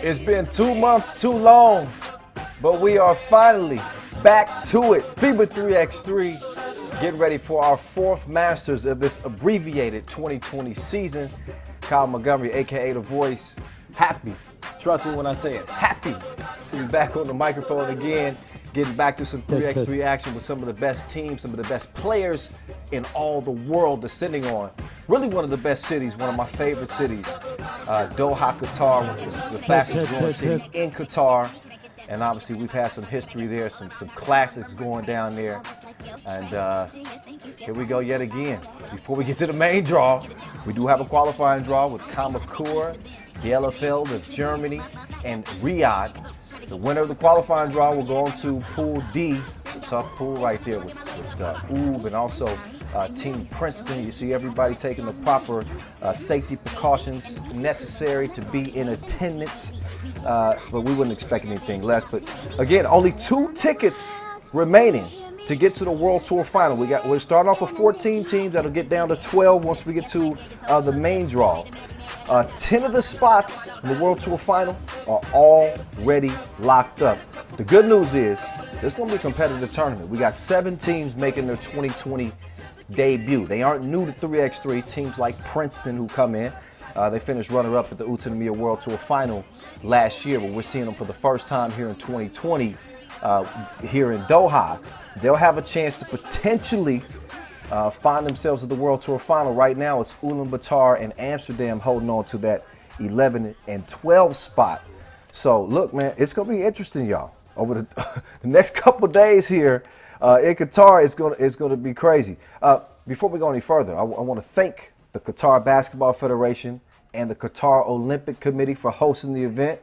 It's been 2 months too long, but we are finally back to it. FIBA 3x3, getting ready for our 4th Masters of this abbreviated 2020 season. Kyle Montgomery, aka The Voice, happy, trust me when I say it, happy to be back on the microphone again, getting back to some 3x3 action with some of the best teams, some of the best players in all the world descending on. Really one of the best cities, one of my favorite cities, Doha, Qatar, the fastest growing city in Qatar. And obviously we've had some history there, some classics going down there. And here we go yet again. Before we get to the main draw, we do have a qualifying draw with Kamakura, Bielefeld of Germany, and Riyadh. The winner of the qualifying draw will go on to Pool D. It's a tough pool right there with UB and also Team Princeton. You see everybody taking the proper safety precautions necessary to be in attendance. But we wouldn't expect anything less. But again, only 2 tickets remaining to get to the World Tour Final. We're starting off with 14 teams. That'll get down to 12 once we get to the main draw. 10 of the spots in the World Tour Final are already locked up. The good news is this is going to be a competitive tournament. We got 7 teams making their 2020 debut. They aren't new to 3x3. Teams like Princeton who come in. They finished runner-up at the Utena World Tour Final last year, but we're seeing them for the first time here in 2020 here in Doha. They'll have a chance to potentially find themselves at the World Tour Final. Right now, it's Ulaanbaatar and Amsterdam holding on to that 11 and 12 spot. So, look, man, it's going to be interesting, y'all. Over the next couple days here in Qatar, it's going to be crazy. Before we go any further, I want to thank the Qatar Basketball Federation and the Qatar Olympic Committee for hosting the event.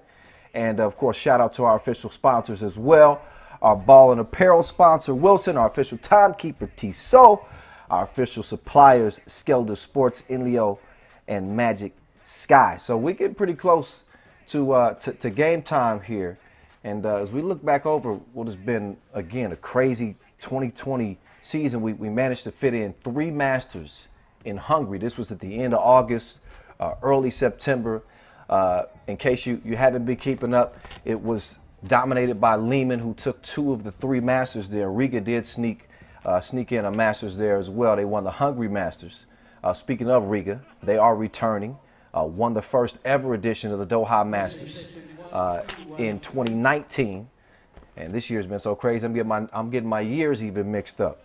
And, of course, shout out to our official sponsors as well. Our ball and apparel sponsor, Wilson, our official timekeeper, Tissot, our official suppliers, Skelder Sports, Inleo, and Magic Sky. So we're getting pretty close to game time here. And as we look back over what has been, again, a crazy 2020 season, we managed to fit in 3 Masters in Hungary. This was at the end of August, early September. In case you haven't been keeping up, it was dominated by Liman, who took 2 of the 3 Masters there. Riga did sneak in a Masters there as well. They won the Hungary Masters. Speaking of Riga, they are returning. Won the first ever edition of the Doha Masters in 2019. And this year's been so crazy, I'm getting my years even mixed up.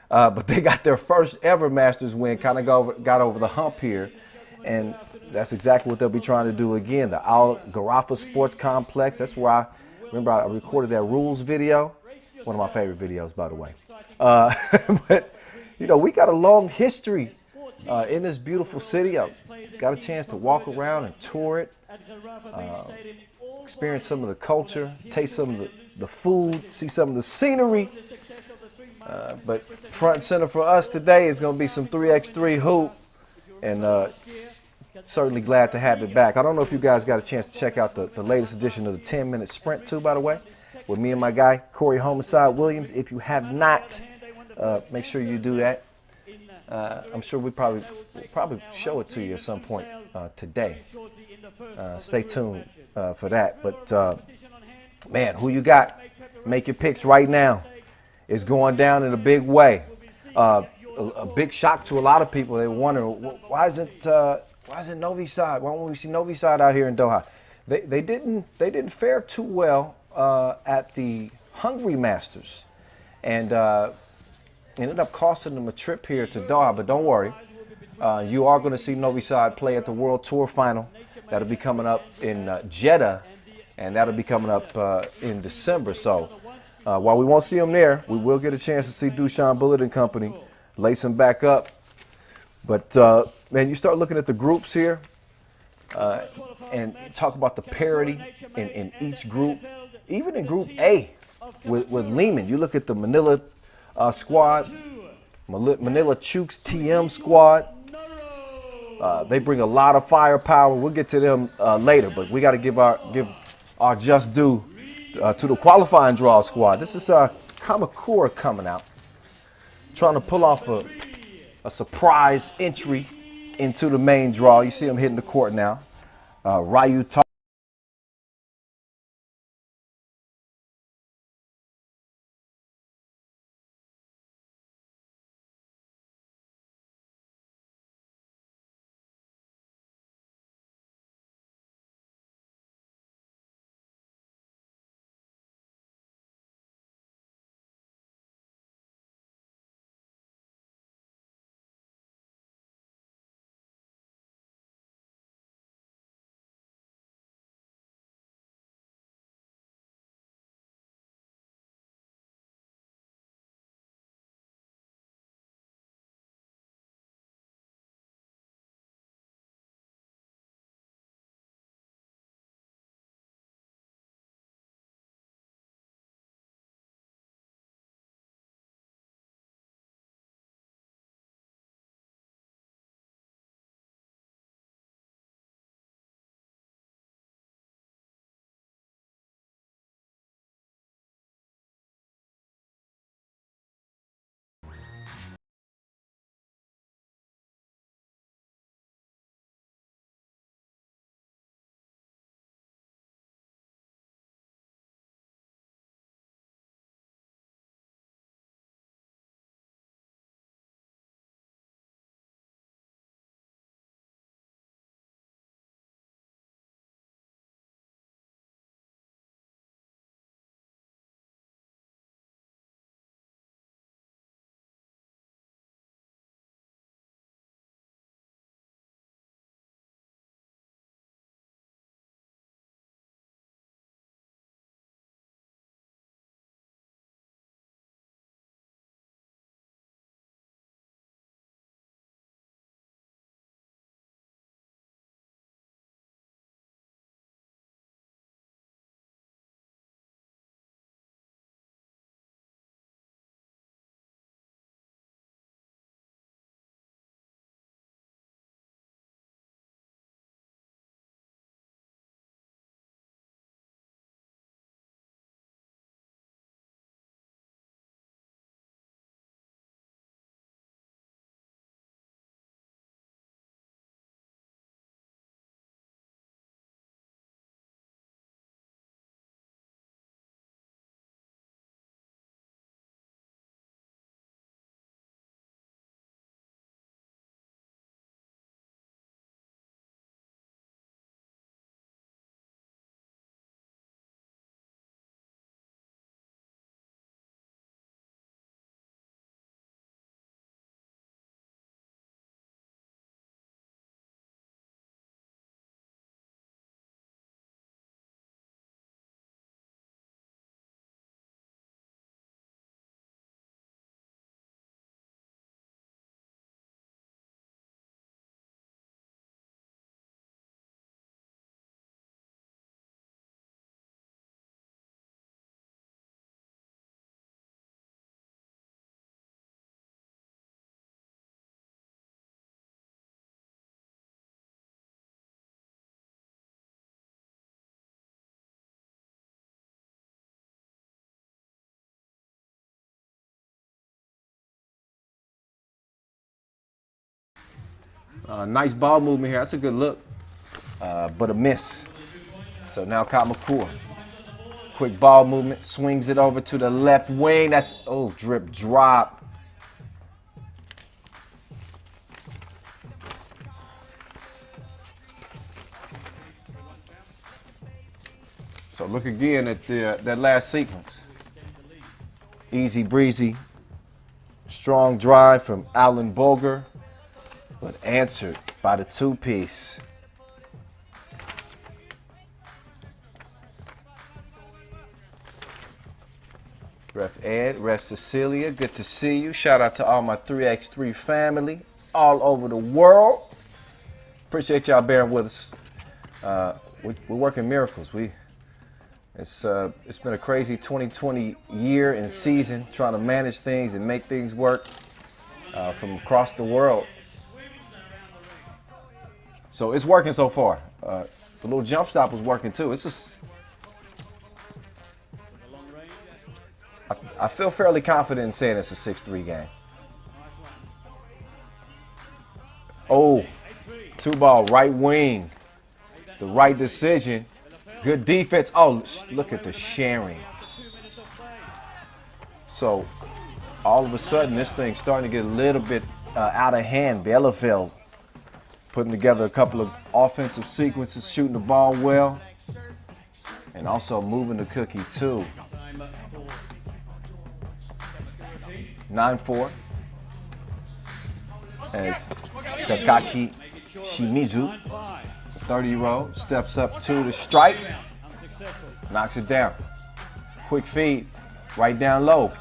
But they got their first ever Masters win, kind of got over the hump here. And that's exactly what they'll be trying to do again. The Al Gharafa Sports Complex, that's where I recorded that rules video. One of my favorite videos, by the way. But, you know, we got a long history in this beautiful city. I got a chance to walk around and tour it, experience some of the culture, taste some of the food, see some of the scenery. But front and center for us today is going to be some 3x3 hoop, and certainly glad to have it back. I don't know if you guys got a chance to check out the latest edition of the 10-minute sprint too, by the way, with me and my guy, Corey Homicide Williams. If you have not, make sure you do that. I'm sure we'll probably show it to you at some point today. Stay tuned for that. But, man, who you got? Make your picks right now. It's going down in a big way. A big shock to a lot of people. They wonder, why isn't Novi Sad? Why won't we see Novi Sad out here in Doha? They didn't fare too well at the Hungary Masters, and ended up costing them a trip here to Doha. But don't worry, you are going to see Novi Sad play at the World Tour Final. That'll be coming up in Jeddah, and that'll be coming up in December. So while we won't see them there, we will get a chance to see Dushan Bullet and company, lace them back up. But man, you start looking at the groups here and talk about the parity in each group. Even in Group A with Liman, you look at the Manila squad, Manila Chooks TM squad. They bring a lot of firepower. We'll get to them later, but we got to give our just due to the qualifying draw squad. This is Kamakura coming out, trying to pull off a surprise entry into the main draw. You see him hitting the court now. Ryu Nice ball movement here. That's a good look, but a miss. So now Kamakura. Quick ball movement, swings it over to the left wing. That's, oh, drip drop. So look again at that last sequence. Easy breezy, strong drive from Alan Boger, but answered by the two-piece. Ref Ed, Ref Cecilia, good to see you. Shout out to all my 3x3 family all over the world. Appreciate y'all bearing with us. We're working miracles. It's been a crazy 2020 year and season trying to manage things and make things work from across the world. So it's working so far. The little jump stop was working too. It's just, I feel fairly confident in saying it's a 6-3 game. Oh, 2-ball, right wing. The right decision. Good defense. Oh, look at the sharing. So all of a sudden, this thing's starting to get a little bit out of hand. Bielefeld putting together a couple of offensive sequences, shooting the ball well, and also moving the cookie too. 9-4 as Takaki Shimizu, 30-year-old, steps up to the strike, knocks it down. Quick feed, right down low.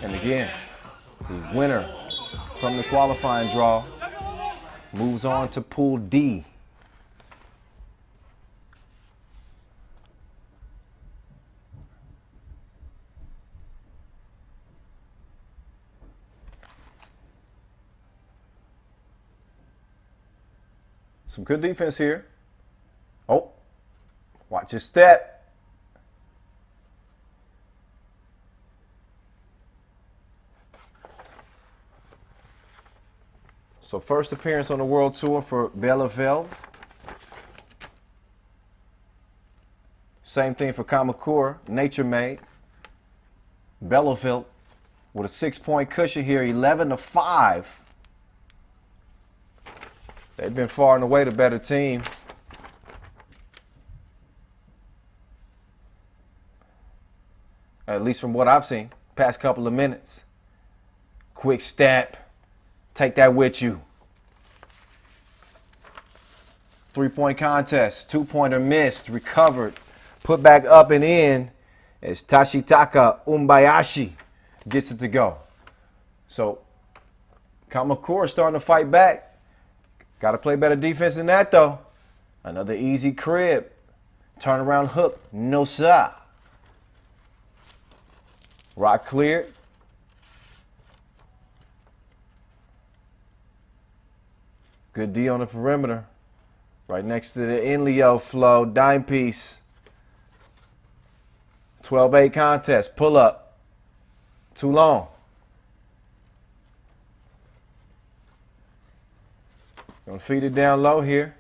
And again, the winner from the qualifying draw moves on to Pool D. Some good defense here. Oh, watch your step. So first appearance on the World Tour for Bielefeld. Same thing for Kamakura, NatureMade. Bielefeld with a 6-point cushion here, 11-5. They've been far and away the better team. At least from what I've seen, past couple of minutes. Quick step. Take that with you. 3-point contest. 2-pointer missed. Recovered. Put back up and in as Tashitaka Umbayashi gets it to go. So Kamakura starting to fight back. Got to play better defense than that, though. Another easy crib. Turnaround hook. No sir. Rock cleared. Good D on the perimeter. Right next to the Inleo flow. Dime piece. 12-8 contest. Pull up. Too long. Gonna feed it down low here.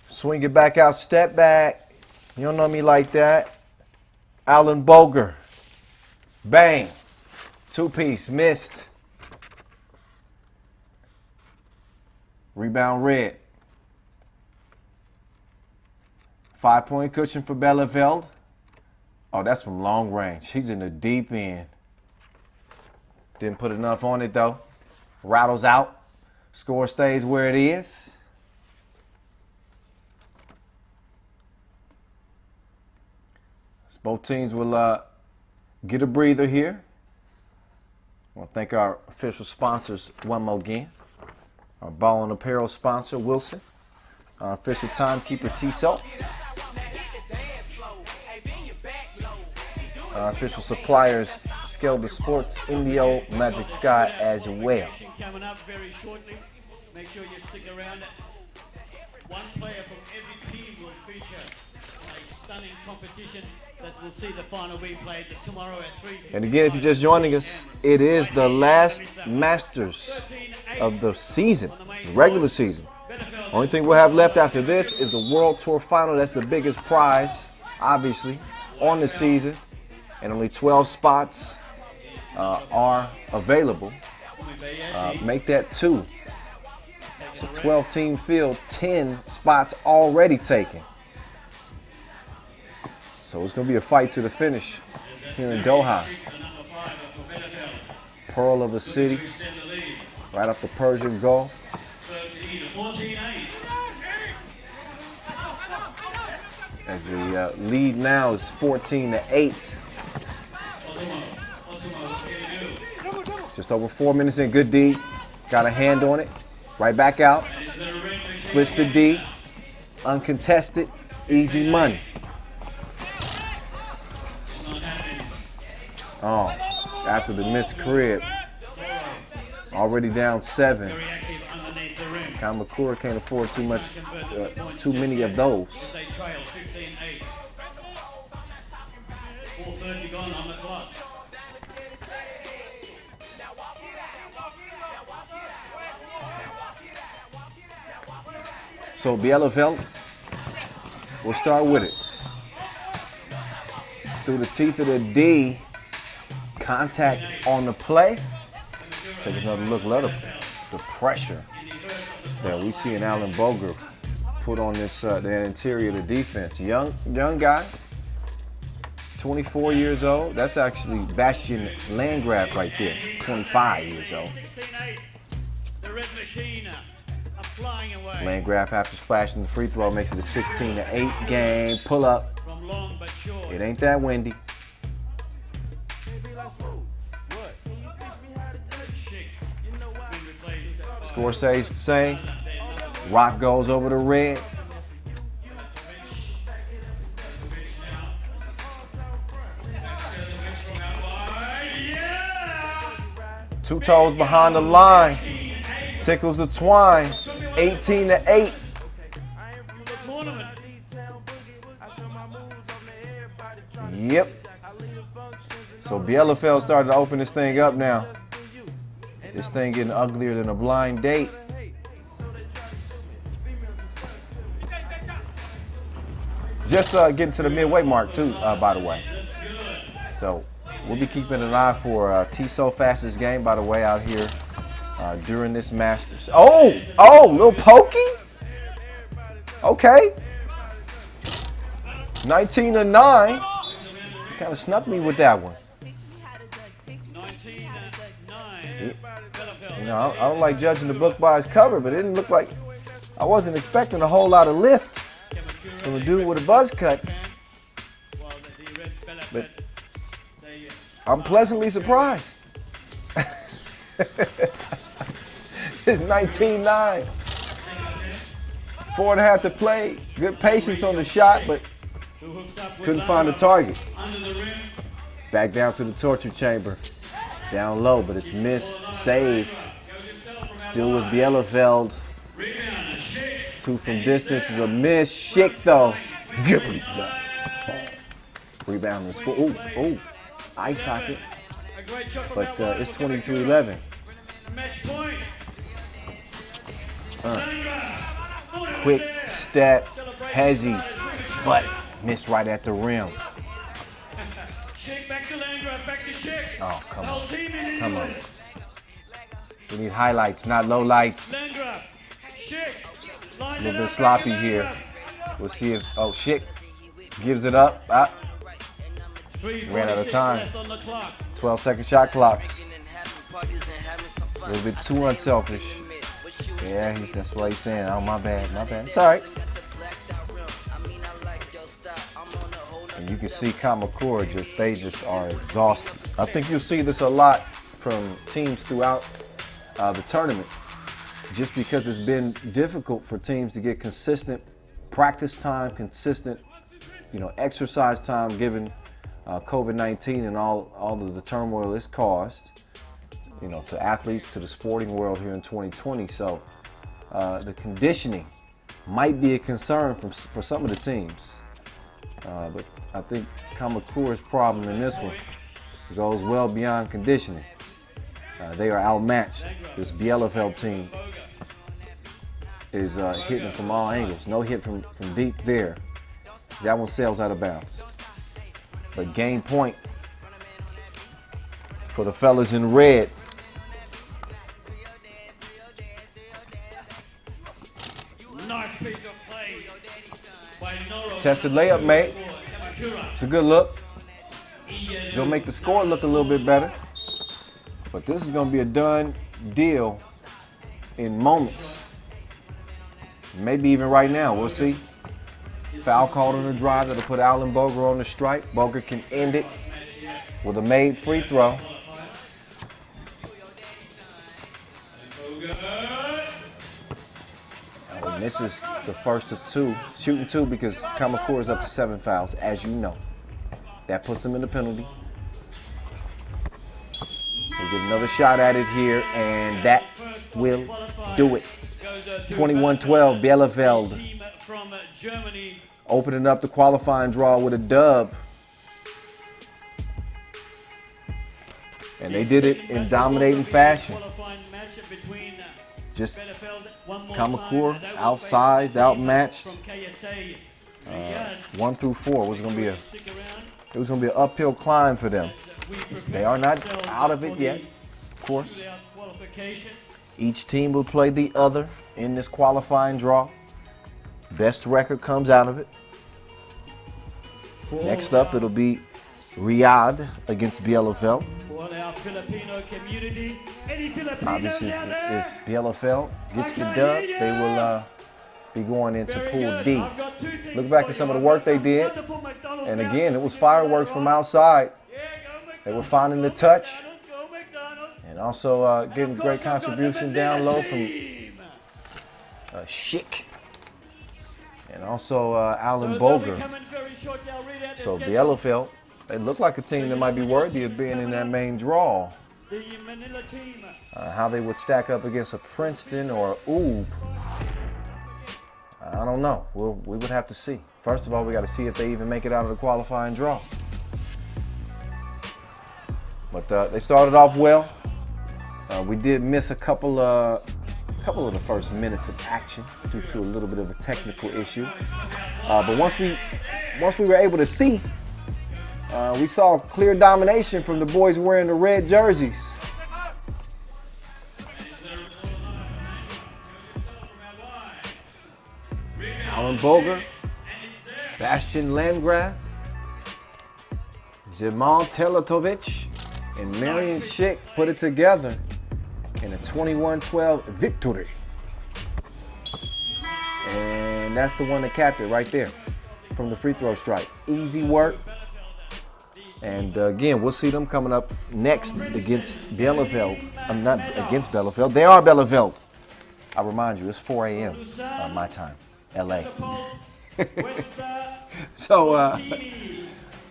Swing it back out. Step back. You don't know me like that. Alan Boger. Bang. 2-piece. Missed. Rebound red. 5-point cushion for Bielefeld. Oh, that's from long range. He's in the deep end. Didn't put enough on it, though. rattles out. Score stays where it is. So both teams will get a breather here. I want to thank our official sponsors one more again. Our ball and apparel sponsor, Wilson. Our official timekeeper, T-Soap. Our official suppliers, Scale the Sports, Indio, Magic Sky as well. Coming up very shortly. Make sure you stick around. One player from every team will feature a stunning competition that will see the final being played tomorrow at 3. And again, if you're just joining us, it is the last Masters of the season, the regular season. Only thing we'll have left after this is the World Tour Final. That's the biggest prize, obviously, on the season. And only 12 spots are available. Make that 2. It's a 12-team field, 10 spots already taken. So it's going to be a fight to the finish here in Doha. Pearl of a city, right off the Persian Gulf. As the lead now is 14-8. Just over 4 minutes in. Good D. Got a hand on it. Right back out. Splits the D. Uncontested. Easy money. Oh, after the missed crib. Already down 7. Kamakura can't afford too many of those. 4:30 gone on the clock. So Bielefeld, we'll start with it. Through the teeth of the D, contact on the play. Take another look, the pressure that we see in Alan Boger put on this the interior of the defense. Young guy, 24 years old. That's actually Bastian Landgraf right there, 25 years old. The red machine flying away. Landgraf, after splashing the free throw, makes it a 16-8 game. Pull up. From long but short. It ain't that windy. Score stays the same. Rock goes over the red. Two toes behind the line. Tickles the twine. 18-8. Yep. So Bielefeld started to open this thing up now. This thing getting uglier than a blind date. Just getting to the midway mark too, by the way. So we'll be keeping an eye for T-So fastest game, by the way, out here during this Masters. Oh, little pokey. Okay. 19-9. Kind of snuck me with that one. You know, I don't like judging the book by its cover, but it didn't look like I wasn't expecting a whole lot of lift from a dude with a buzz cut. But I'm pleasantly surprised. It's 19-9. 4.5 to play. Good patience on the shot, but couldn't find the target. Back down to the torture chamber. Down low, but it's missed. Saved. Still with Bielefeld. 2 from distance is a miss. Schick though. Rebound and score. Ooh. Ice hockey. But it's 22-11. Quick step. Hezzy. But missed right at the rim. Oh, come on. We need highlights, not low lights. A little bit sloppy here. We'll see if, Schick gives it up. Ran out of time. 12-second shot clocks. A little bit too unselfish. Yeah, that's what he's saying. Oh, my bad, my bad. It's all right. And you can see Kamakura, they just are exhausted. I think you'll see this a lot from teams throughout the tournament, just because it's been difficult for teams to get consistent practice time, consistent, exercise time, given COVID-19 and all of the turmoil it's caused, to athletes, to the sporting world here in 2020. So the conditioning might be a concern for some of the teams. But I think Kamakura's problem in this one goes well beyond conditioning. They are outmatched. This Bielefeld team is hitting from all angles. No hit from deep there. That one sails out of bounds. But game point for the fellas in red. Nice piece of play by Noro. Tested layup, mate. It's a good look. It'll make the score look a little bit better. But this is going to be a done deal in moments. Maybe even right now. We'll see. Foul called on the drive that'll put Alan Boger on the strike. Boger can end it with a made free throw. And this is the first of two. Shooting two because Kamakura is up to 7 fouls, as you know. That puts him in the penalty. He'll get another shot at it here, and that will do it. 21-12, Bielefeld opening up the qualifying draw with a dub. And they did it in dominating fashion. Just Kamakura, outsized, outmatched. 1 through 4 it was going to be an uphill climb for them. They are not out of it yet, of course. Each team will play the other in this qualifying draw. Best record comes out of it. Next up, it'll be Riyadh against Bielefeld. Obviously, if Bielefeld gets the dub, they will be going into Pool D. Look back at some of the work they did. And again, it was fireworks from outside. They were finding the touch. And also getting great contribution down low from Schick. And also Alan Boger. So Bielefeld, they look like a team that might be worthy of being in that main draw. How they would stack up against a Princeton or a Oob, I don't know. We would have to see. First of all, we got to see if they even make it out of the qualifying draw. But they started off well. We did miss a couple of the first minutes of action due to a little bit of a technical issue. But once we were able to see, we saw clear domination from the boys wearing the red jerseys. Alan Boger, Bastian Landgraf, Jamal Teletovic, and Marion Schick put it together in a 21-12 victory. And that's the one that capped it right there from the free throw strike. Easy work. And again, we'll see them coming up next against Bielefeld. I'm not against Bielefeld. They are Bielefeld. I remind you, it's 4 a.m. My time, LA. So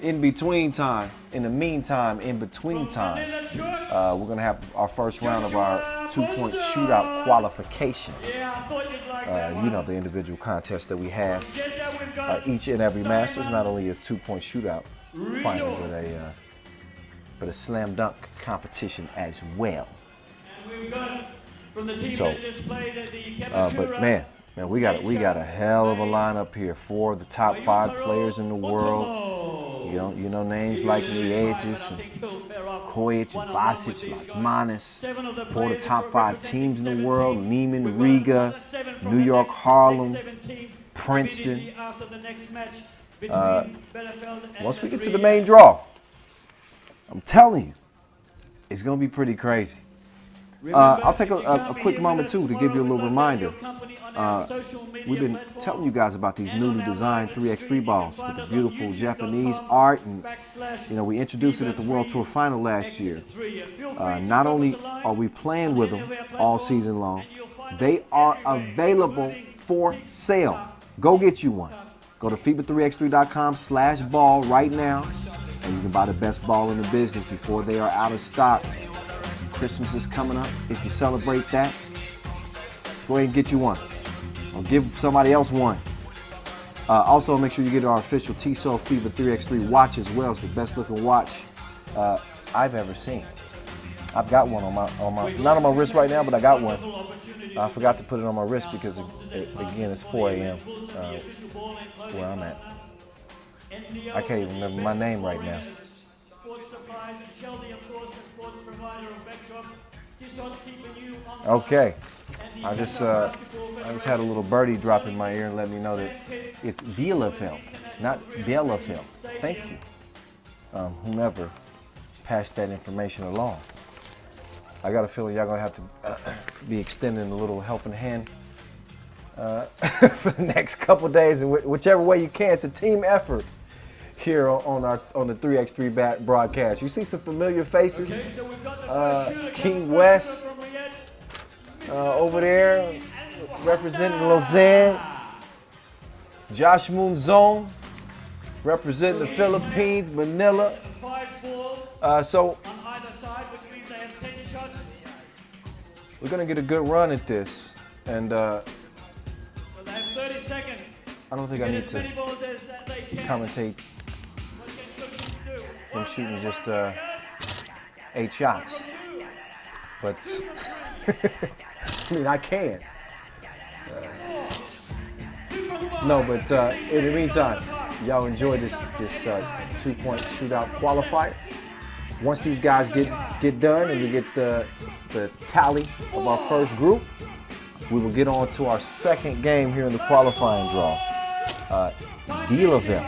in between time, in the meantime, in between time, we're going to have our first round of our 2-point shootout qualification. You know, the individual contest that we have each and every Masters, not only a 2-point shootout final, but a slam dunk competition as well. So, but man, we got a hell of a lineup here for the top 5 players in the world. You know names like Liezis and Kojic and Vasic, Lasmanis. For the top 5 teams in the world: Liman, Riga, New York, Harlem, Princeton. Once we get to the main draw, I'm telling you, it's going to be pretty crazy. I'll take a quick moment too to give you a little reminder. We've been telling you guys about these newly designed 3x3 balls with the beautiful Japanese art, and we introduced it at the World Tour Final last year. Not only are we playing with them all season long, they are available for sale. Go get you one. Go to FIBA3x3.com/ball right now, and you can buy the best ball in the business before they are out of stock. Christmas is coming up. If you celebrate that, go ahead and get you one, or give somebody else one. Also, make sure you get our official TSO FIBA 3x3 watch as well. It's the best looking watch I've ever seen. I've got one on my not on my wrist right now, but I got one. I forgot to put it on my wrist because again it's 4 a.m. Where I'm at. I can't even remember my name right now. Okay, I just had a little birdie drop in my ear and let me know that it's Bielefeld, not Bielefeld. Thank you, whomever passed that information along. I got a feeling y'all gonna have to be extending a little helping hand for the next couple days, and whichever way you can. It's a team effort here on the 3x3 broadcast. You see some familiar faces. King West over there representing Lausanne. Josh Moonzone representing the Philippines, Manila. So we're gonna get a good run at this, and I don't think I need to commentate them shooting just 8 shots, but I mean I can. No, but in the meantime, y'all enjoy this 2-point shootout qualifier. Once these guys get done and we get the tally of our first group, we will get on to our second game here in the qualifying draw. Bielefeld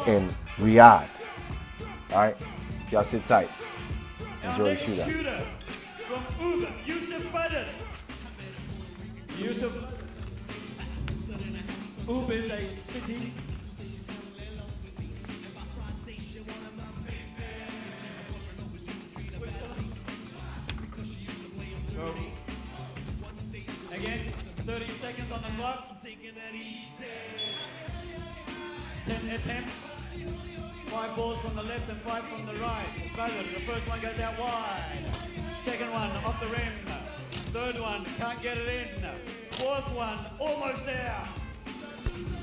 and Riyadh. All right, y'all sit tight. Enjoy the shootout. Ub is a city. Again, 30 seconds on the clock. 10 attempts. 5 balls from the left and 5 from the right. The first one goes out wide. Second one off the rim. Third one can't get it in. Fourth one almost there.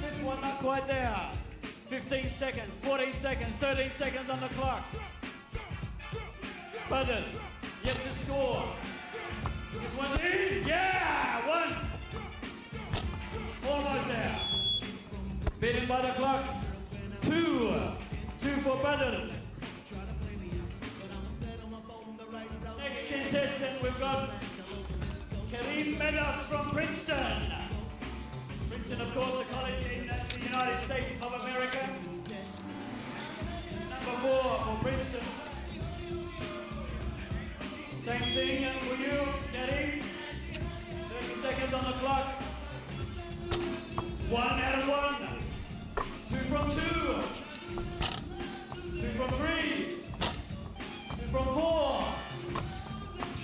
Fifth one not quite there. 15 seconds, 14 seconds, 13 seconds on the clock. Badr yet to score. This one's in. Yeah, one. Almost there. Beaten by the clock. 2 for Badr. Next contestant, we've got Karim Meadows from Princeton. Princeton, of course, a college in the United States of America. Number 4 for Princeton. Same thing for you, Karim. 30 seconds on the clock. 1 out of 1. 2 from 2. 2 from 3. 2 from 4.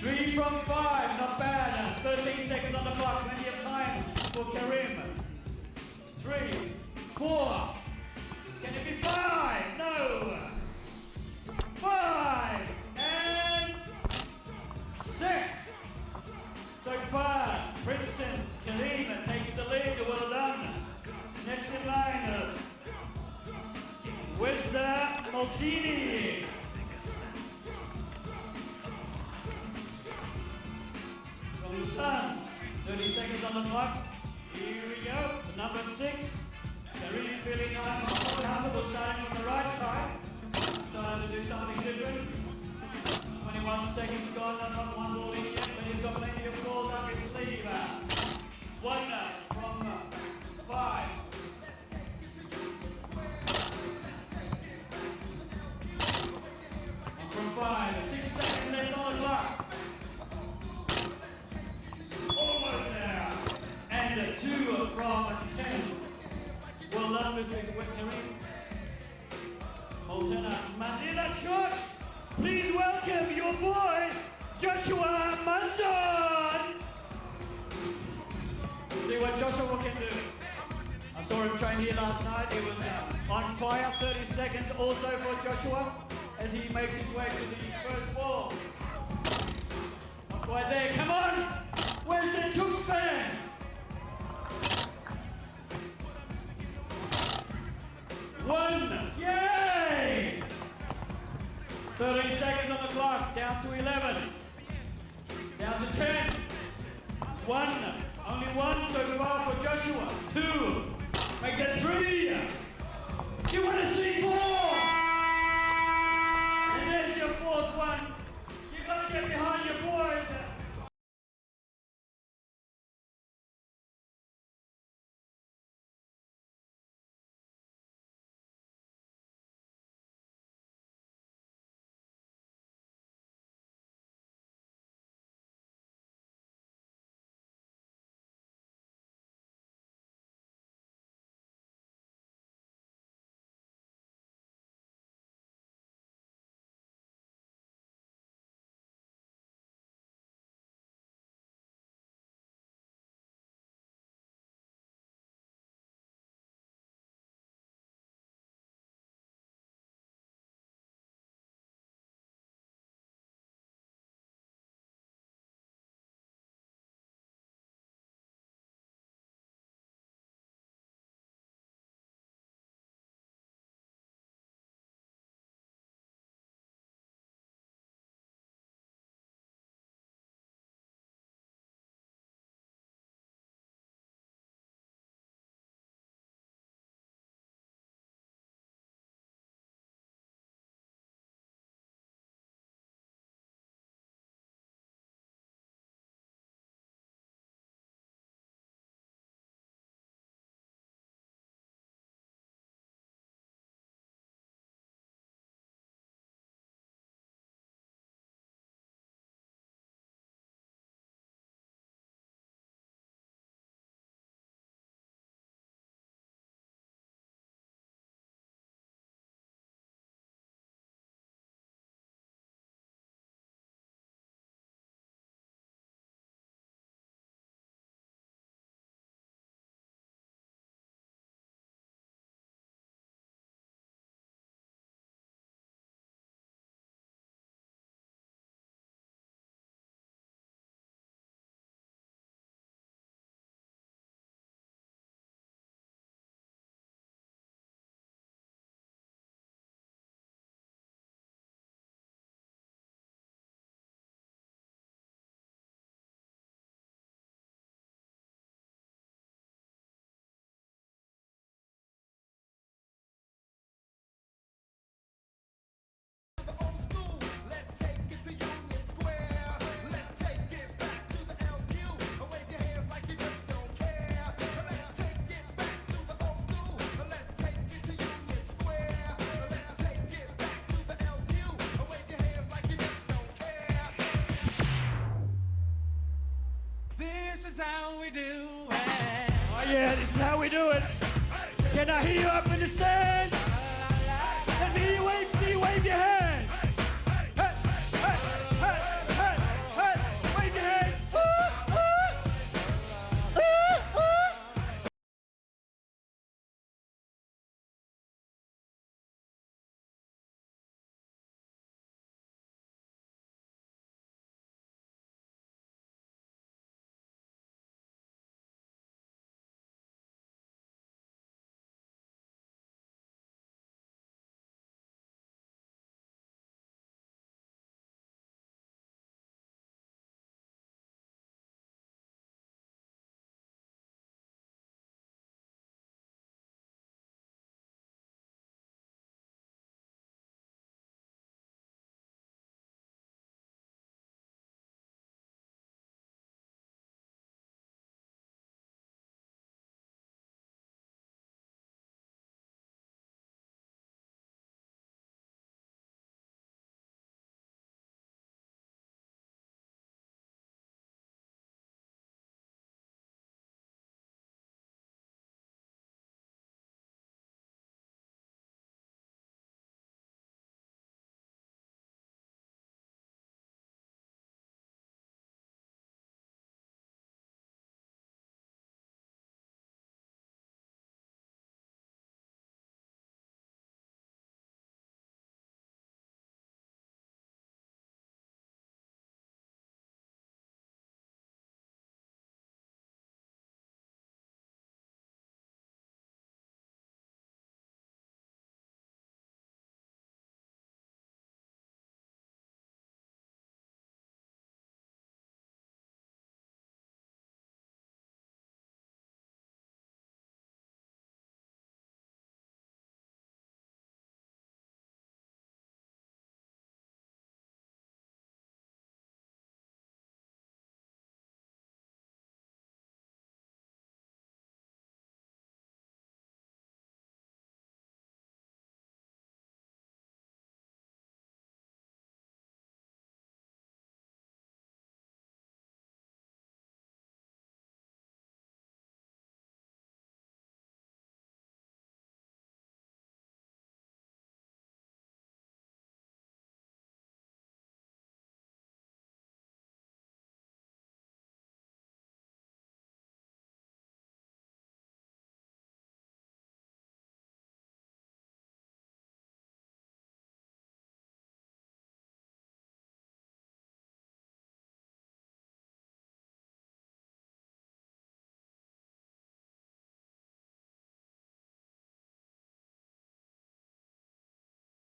3 from 5. Not bad. 13 seconds on the clock. Plenty of time for Karim. 3, 4. Can it be 5? No. 5 and 6. So far, Princeton's Karim takes the lead. Well done. Next in line, with the Maldini. From Lausanne, 30 seconds on the clock. Here we go. Number 6. Karim feeling uncomfortable starting from the right side. Decided to do something different. 21 seconds gone, not one ball in yet, but he's got plenty of balls up his sleeve. 1 from 5. From 5, 6 seconds left on the clock. Please welcome your boy, Joshua Manson. See what Joshua can do. I saw him train here last night. He was on fire. 30 seconds also for Joshua as he makes his way to the first ball. Not quite there. Come on. Where's the Chooks fan? One. Yay! 13 seconds on the clock. Down to 11. Down to 10. One. Only one so far for Joshua. Two. Make that three. You want to see four? And there's your fourth one. You got to get behind your boys. How we do it. Oh yeah, this is how we do it. Can I hear you up in the stand? Let me hear you wave your hand. Hey, hey, hey, hey, hey, wave your hand.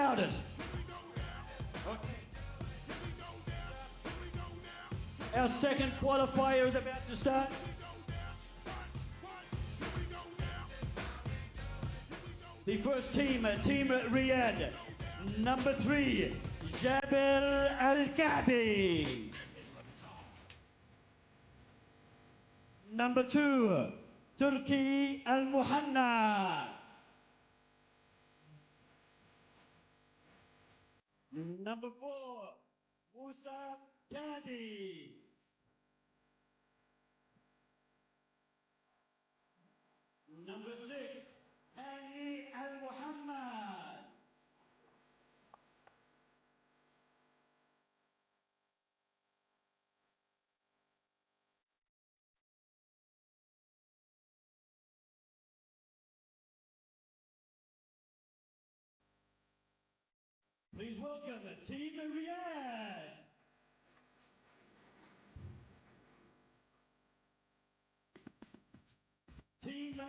loudest. Our second qualifier is about to start. The first team, Team Riyadh, number 3, Jebel Al-Kaabi. Number 2, Turkey Al-Muhanna. Number 4, Musa Kadi. Number 6, Ali Al-Muhammad. Please welcome Team Riyadh. Team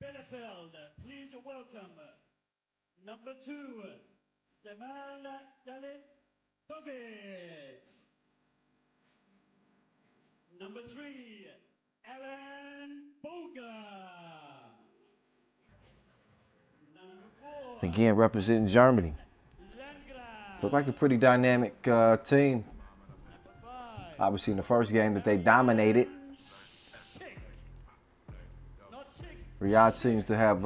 Bielefeld, please welcome number 2, Jamal Dalit Tobic. Number 3, Alan Boga. Number 4, Again, representing Germany. Landgraf. Looked like a pretty dynamic team. Obviously, in the first game that they dominated, Riyadh seems to have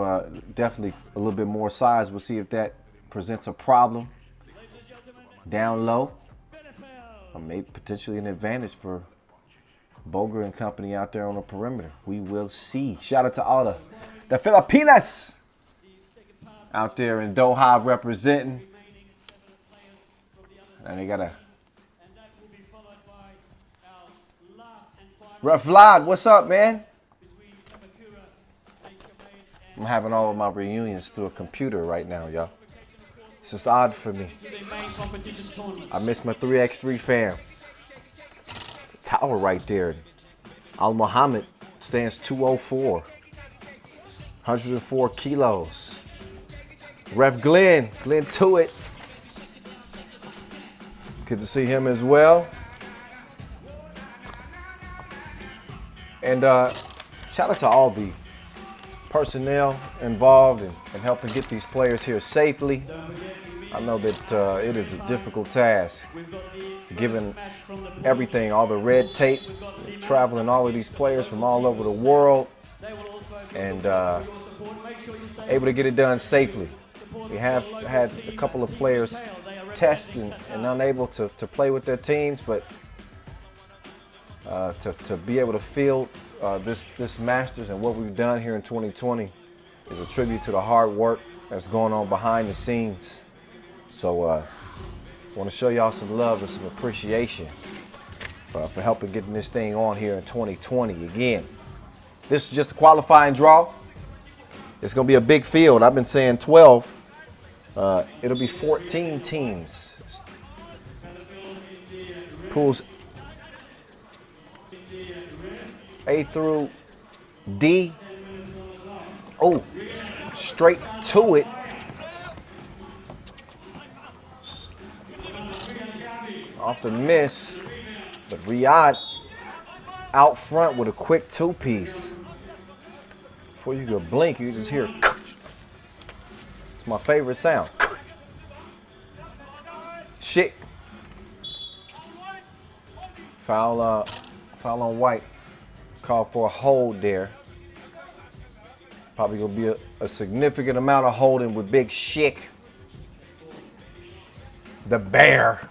definitely a little bit more size. We'll see if that presents a problem down low, or maybe potentially an advantage for Boger and company out there on the perimeter. We will see. Shout out to all the Filipinas out there in Doha representing. And they got a Ref Vlad, what's up, man? I'm having all of my reunions through a computer right now, y'all. It's just odd for me. I miss my 3x3 fam. The tower right there. Al Muhammad stands 204. 104 kilos. Ref Glenn to it. Good to see him as well. And shout out to all the personnel involved in helping get these players here safely. I know that it is a difficult task, given everything, all the red tape, traveling all of these players from all over the world, and able to get it done safely. We have had a couple of players test and unable to play with their teams, but to be able to field this Masters and what we've done here in 2020 is a tribute to the hard work that's going on behind the scenes. So I want to show y'all some love and some appreciation for helping getting this thing on here in 2020. Again, this is just a qualifying draw. It's going to be a big field. I've been saying 12. It'll be 14 teams. Pools A through D. Oh, straight to it. Off the miss. But Riyadh out front with a quick two-piece. Before you could blink, you just hear. It's my favorite sound. Shit. Foul on White. Called for a hold there. Probably gonna be a significant amount of holding with Big Schick. The Bear.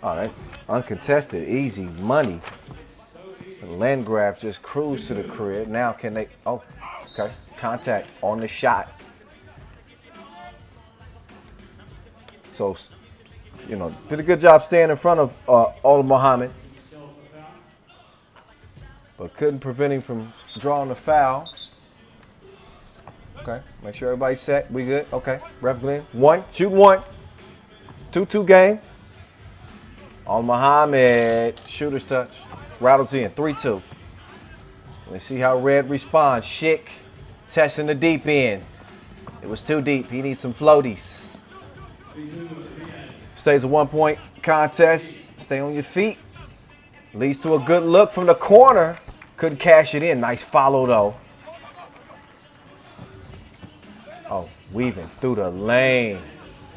All right, uncontested, easy money. Landgraf just cruised to the crib. Now can they, oh, okay. Contact on the shot. So, you know, did a good job staying in front of Al Muhammad. But couldn't prevent him from drawing the foul. Okay, make sure everybody's set. We good? Okay, Ref Glenn. One, shoot one. 2-2 game. Al Muhammad, shooter's touch. Rattles in, 3-2. Let's see how Red responds. Schick testing the deep end. It was too deep. He needs some floaties. Stays a 1-point contest. Stay on your feet. Leads to a good look from the corner. Couldn't cash it in. Nice follow, though. Oh, weaving through the lane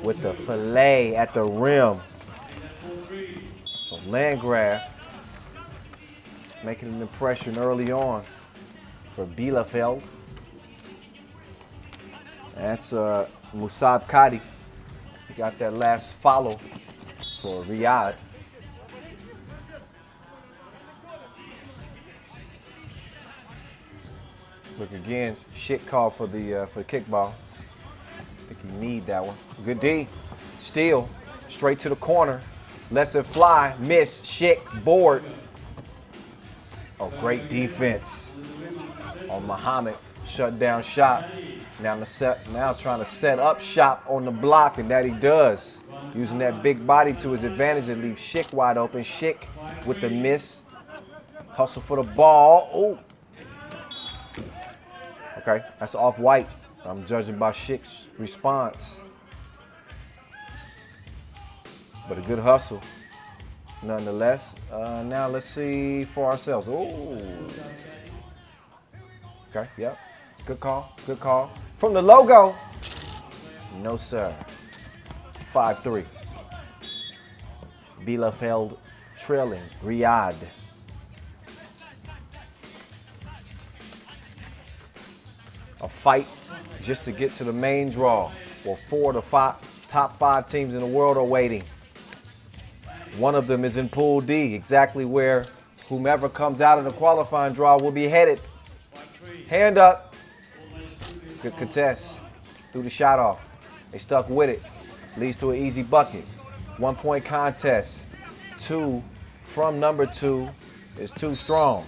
with the fillet at the rim. So Landgraf making an impression early on for Bielefeld. That's Musab Kadi. He got that last follow for Riyadh. Look again, shit call for the kickball. I think you need that one. Good D, steal, straight to the corner, lets it fly, miss, shit, board. Oh, great defense on Muhammad, shut down shot. Now trying to set up shop on the block, and that he does. Using that big body to his advantage and leave Schick wide open. Schick with the miss. Hustle for the ball. Oh. Okay, that's off-white. I'm judging by Schick's response. But a good hustle, nonetheless. Now let's see for ourselves. Oh. Okay, yep. Good call, good call. From the logo, no sir. 5-3. Bielefeld trailing Riyadh. A fight just to get to the main draw, where 4 of the top 5 teams in the world are waiting. One of them is in Pool D, exactly where whomever comes out of the qualifying draw will be headed. Hand up. Good contest. Threw the shot off. They stuck with it. Leads to an easy bucket. 1-point contest. 2 from number 2 is too strong.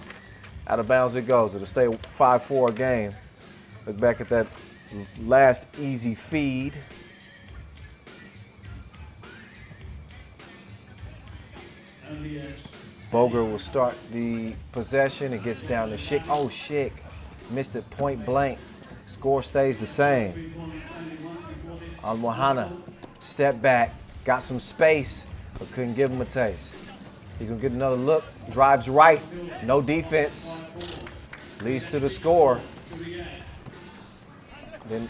Out of bounds it goes. It'll stay 5-4 game. Look back at that last easy feed. Boger will start the possession. It gets down to Schick. Oh, Schick missed it point blank. Score stays the same. Al-Mohana, step back, got some space, but couldn't give him a taste. He's gonna get another look, drives right, no defense, leads to the score. Then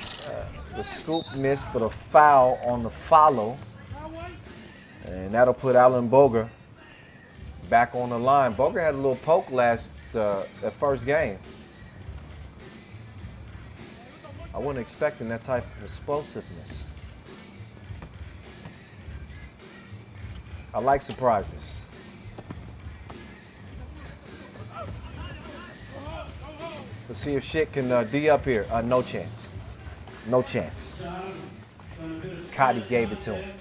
the scoop missed, but a foul on the follow. And that'll put Alan Boger back on the line. Boger had a little poke that first game. I wasn't expecting that type of explosiveness. I like surprises. Let's see if Schick can D up here. No chance. No chance. Cotty gave it to him.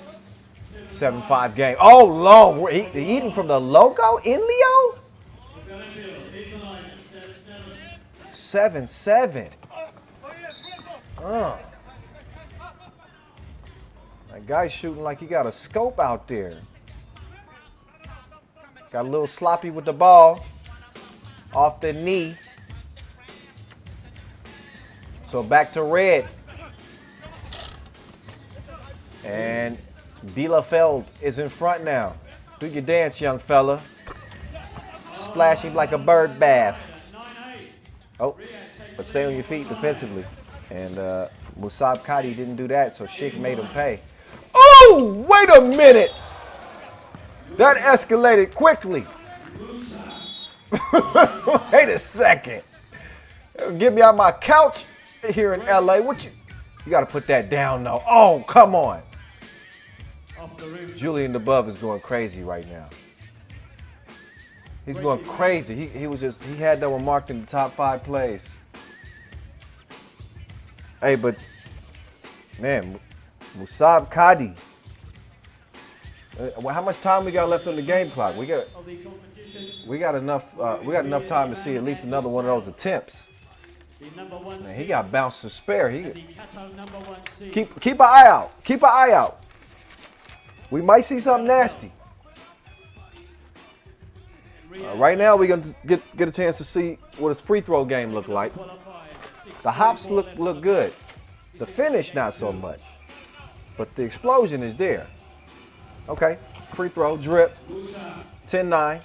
7-5 game. Oh, long. He eating from the logo in Leo? 7-7. That guy's shooting like he got a scope out there. Got a little sloppy with the ball. Off the knee. So back to red. And Bielefeld is in front now. Do your dance, young fella. Splashing like a bird bath. Oh, but stay on your feet defensively. And Musab Kadi didn't do that, so Schick made him pay. Oh, wait a minute. That escalated quickly. Wait a second. Get me out my couch here in LA. What you got to put that down though. Oh, come on. Julian DeBove is going crazy right now. He's going crazy. He had that one marked in the top 5 plays. Hey, but man, Musab Kadi. How much time we got left on the game clock? We got enough. We got enough time to see at least another one of those attempts. Man, he got bounced to spare. Keep an eye out. Keep an eye out. We might see something nasty. Right now, we're gonna get a chance to see what his free throw game look like. The hops look good. The finish, not so much. But the explosion is there. Okay, free throw, drip. 10-9.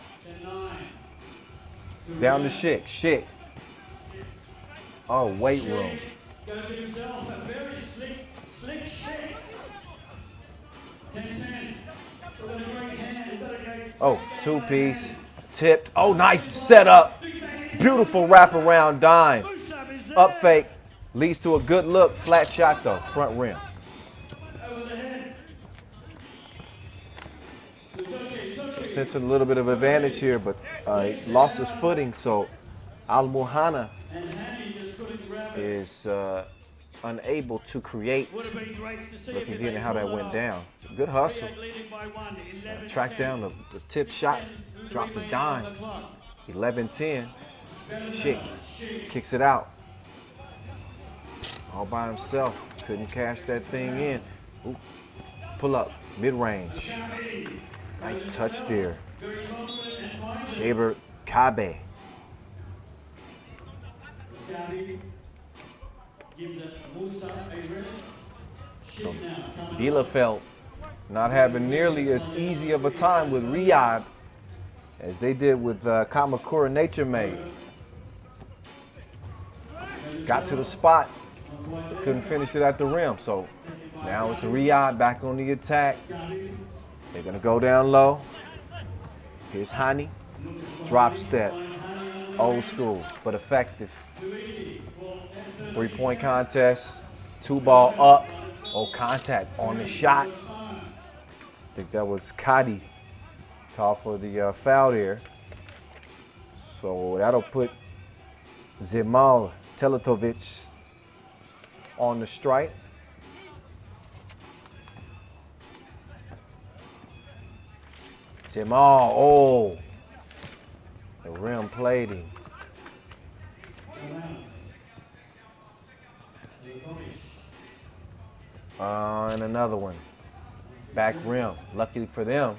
Down to Schick. Oh, weight room. Goes himself, a very slick shake. 10-10. Got a great hand, got a great Oh, two-piece, tipped. Oh, nice setup. Beautiful wraparound dime. Up fake, leads to a good look. Flat shot though, front rim. over the head. Sensing a little bit of advantage here, but he lost his footing, so Al-Muhanna is unable to create. Looking again at how that went down. Good hustle. Track down the tip shot, drop the dime. 11-10. Schick kicks it out. All by himself. Couldn't cash that thing in. Ooh. Pull up, mid-range. Nice touch there. Shaber Kabe. So Bielefeld not having nearly as easy of a time with Riyadh as they did with Kamakura NatureMade. Got to the spot, but couldn't finish it at the rim. So now it's Riyadh back on the attack. They're gonna go down low. Here's Hani, drop step, old school but effective. 3-point contest, 2-ball up. Oh, contact on the shot. I think that was Kadi. Called for the foul there. So that'll put Zemal Teletovic on the strike. Zemal, oh, the rim played him. And another one. Back rim. Luckily for them,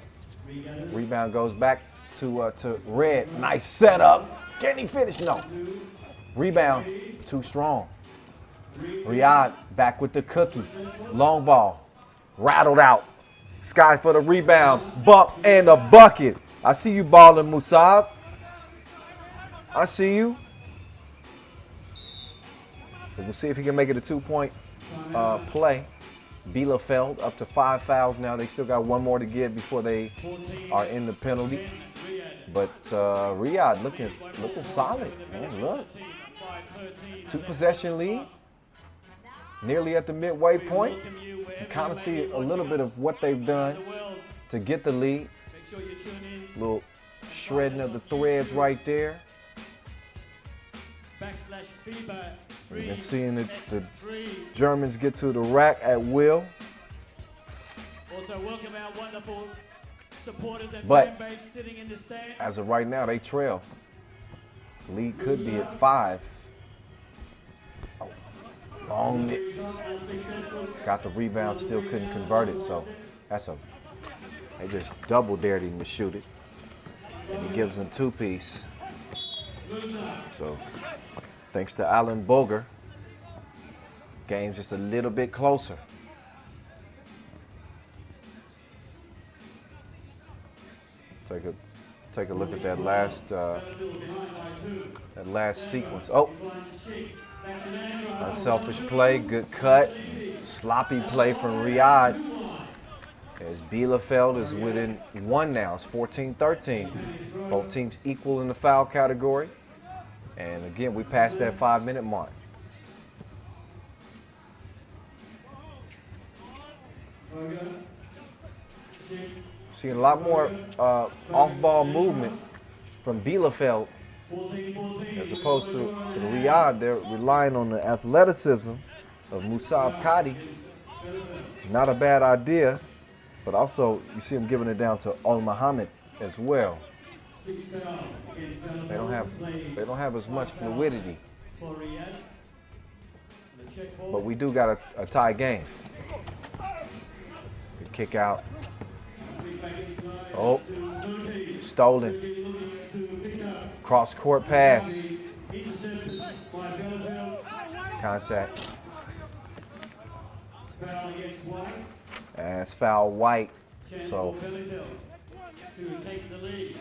rebound goes back to Red. Nice setup. Can he finish? No. Rebound, too strong. Riyadh back with the cookie. Long ball. Rattled out. Sky for the rebound. Bump and a bucket. I see you balling, Musab. I see you. We'll see if he can make it a 2-point play. Bielefeld up to 5 fouls now. They still got one more to give before they are in the penalty. But Riyadh looking solid, man. Look, 2-possession lead, nearly at the midway point. You kind of see a little bit of what they've done to get the lead. Little shredding of the threads right there. We've been seeing the Germans get to the rack at will. Also welcome our wonderful supporters and But fan base sitting in the stand. as of right now, they trail. Lead could be at 5. Oh, long miss. Got the rebound, still couldn't convert it. So they just double dared him to shoot it. And he gives them 2-piece. So thanks to Alan Boger, game's just a little bit closer. Take a look at that last sequence. Oh, unselfish play, good cut, sloppy play from Riyadh. As Bielefeld is within 1 now, it's 14-13. Both teams equal in the foul category. And again, we passed that 5-minute mark. Seeing a lot more off-ball movement from Bielefeld as opposed to the Riyadh. They're relying on the athleticism of Musab Kadi. Not a bad idea, but also you see him giving it down to Al Muhammad as well. They don't have as much fluidity, but we do got a tie game. Good kick out. Oh, stolen. Cross court pass. Contact. against White. And it's foul White. Chance So for Bielefeld to take the lead.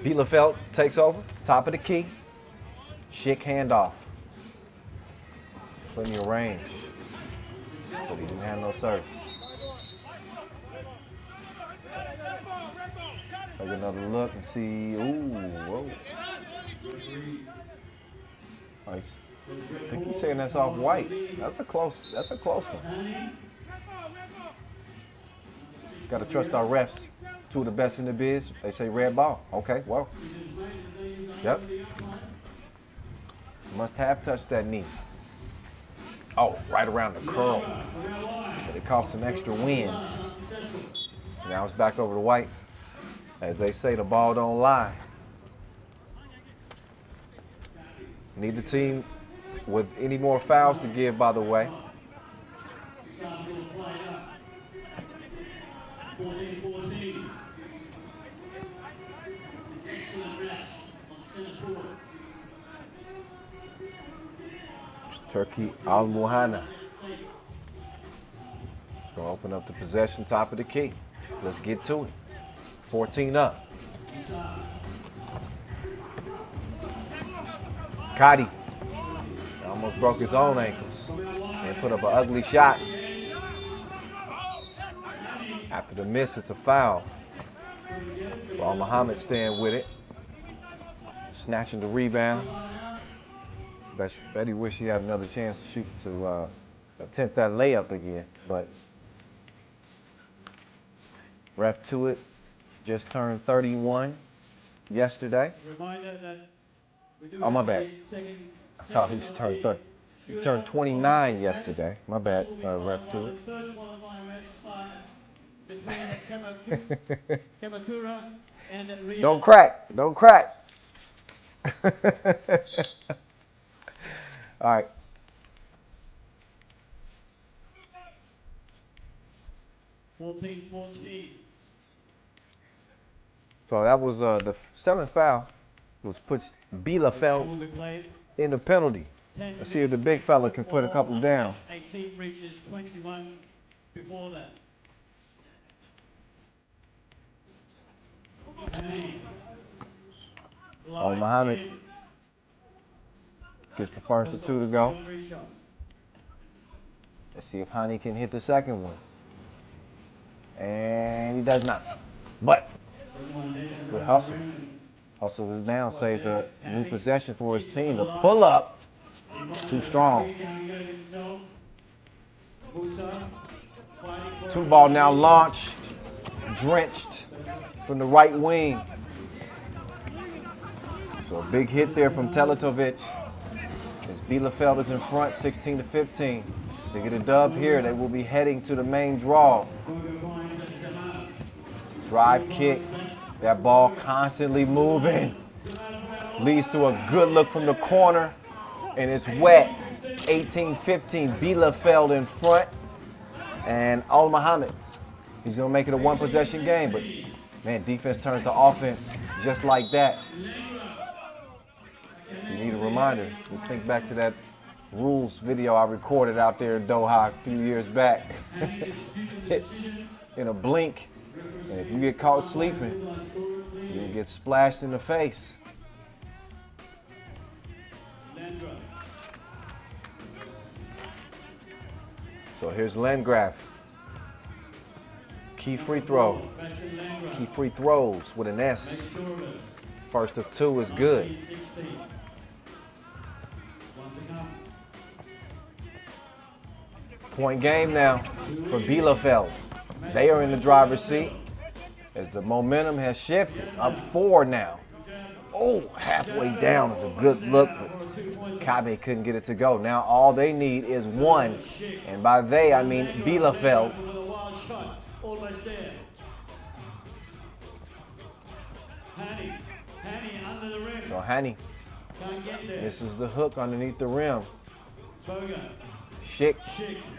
Bielefeld takes over, top of the key. Schick handoff. Plenty of range, but he didn't have no service. Take another look and see. Ooh, whoa. I think he's saying that's off White. That's a close one. Got to trust our refs. Two of the best in the biz. They say red ball. Okay, well. Yep. Must have touched that knee. Oh, right around the curl. But it caught some extra wind. Now it's back over to White. As they say, the ball don't lie. Neither team with any more fouls to give, by the way. 14-14. Excellent rush on center court. Turkey Al-Muhanna. It's going to open up the possession, top of the key. Let's get to it. 14 up. Kadi almost broke his own ankles and put up an ugly shot. After the miss, it's a foul. While Muhammad staying with it. Snatching the rebound. Bet he wish he had another chance to shoot, to attempt that layup again. But ref to it just turned 31 yesterday. Reminder that we do Oh, my have bad. a second I thought he turned 30. He turned 29 yesterday. My bad, ref to it. Third qualifying match between Kamakura and Riyadh. Don't crack. Don't crack. All right. So that was the seventh foul, which puts Bielefeld in the penalty. Let's see if the big fella can put a couple down. 18 reaches 21 before that. Oh, Muhammad gets the first of two to go. Let's see if Hani can hit the second one. And he does not. But good hustle. Hustle is down, saves a new possession for his team. The pull up, too strong. Two ball now launched, drenched from the right wing. So a big hit there from Teletovic. As Bielefeld is in front, 16-15. They get a dub here. They will be heading to the main draw. Drive kick. That ball constantly moving. Leads to a good look from the corner. And it's wet. 18-15. Bielefeld in front. And Al Muhammad. He's going to make it a one-possession game. But, man, defense turns to offense just like that. You need a reminder. Just think back to that rules video I recorded out there in Doha a few years back. In a blink. And if you get caught sleeping, you'll get splashed in the face. So here's Landgraf. Key free throw. Key free throws with an S. First of two is good. Point game now for Bielefeld. They are in the driver's seat as the momentum has shifted. Up 4 now. Oh, halfway down is a good look, but Kabe couldn't get it to go. Now all they need is 1. And by they, I mean Bielefeld. So Hani misses the hook underneath the rim. Schick.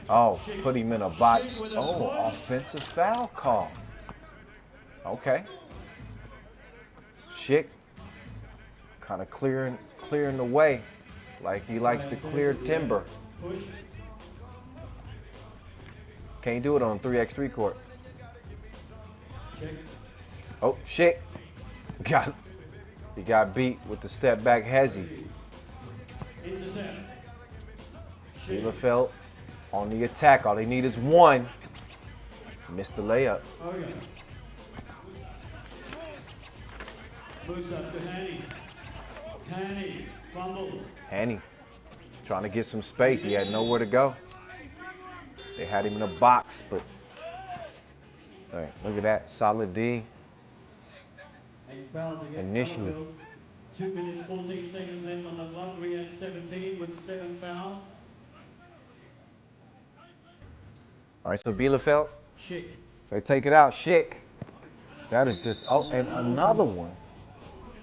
Oh, put him in a bot. Oh, offensive foul call. Okay. Schick kind of clearing the way like he likes to clear timber. Can't do it on 3x3 court. Check. Oh, shit. He got beat with the step back hezzy. Intercept. Bielefeld on the attack. All they need is one. Missed the layup. Okay. Moves up to Hanny. Hanny fumbles. Hanny trying to get some space. He had nowhere to go. They had him in a box, but all right, look at that. Solid D. Initiative. 2 minutes 14 seconds left on the clock. Riyadh 17 with 7 fouls. All right, so Bielefeld, Schick. they take it out. Schick. That is just, oh, and another one.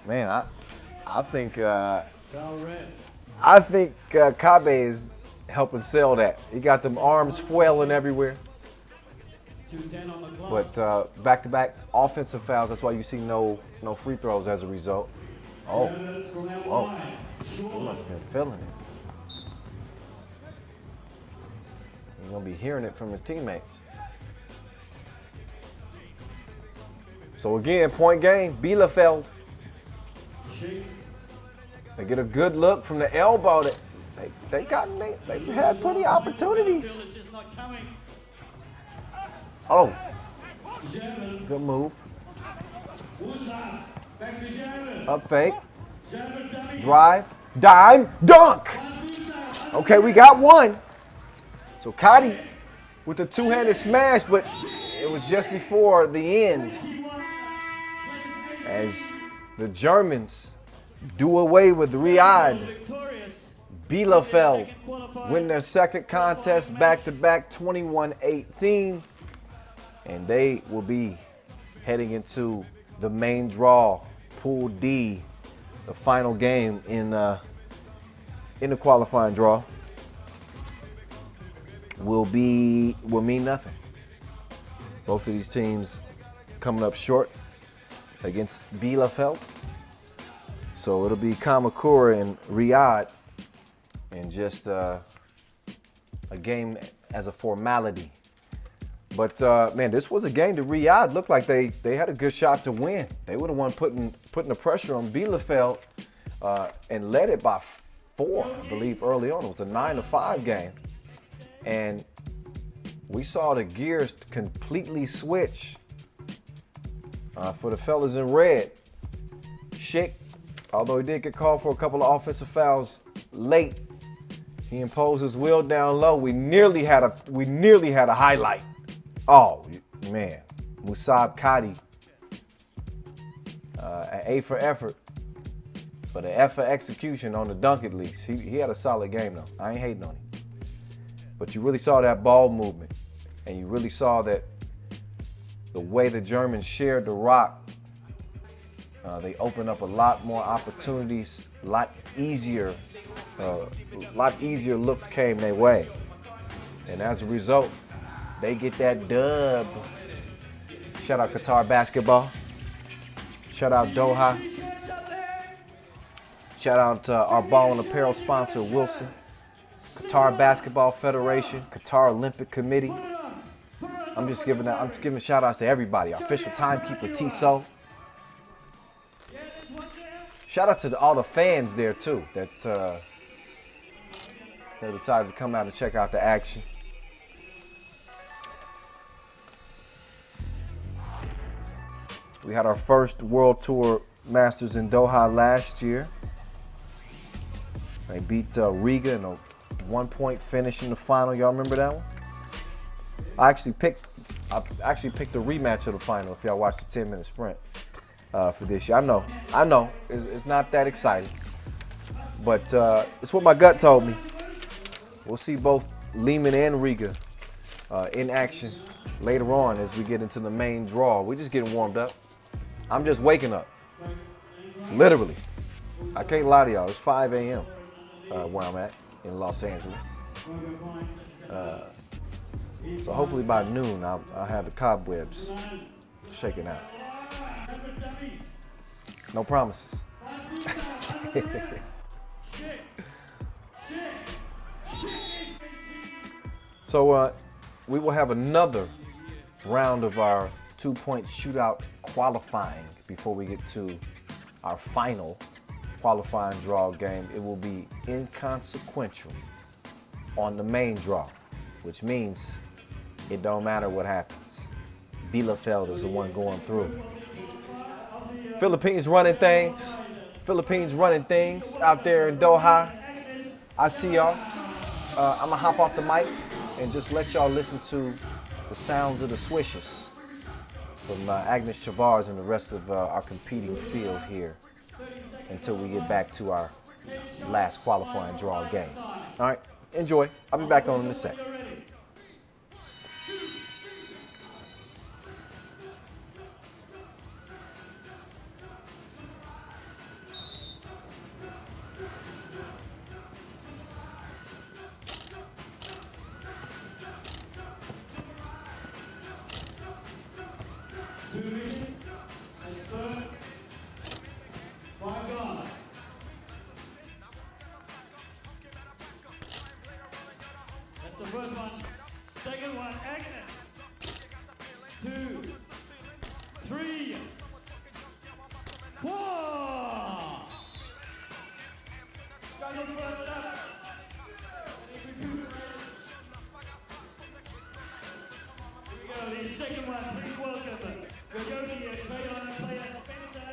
Man, I think Foul red. Kabe is helping sell that. He got them arms flailing everywhere. 2:10 on the clock. But back-to-back offensive fouls. That's why you see no free throws as a result. Oh, whoa. He must have been feeling it. He's gonna be hearing it from his teammates. So again, point game, Bielefeld. They get a good look from the elbow. They had plenty of opportunities. Oh, good move. Up fake. Drive. Dime. Dunk. Okay, we got one. So Kadi with the two-handed smash, but it was just before the end as the Germans do away with Riyadh. Bielefeld win their second contest back-to-back 21-18. And they will be heading into the main draw, Pool D, the final game in the qualifying draw. Will mean nothing. Both of these teams coming up short against Bielefeld. So it'll be Kamakura and Riyadh, and just a game as a formality. But man, this was a game that Riyadh looked like they had a good shot to win. They would have won putting the pressure on Bielefeld and led it by 4, I believe, early on. It was a 9-5 game. And we saw the gears completely switch for the fellas in red. Schick, although he did get called for a couple of offensive fouls late, he imposed his will down low. We nearly had a highlight. Oh man, Musab Kadi, an A for effort, but an F for execution on the dunk at least. He had a solid game though. I ain't hating on him. But you really saw that ball movement, and you really saw that the way the Germans shared the rock, they opened up a lot more opportunities, a lot easier looks came their way. And as a result, they get that dub. Shout out Qatar basketball. Shout out Doha. Shout out our ball and apparel sponsor, Wilson. Qatar Basketball Federation, Qatar Olympic Committee. I'm giving shout outs to everybody. Our official timekeeper, Tissot. Shout out to all the fans there too that decided to come out and check out the action. We had our first World Tour Masters in Doha last year. They beat Riga in a 1-point finish in the final. Y'all remember that one? I actually picked a rematch of the final if y'all watched the 10-minute sprint for this year. I know, it's not that exciting, but it's what my gut told me. We'll see both Liman and Riga in action later on as we get into the main draw. We're just getting warmed up. I'm just waking up, literally. I can't lie to y'all, it's 5 a.m. Where I'm at in Los Angeles. So hopefully by noon I'll have the cobwebs shaken out. No promises. So we will have another round of our 2-point shootout qualifying before we get to our final qualifying draw game. It will be inconsequential on the main draw, which means it don't matter what happens. Bielefeld is the one going through. Philippines running things. Philippines running things out there in Doha. I see y'all. I'm gonna hop off the mic and just let y'all listen to the sounds of the swishes from Agnes Chavars and the rest of our competing field here until we get back to our last qualifying draw game. All right, enjoy. I'll be back on in a sec. That's the first one. Second one, Agnes. 2, 3, 4. Struggle first up. Here we go, the second one. Please welcome Yoyogi and Crayon player Spencer.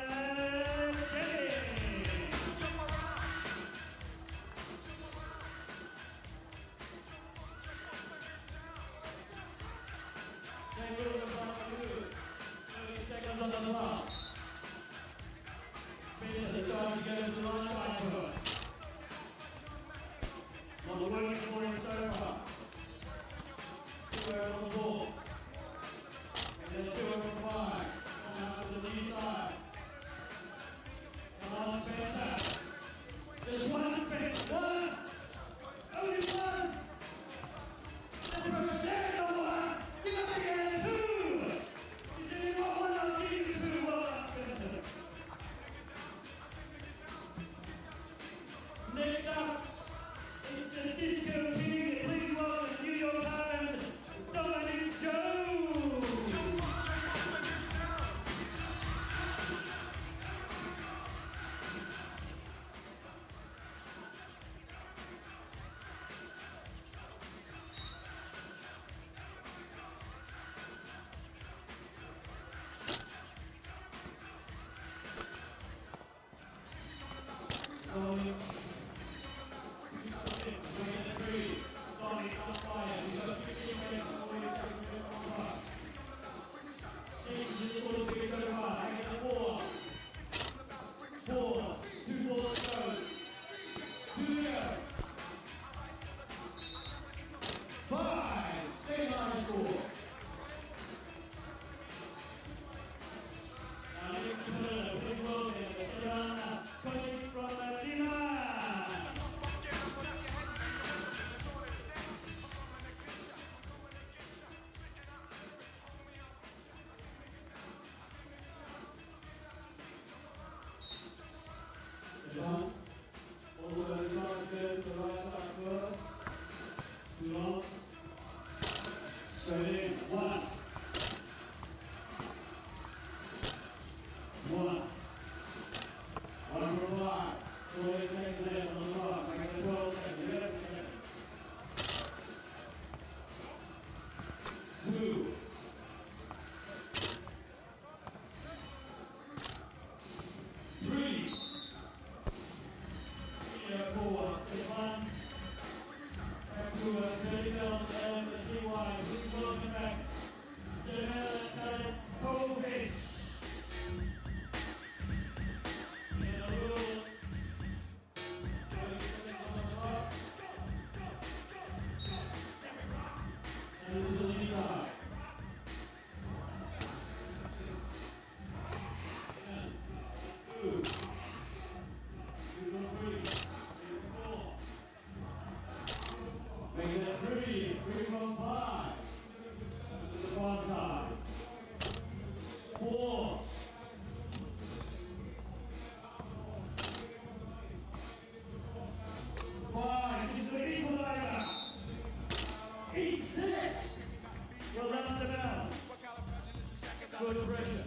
pressure.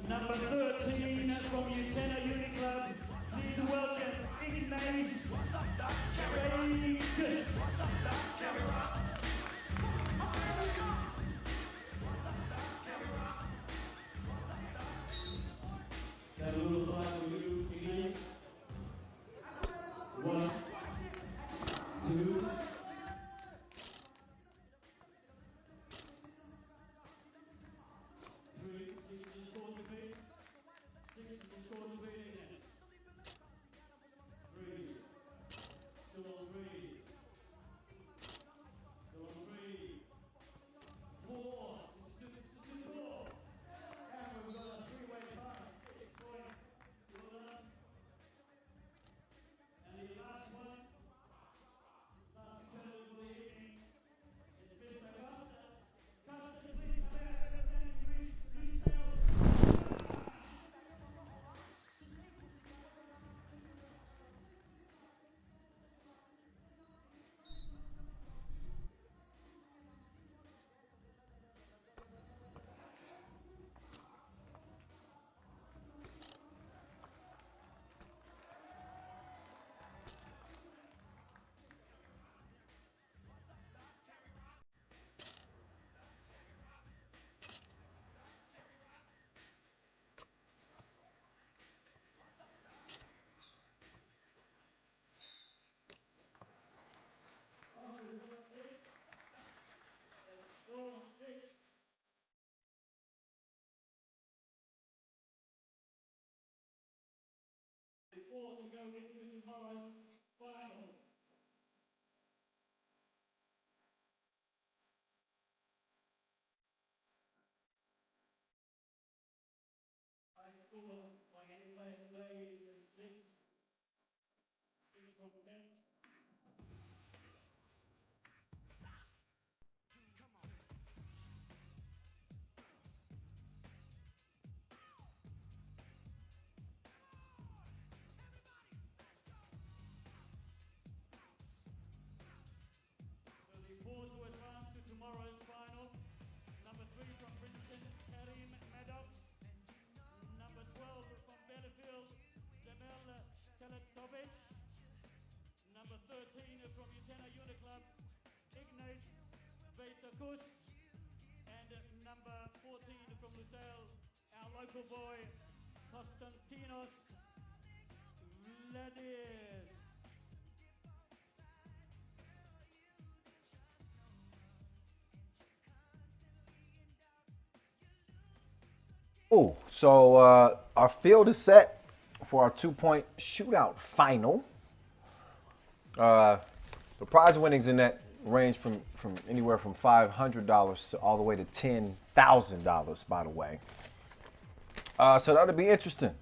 Number 13 from Utena Uniclub, please welcome Ignace Reyes. Got a little class for you, Ignace. 1, 2. Before we go into tomorrow's final. I score by any player played in 6 from 10. Before to advance to tomorrow's final, number 3 from Princeton, Kamakura. Number 12 from Bielefeld LFDY. Number 13 from Utena Uniclub, Ignace Reyes. And number 14 from Lusail, our local boy, Konstantinos Vladis. Oh, so our field is set for our 2-point shootout final. The prize winnings in that range from anywhere from $500 to all the way to $10,000, by the way. So that'll be interesting.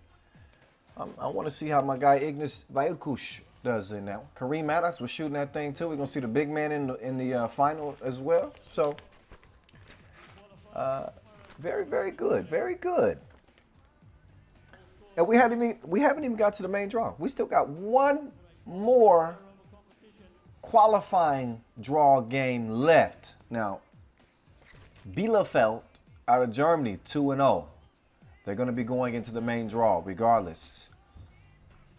I want to see how my guy Ignace Reyes does in that. Kareem Maddox was shooting that thing too. We're gonna see the big man in the final as well. So very, very good, very good. And we haven't even got to the main draw. We still got one more qualifying draw game left. Now, Bielefeld out of Germany, 2-0. They're going to be going into the main draw regardless.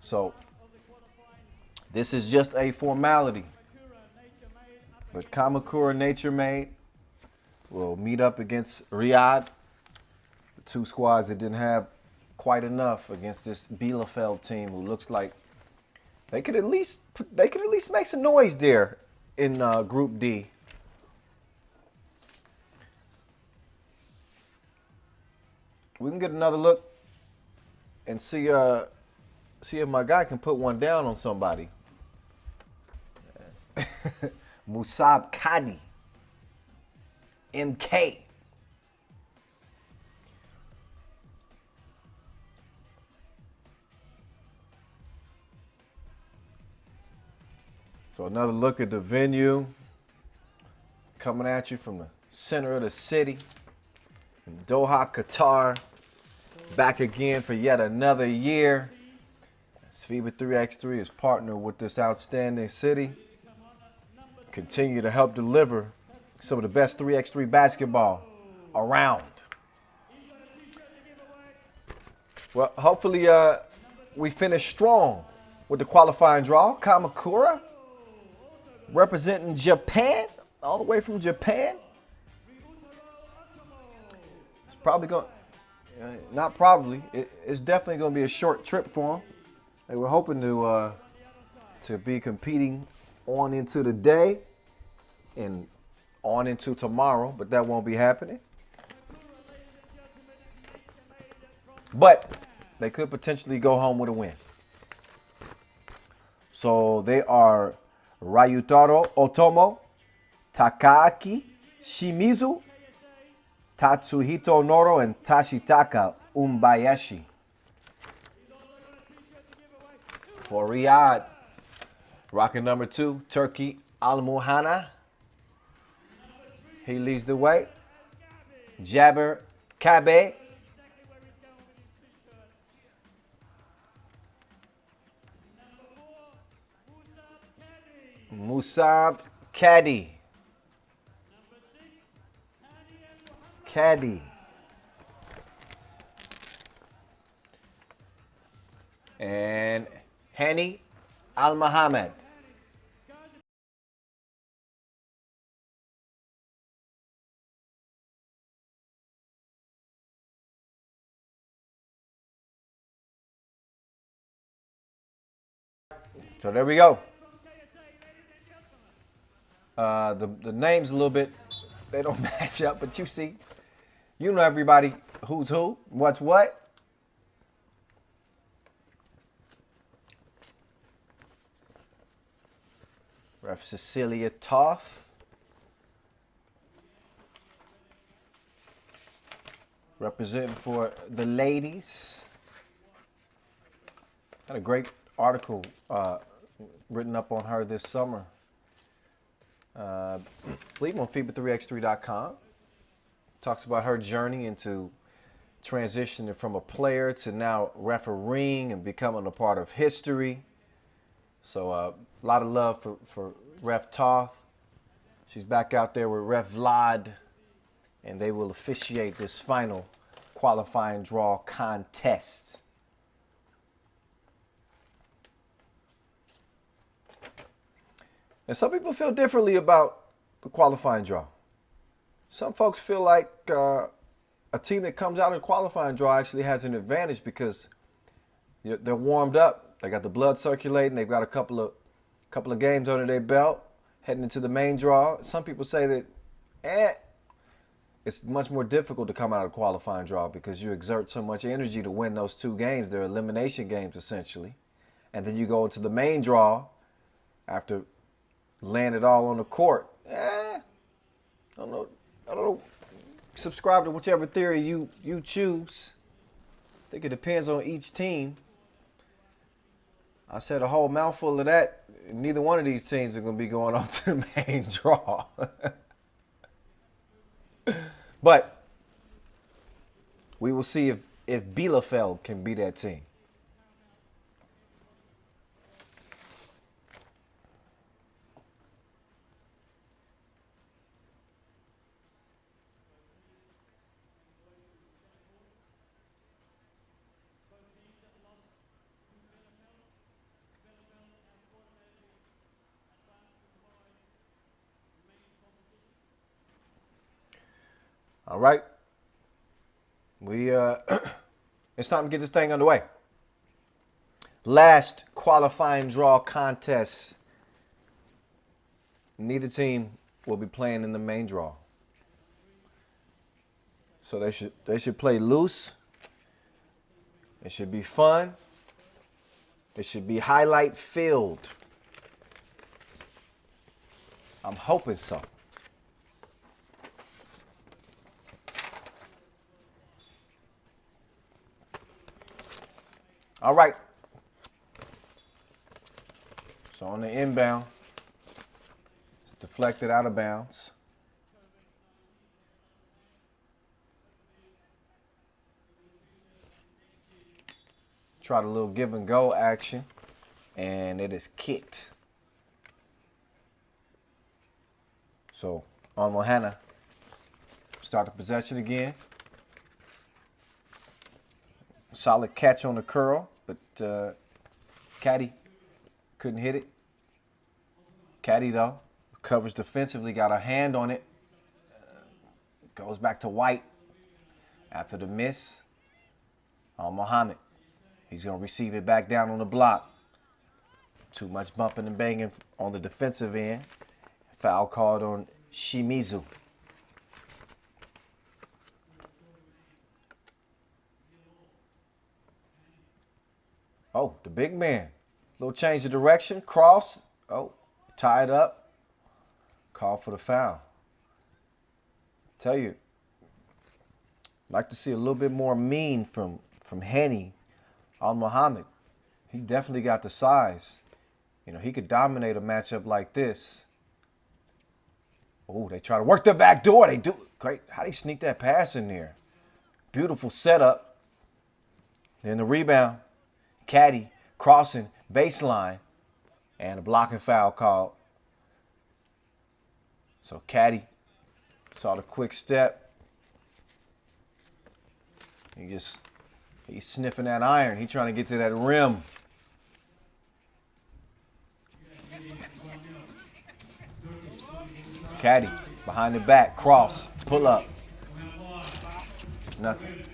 So this is just a formality. But Kamakura, NatureMade will meet up against Riyadh. The two squads that didn't have quite enough against this Bielefeld team, who looks like they could at least make some noise there in Group D. We can get another look and see if my guy can put one down on somebody. Musab Kadi, MK. So another look at the venue, coming at you from the center of the city, in Doha, Qatar. Back again for yet another year. FIBA 3x3 is partnered with this outstanding city. Continue to help deliver some of the best 3x3 basketball around. Well, hopefully we finish strong with the qualifying draw. Kamakura representing Japan, all the way from Japan. It's probably going, not probably, it's definitely going to be a short trip for them. They were hoping to be competing on into the day and on into tomorrow, but that won't be happening. But they could potentially go home with a win. So they are Ryutaro Otomo, Takaaki Shimizu, Tatsuhito Noro, and Tashitaka Umbayashi. For Riyadh, rocket number 2, Turkey Al-Muhana. He leads the way. Jabber Kabe. Musab Caddy. And Hani Al-Muhammad. So there we go. The names a little bit, they don't match up, but you see, you know everybody who's who, what's what. Ref Cecilia Toth. Representing for the ladies. Had a great article written up on her this summer. I believe on FIBA3x3.com. Talks about her journey into transitioning from a player to now refereeing and becoming a part of history. So a lot of love for Ref Toth. She's back out there with Ref Vlad, and they will officiate this final qualifying draw contest. And some people feel differently about the qualifying draw. Some folks feel like a team that comes out in the qualifying draw actually has an advantage because they're warmed up. They got the blood circulating. They've got a couple of games under their belt heading into the main draw. Some people say that it's much more difficult to come out of the qualifying draw because you exert so much energy to win those 2 games. They're elimination games essentially. And then you go into the main draw after laying it all on the court. I don't know. Subscribe to whichever theory you choose. I think it depends on each team. I said a whole mouthful of that. Neither one of these teams are going to be going on to the main draw. But we will see if Bielefeld can be that team. All right. It's time to get this thing underway. Last qualifying draw contest. Neither team will be playing in the main draw. So they should play loose. It should be fun. It should be highlight filled. I'm hoping so. All right. So on the inbound, it's deflected out of bounds. Tried a little give and go action, and it is kicked. So on Mohana. Start the possession again. Solid catch on the curl, but Caddy couldn't hit it. Caddy, though, recovers defensively, got a hand on it. Goes back to White after the miss on Muhammad. He's going to receive it back down on the block. Too much bumping and banging on the defensive end. Foul called on Shimizu. Oh, the big man. Little change of direction. Cross. Oh, tied up. Call for the foul. Tell you, like to see a little bit more mean from Henny on Muhammad. He definitely got the size. You know, he could dominate a matchup like this. Oh, they try to work the back door. They do. Great. How do you sneak that pass in there? Beautiful setup. Then the rebound. Caddy crossing baseline. And a blocking foul called. So Caddy saw the quick step. He's sniffing that iron. He's trying to get to that rim. Caddy behind the back, cross, pull up. Nothing.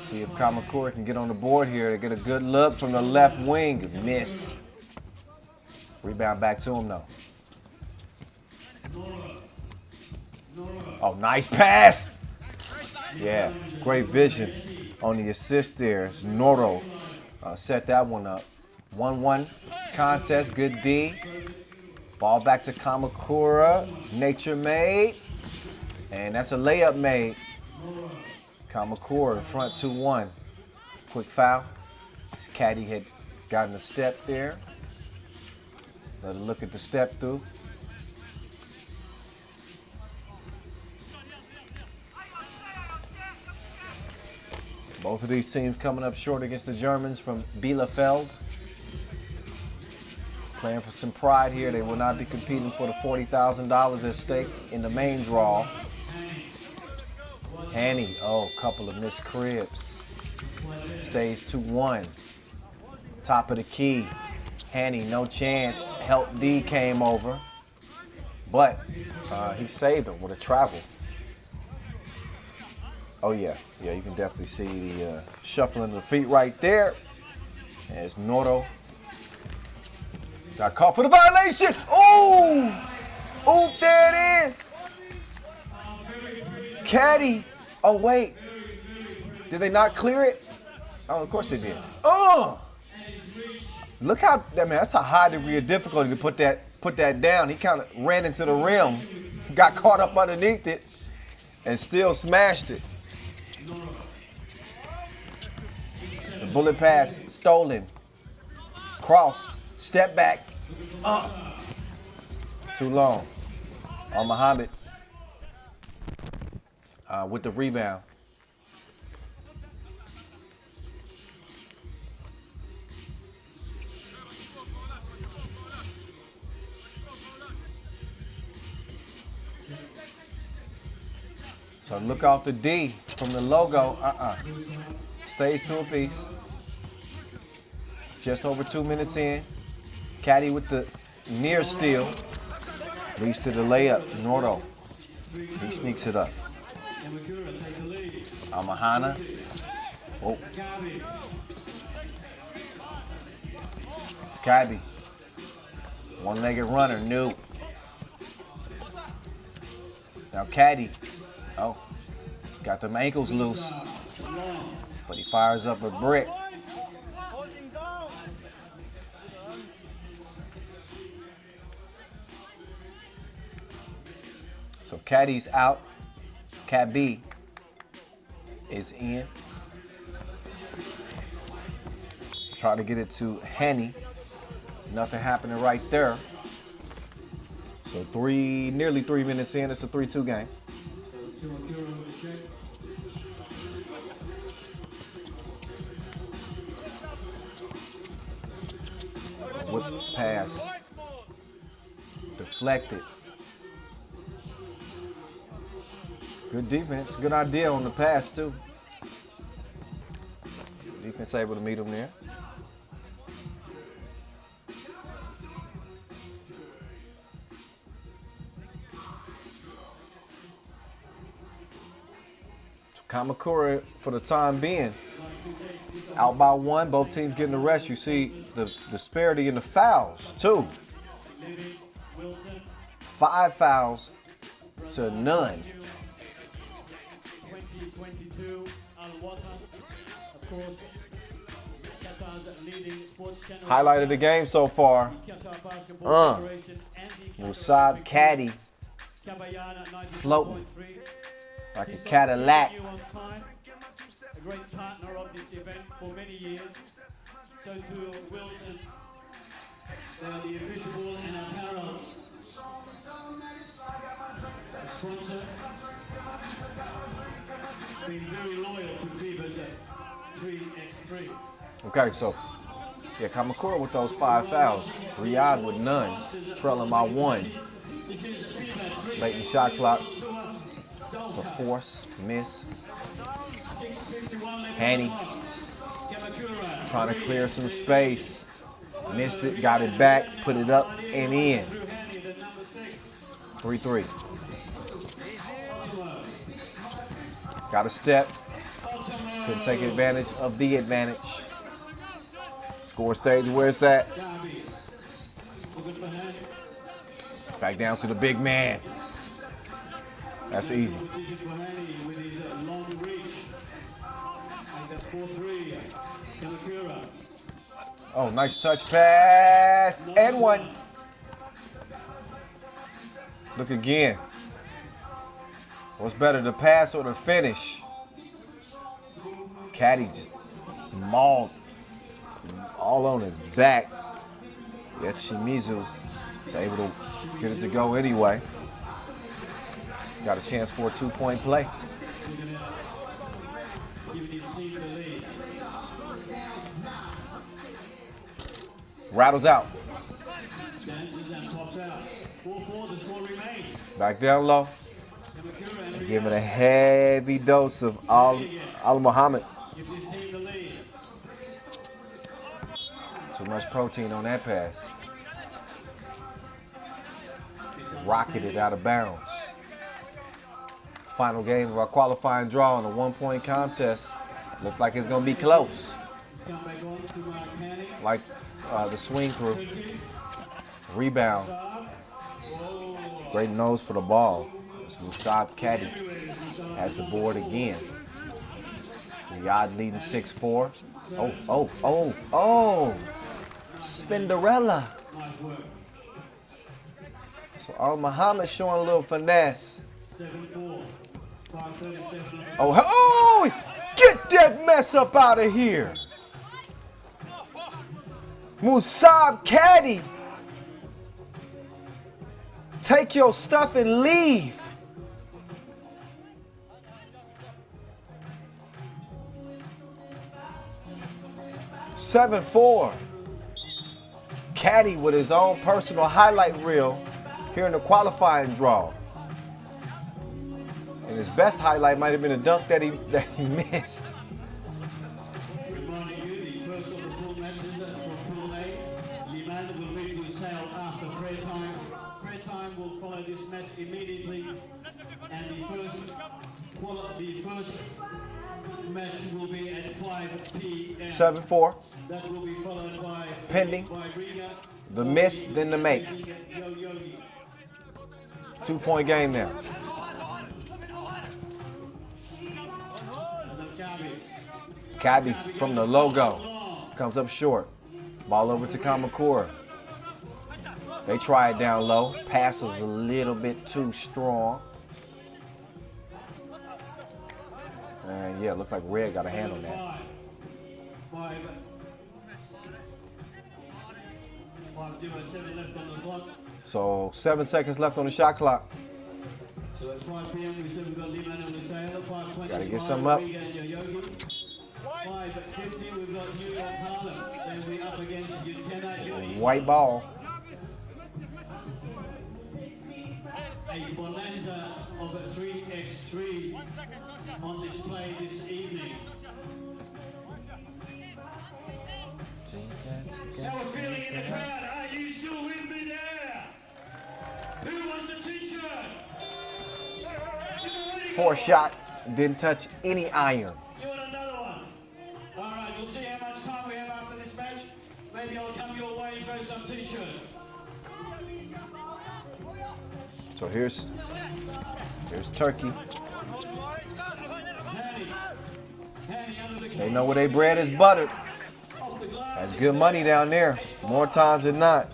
See if Kamakura can get on the board here to get a good look from the left wing. Miss. Rebound back to him though. Oh, nice pass. Yeah, great vision on the assist there. It's Noro set that one up. 1-1 contest, good D. Ball back to Kamakura, NatureMade. And that's a layup made. Kamakura in front 2-1. Quick foul. His caddy had gotten a step there. Let a look at the step through. Both of these teams coming up short against the Germans from Bielefeld. Playing for some pride here. They will not be competing for the $40,000 at stake in the main draw. Hanny, oh, couple of missed cribs. Stays 2-1. Top of the key. Hanny, no chance. Help D came over. But he saved him with a travel. Oh, yeah. Yeah, you can definitely see the shuffling of the feet right there. There's Noro. Got caught for the violation. Oh! Oh, there it is. Caddy. Oh, wait. Did they not clear it? Oh, of course they did. Oh! Look how, man, that's a high degree of difficulty to put that down. He kind of ran into the rim, got caught up underneath it, and still smashed it. The bullet pass stolen. Cross. Step back. Too long. On Muhammad with the rebound. So look off the D from the logo. Stays 2 apiece. Just over 2 minutes in. Caddy with the near steal. Leads to the layup. Noro. He sneaks it up. Amahana. Oh. Caddy. One-legged runner. New. Now Caddy. Oh. Got them ankles loose. But he fires up a brick. So Caddy's out. Cat B is in. Try to get it to Henny. Nothing happening right there. So nearly 3 minutes in. It's a 3-2 game. Whip pass. Deflected. Good defense. Good idea on the pass, too. Defense able to meet him there. Kamakura, for the time being, out by 1. Both teams getting the rest. You see the disparity in the fouls, too. 5 fouls to none. 2022 of course, Qatar's leading sports channel. Highlight of the game so far. Lusail caddy floating like a Cadillac. A great partner of this event for many years. So too Wilson. They are the official ball and apparel sponsor. Been very loyal to FIBA's 3x3. Okay, so yeah, Kamakura with those 5 fouls. Riyadh with none, trailing by 1. Late in the shot clock. It's a force, miss. Hanny trying to clear some space. Missed it, got it back, put it up and in. 3-3. Got a step. Couldn't take advantage of the advantage. Score stays where it's at. Back down to the big man. That's easy. Oh, nice touch pass. And 1. Look again. What's better, the pass or the finish? Caddy just mauled all on his back. Yet Shimizu is able to get it to go anyway. Got a chance for a 2-point play. Rattles out. Back down low. Giving a heavy dose of Al Muhammad. Too much protein on that pass. Rocketed out of bounds. Final game of our qualifying draw in a 1-point contest. Looks like it's going to be close. Like the swing through. Rebound. Great nose for the ball. Lusail caddy has the board again. Riyadh leading 6-4. Oh. Spinderella. So Al Muhammad showing a little finesse. Oh, get that mess up out of here. Lusail caddy. Take your stuff and leave. Seven 4. Caddy with his own personal highlight reel here in the qualifying draw. And his best highlight might have been a dunk that he missed. Reminding you, the first of the pool matches for Pool A. Liman will meet Lusail after prayer time. Prayer time will follow this match immediately. And the first match will be at 5 p.m. 7-4. That will be followed by Pending. Riga. The miss, then the make. Yoyogi. 2-point game now. Kabi from the logo comes up short. Ball over to Kamakura. They try it down low. Pass is a little bit too strong. And yeah, looks like Red got a hand on that. 5:07 left on the clock. So 7 seconds left on the shot clock. So at 5 p.m. we said we've got Liman and Lusail. 5:20. Gotta get some up. 5:50 we've got New York Harlem. Then we up against Utena. White ball. a bonanza of a 3x3 on display this evening. How we're feeling in the crowd? Are you still with me there? Who wants a t-shirt? 4-shot, didn't touch any iron. You want another one? All right, we'll see how much time we have after this match. Maybe I'll come your way and throw some t-shirts. So here's Turkey. They know where their bread is buttered. That's good money down there, more times than not.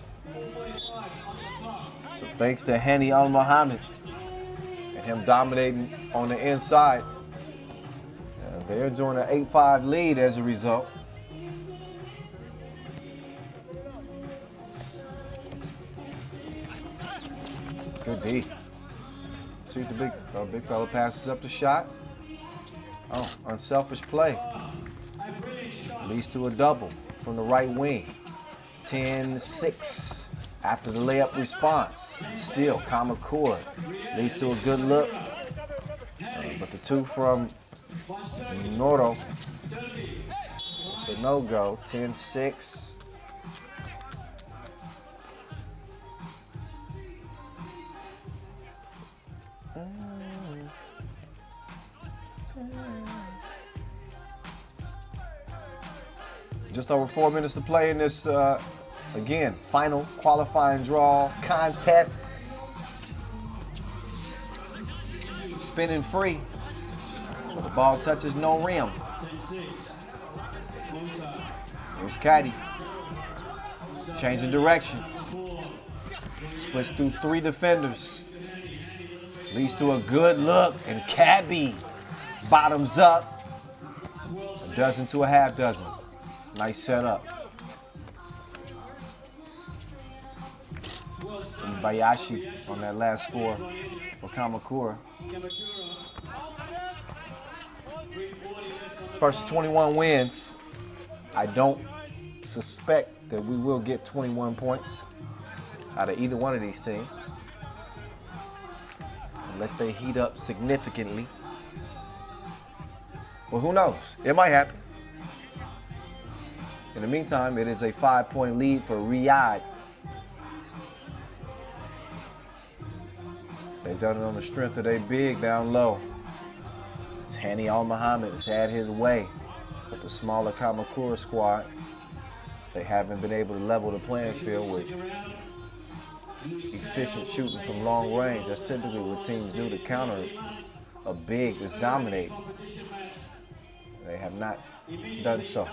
So thanks to Hani Al Mohammed and him dominating on the inside, they're enjoying an 8-5 lead as a result. Good D. See if the big fella passes up the shot. Oh, unselfish play. Leads to a double from the right wing. 10-6 after the layup response. Still, Kamakura leads to a good look. But the two from Noro, it's a no-go. 10-6. Just over 4 minutes to play in this, again, final qualifying draw contest. Spinning free, so the ball touches no rim. Here's Caddy, changing direction. Splits through 3 defenders. Leads to a good look, and Cabby bottoms up. A dozen to a half dozen. Nice setup. And Bayashi on that last score for Kamakura. First 21 wins. I don't suspect that we will get 21 points out of either one of these teams, unless they heat up significantly. Well, who knows? It might happen. In the meantime, it is a 5-point lead for Riyadh. They've done it on the strength of their big down low. It's Hani Al Mohammed has had his way with the smaller Kamakura squad. They haven't been able to level the playing field with efficient shooting from long range. That's typically what teams do to counter a big that's dominating. They have not done so.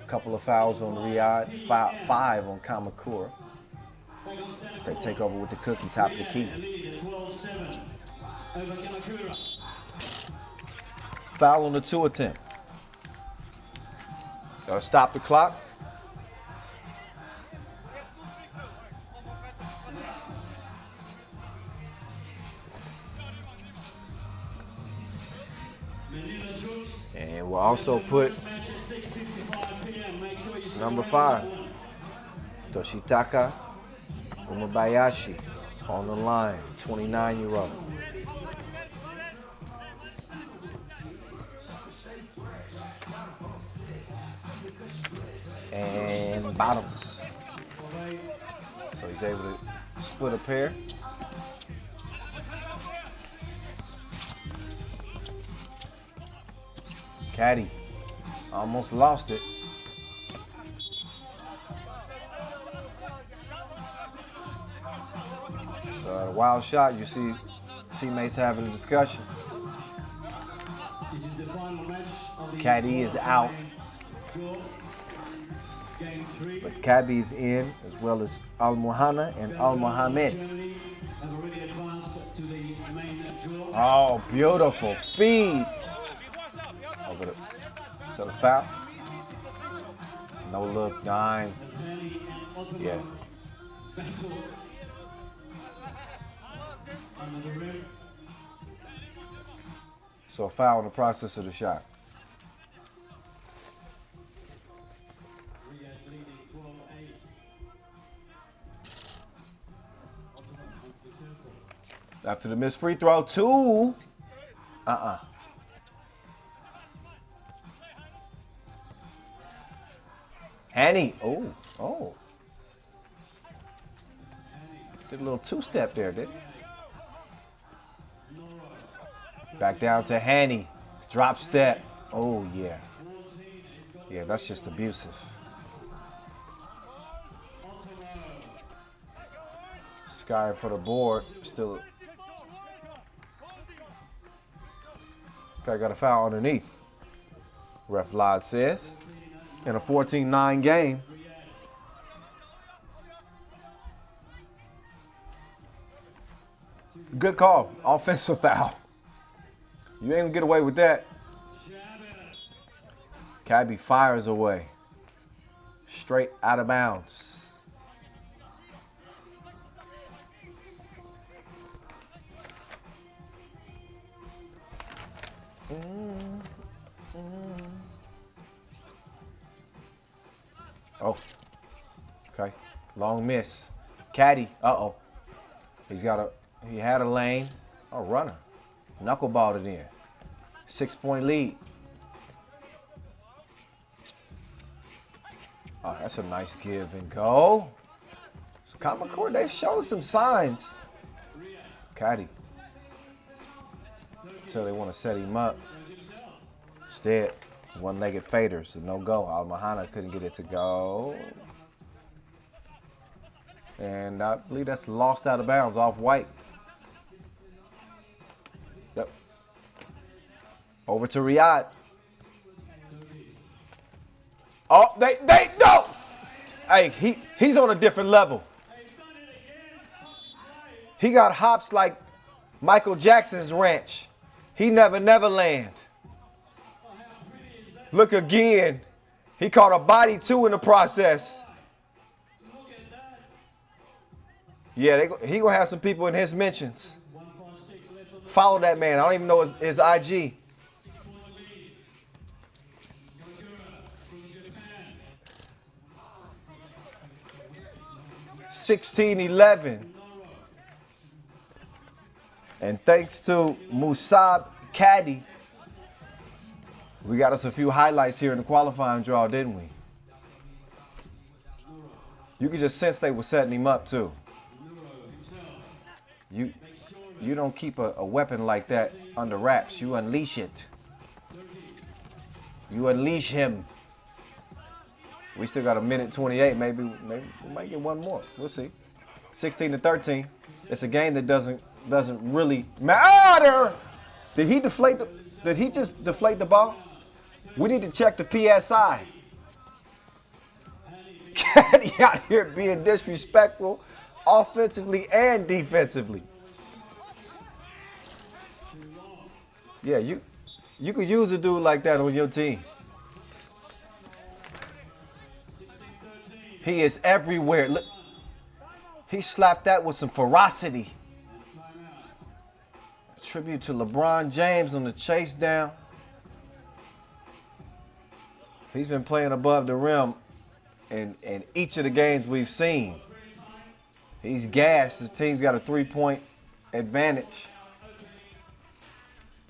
A couple of fouls on Riyadh, 5 on Kamakura. They take over with the cookie, top the key. Foul on the 2 attempt. Gotta stop the clock. And we'll also put number 5, Toshitaka Umabayashi, on the line, 29-year-old. And bottoms. So he's able to split a pair. Caddy almost lost it. So a wild shot, you see teammates having a discussion. Caddy is out. But Caddy's in, as well as Al Muhanna and Al Mohammed. Oh, beautiful feed. Over the foul. No look, 9. Yeah. So a foul in the process of the shot. After the missed free throw, 2. Hanny. Oh. Did a little two-step there, didn't he? Back down to Hanny. Drop step. Oh, yeah. Yeah, that's just abusive. Sky for the board. Still. Okay, got a foul underneath. Ref Lod says. In a 14-9 game. Good call. Offensive foul. You ain't gonna get away with that. Cabby fires away. Straight out of bounds. Oh. Okay. Long miss. Caddy. Uh-oh. He had a lane. Oh, runner. Knuckleballed it in. 6-point lead. Oh, that's a nice give and go. Kamakura, they've shown some signs. Caddy. Until they want to set him up. Instead, one-legged faders. No go. Almahana couldn't get it to go. And I believe that's lost out of bounds off White. Yep. Over to Riyadh. Oh, they no. Hey, he's on a different level. He got hops like Michael Jackson's ranch. He never land. Look again. He caught a body too in the process. Yeah, he gonna have some people in his mentions. Follow that man. I don't even know his IG. (16-11). And thanks to Musab Caddy, we got us a few highlights here in the qualifying draw, didn't we? You could just sense they were setting him up too. You don't keep a weapon like that under wraps. You unleash it. You unleash him. We still got a minute 28. Maybe we might get one more. We'll see. 16-13. It's a game that doesn't really matter. Did he just deflate the ball? We need to check the PSI. Caddy out here being disrespectful offensively and defensively. Yeah, you could use a dude like that on your team. He is everywhere. Look, he slapped that with some ferocity. Tribute to LeBron James on the chase down. He's been playing above the rim in each of the games we've seen. He's gassed. His team's got a 3-point advantage.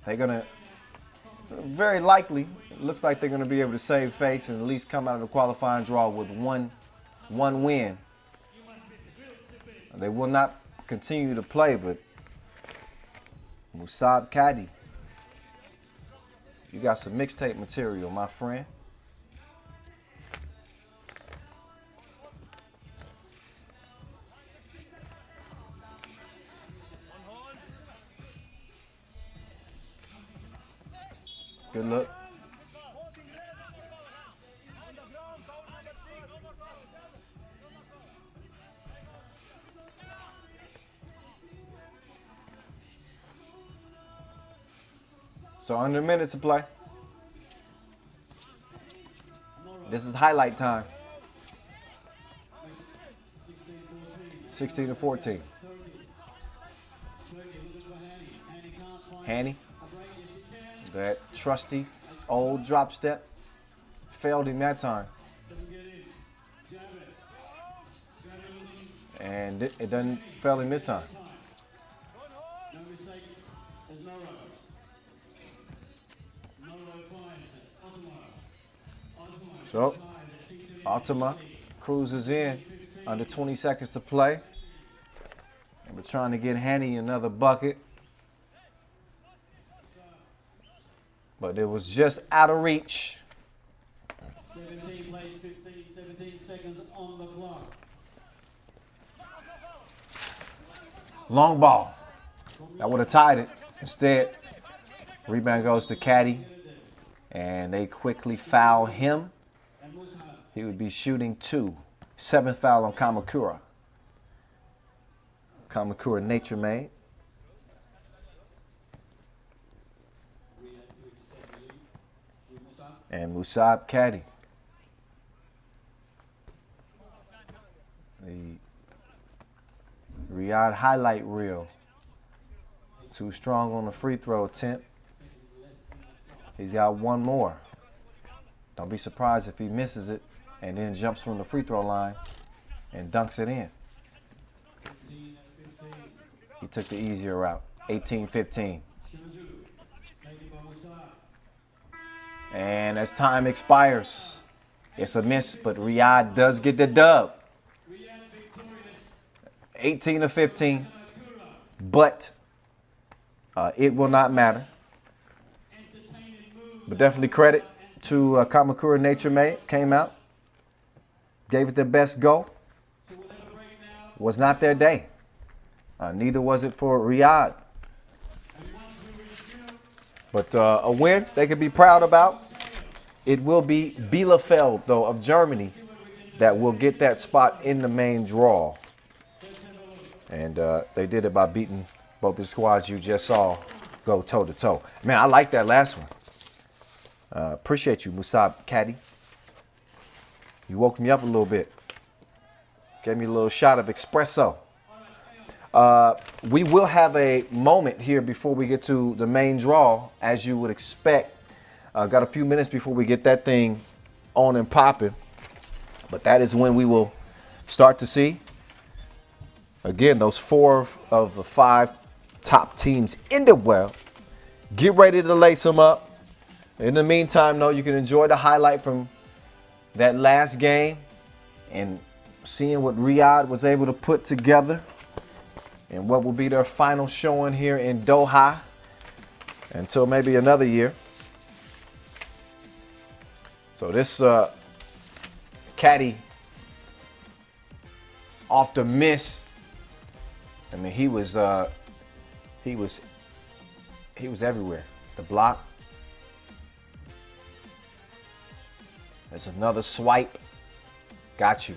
They're going to, very likely, it looks like they're going to be able to save face and at least come out of the qualifying draw with one win. They will not continue to play, but Musab Caddy, you got some mixtape material, my friend. Good look. So under a minute to play. This is highlight time. 16-14. Hanny. That trusty old drop step failed him that time. And it doesn't fail him this time. So, Ultima cruises in. Under 20 seconds to play. And we're trying to get Hanny another bucket. But it was just out of reach. 17 plays 15, 17 seconds on the clock. Long ball. That would have tied it. Instead, rebound goes to Caddy. And they quickly foul him. He would be shooting 2. 7th foul on Kamakura. Kamakura NatureMade. And Musab Caddy. The Riyadh highlight reel. Too strong on the free throw attempt. He's got one more. Don't be surprised if he misses it and then jumps from the free throw line and dunks it in. He took the easier route. 18-15. And as time expires, it's a miss, but Riyadh does get the dub. 18-15, but it will not matter. But definitely credit to Kamakura NatureMade. Came out, gave it their best go. Was not their day. Neither was it for Riyadh. But a win they could be proud about. It will be Bielefeld, though, of Germany that will get that spot in the main draw. And they did it by beating both the squads you just saw go toe-to-toe. Man, I like that last one. Appreciate you, Musab Caddy. You woke me up a little bit. Gave me a little shot of espresso. We will have a moment here before we get to the main draw, as you would expect. Got a few minutes before we get that thing on and popping. But that is when we will start to see, again, those 4 of the 5 top teams in the world. Get ready to lace them up. In the meantime, though, you can enjoy the highlight from that last game and seeing what Riyadh was able to put together and what will be their final showing here in Doha until maybe another year. So this Caddy off the miss. I mean, he was everywhere. The block. There's another swipe. Got you,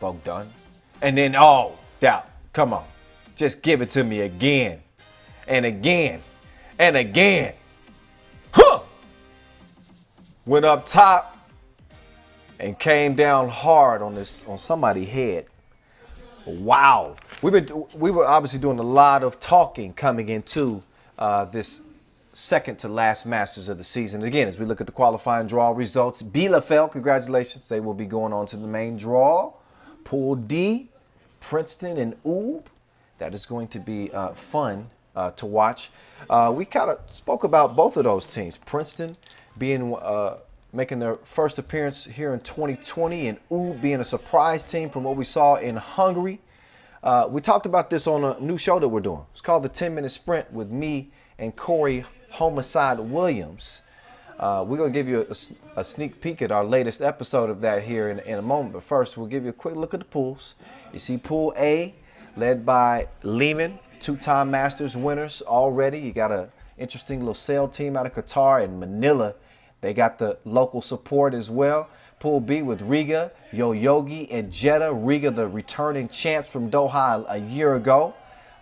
Bogdan. And then, oh, doubt. Come on. Just give it to me again. And again. And again. Huh! Went up top and came down hard on somebody's head. Wow. We were obviously doing a lot of talking coming into this second to last Masters of the season. Again, as we look at the qualifying draw results, Bielefeld, congratulations. They will be going on to the main draw. Pool D, Princeton and UB. That is going to be fun to watch. We kind of spoke about both of those teams. Princeton being making their first appearance here in 2020 and UB being a surprise team from what we saw in Hungary. We talked about this on a new show that we're doing. It's called the 10-Minute Sprint with me and Corey Homicide Williams. We're going to give you a sneak peek at our latest episode of that here in a moment. But first, we'll give you a quick look at the pools. You see Pool A, led by Liman, 2-time Masters winners already. You got an interesting Lusail team out of Qatar and Manila. They got the local support as well. Pool B with Riga, Yoyogi, and Jeddah. Riga, the returning champs from Doha a year ago.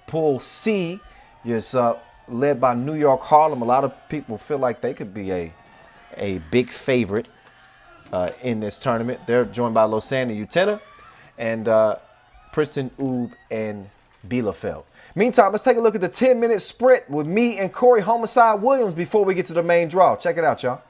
Pool C is led by New York Harlem. A lot of people feel like they could be a big favorite in this tournament. They're joined by Lausanne and Utena, and Princeton, UB, and Bielefeld. Meantime, let's take a look at the 10-minute sprint with me and Corey Homicide Williams before we get to the main draw. Check it out, y'all.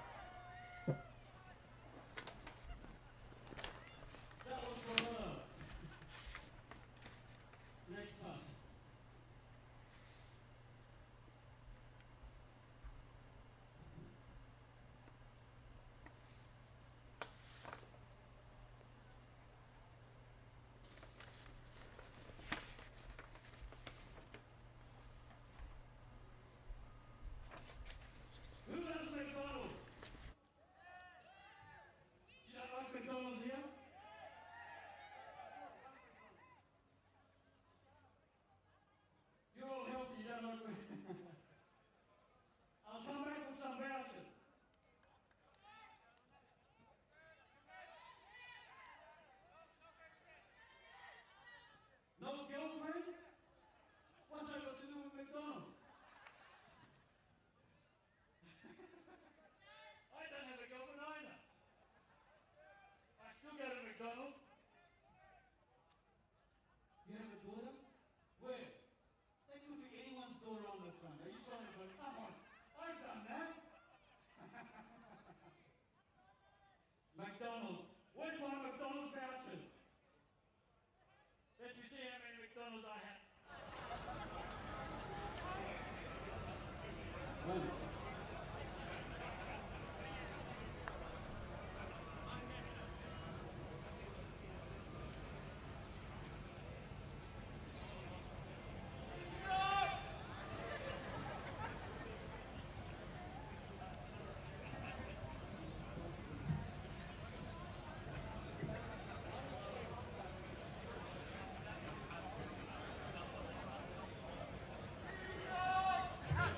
McDonald? You have a daughter? Where? That could be anyone's daughter on the front. Are you trying to go, come on, I've done that. McDonald's. Where's my McDonald's vouchers? Let me see how many McDonald's I have.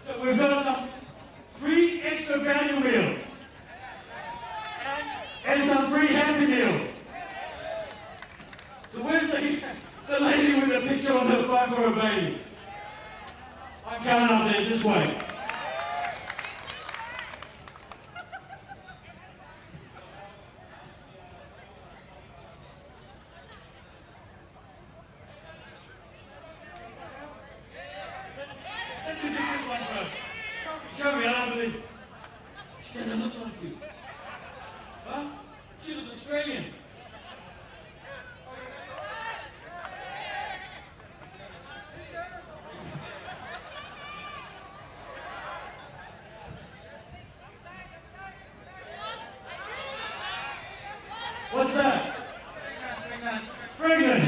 So we've got some free extra value meal and some free Happy Meals. So where's the lady with the picture on her phone for her baby? I'm coming up there, just wait. Let me fix this one first. Show me, I don't believe it. She doesn't look like you. Huh? She looks Australian. What's that? Pregnant.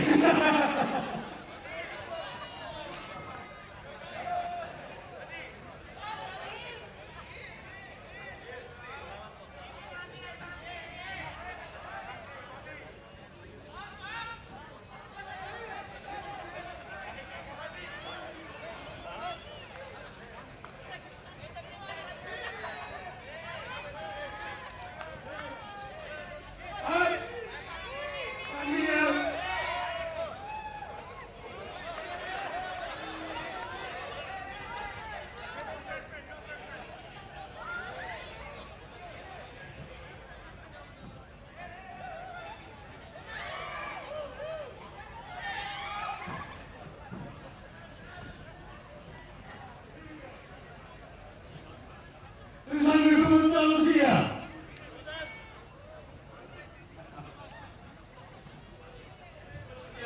Who's hungry for McDonald's here?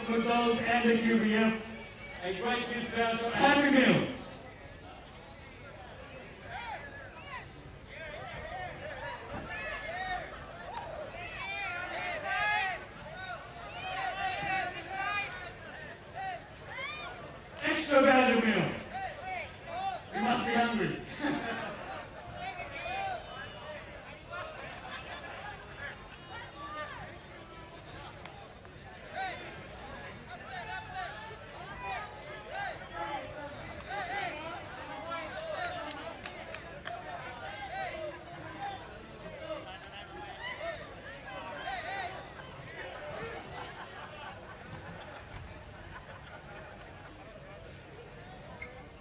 McDonald's and the QBF, a great gift voucher, a Happy Meal. Extra value meal. You must be hungry.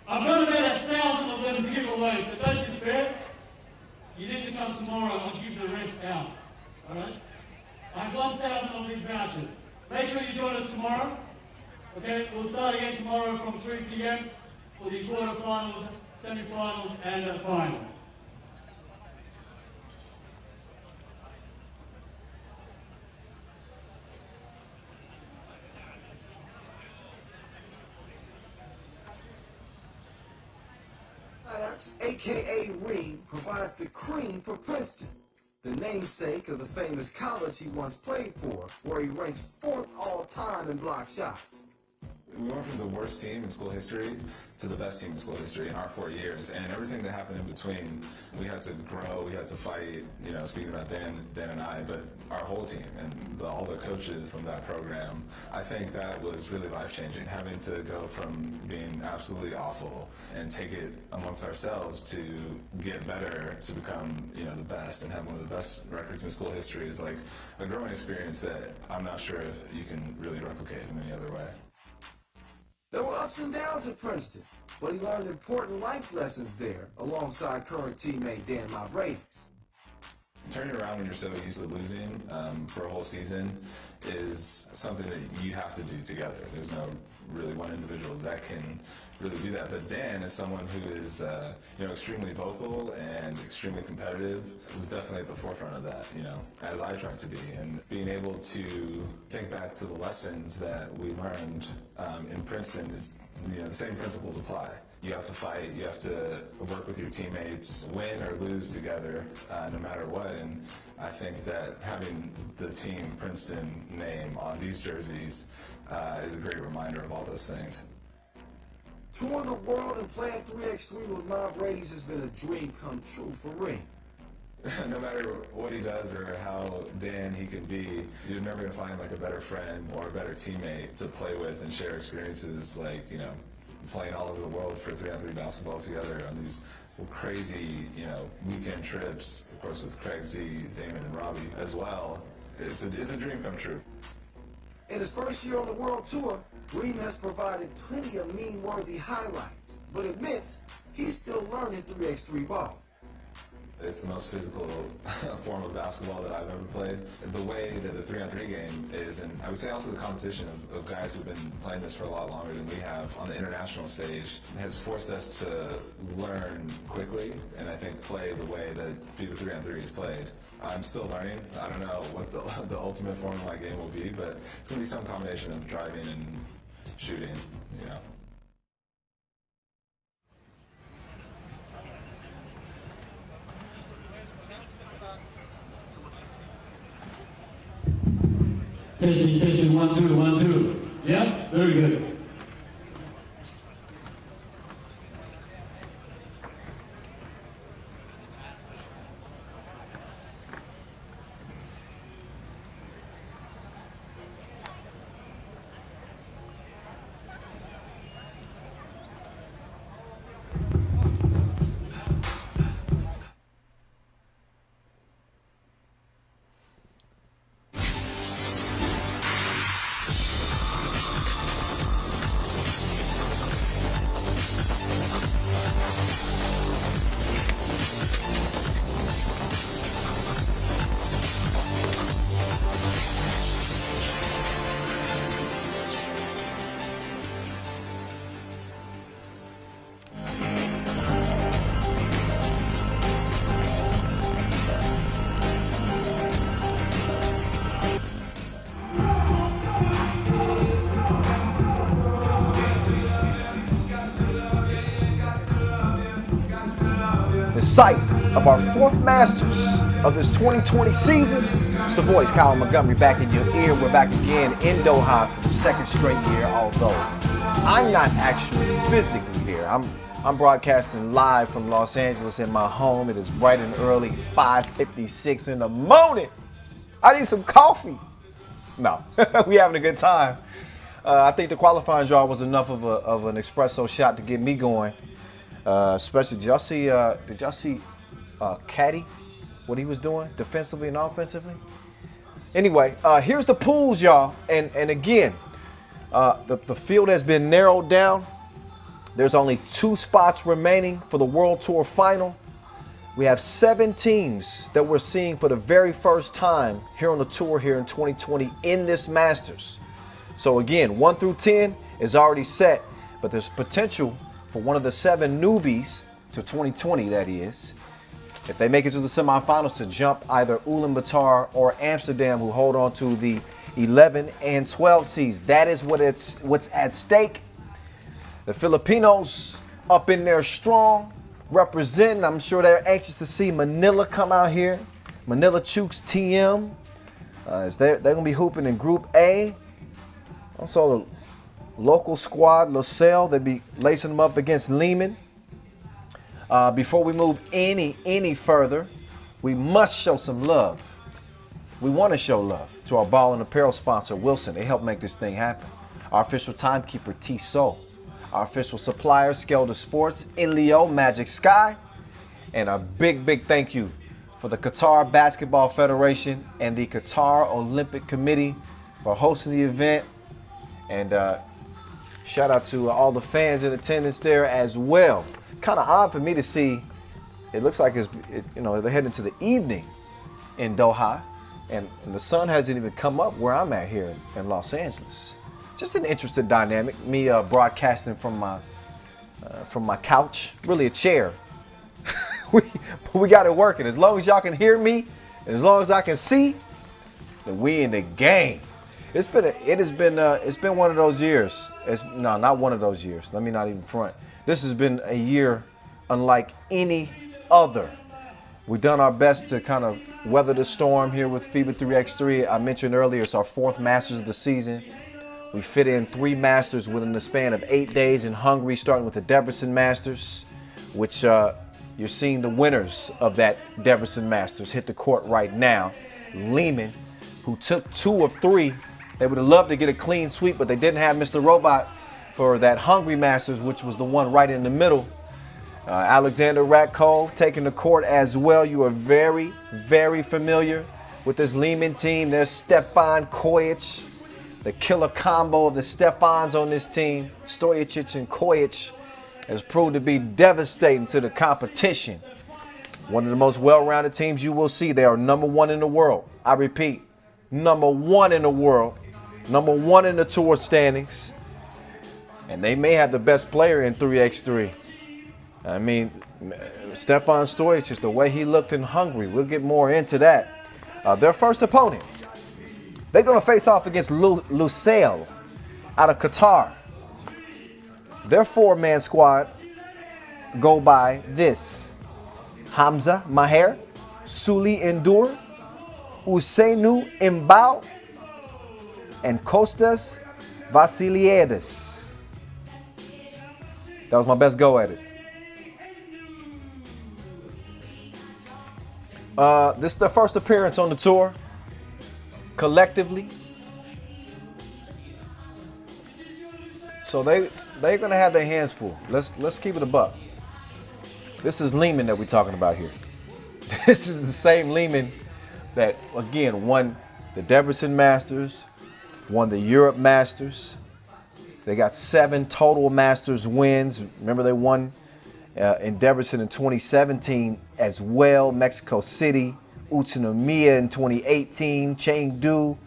I've got about 1,000 of them to give away, so don't despair. You need to come tomorrow, I'll give the rest out. Alright? I have 1,000 of these vouchers. Make sure you join us tomorrow. Okay, we'll start again tomorrow from 3 p.m. for the quarterfinals, semi-finals, and the final. aka Reed, provides the cream for Princeton, the namesake of the famous college he once played for, where he ranks 4th all-time in block shots. We went from the worst team in school history to the best team in school history in our 4 years, and everything that happened in between, we had to grow, we had to fight, you know, speaking about Dan and I, but our whole team and all the coaches from that program, I think that was really life-changing, having to go from being absolutely awful and take it amongst ourselves to get better, to become, you know, the best and have one of the best records in school history is like a growing experience that I'm not sure if you can really replicate in any other way. There were ups and downs at Princeton, but he learned important life lessons there alongside current teammate Dan Brady. Turning around when you're so used to losing for a whole season is something that you have to do together. There's no really one individual that can really do that. But Dan is someone who is extremely vocal and extremely competitive. Was definitely at the forefront of that, as I tried to be. And being able to think back to the lessons that we learned in Princeton is, the same principles apply. You have to fight, you have to work with your teammates, win or lose together, no matter what. And I think that having the team Princeton name on these jerseys is a great reminder of all those things. Touring the world and playing 3x3 with my Brady's has been a dream come true for Ring. No matter what he does or how Dan he can be, you're never going to find like a better friend or a better teammate to play with and share experiences like, playing all over the world for 3-on-3 basketball together on these crazy, weekend trips, of course with Craig Z, Damon and Robbie as well. It's a dream come true. In his first year on the world tour, Reem has provided plenty of meme-worthy highlights, but admits he's still learning 3x3 ball. It's the most physical form of basketball that I've ever played. The way that the 3-on-3 game is, and I would say also the competition of guys who've been playing this for a lot longer than we have on the international stage has forced us to learn quickly and I think play the way that FIBA 3-on-3 is played. I'm still learning. I don't know what the ultimate form of my game will be, but it's going to be some combination of driving and shooting, Testing, 1, 2, 1, 2. Yeah, very good. Site of our fourth Masters of this 2020 season. It's the voice, Kyle Montgomery, back in your ear. We're back again in Doha for the second straight year, although I'm not actually physically here. I'm broadcasting live from Los Angeles in my home. It is bright and early, 5:56 in the morning. I need some coffee. No, we having a good time. I think the qualifying draw was enough of an espresso shot to get me going. Especially, did y'all see Caddy, what he was doing defensively and offensively? Anyway, here's the pools, y'all. And again, the field has been narrowed down. There's only 2 spots remaining for the World Tour final. We have 7 teams that we're seeing for the very first time here on the tour here in 2020 in this Masters. So again, 1 through 10 is already set, but there's potential for one of the 7 newbies to 2020, that is, if they make it to the semifinals, to jump either Ulaanbaatar or Amsterdam, who hold on to the 11 and 12 seeds. That is what's at stake. The Filipinos up in there strong, representing. I'm sure they're anxious to see Manila come out here. Manila Chooks TM. They're going to be hooping in Group A. Also, the local squad, Lusail, they'll be lacing them up against Liman. Before we move any further, we must show some love. We want to show love to our ball and apparel sponsor, Wilson. They help make this thing happen. Our official timekeeper, T-So. Our official supplier, Skelder Sports, Inleo, Magic Sky. And a big thank you for the Qatar Basketball Federation and the Qatar Olympic Committee for hosting the event. And shout out to all the fans in attendance there as well. Kind of odd for me to see. It looks like they're heading to the evening. in Doha, and the sun hasn't even come up where I'm at here in Los Angeles. Just an interesting dynamic. Me broadcasting from my couch, really a chair. we got it working. As long as y'all can hear me, and as long as I can see, then we in the game. It's been one of those years. No, not one of those years. Let me not even front. This has been a year unlike any other. We've done our best to kind of weather the storm here with FIBA 3x3. I mentioned earlier it's our 4th Masters of the season. We fit in 3 Masters within the span of 8 days in Hungary, starting with the Debrecen Masters, which you're seeing the winners of that Debrecen Masters hit the court right now. Liman, who took 2 of 3. They would have loved to get a clean sweep, but they didn't have Mr. Robot for that Hungary Masters, which was the one right in the middle. Alexander Ratko taking the court as well. You are very, very familiar with this Liman team. There's Stefan Kojic, the killer combo of the Stefans on this team. Stojacic and Kojic has proved to be devastating to the competition. One of the most well-rounded teams you will see. They are number 1 in the world. I repeat, number 1 in the world, number 1 in the tour standings, and they may have the best player in 3x3. I mean, Stefan Stojacic, the way he looked in Hungary, we'll get more into that. Their first opponent, they're going to face off against Lusail out of Qatar. Their 4-man squad go by this: Hamza Maher, Suli Endur, Usainu Imbao, and Kostas Vasiliadis. That was my best go at it. This is their first appearance on the tour, collectively. So they're gonna have their hands full. Let's keep it a buck. This is Liman that we're talking about here. This is the same Liman that, again, won the Debrecen Masters, won the Europe Masters. They got 7 total Masters wins. Remember, they won in Debrecen in 2017 as well. Mexico City, Utena in 2018, Chengdu.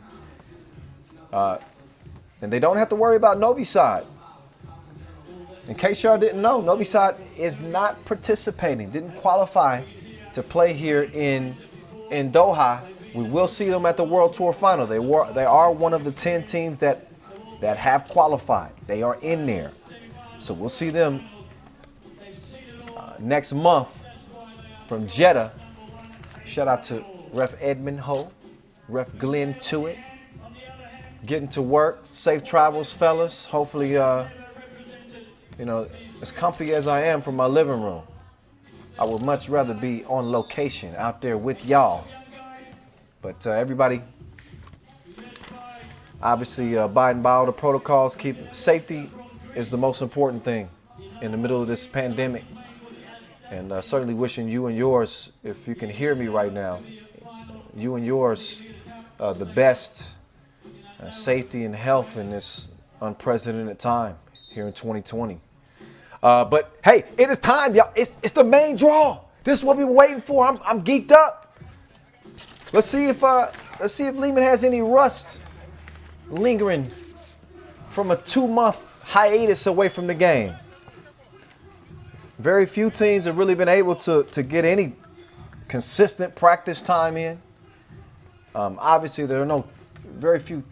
And they don't have to worry about Novi Sad. In case y'all didn't know, Novi Sad is not participating, didn't qualify to play here in Doha. We will see them at the World Tour Final. They are one of the 10 teams that have qualified. They are in there. So we'll see them next month from Jeddah. Shout out to Ref Edmund Ho, Ref Glenn Tuitt. Getting to work. Safe travels, fellas. Hopefully, you know, as comfy as I am from my living room, I would much rather be on location out there with y'all. But everybody, obviously, abiding by all the protocols. Safety is the most important thing in the middle of this pandemic. And certainly wishing you and yours, if you can hear me right now, you and yours the best safety and health in this unprecedented time here in 2020. But hey, it is time, y'all. It's the main draw. This is what we were waiting for. I'm geeked up. Let's see if Liman has any rust lingering from a 2-month hiatus away from the game. Very few teams have really been able to get any consistent practice time in. Obviously, there are very few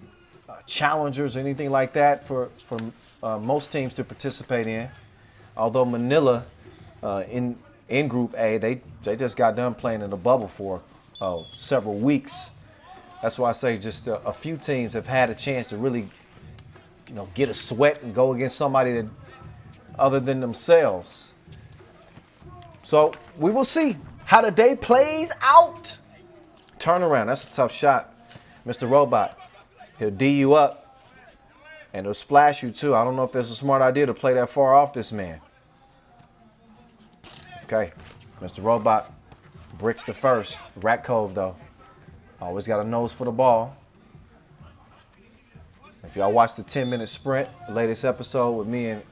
challengers or anything like that for most teams to participate in. Although Manila in Group A, they just got done playing in the bubble for several weeks. That's why I say just a few teams have had a chance to really, get a sweat and go against somebody other than themselves. So we will see how the day plays out. Turnaround, that's a tough shot. Mr. Robot, he'll D you up and he'll splash you too. I don't know if that's a smart idea to play that far off this man. Okay, Mr. Robot bricks the first. Rat Cove though, always got a nose for the ball. If y'all watched the 10-minute sprint, the latest episode with me and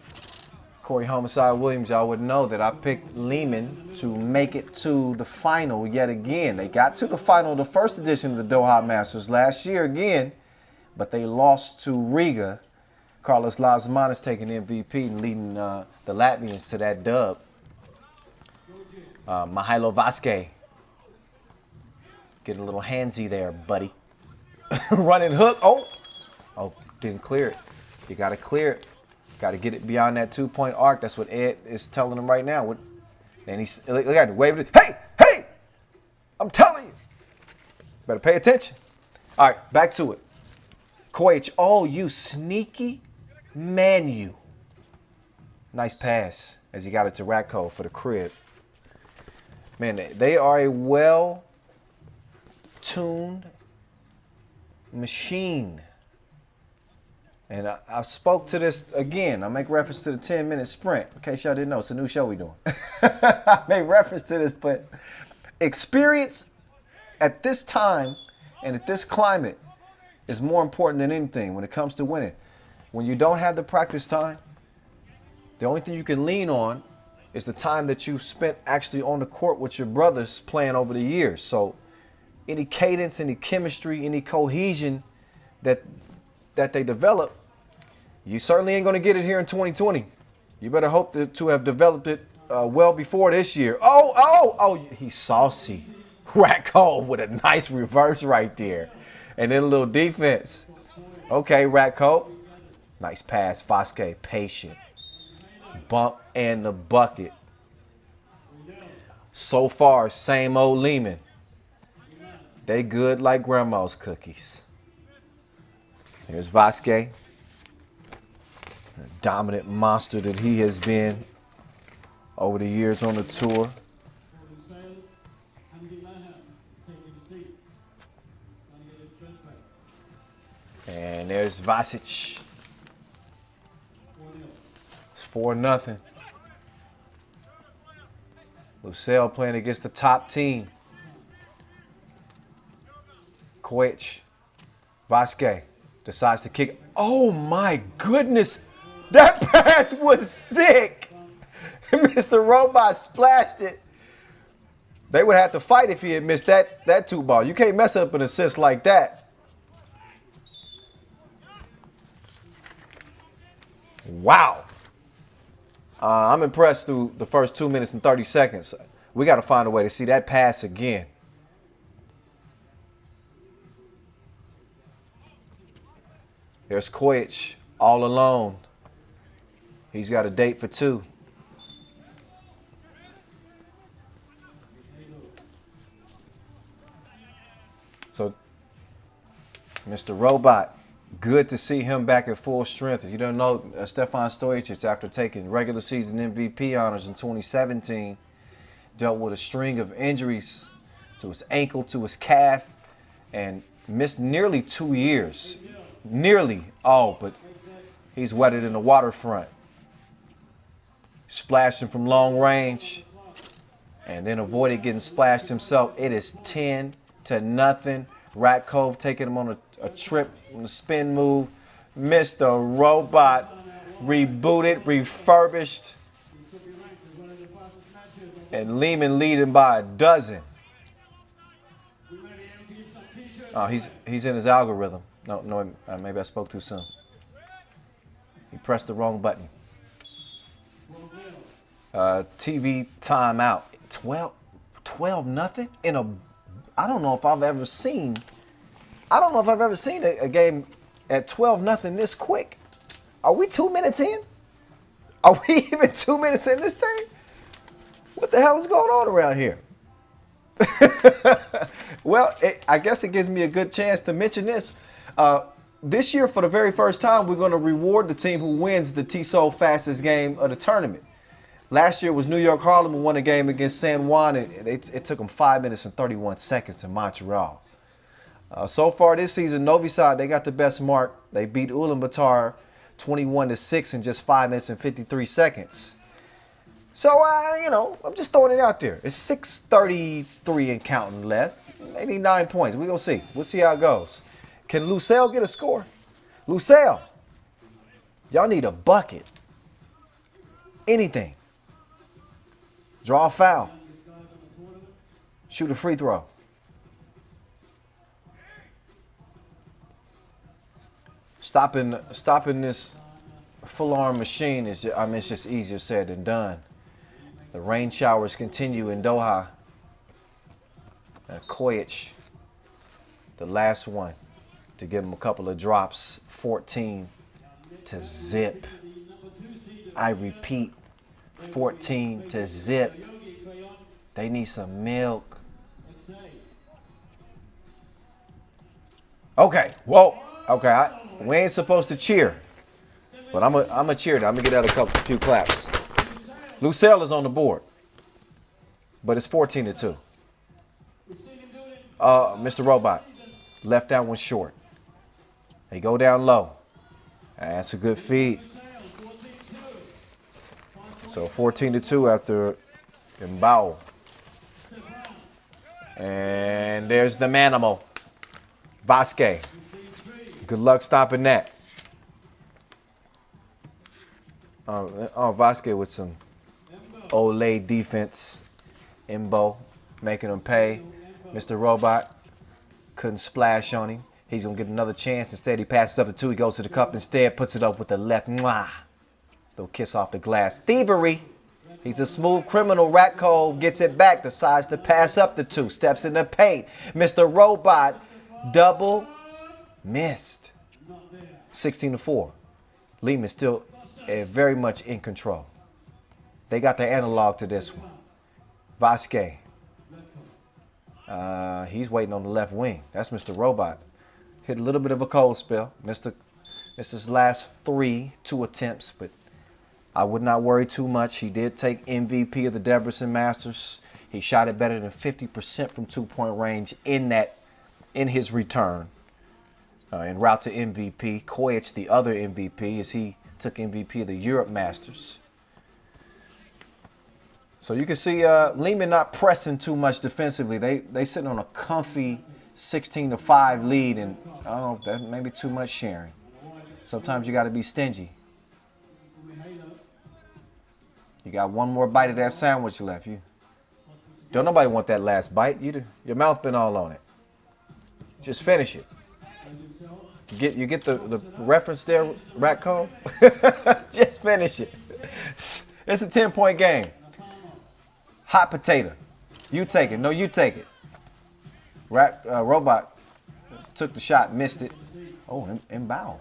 Corey Homicide Williams, y'all would know that I picked Liman to make it to the final yet again. They got to the final, the first edition of the Doha Masters last year again, but they lost to Riga. Carlos Lazman is taking MVP and leading the Latvians to that dub. Mihailo Vasquez getting a little handsy there, buddy. Running hook. Oh, didn't clear it. You got to clear it. Got to get it beyond that 2-point arc. That's what Ed is telling him right now. And he's look at him waving it. Hey! I'm telling you. Better pay attention. All right, back to it. Koich, oh, you sneaky man, you. Nice pass as he got it to Ratko for the crib. Man, they are a well-tuned machine. And I spoke to this again. I make reference to the 10-minute sprint. In case y'all didn't know, it's a new show we doing. I made reference to this, but experience at this time and at this climate is more important than anything when it comes to winning. When you don't have the practice time, the only thing you can lean on is the time that you've spent actually on the court with your brothers playing over the years. So any cadence, any chemistry, any cohesion that they develop, you certainly ain't going to get it here in 2020. You better hope to have developed it well before this year. Oh, he's saucy. Ratko with a nice reverse right there. And then a little defense. Okay, Ratko. Nice pass. Vasquez, patient. Bump and the bucket. So far, same old Liman. They good like grandma's cookies. Here's Vasquez. The dominant monster that he has been over the years on the tour. And there's Vasic. It's 4-0. Lusail playing against the top team. Koich. Vasquez decides to kick. Oh my goodness. That pass was sick. Mr. Robot splashed it. They would have to fight if he had missed that two ball. You can't mess up an assist like that. Wow. I'm impressed through the first 2 minutes and 30 seconds. We got to find a way to see that pass again. There's Koich all alone. He's got a date for two. So, Mr. Robot, good to see him back at full strength. If you don't know, Stefan Stojic, after taking regular season MVP honors in 2017, dealt with a string of injuries to his ankle, to his calf, and missed nearly 2 years. Nearly all, but he's wetted in the waterfront. Splashing from long range and then avoided getting splashed himself. It is 10-0. Ratko taking him on a trip on a spin move. Mr. Robot rebooted, refurbished. And Liman leading by a dozen. Oh, he's in his algorithm. No, maybe I spoke too soon. He pressed the wrong button. TV timeout. 12-0 in a. I don't know if I've ever seen a game at 12-0 this quick. Are we 2 minutes in? Are we even 2 minutes in this thing? What the hell is going on around here? Well, I guess it gives me a good chance to mention this. This year, for the very first time, we're going to reward the team who wins the TSO fastest game of the tournament. Last year was New York Harlem, who won a game against San Juan, and it took them 5 minutes and 31 seconds in Montreal. So far this season, Novi Sad, they got the best mark. They beat Ulaanbaatar 21-6 in just 5 minutes and 53 seconds. So, I'm just throwing it out there. It's 6:33 and counting left. They need 9 points. We're going to see. We'll see how it goes. Can Lusail get a score? Lusail, y'all need a bucket. Anything. Draw a foul. Shoot a free throw. Stopping this full-arm machine is, it's just easier said than done. The rain showers continue in Doha. Koyich, the last one, to give him a couple of drops. 14 to zip. I repeat, 14 to zip. They need some milk. Okay, whoa. Okay, we ain't supposed to cheer, but I'm a cheer. I'm gonna get out a few claps. Lusail is on the board, but it's 14 to 2. Mr. Robot left that one short. They go down low. That's a good feed. So 14 to 2 after Mbao. And there's the manimal, Vasquez. Good luck stopping that. Vasquez with some Olay defense. Imbo making him pay. Mr. Robot couldn't splash on him. He's going to get another chance. Instead, he passes up to 2. He goes to the cup instead, puts it up with the left. Mwah. Little kiss off the glass. Thievery. He's a smooth criminal. Ratcove gets it back. Decides to pass up the 2. Steps in the paint. Mr. Robot double missed. 16 to 4. Liman still very much in control. They got the analog to this one. Vasquez. He's waiting on the left wing. That's Mr. Robot. Hit a little bit of a cold spell. Missed his last 2 attempts, but I would not worry too much. He did take MVP of the Debrecen Masters. He shot it better than 50% from 2-point range in his return. En route to MVP. Koyich, the other MVP, as he took MVP of the Europe Masters. So you can see Liman not pressing too much defensively. They sitting on a comfy 16-5 lead, and that may be too much sharing. Sometimes you got to be stingy. You got one more bite of that sandwich left. Don't nobody want that last bite. Your mouth been all on it. Just finish it. You get the reference there, Ratco? Just finish it. It's a 10-point game. Hot potato. You take it. No, you take it. Robot took the shot, missed it. Oh, and bow.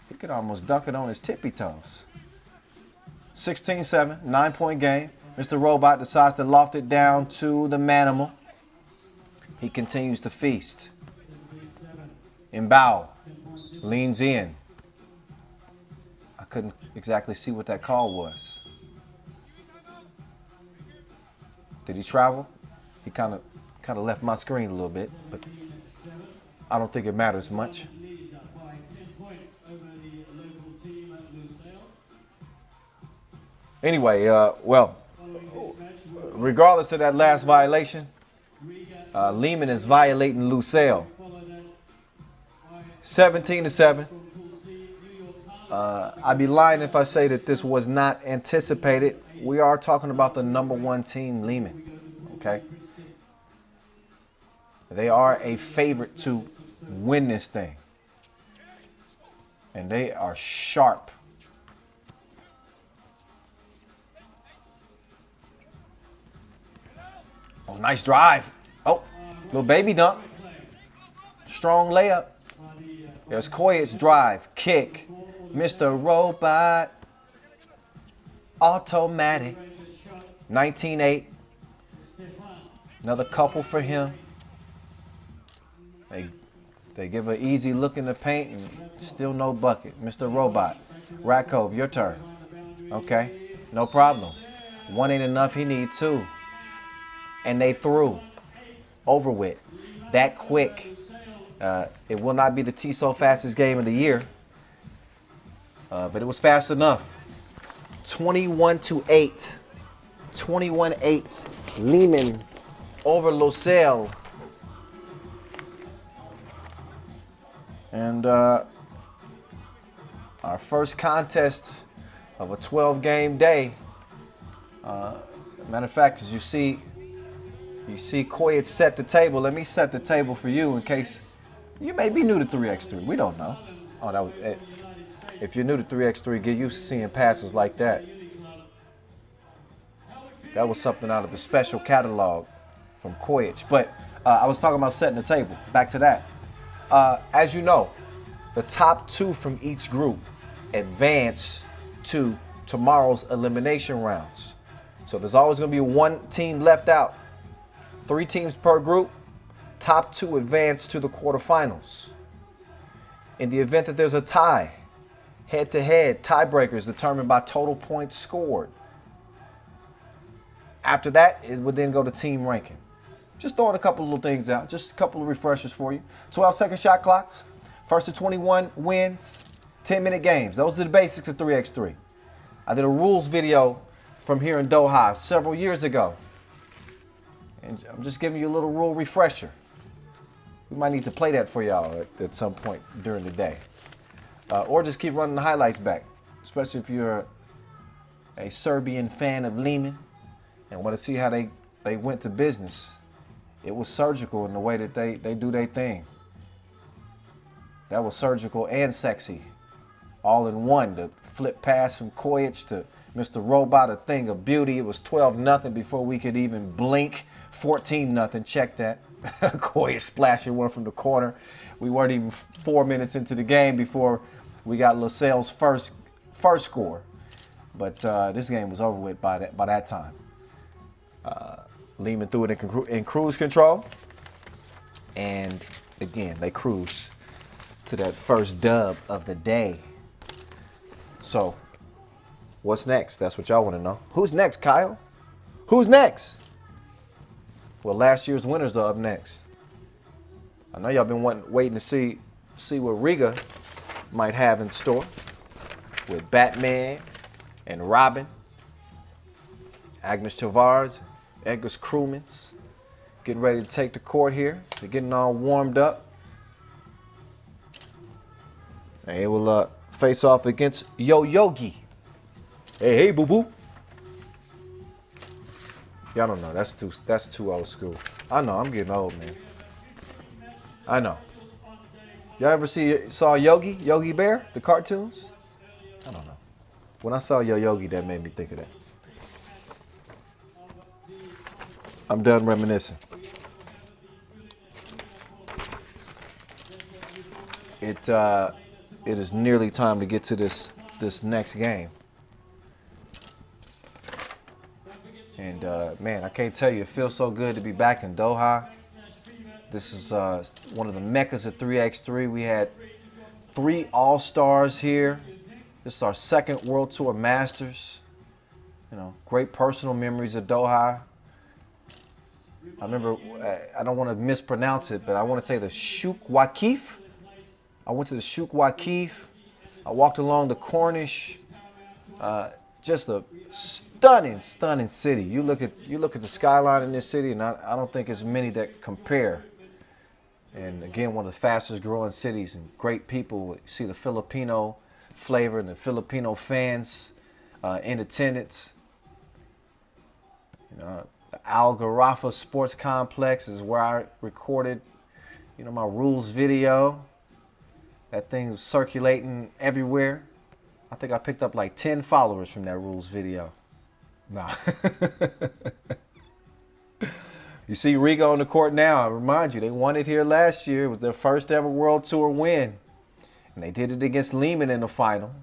He could almost dunk it on his tippy toes. 16-7, 9-point game. Mr. Robot decides to loft it down to the manimal. He continues to feast. Mbao leans in. I couldn't exactly see what that call was. Did he travel? He kind of left my screen a little bit, but I don't think it matters much. Anyway, regardless of that last violation, Liman is violating Lusail. 17-7. I'd be lying if I say that this was not anticipated. We are talking about the #1 team, Liman. Okay? They are a favorite to win this thing. And they are sharp. Oh, nice drive. Oh, little baby dunk. Strong layup. There's Koyich drive, kick. Mr. Robot. Automatic. 19-8. Another couple for him. They give an easy look in the paint and still no bucket. Mr. Robot. Rakov, your turn. Okay, no problem. 1 ain't enough, he need 2. And they threw. Over with. That quick. It will not be the TSO fastest game of the year. But it was fast enough. 21-8. 21-8. Liman over Lusail. And our first contest of a 12-game day. Matter of fact, as you see Koyet set the table. Let me set the table for you in case you may be new to 3x3. We don't know. Oh, that was it. If you're new to 3x3, get used to seeing passes like that. That was something out of the special catalog from Koyet. But I was talking about setting the table. Back to that. As you know, the top 2 from each group advance to tomorrow's elimination rounds. So there's always going to be one team left out. 3 teams per group. Top 2 advance to the quarterfinals. In the event that there's a tie, head-to-head tiebreakers determined by total points scored. After that, it would then go to team ranking. Just throwing a couple of little things out, just a couple of refreshers for you. 12-second shot clocks, first to 21 wins, 10-minute games. Those are the basics of 3x3. I did a rules video from here in Doha several years ago. And I'm just giving you a little rule refresher. We might need to play that for y'all at some point during the day. Or just keep running the highlights back, especially if you're a Serbian fan of Liman and want to see how they went to business. It was surgical in the way that they do their thing. That was surgical and sexy, all in one. The flip pass from Koyet to Mr. Robot, a thing of beauty. It was 12-0 before we could even blink. 14-0, check that. Koyet splashing one from the corner. We weren't even 4 minutes into the game before we got Lusail's first score. But this game was over with by that time. Liman threw it in cruise control. And again, they cruised to that first dub of the day. So, what's next? That's what y'all want to know. Who's next, Kyle? Who's next? Well, last year's winners are up next. I know y'all been waiting to see what Riga might have in store with Batman and Robin, Agnes Tavares, Edgar's Crewmans, getting ready to take the court here. They're getting all warmed up. And it will face off against Yoyogi. Hey, boo-boo. Y'all don't know. That's too old school. I know. I'm getting old, man. I know. Y'all ever saw Yogi Bear, the cartoons? I don't know. When I saw Yoyogi, that made me think of that. I'm done reminiscing. It is nearly time to get to this next game. And man, I can't tell you, it feels so good to be back in Doha. This is one of the meccas of 3x3. We had 3 All-Stars here. This is our 2nd World Tour Masters. You know, great personal memories of Doha. I remember, I don't want to mispronounce it, but I want to say the Chooks Waqif. I went to the Chooks Waqif. I walked along the Corniche. Just a stunning city. You look at the skyline in this city, and I don't think there's many that compare. And again, one of the fastest growing cities and great people. You see the Filipino flavor and the Filipino fans in attendance. You know, the Al Garafa Sports Complex is where I recorded, you know, my rules video. That thing was circulating everywhere. I think I picked up like 10 followers from that rules video. Nah. You see Riga on the court now. I remind you, they won it here last year. It was their first ever World Tour win. And they did it against Liman in the final.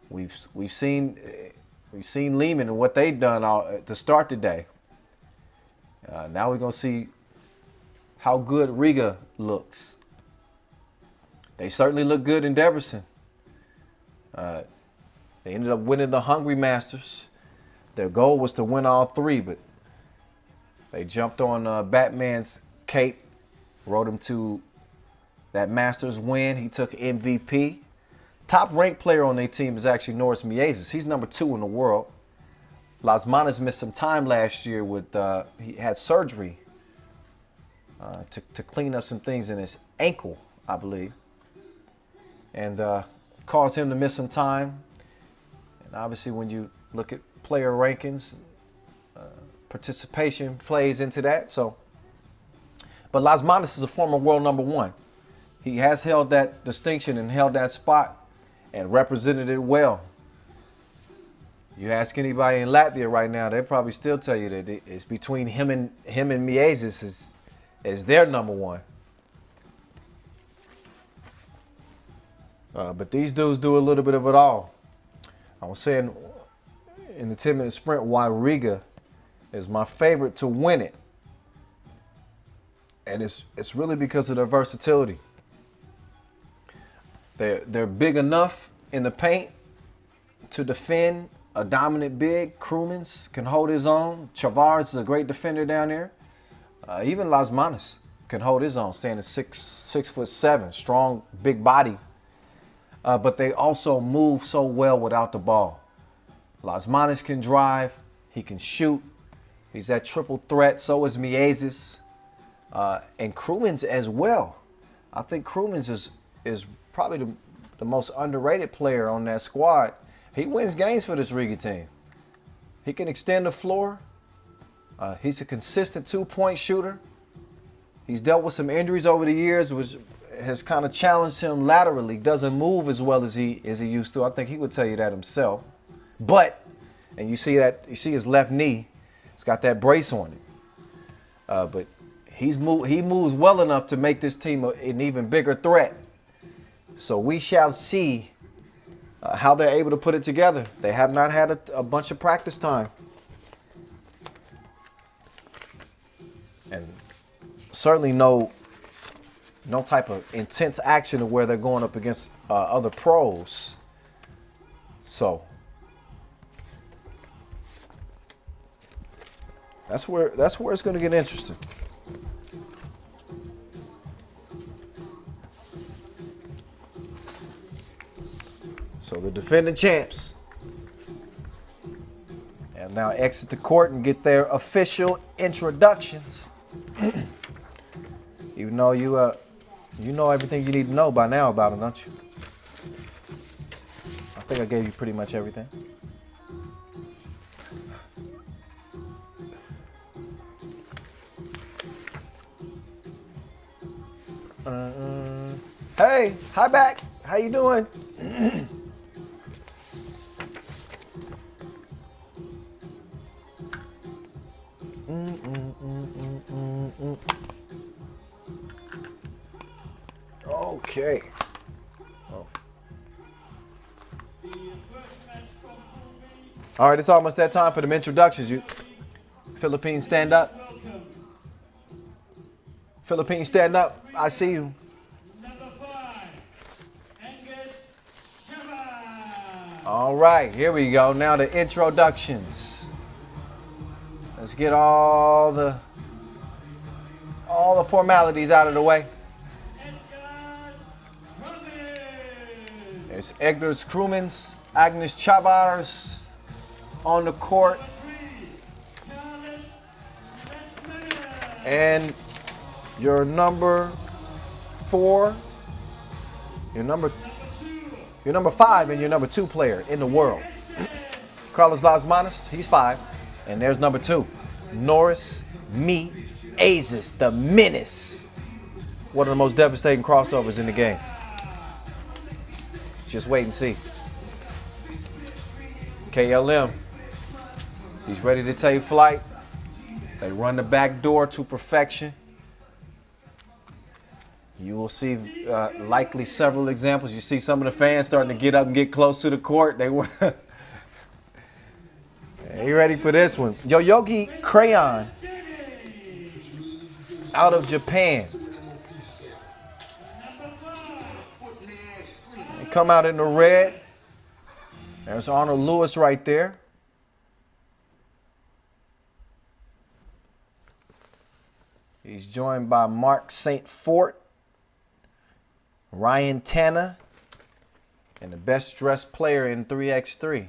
We've seen Liman and what they've done to start the day. Now we're going to see how good Riga looks. They certainly look good in Debrecen. They ended up winning the Hungry Masters. Their goal was to win all 3, but they jumped on Batman's cape, rode him to that Masters win. He took MVP. Top ranked player on their team is actually Norris Miezes. He's number 2 in the world. Las Manas missed some time last year with he had surgery to clean up some things in his ankle, I believe, and caused him to miss some time. And obviously, when you look at player rankings, participation plays into that. So, but Las Manas is a former world #1. He has held that distinction and held that spot and represented it well. You ask anybody in Latvia right now, they'll probably still tell you that it's between him and Miezis is their #1. But these dudes do a little bit of it all. I was saying in the 10-minute sprint why Riga is my favorite to win it. And it's really because of their versatility. They're big enough in the paint to defend a dominant big. Krumens can hold his own. Chavars is a great defender down there. Even Las Manas can hold his own, standing 6'7", strong, big body. But they also move so well without the ball. Las Manas can drive. He can shoot. He's that triple threat. So is Miezis. And Krumens as well. I think Krumens is probably the most underrated player on that squad. He wins games for this Riga team. He can extend the floor. He's a consistent two-point shooter. He's dealt with some injuries over the years, which has kind of challenged him laterally. Doesn't move as well as he used to. I think he would tell you that himself. But, and you see his left knee, it's got that brace on it. But he moves well enough to make this team an even bigger threat. So we shall see how they're able to put it together. They have not had a bunch of practice time. And certainly no type of intense action of where they're going up against other pros. So that's where it's going to get interesting. So the defending champs and now exit the court and get their official introductions. You know you know everything you need to know by now about them, don't you? I think I gave you pretty much everything. Hey, hi back. How you doing? Okay. Oh. All right, it's almost that time for them introductions. You Philippines, stand up. Philippines, stand up. I see you. All right, here we go. Now the introductions. Let's get all the formalities out of the way. There's Edgar Krumens, Agnes Chavars on the court. And your number 4, your number 5 and your number 2 player in the world. Carlos Las Manas, he's 5. And there's number 2, Norris Miezis, the menace. One of the most devastating crossovers in the game. Just wait and see. KLM, he's ready to take flight. They run the back door to perfection. You will see likely several examples. You see some of the fans starting to get up and get close to the court. They were. Are you ready for this one? Yoyogi Crayon out of Japan. They come out in the red. There's Arnold Lewis right there. He's joined by Mark St. Fort, Ryan Tanner, and the best dressed player in 3x3.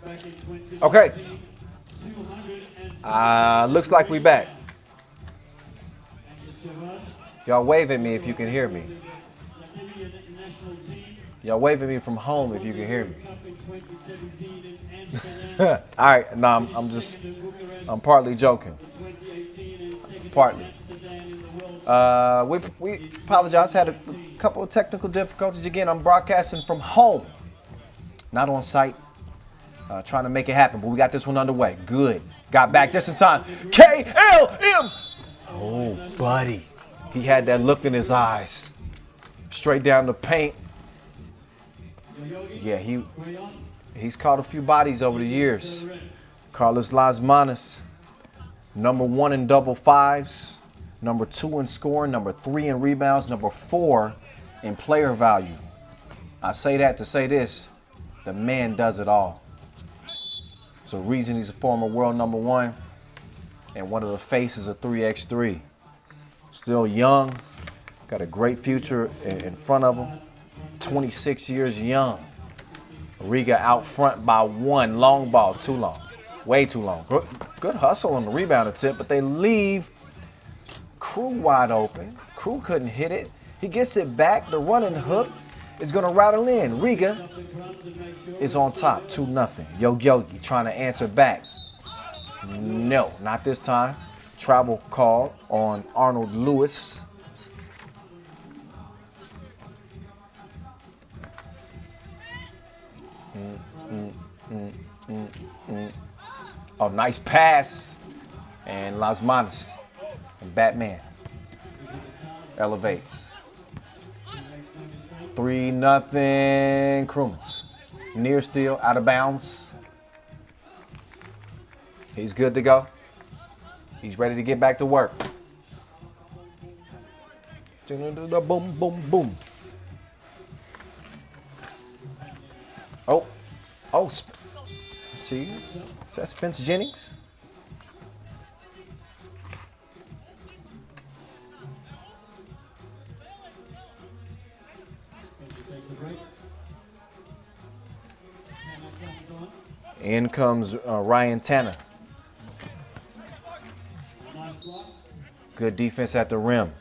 back in 2019. Okay. 200 Looks like we back. and Shabbat. Y'all wave at me if you can hear me. The Libyan national team. Y'all wave at me from home if you can hear me. Cup in 2017 in Amsterdam. All right, no, I'm partly joking. 2018 and second Partly. in Amsterdam in the World We apologize. Had a couple of technical difficulties again. I'm broadcasting from home, not on site. Trying to make it happen, but we got this one underway. Good. Got back just in time. KLM. Oh, buddy. He had that look in his eyes. Straight down the paint. Yeah, he's caught a few bodies over the years. Carlos Lasmanis, #1 in double fives, #2 in scoring, #3 in rebounds, #4 in player value. I say that to say this, the man does it all. It's a reason he's a former world #1 and one of the faces of 3x3. Still young, got a great future in front of him. 26 years young. Riga out front by 1. Long ball, too long. Way too long. Good hustle on the rebound attempt, but they leave Crew wide open. Crew couldn't hit it. He gets it back. The running hook is going to rattle in. Riga is on top, 2-0. Yoyogi trying to answer back. No, not this time. Travel call on Arnold Lewis. Oh, nice pass. And Lasmanis and Batman elevates. 3-0 Crewmans. Near steal, out of bounds. He's good to go. He's ready to get back to work. Boom, boom, boom. Oh, see, is that Spence Jennings? In comes Ryan Tanner. Good defense at the rim.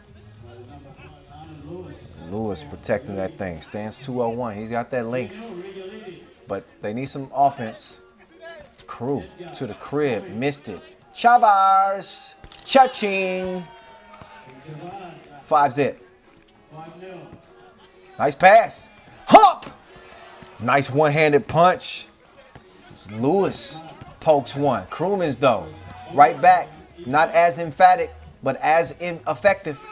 Lewis protecting that thing. Stands 201. He's got that length. But they need some offense. Crew to the crib. Missed it. Chavars. Cha-ching. 5-zip. Nice pass. Hump. Nice one-handed punch. Lewis pokes one. Crewman's though. Right back. Not as emphatic, but as effective.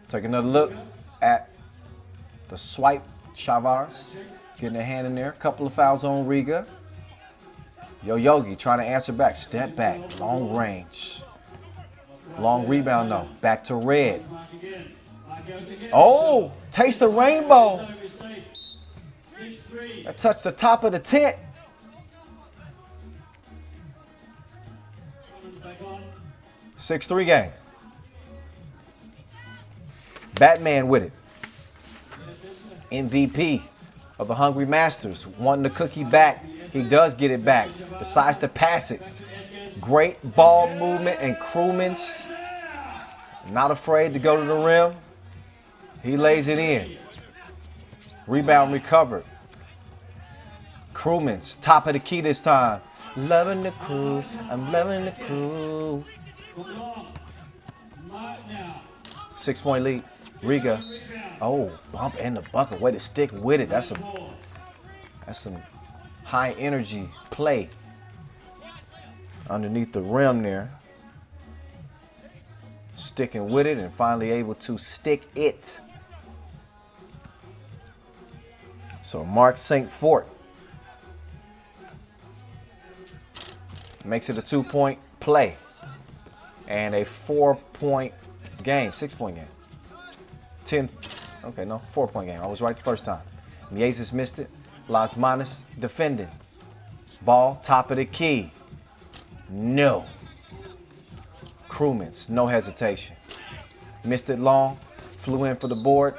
Take another look at the swipe. Chavars getting a hand in there. Couple of fouls on Riga. Yoyogi trying to answer back. Step back. Long range. Long rebound though. Back to Red. Oh, taste the rainbow. That touched the top of the tent. Six-3 game. Batman with it. MVP of the Hungry Masters. Wanting the cookie back. He does get it back. Decides to pass it. Great ball movement and Crewman's. Not afraid to go to the rim. He lays it in. Rebound recovered. Crewman's top of the key this time. Loving the crew. I'm loving the crew. 6-point lead. Riga. Oh, bump and the bucket. Way to stick with it. That's some high energy play underneath the rim there. Sticking with it and finally able to stick it. So Mark St. Fort makes it a 2-point play and a 4-point game, 6-point game. 4-point game. I was right the first time. Mieses missed it. Lasmanis defending. Ball, top of the key. No. Crewman's, no hesitation. Missed it long. flew in for the board,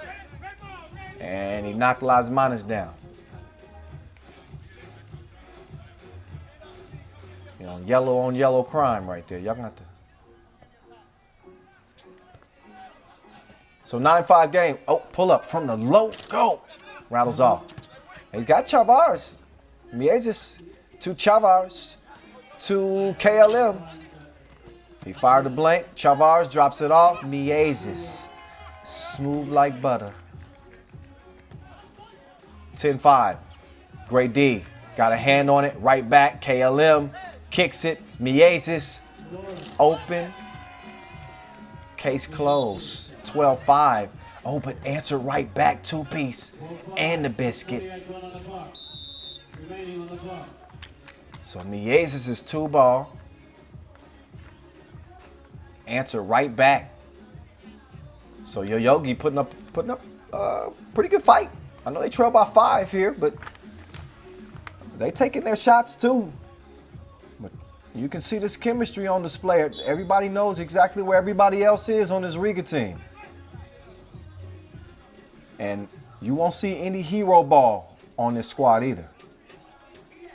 and he knocked Lasmanis down. You know, yellow on yellow crime right there. Y'all got to. So 9-5 game. Oh, pull up from the low. Go. Rattles off. He's got Chavars. Miezes to Chavars to KLM. He fired a blank. Chavars drops it off. Miezes. Smooth like butter. 10-5. Great D. Got a hand on it. Right back. KLM. Kicks it. Miezes. Open. Case closed. 12-5. Oh, but answer right back. Two-piece. And the biscuit. So Miezes is 2-ball. Answer right back. So Yoyogi putting up a pretty good fight. I know they trail by 5 here, but they taking their shots too. But you can see this chemistry on display. Everybody knows exactly where everybody else is on this Riga team. And you won't see any hero ball on this squad either.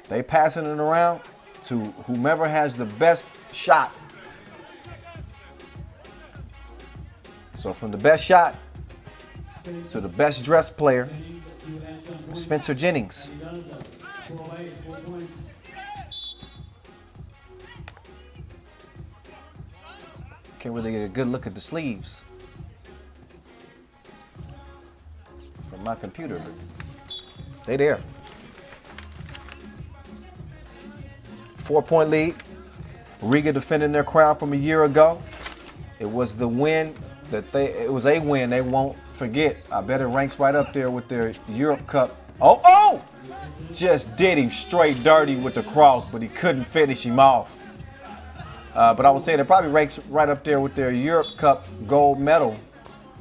They passing it around to whomever has the best shot. So from the best shot to the best dressed player, Spencer Jennings. Can't really get a good look at the sleeves from my computer, but they there. 4-point lead. Riga defending their crown from a year ago. It was the win it was a win they won't forget. I bet it ranks right up there with their Europe Cup. Oh! Just did him straight dirty with the cross, but he couldn't finish him off. But I would say it probably ranks right up there with their Europe Cup gold medal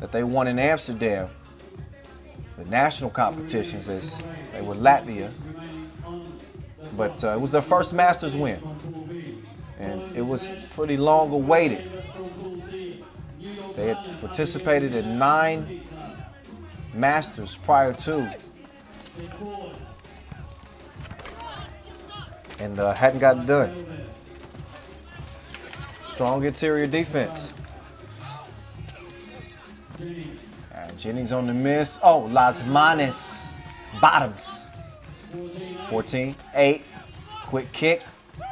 that they won in Amsterdam. The national competitions, as they were Latvia. But it was their first Masters win. And it was pretty long awaited. They had participated in 9 Masters prior to. And hadn't got it done. Strong interior defense. Jennings on the miss. Oh, Lasmanis. Bottoms. 14-8. Quick kick.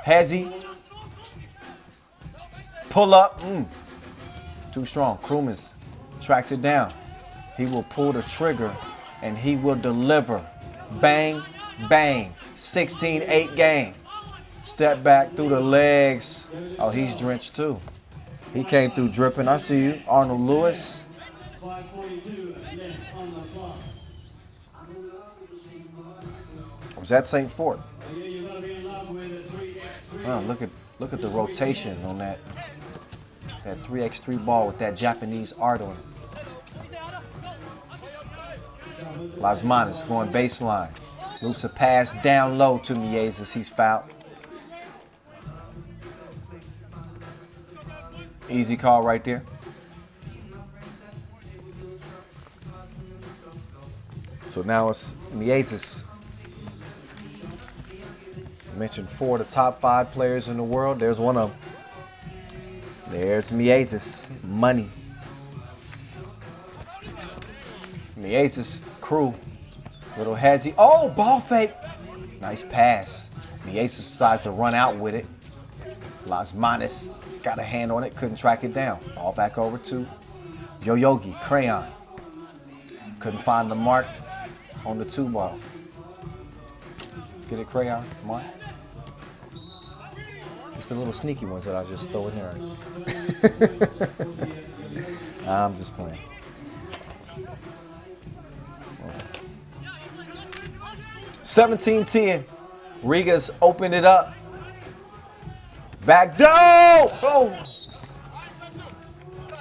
Hezzy. Pull up. Too strong. Krumans tracks it down. He will pull the trigger and he will deliver. Bang, bang. 16-8 game. Step back through the legs. Oh, he's drenched too. He came through dripping. I see you. Arnold Lewis. Was that St. Fort? Oh, look at the rotation on that 3x3 ball with that Japanese art on it. Lasmanis going baseline. Loops a pass down low to Miezes. He's fouled. Easy call right there. So now it's Miezes. I mentioned 4 of the top 5 players in the world. There's one of them. There's Miezes. Money. Miezes crew. Little Hezzy. Oh, ball fake. Nice pass. Miezes decides to run out with it. Lasmanis got a hand on it, couldn't track it down. Ball back over to Yoyogi, Crayon. Couldn't find the mark on the 2-ball. Get it, Crayon? Come on. It's the little sneaky ones that I just throw in there. I'm just playing. 17-10. Riga's opened it up. Back down! Oh!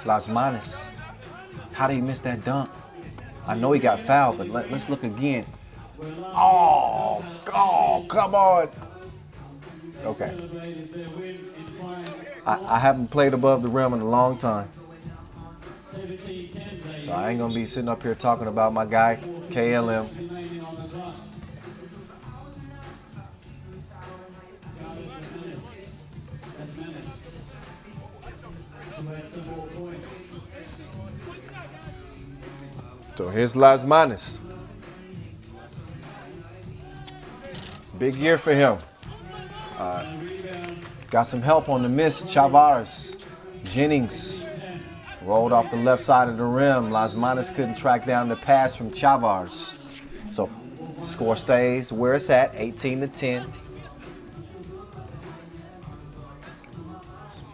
Lasmanis. How did he miss that dunk? I know he got fouled, but let's look again. Oh, come on. Okay. I haven't played above the rim in a long time. 17-10, So I ain't gonna be sitting up here talking about my guy, KLM. remaining on the clock. That's Menace. To add some more points. So here's Las Manas. Big year for him. Got some help on the miss. Chavars, Jennings rolled off the left side of the rim. Las Manas couldn't track down the pass from Chavars. So score stays where it's at, 18-10. Some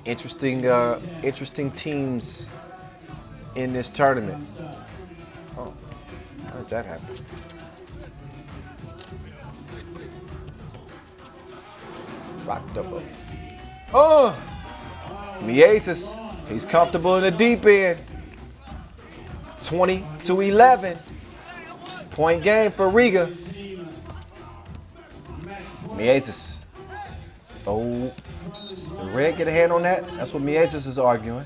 interesting teams in this tournament. Oh, how does that happen? Rocked up. Oh, Mieses, he's comfortable in the deep end. 20-11. Point game for Riga. Mieses. Oh, did Red get a hand on that? That's what Mieses is arguing.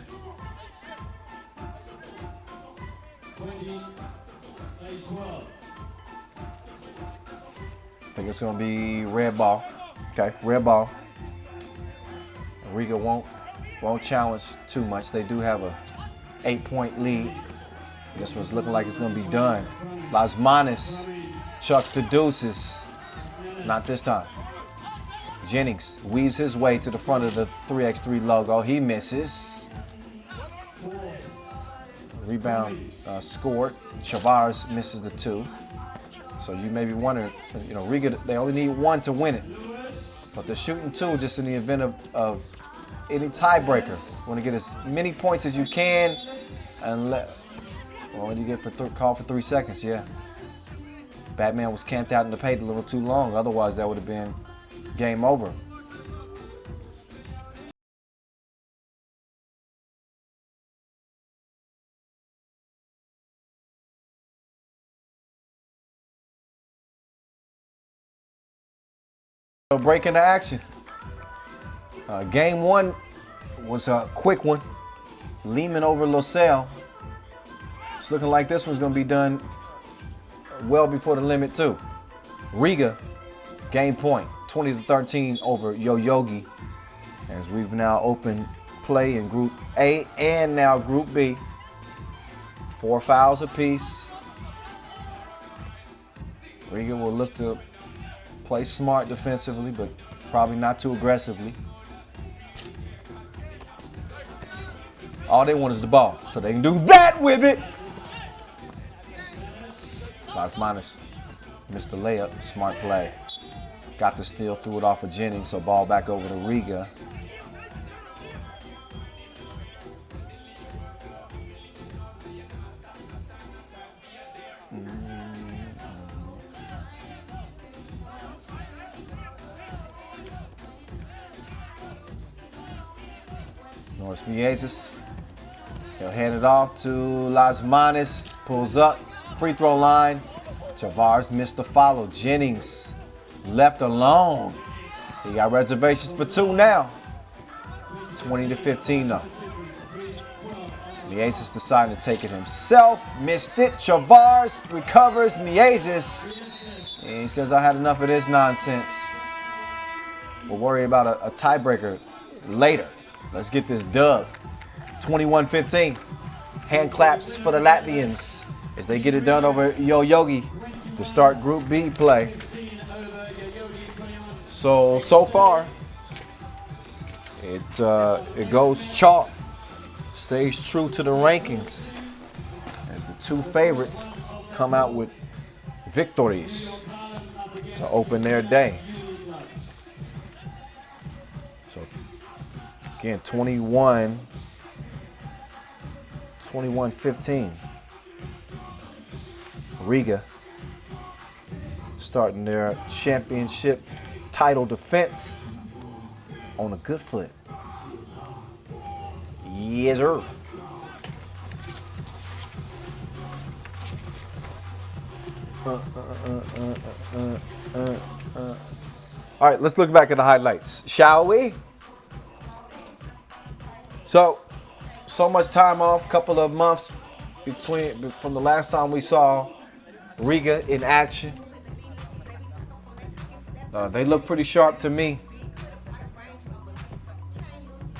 20, plays 12. I think it's gonna be red ball. Okay, red ball. Riga won't challenge too much. They do have a 8-point lead. This one's looking like it's gonna be done. Las Manas chucks the deuces. Not this time. Jennings weaves his way to the front of the 3x3 logo. He misses. Rebound scored. Chavars misses the 2. So you may be wondering, you know, Riga, they only need 1 to win it. But they're shooting 2 just in the event of any tiebreaker. Want to get as many points as you can, and what do you get for call for 3 seconds? Yeah. Batman was camped out in the paint a little too long. Otherwise, that would have been game over. Break into action. Game 1 was a quick one. Liman over Lusail. It's looking like this one's going to be done well before the limit too. Riga, game point, 20-13 over Yoyogi. As we've now opened play in Group A and now Group B. 4 fouls apiece. Riga will look to play smart defensively, but probably not too aggressively. All they want is the ball, so they can do that with it. Las Manas missed the layup, smart play. Got the steal, threw it off of Jennings, so ball back over to Riga. Norris Mieses. He'll hand it off to Las Manas. Pulls up, free throw line. Chavars missed the follow. Jennings left alone. He got reservations for 2 now. 20-15 though. Mieses decided to take it himself. Missed it. Chavars recovers. Mieses. And he says, I had enough of this nonsense. We'll worry about a tiebreaker later. Let's get this dub. 21-15. Hand claps for the Latvians as they get it done over Yoyogi to start Group B play. So far, it goes chalk. Stays true to the rankings as the 2 favorites come out with victories to open their day. So again, 21-15. Riga starting their championship title defense on a good foot. Yes, sir. All right, let's look back at the highlights, shall we? So, so much time off, couple of months from the last time we saw Riga in action. They look pretty sharp to me.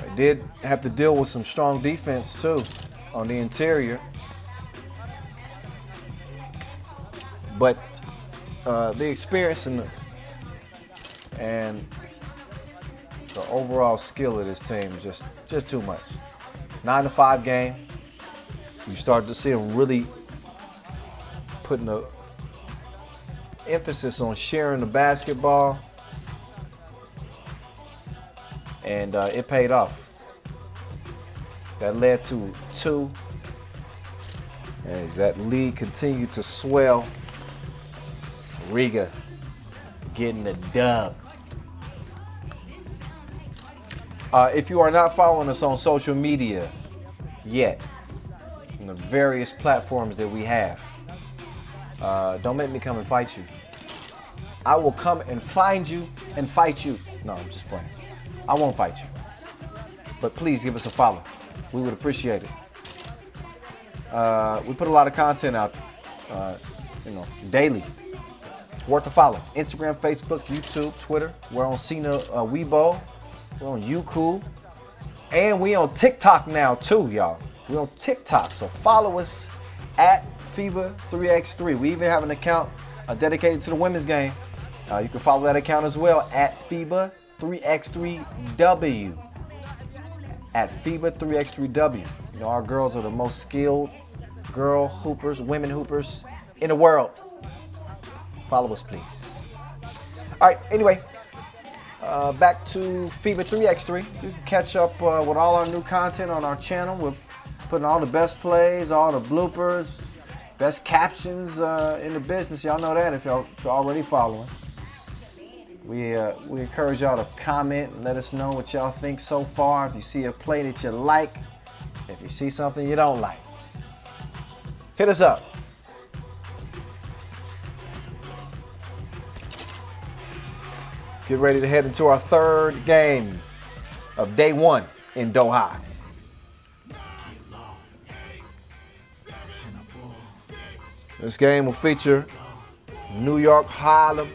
They did have to deal with some strong defense too on the interior. But the experience and the overall skill of this team is just too much. 9-5 game. You start to see them really putting the emphasis on sharing the basketball, and it paid off. That led to 2. As that lead continued to swell, Riga getting the dub. If you are not following us on social media yet, on the various platforms that we have, don't make me come and fight you. I will come and find you and fight you. No, I'm just playing. I won't fight you. But please give us a follow. We would appreciate it. We put a lot of content out, daily. Worth a follow. Instagram, Facebook, YouTube, Twitter. We're on Cena Weibo. We're on Uniclub. And we on TikTok now too, y'all. We're on TikTok. So follow us at FIBA 3x3. We even have an account dedicated to the women's game. You can follow that account as well at FIBA 3x3W. At FIBA 3x3W. You know, our girls are the most skilled girl hoopers, women hoopers in the world. Follow us, please. All right, anyway, back to FIBA 3x3. You can catch up with all our new content on our channel. We're putting all the best plays, all the bloopers, best captions in the business. Y'all know that if y'all already following. We encourage y'all to comment and let us know what y'all think so far. If you see a play that you like, if you see something you don't like, hit us up. Get ready to head into our third game of day 1 in Doha. This game will feature New York, Harlem,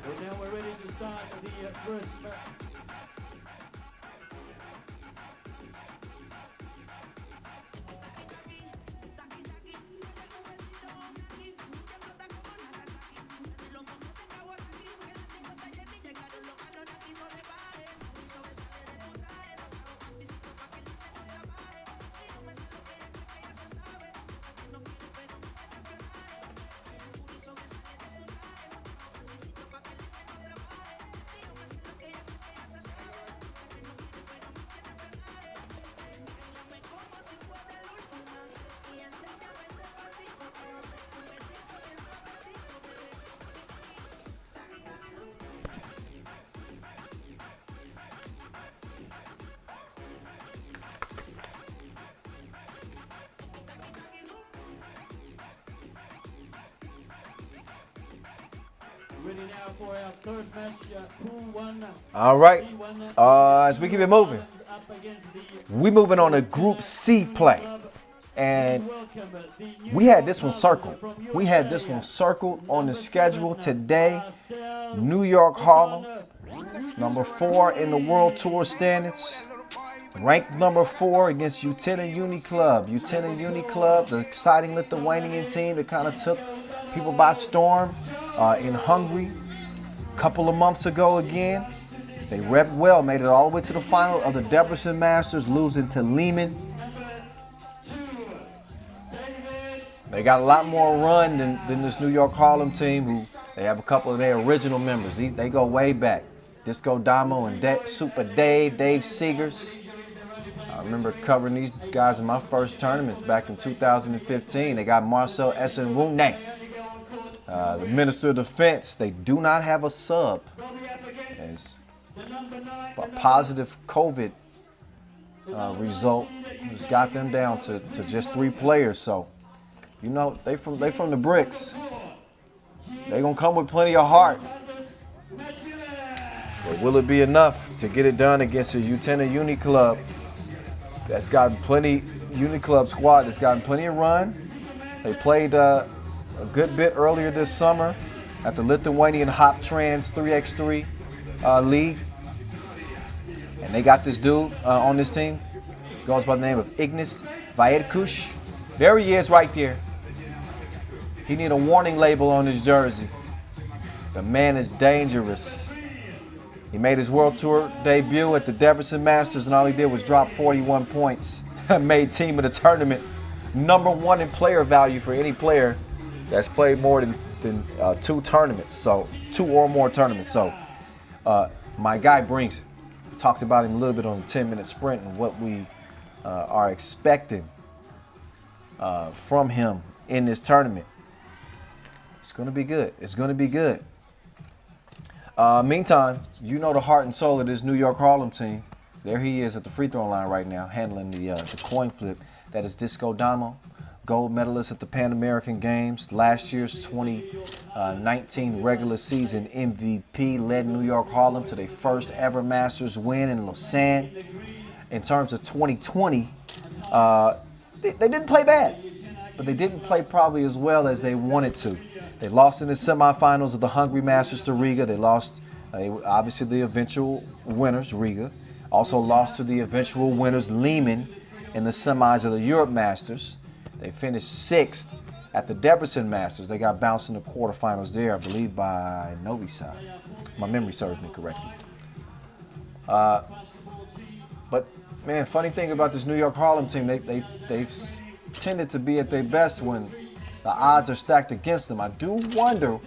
And now we're ready to start the first match. Ready now for our third match, Pool 1. All right. C1, As we keep it moving, up against the we moving on to Group C play. And welcome, the new we had this one comer circled. from We had this USA, one circled on the number schedule 7, today. Lusail, New York, Harlem, Lausanne. number 4 in the World Tour standings. Ranked number 4 against Utena Uniclub. Utena Uniclub, the exciting Lithuanian team that kind of took people by storm in Hungary a couple of months ago again. They repped well, made it all the way to the final of the Debrecen Masters, losing to Liman. They got a lot more run than this New York Harlem team, who they have a couple of their original members. They go way back. Disco Damo and Super Dave Seegers. I remember covering these guys in my first tournaments back in 2015. They got Marcel Essenwune, the Minister of Defense. They do not have a sub. As a positive COVID result has got them down to just 3 players. So, you know, they from the bricks. They gonna come with plenty of heart. But will it be enough to get it done against a Utena Uniclub that's gotten plenty, Uniclub squad that's gotten plenty of run? They played a good bit earlier this summer at the Lithuanian Hop Trans 3x3 league. And they got this dude on this team. Goes by the name of Ignis Vaidkush. There he is right there. He need a warning label on his jersey. The man is dangerous. He made his World Tour debut at the Debrecen Masters, and all he did was drop 41 points. Made team of the tournament. Number 1 in player value for any player that's played more than 2 tournaments. So 2 or more tournaments. So my guy brings it. Talked about him a little bit on the 10-minute sprint and what we are expecting from him in this tournament. It's going to be good. It's going to be good. Meantime, you know the heart and soul of this New York Harlem team. There he is at the free throw line right now, handling the coin flip. That is Disco Damo, gold medalist at the Pan American Games. Last year's 2019 regular season MVP, led New York Harlem to their first ever Masters win in Lausanne. In terms of 2020, they didn't play bad, but they didn't play probably as well as they wanted to. They lost in the semifinals of the Hungary Masters to Riga. They lost, obviously, the eventual winners, Riga. Also lost to the eventual winners, Liman, in the semis of the Europe Masters. They finished 6th at the Debrecen Masters. They got bounced in the quarterfinals there, I believe, by Novi Sad. My memory serves me correctly. But, man, funny thing about this New York Harlem team, they've tended to be at their best when the odds are stacked against them. I do wonder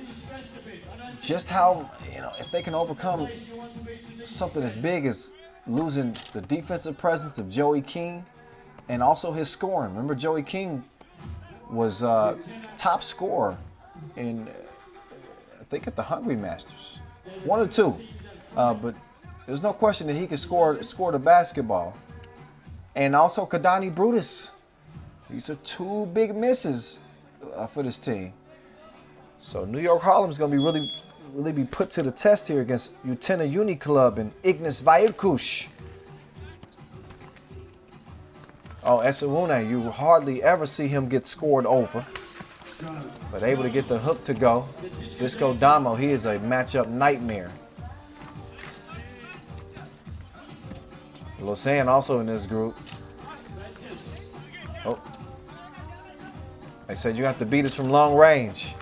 just how, if they can overcome something as big as losing the defensive presence of Joey King and also his scoring. Remember, Joey King was top scorer in, I think, at the Hungry Masters. 1 or 2. But there's no question that he could score the basketball. And also Kadani Brutus. These are 2 big misses for this team. So New York Harlem's going to be really be put to the test here against Utena Uniclub and Ignis Vairkush. Oh, Esawune, you hardly ever see him get scored over. But able to get the hook to go. Disco Damo, he is a matchup nightmare. Lausanne also in this group. Oh. They said you have to beat us from long range.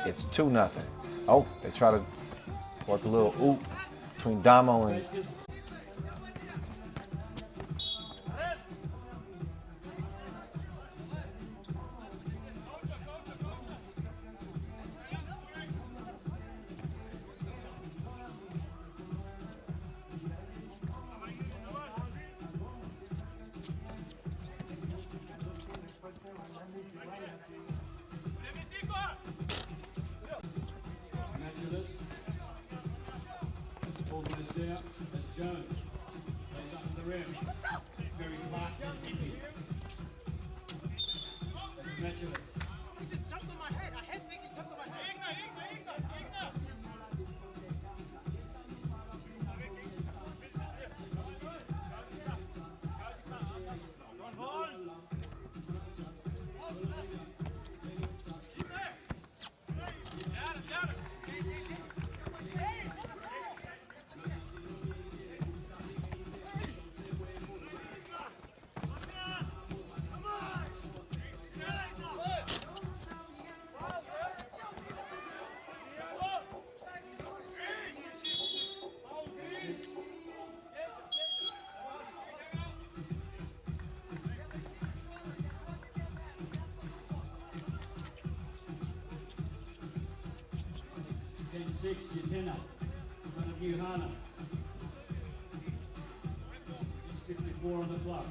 It's 2-0. Oh, they try to work a little oop between Damo and... That's Jones. Plays up to the rim. Very fast and nippy. Naturalist. He just jumped on my head. I head fake, he jumped on my head. Igna. Don't hold. Got him. Six, Utena, in front of New Harlem. 6:54 on the clock.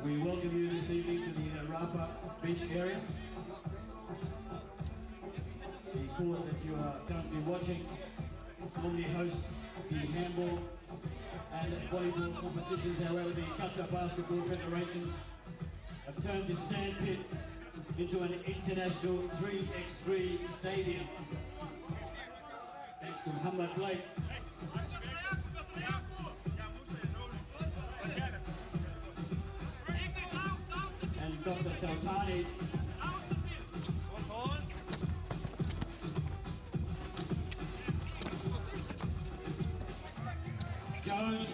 We welcome you this evening to the Rafa Beach area. The court that you are currently watching normally hosts the handball and volleyball competitions. However, the Qatar Basketball Federation have turned this sand pit into an international 3x3 stadium. Thanks to Muhammad Blake. And Dr. Tautani. Jones,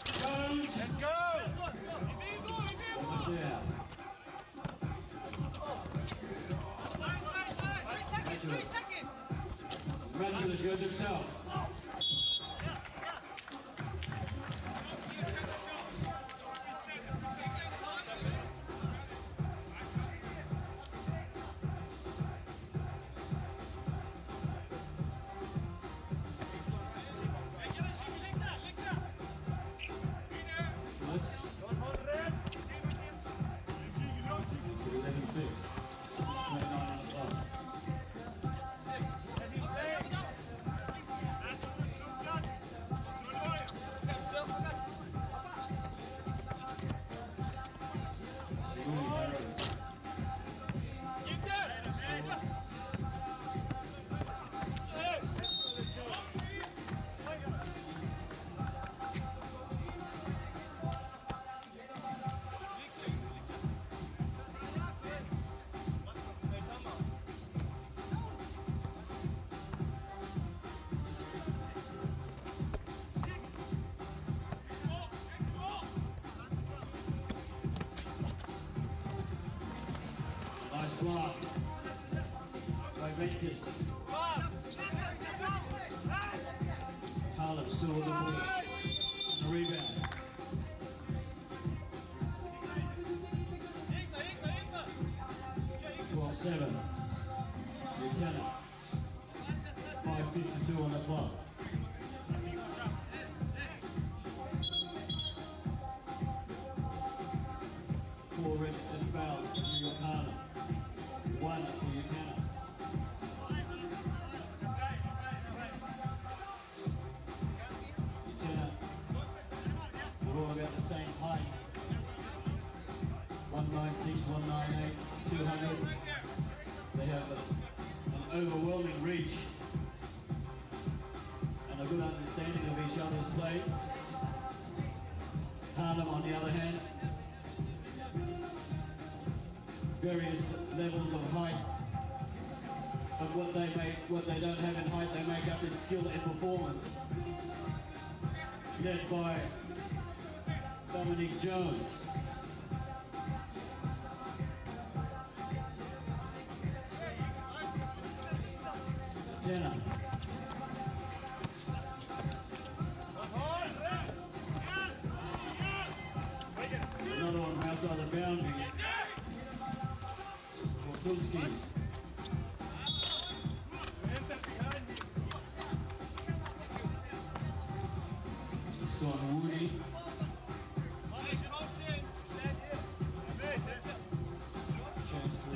let's go! Three seconds! Rancho shows himself. Block by Venkis. Harlem 2 of the ball. And a rebound. 12-7. Utena. 5:52 on the clock. Four registered fouls for New York Harlem. 1 for Utena. Utena, we're all about the same height. 196, 198, 200. They have an overwhelming reach and a good understanding of each other's play. Harlem, on the other hand, various levels of height, but what they don't have in height, they make up in skill and performance. Led by Dominic Jones. Jenna. Another one outside the boundary. For Sulskis. Son Woody. Chance to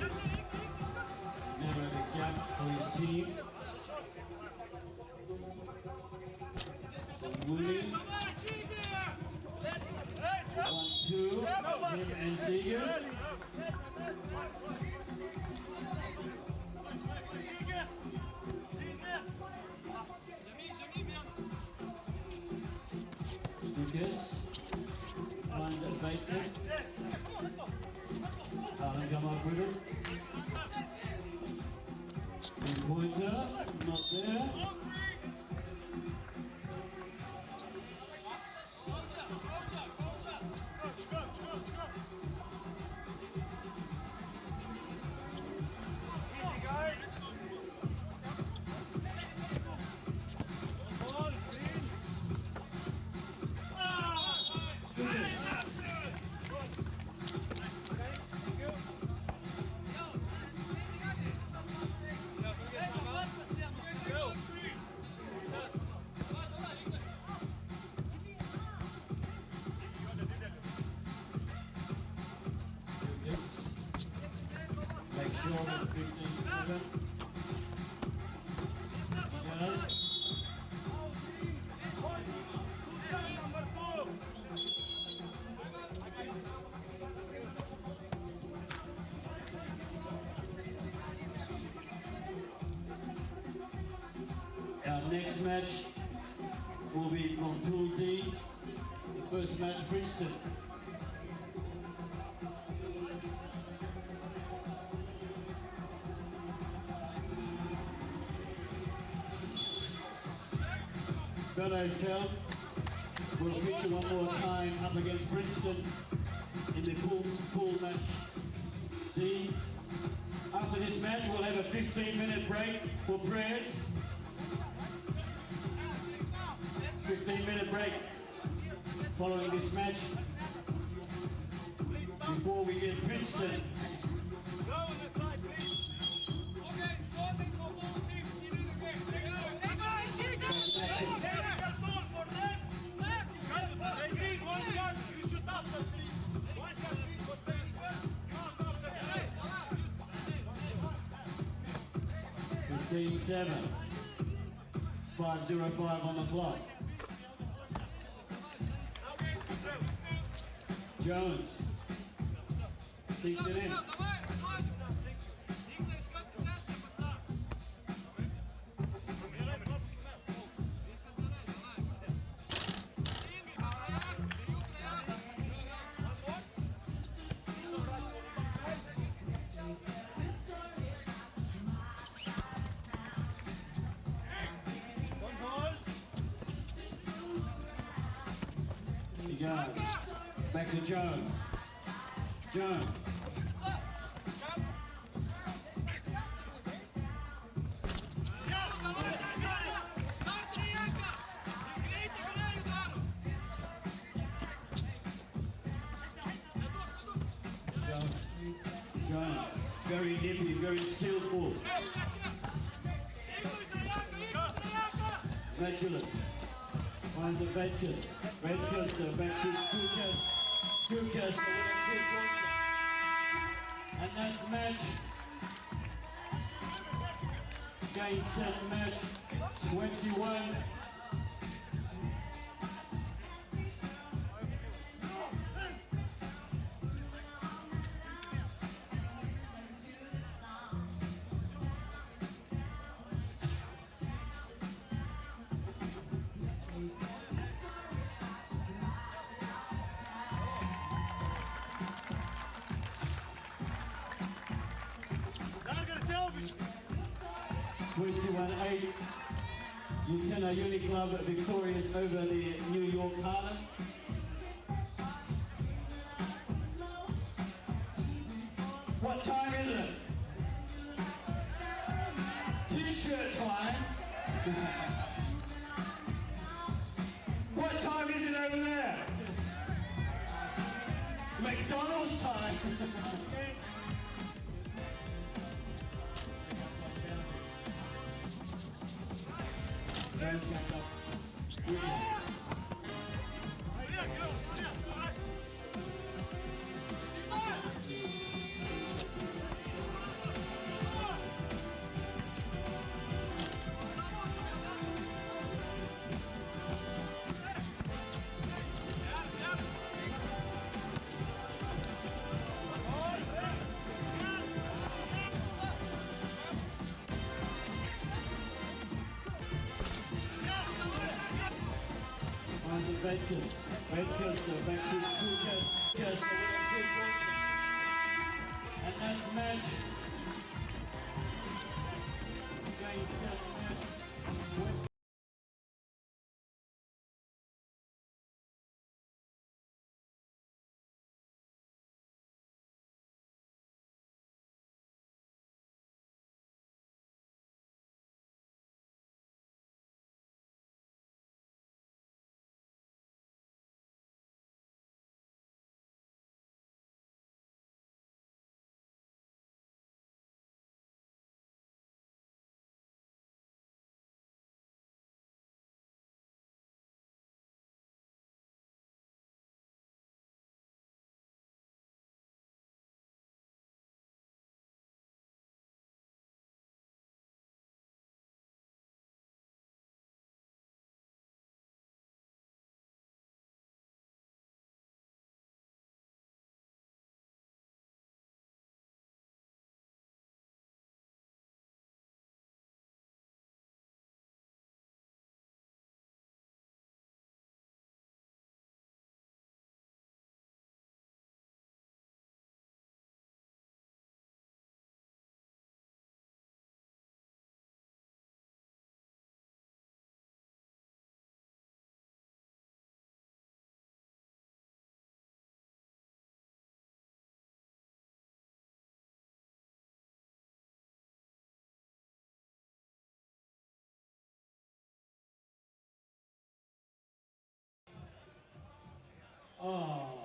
narrow the gap for his team. Woody. 1-2. Him and Seegers. Lucas. One that Bates. Harlem come up with it. Pointer, not there. Make sure that 15-7. Yes. Our next match will be from Pool D. The first match, Princeton. Bielefeld will feature one more time up against Princeton in the pool match D. After this match, we'll have a 15-minute break for prayers. 15-minute break following this match before we get Princeton. $15-7, 5:05 on the clock. Jones sinks it in. He goes. Back to Jones. Jones. Giant. Very nippy, very skillful. Vigilant. Finds the Vedkus. Vedkus back to Chooks. Chooks. And that's match. Game, set, match. 21. Larga selfies. 21-8. Utena Uniclub victorious over the New York Harlem. What time is it? T-shirt time. What time is it over there? McDonald's time. Guys got up. Vedkus back to Chooks. And that's match. Game, set, match. Oh.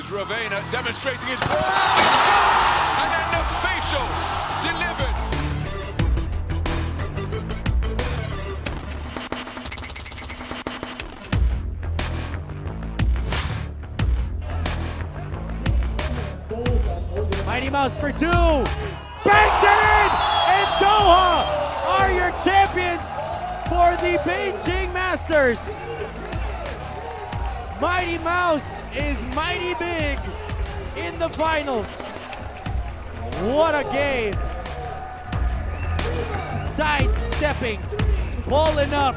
is Ravena demonstrating his ball. And then the facial delivered. Mighty Mouse for 2. Banks it in! And Doha are your champions for the Beijing Masters. Mighty Mouse is mighty big in the finals. What a game. Sidestepping, pulling up.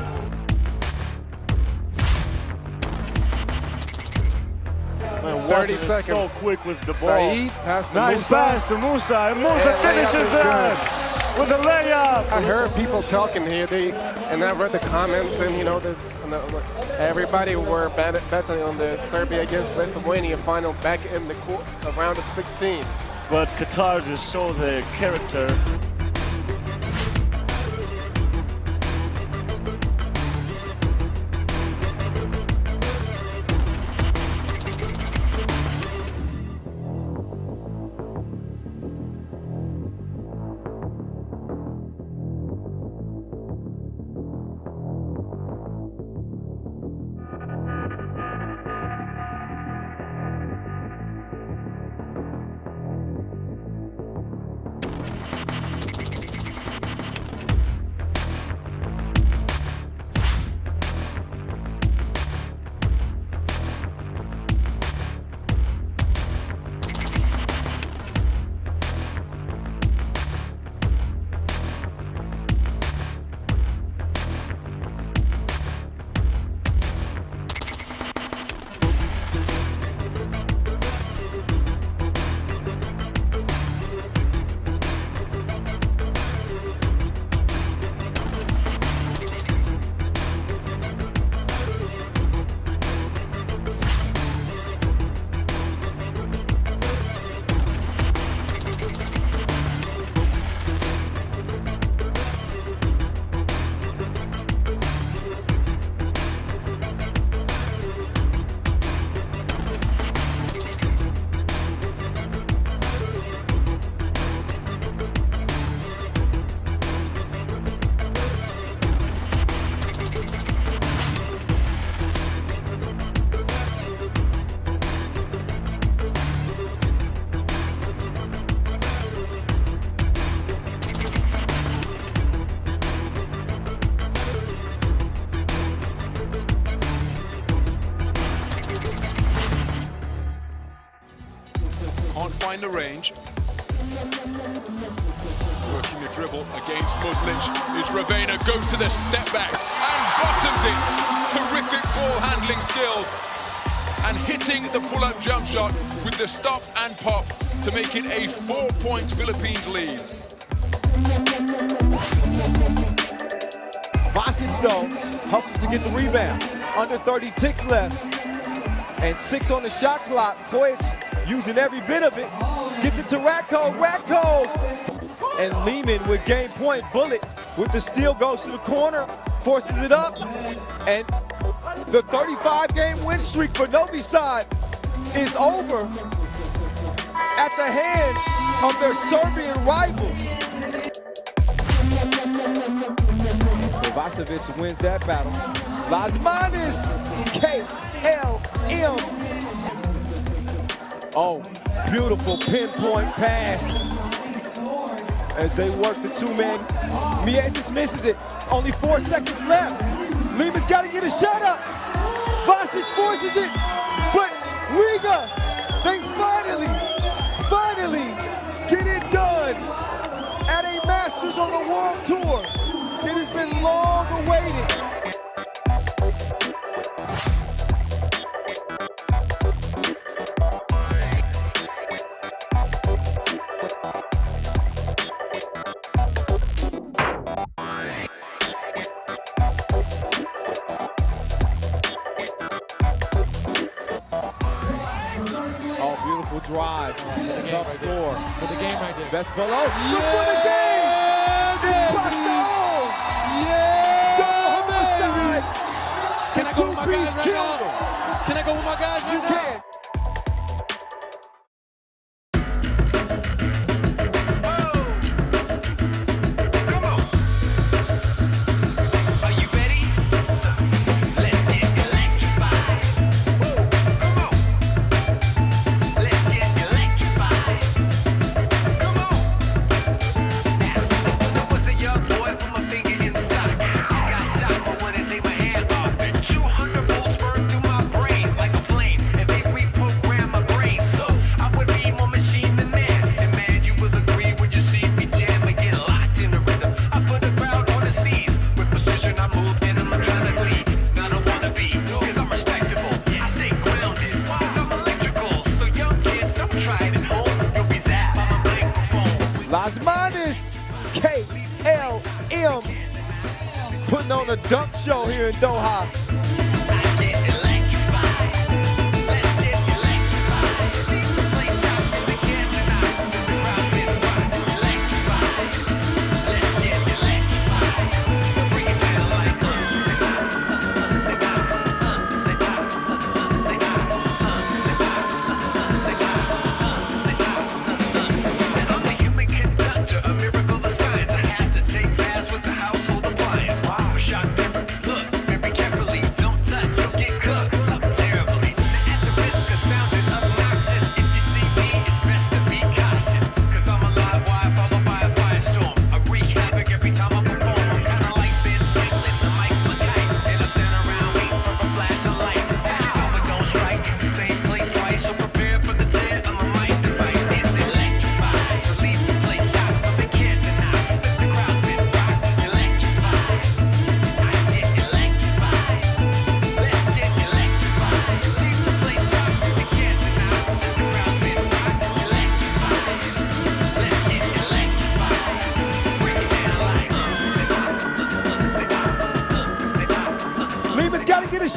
Man, 30 seconds. So quick with the ball. Saeed passed to nice Musa. pass to Musa, and Musa finishes that with the layup. I heard people talking here, and I read the comments, and you know, everybody were betting on the Serbia against Lithuania final back in the round of 16. But Qatar just showed their character. Can't find the range. Working the dribble against Muslic. It's Ravena, goes to the step back and bottoms it. Terrific ball handling skills. And hitting the pull-up jump shot with the stop and pop to make it a 4-point Philippines lead. Vasic, though, hustles to get the rebound. Under 30 ticks left. And 6 on the shot clock. Koic using every bit of it. Gets it to Ratko. And Liman with game point. Bullet with the steal goes to the corner. Forces it up. And the 35-game win streak for Novi side is over at the hands of their Serbian rivals. Kovacevic wins that battle. Lasmanis, KLM. Oh, beautiful pinpoint pass. As they work the two-man, Miesis misses it. Only 4 seconds left. Liman's got to get a shot up. Vasic forces it, but Riga, they finally get it done at a Masters on the World Tour. It has been long awaited. Drive, tough score. For the game right there. Best below. Yeah! Look for the game! It's Pascal! Yeah! Doha homicide! Can I go with my guys right now? Can I go with my guys right now? You can. Coliseum, putting on a dunk show here in Doha.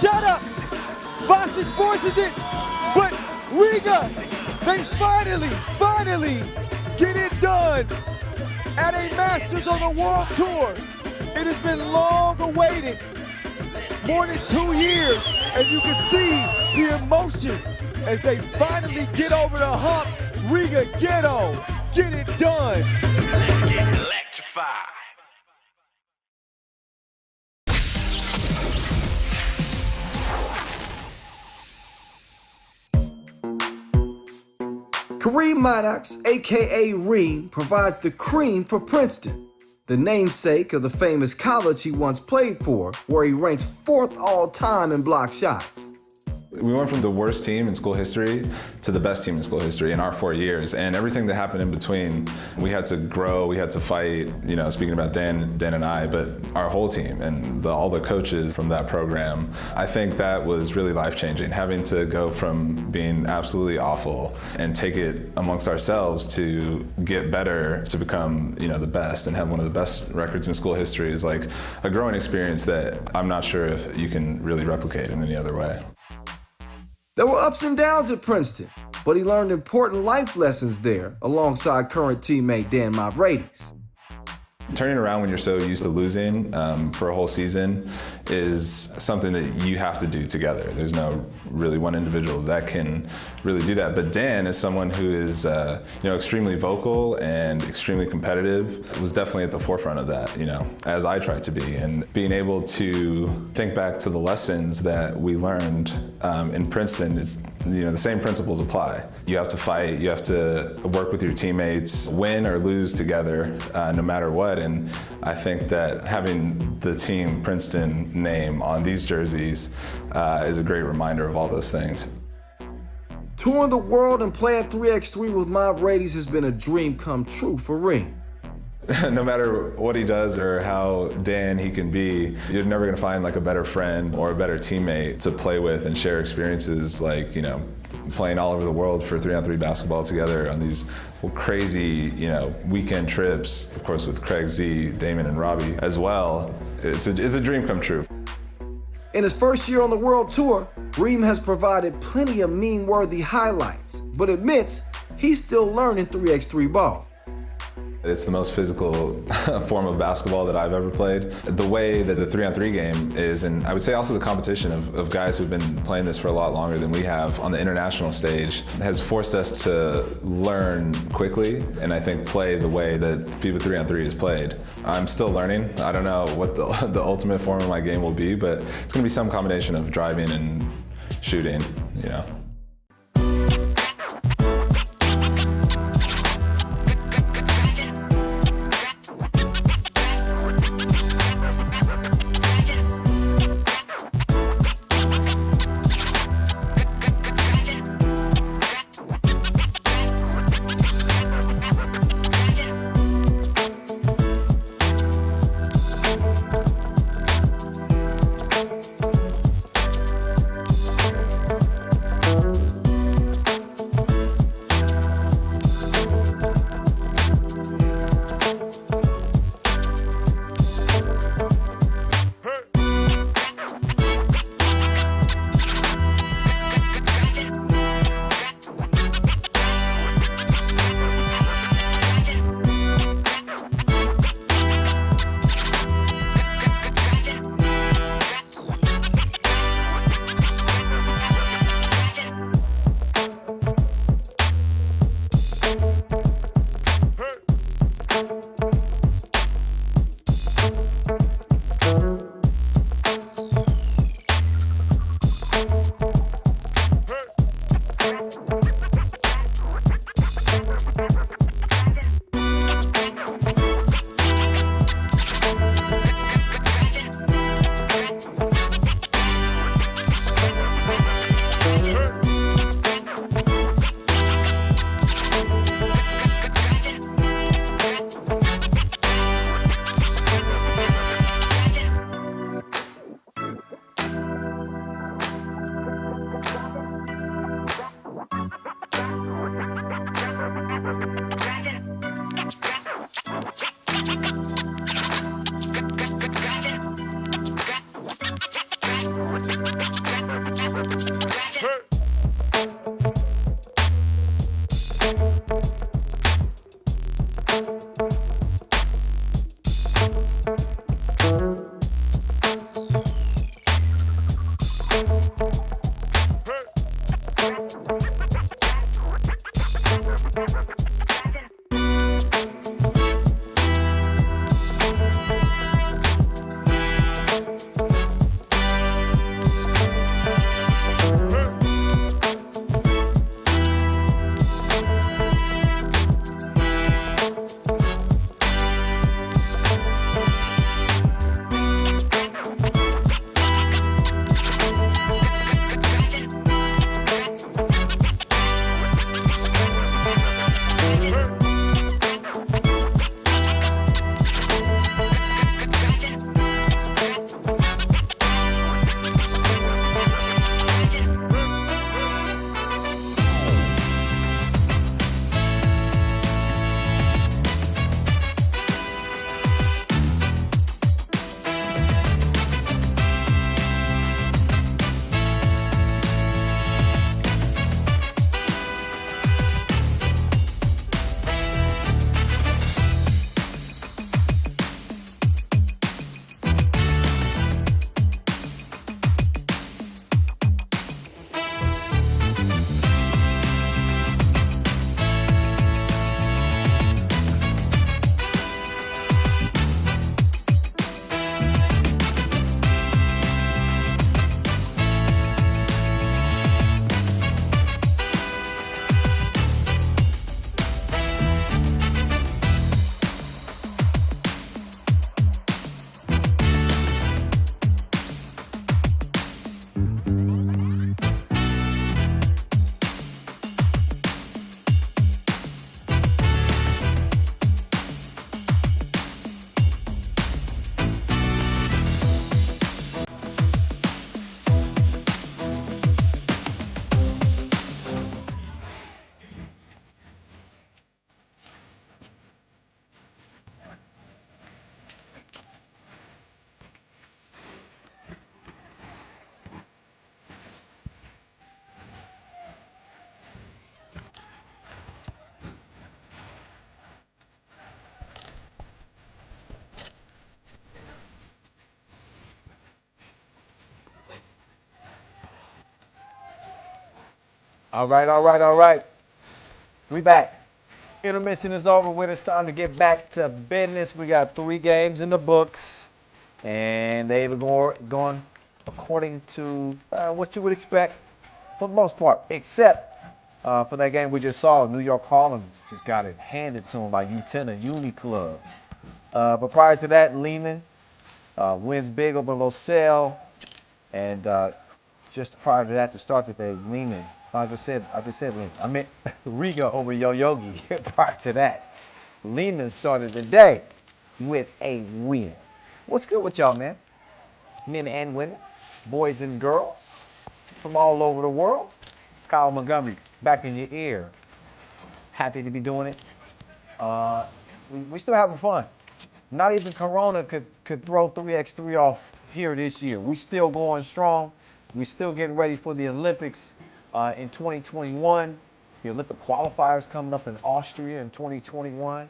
Shut up! Vasic forces it, but Riga, they finally get it done at a Masters on the World Tour. It has been long awaited, more than 2 years, and you can see the emotion as they finally get over the hump. Riga, get it done. Let's get electrified. Kareem Maddox, aka Reem, provides the cream for Princeton, the namesake of the famous college he once played for, where he ranks 4th all time in block shots. We went from the worst team in school history to the best team in school history in our 4 years, and everything that happened in between, we had to grow, we had to fight, you know, speaking about Dan and I, but our whole team and all the coaches from that program. I think that was really life-changing, having to go from being absolutely awful and take it amongst ourselves to get better, to become, you know, the best and have one of the best records in school history is like a growing experience that I'm not sure if you can really replicate in any other way. There were ups and downs at Princeton, but he learned important life lessons there alongside current teammate Dan Mavrades. Turning around when you're so used to losing for a whole season is something that you have to do together. There's no really one individual that can really do that. But Dan is someone who is you know, extremely vocal and extremely competitive. It was definitely at the forefront of that, you know, as I tried to be. And being able to think back to the lessons that we learned in Princeton, is, you know, the same principles apply. You have to fight, you have to work with your teammates, win or lose together, no matter what. And I think that having the team Princeton name on these jerseys is a great reminder of all those things. Touring the world and playing 3x3 with Mavrades has been a dream come true for Reem. No matter what he does or how Dan he can be, you're never gonna find like a better friend or a better teammate to play with and share experiences like, you know, playing all over the world for 3-on-3 basketball together on these crazy, you know, weekend trips, of course with Craig Z, Damon and Robbie as well. It's a dream come true. In his first year on the World Tour, Reem has provided plenty of meme-worthy highlights, but admits he's still learning 3x3 ball. It's the most physical form of basketball that I've ever played. The way that the 3-on-3 game is, and I would say also the competition of guys who've been playing this for a lot longer than we have on the international stage has forced us to learn quickly and I think play the way that FIBA 3-on-3 is played. I'm still learning. I don't know what the ultimate form of my game will be, but it's gonna be some combination of driving and shooting, you know. All right. We back. Intermission is over with. It's time to get back to business. We got 3 games in the books, and they've going according to what you would expect for the most part, except for that game we just saw. New York Harlem just got it handed to them by Utena Uniclub. But prior to that, Liman wins big over Lusail, and just prior to that, to start the day, Liman. I just said Liman. I meant Riga over Yoyogi. Prior to that, Liman started the day with a win. What's good with y'all, man? Men and women, boys and girls from all over the world. Kyle Montgomery back in your ear. Happy to be doing it. We still having fun. Not even Corona could throw 3x3 off here this year. We still going strong. We still getting ready for the Olympics in 2021. The Olympic qualifiers coming up in Austria in 2021.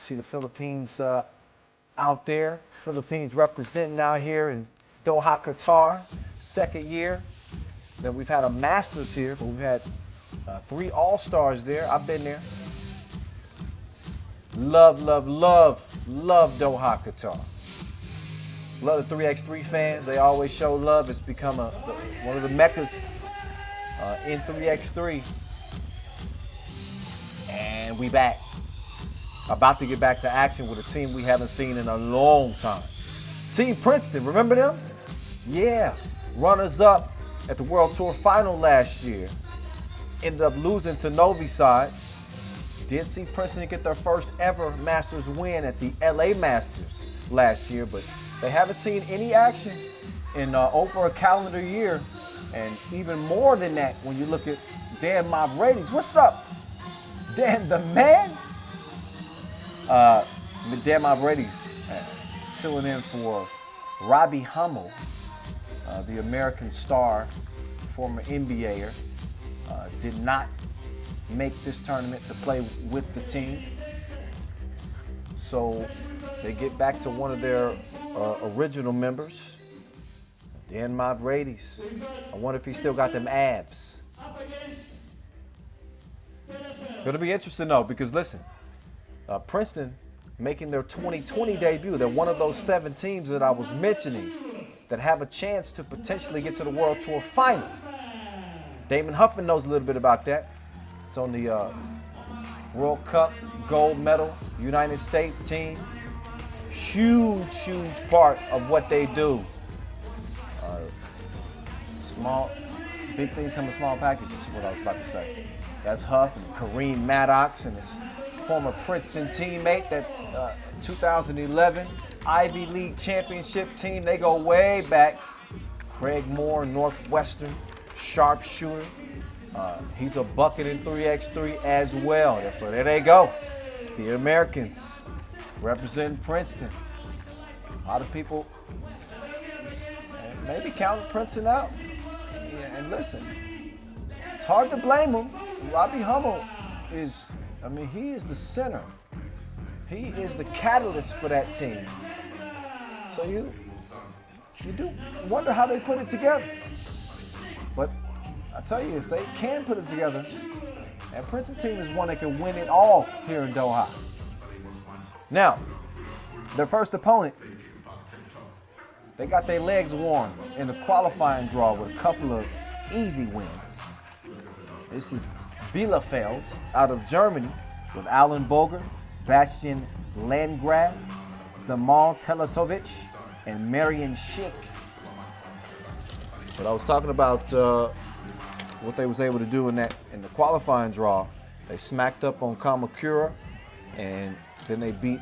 See the Philippines out there. Philippines representing out here in Doha, Qatar. Second year that we've had a Masters here, but we've had 3 All-Stars there. I've been there. Love Doha, Qatar. Love the 3x3 fans. They always show love. It's become one of the meccas in 3x3. And we back. About to get back to action with a team we haven't seen in a long time. Team Princeton, remember them? Yeah, runners up at the World Tour Final last year. Ended up losing to Novi Sad. Did see Princeton get their first ever Masters win at the LA Masters last year, but they haven't seen any action in over a calendar year. And even more than that, when you look at Dan Mob ratings. What's up, Dan the man? Dan Mob ratings filling in for Robbie Hummel, the American star, former NBAer, did not make this tournament to play with the team. So they get back to one of their original members, Dan Mavrades. I wonder if he still got them abs. Going to be interesting, though, because, listen, Princeton making their 2020 debut. They're one of those 7 teams that I was mentioning that have a chance to potentially get to the World Tour final. Damon Huffman knows a little bit about that. It's on the World Cup gold medal United States team. Huge, huge part of what they do. Big things come in small packages, is what I was about to say. That's Huff and Kareem Maddox and his former Princeton teammate, that 2011 Ivy League championship team. They go way back. Craig Moore, Northwestern sharpshooter. He's a bucket in 3x3 as well. So there they go. The Americans representing Princeton. A lot of people maybe counting Princeton out. Yeah, and listen, it's hard to blame him. Robbie Hummel is, he is the center. He is the catalyst for that team. So you do wonder how they put it together. But I tell you, if they can put it together, that Princeton team is one that can win it all here in Doha. Now, their first opponent, they got their legs warm in the qualifying draw with a couple of easy wins. This is Bielefeld out of Germany with Alan Boger, Bastian Landgraf, Zamal Teletovic, and Marian Schick. But I was talking about what they was able to do in the qualifying draw. They smacked up on Kamakura, and then they beat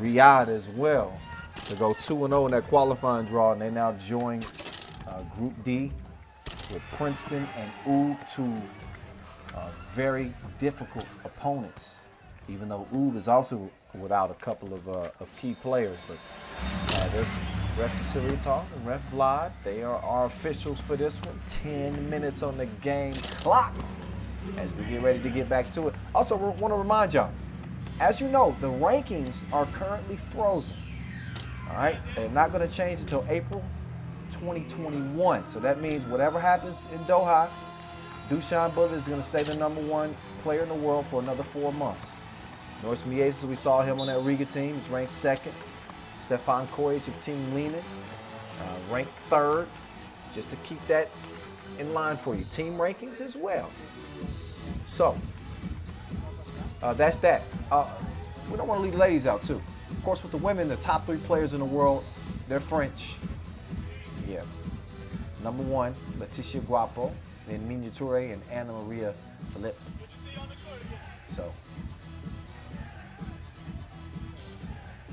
Riyadh as well to go 2-0 in that qualifying draw, and they now join Group D with Princeton and UB, two very difficult opponents, even though UB is also without a couple of key players. But there's Ref Ceciliatal and Ref Vlad. They are our officials for this one. 10 minutes on the game clock as we get ready to get back to it. Also, want to remind y'all, as you know, the rankings are currently frozen. All right, they're not going to change until April 2021. So that means whatever happens in Doha, Dusan Buller is going to stay the #1 player in the world for another 4 months. Norris Mieses, we saw him on that Riga team, is ranked 2nd. Stefan Kojic of Team Liman, ranked 3rd, just to keep that in line for you. Team rankings as well. So, that's that. We don't want to leave the ladies out, too. Of course, with the women, the top 3 players in the world, they're French. Yeah. #1, Leticia Guapo, then Minya Toure and Anna Maria Philippe. So,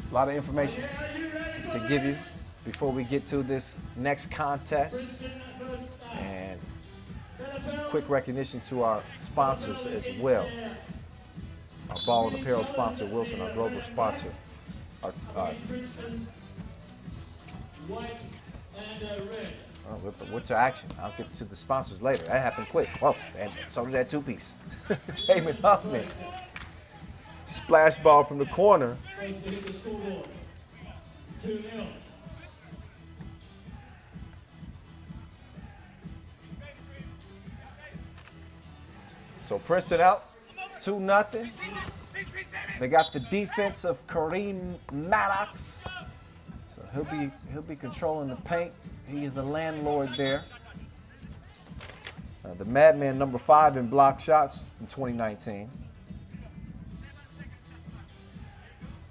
a lot of information to give you before we get to this next contest. And quick recognition to our sponsors as well. Our ball and apparel sponsor, Wilson, our global sponsor. What's your action? I'll get to the sponsors later. That happened quick. Whoa, and so did that 2-piece. Damon Huffman. Splash ball from the corner. So Princeton out, 2-0. They got the defense of Kareem Maddox. So he'll be controlling the paint. He is the landlord there. The Madman #5 in block shots in 2019.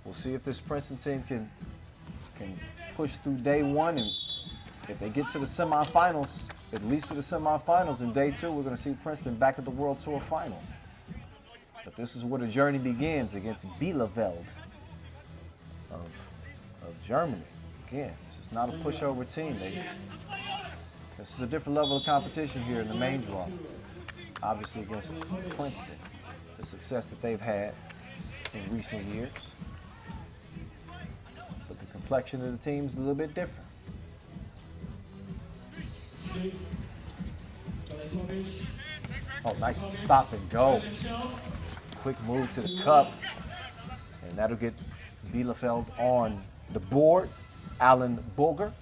We'll see if this Princeton team can push through day 1, and if they get to the semifinals, at least to the semifinals in day 2, we're going to see Princeton back at the World Tour final. But this is where the journey begins against Bielefeld of Germany. Again, this is not a pushover team. This is a different level of competition here in the main draw. Obviously against Princeton, the success that they've had in recent years. But the complexion of the team is a little bit different. Oh, nice stop and go. Quick move to the cup. And that'll get Bielefeld on the board. Alan Bulger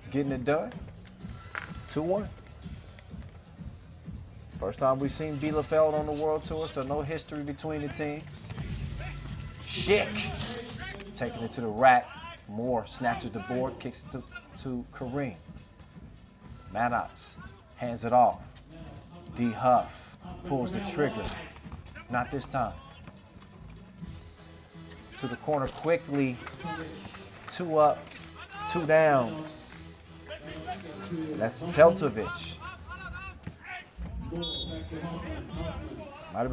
getting it done. 2-1. First time we've seen Bielefeld on the World Tour, so no history between the teams. Schick taking it to the rack. Moore snatches the board, kicks it to Kareem. Maddox hands it off. D. Huff pulls the trigger. Not this time. To the corner quickly. 2 up, 2 down. That's Teltovic. Might have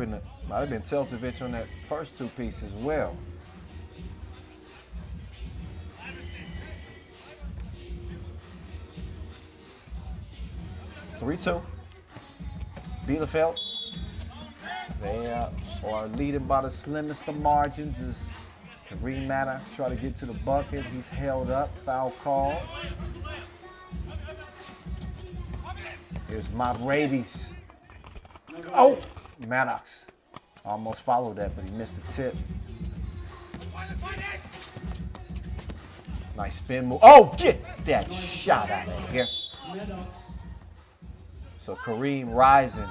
been Teltovic on that first 2 piece as well. (3-2). Bielefeld. They are leading by the slimmest of margins as Kareem Maddox try to get to the bucket. He's held up. Foul call. Here's Mabraves. Oh! Maddox almost followed that, but he missed the tip. Nice spin move. Oh, get that shot out of here. So Kareem rising,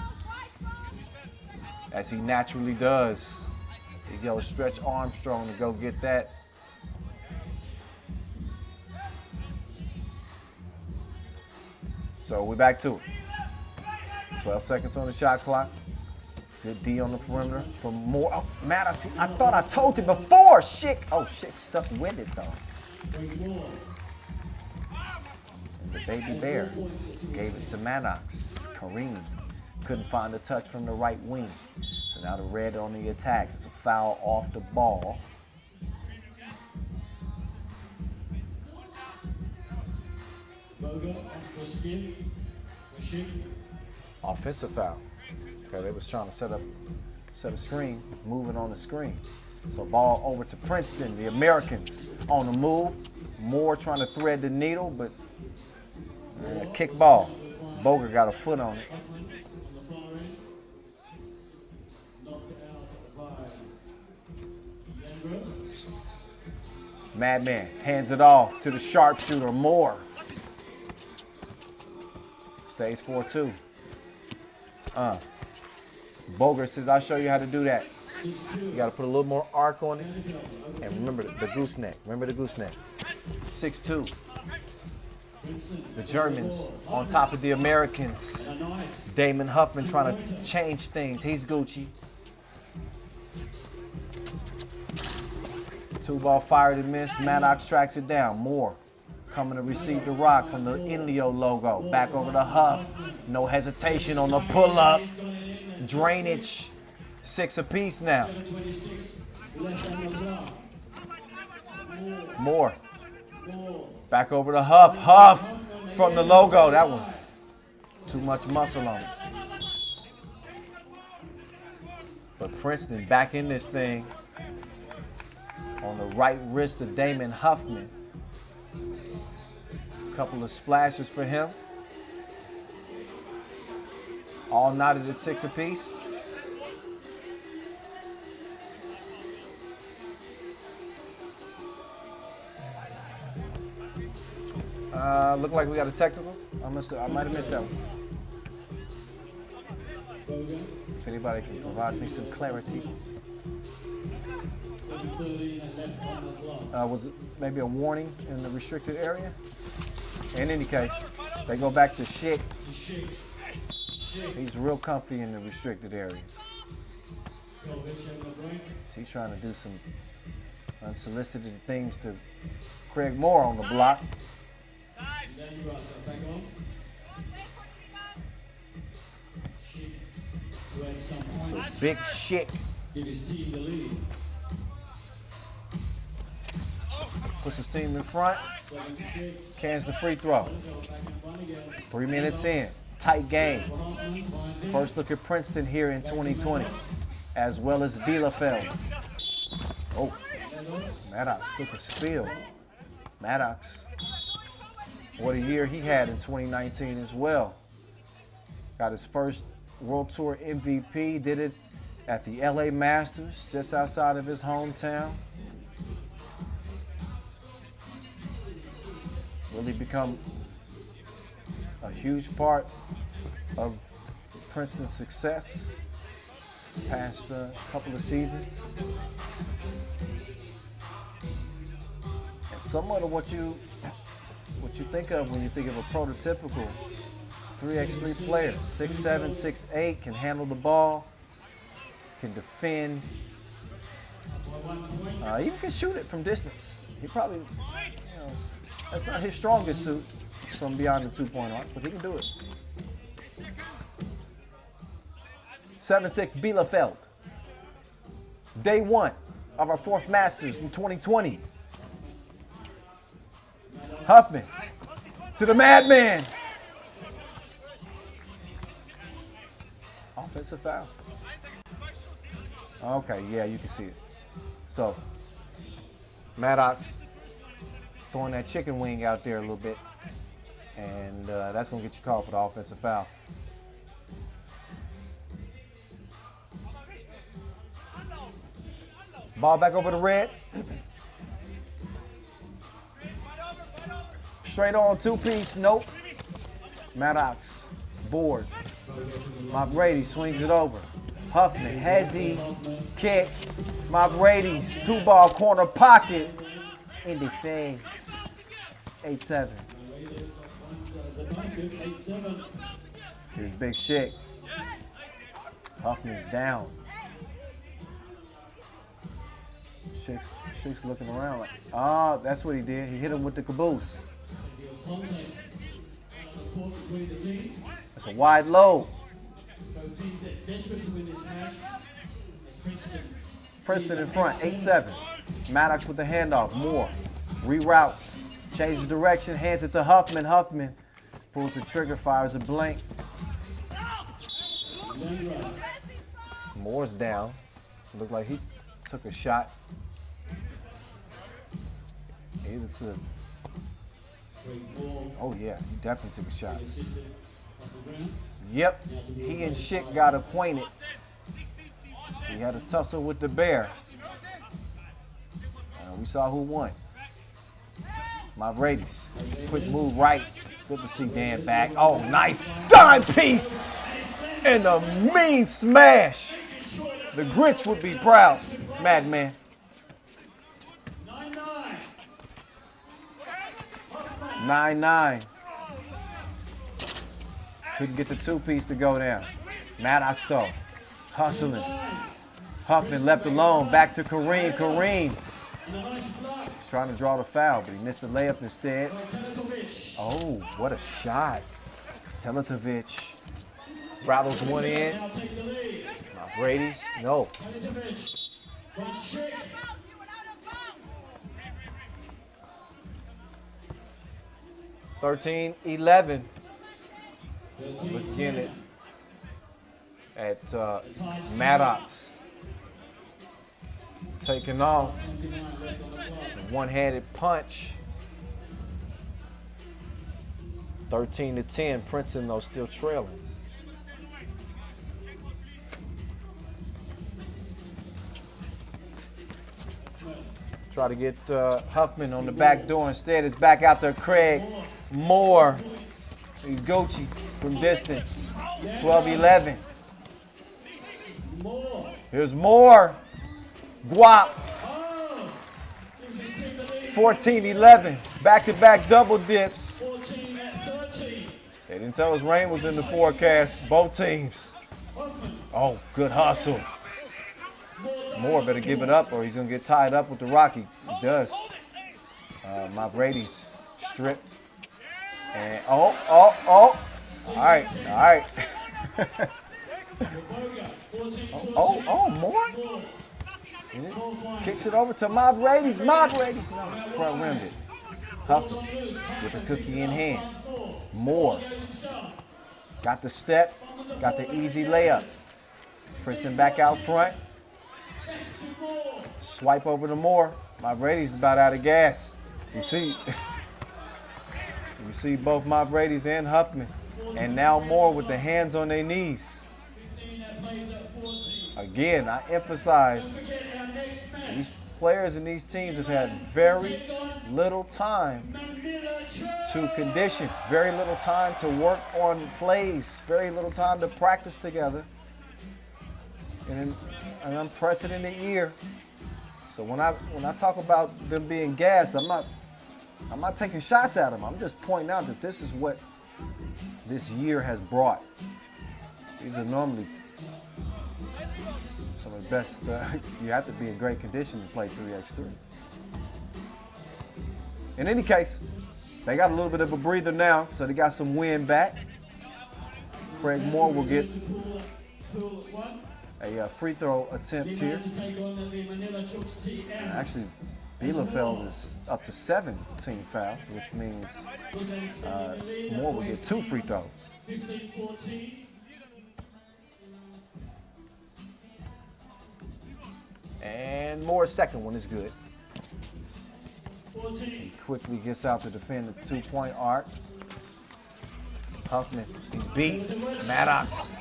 as he naturally does. He goes Stretch Armstrong to go get that. So we're back to it. 12 seconds on the shot clock. Good D on the perimeter for Moore. Oh, Maddox, I thought I told you before. Schick. Oh, Schick stuck with it, though. And the baby bear gave it to Maddox. Kareem couldn't find a touch from the right wing. So now the red on the attack. It's a foul off the ball. Offensive foul. Okay, they was trying to set a screen, moving on the screen. So ball over to Princeton, the Americans on the move. Moore trying to thread the needle, but kick ball. Boger got a foot on it. Madman hands it off to the sharpshooter, Moore. Stays 4-2. Boger says, I'll show you how to do that. You got to put a little more arc on it. And remember the gooseneck. Remember the gooseneck. 6-2. The Germans on top of the Americans. Damon Huffman trying to change things. He's Gucci. 2-ball fired and missed. Maddox tracks it down. Moore coming to receive the rock from the Inleo logo. Back over to Huff. No hesitation on the pull-up. Drainage. 6 apiece now. Moore. Back over to Huff. Huff from the logo. That one. Too much muscle on it. But Princeton back in this thing. On the right wrist of Damon Huffman. A couple of splashes for him. All knotted at 6 apiece. Look like we got a technical. I might have missed that one. If anybody can provide me some clarity. Was it maybe a warning in the restricted area? In any case, they go back to Schick. He's real comfy in the restricted area. He's trying to do some unsolicited things to Craig Moore on the block. So big Schick. Puts his team in front. Cans the free throw. 3 minutes in. Tight game. First look at Princeton here in 2020, as well as Bielefeld. Oh, Maddox took a spill. Maddox, what a year he had in 2019 as well. Got his first World Tour MVP, did it at the LA Masters, just outside of his hometown. really become a huge part of Princeton's success past couple of seasons. And somewhat of what you think of when you think of a prototypical 3x3 player. 6'7", 6'8", can handle the ball, can defend, even can shoot it from distance. He probably, that's not his strongest suit from beyond the two-point arc, but he can do it. 7-6 Bielefeld. Day one of our fourth Masters in 2020. Huffman to the madman. Offensive foul. Okay, yeah, you can see it. So, Maddox throwing that chicken wing out there a little bit, and that's going to get you called for the offensive foul. Ball back over to Red. Straight on two-piece, nope. Maddox, board. Brady swings it over. Huffman, hezzy, kick. Brady's two-ball corner pocket. In the face. 8-7. Here's Big Shake. Huffman's down. Shake's looking around like, that's what he did. He hit him with the caboose. That's a wide low. Princeton in front, 8-7. Maddox with the handoff. Moore reroutes, changes direction, hands it to Huffman. Huffman pulls the trigger, fires a blank. Moore's down. Looked like he took a shot. Either to, oh yeah, he definitely took a shot. Yep, he and Schick got acquainted. He had a tussle with the bear. We saw who won. Brady's quick move right. Good to see Dan back. Oh, nice dime piece and a mean smash. The Grinch would be proud, Madman. 9-9. Couldn't get the two-piece to go down. Maddox though, hustling. Huffman left alone, back to Kareem. Kareem he's trying to draw the foul, but he missed the layup instead. Oh, what a shot. Teletovic rattles one in. Brady's, no. 13-11. Begin it at Maddox. Taking off. One-handed punch. 13-10. Princeton, though, still trailing. Try to get Huffman on the back door. Instead, it's back out there, Craig. Moore. He's Gucci from distance. 12-11. Here's Moore. Guap. 14-11. Back-to-back double dips. They didn't tell us rain was in the forecast. Both teams. Oh, good hustle. Moore better give it up or he's going to get tied up with the Rocky. He does. Brady's stripped. And All right. Moore. Kicks it over to Brady's. Brady's front rimmed it. Huffman with the cookie in hand. Moore got the step, got the easy layup. Princeton back out front. Swipe over to Moore. Brady's about out of gas. You see both Brady's and Huffman. And now Moore with the hands on their knees. Again, I emphasize these players and these teams have had very little time to condition. Very little time to work on plays. Very little time to practice together. In an unprecedented year. So when I talk about them being gassed, I'm not taking shots at them. I'm just pointing out that this is what this year has brought. These are normally some of the best. You have to be in great condition to play 3x3. In any case, they got a little bit of a breather now, so they got some wind back. Craig Moore will get a free throw attempt here. Actually, Bielefeld is up to 17 fouls, which means Moore will get 2 free throws. And Moore's second one is good. He quickly gets out to defend the 2-point arc. Huffman, he's beat. Maddox,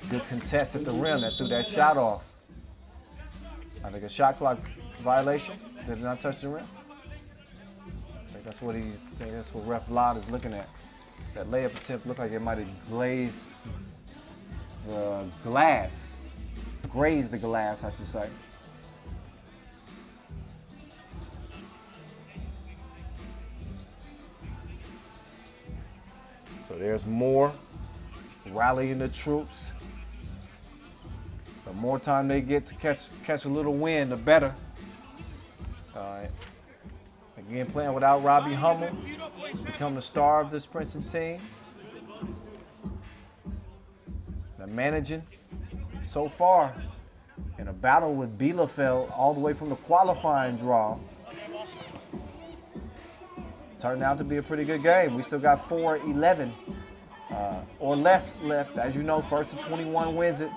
good contest at the rim that threw that shot off. I think a shot clock violation. Did not touch the rim. I think that's what Ref Lott is looking at. That layup attempt looked like it might have glazed the glass. Grazed the glass, I should say. So there's Moore rallying the troops. The more time they get to catch a little wind, the better. Again, playing without Robbie Hummel. He's become the star of this Princeton team. They're managing so far in a battle with Bielefeld all the way from the qualifying draw. Turned out to be a pretty good game. We still got 4-11 or less left. As you know, first to 21 wins it.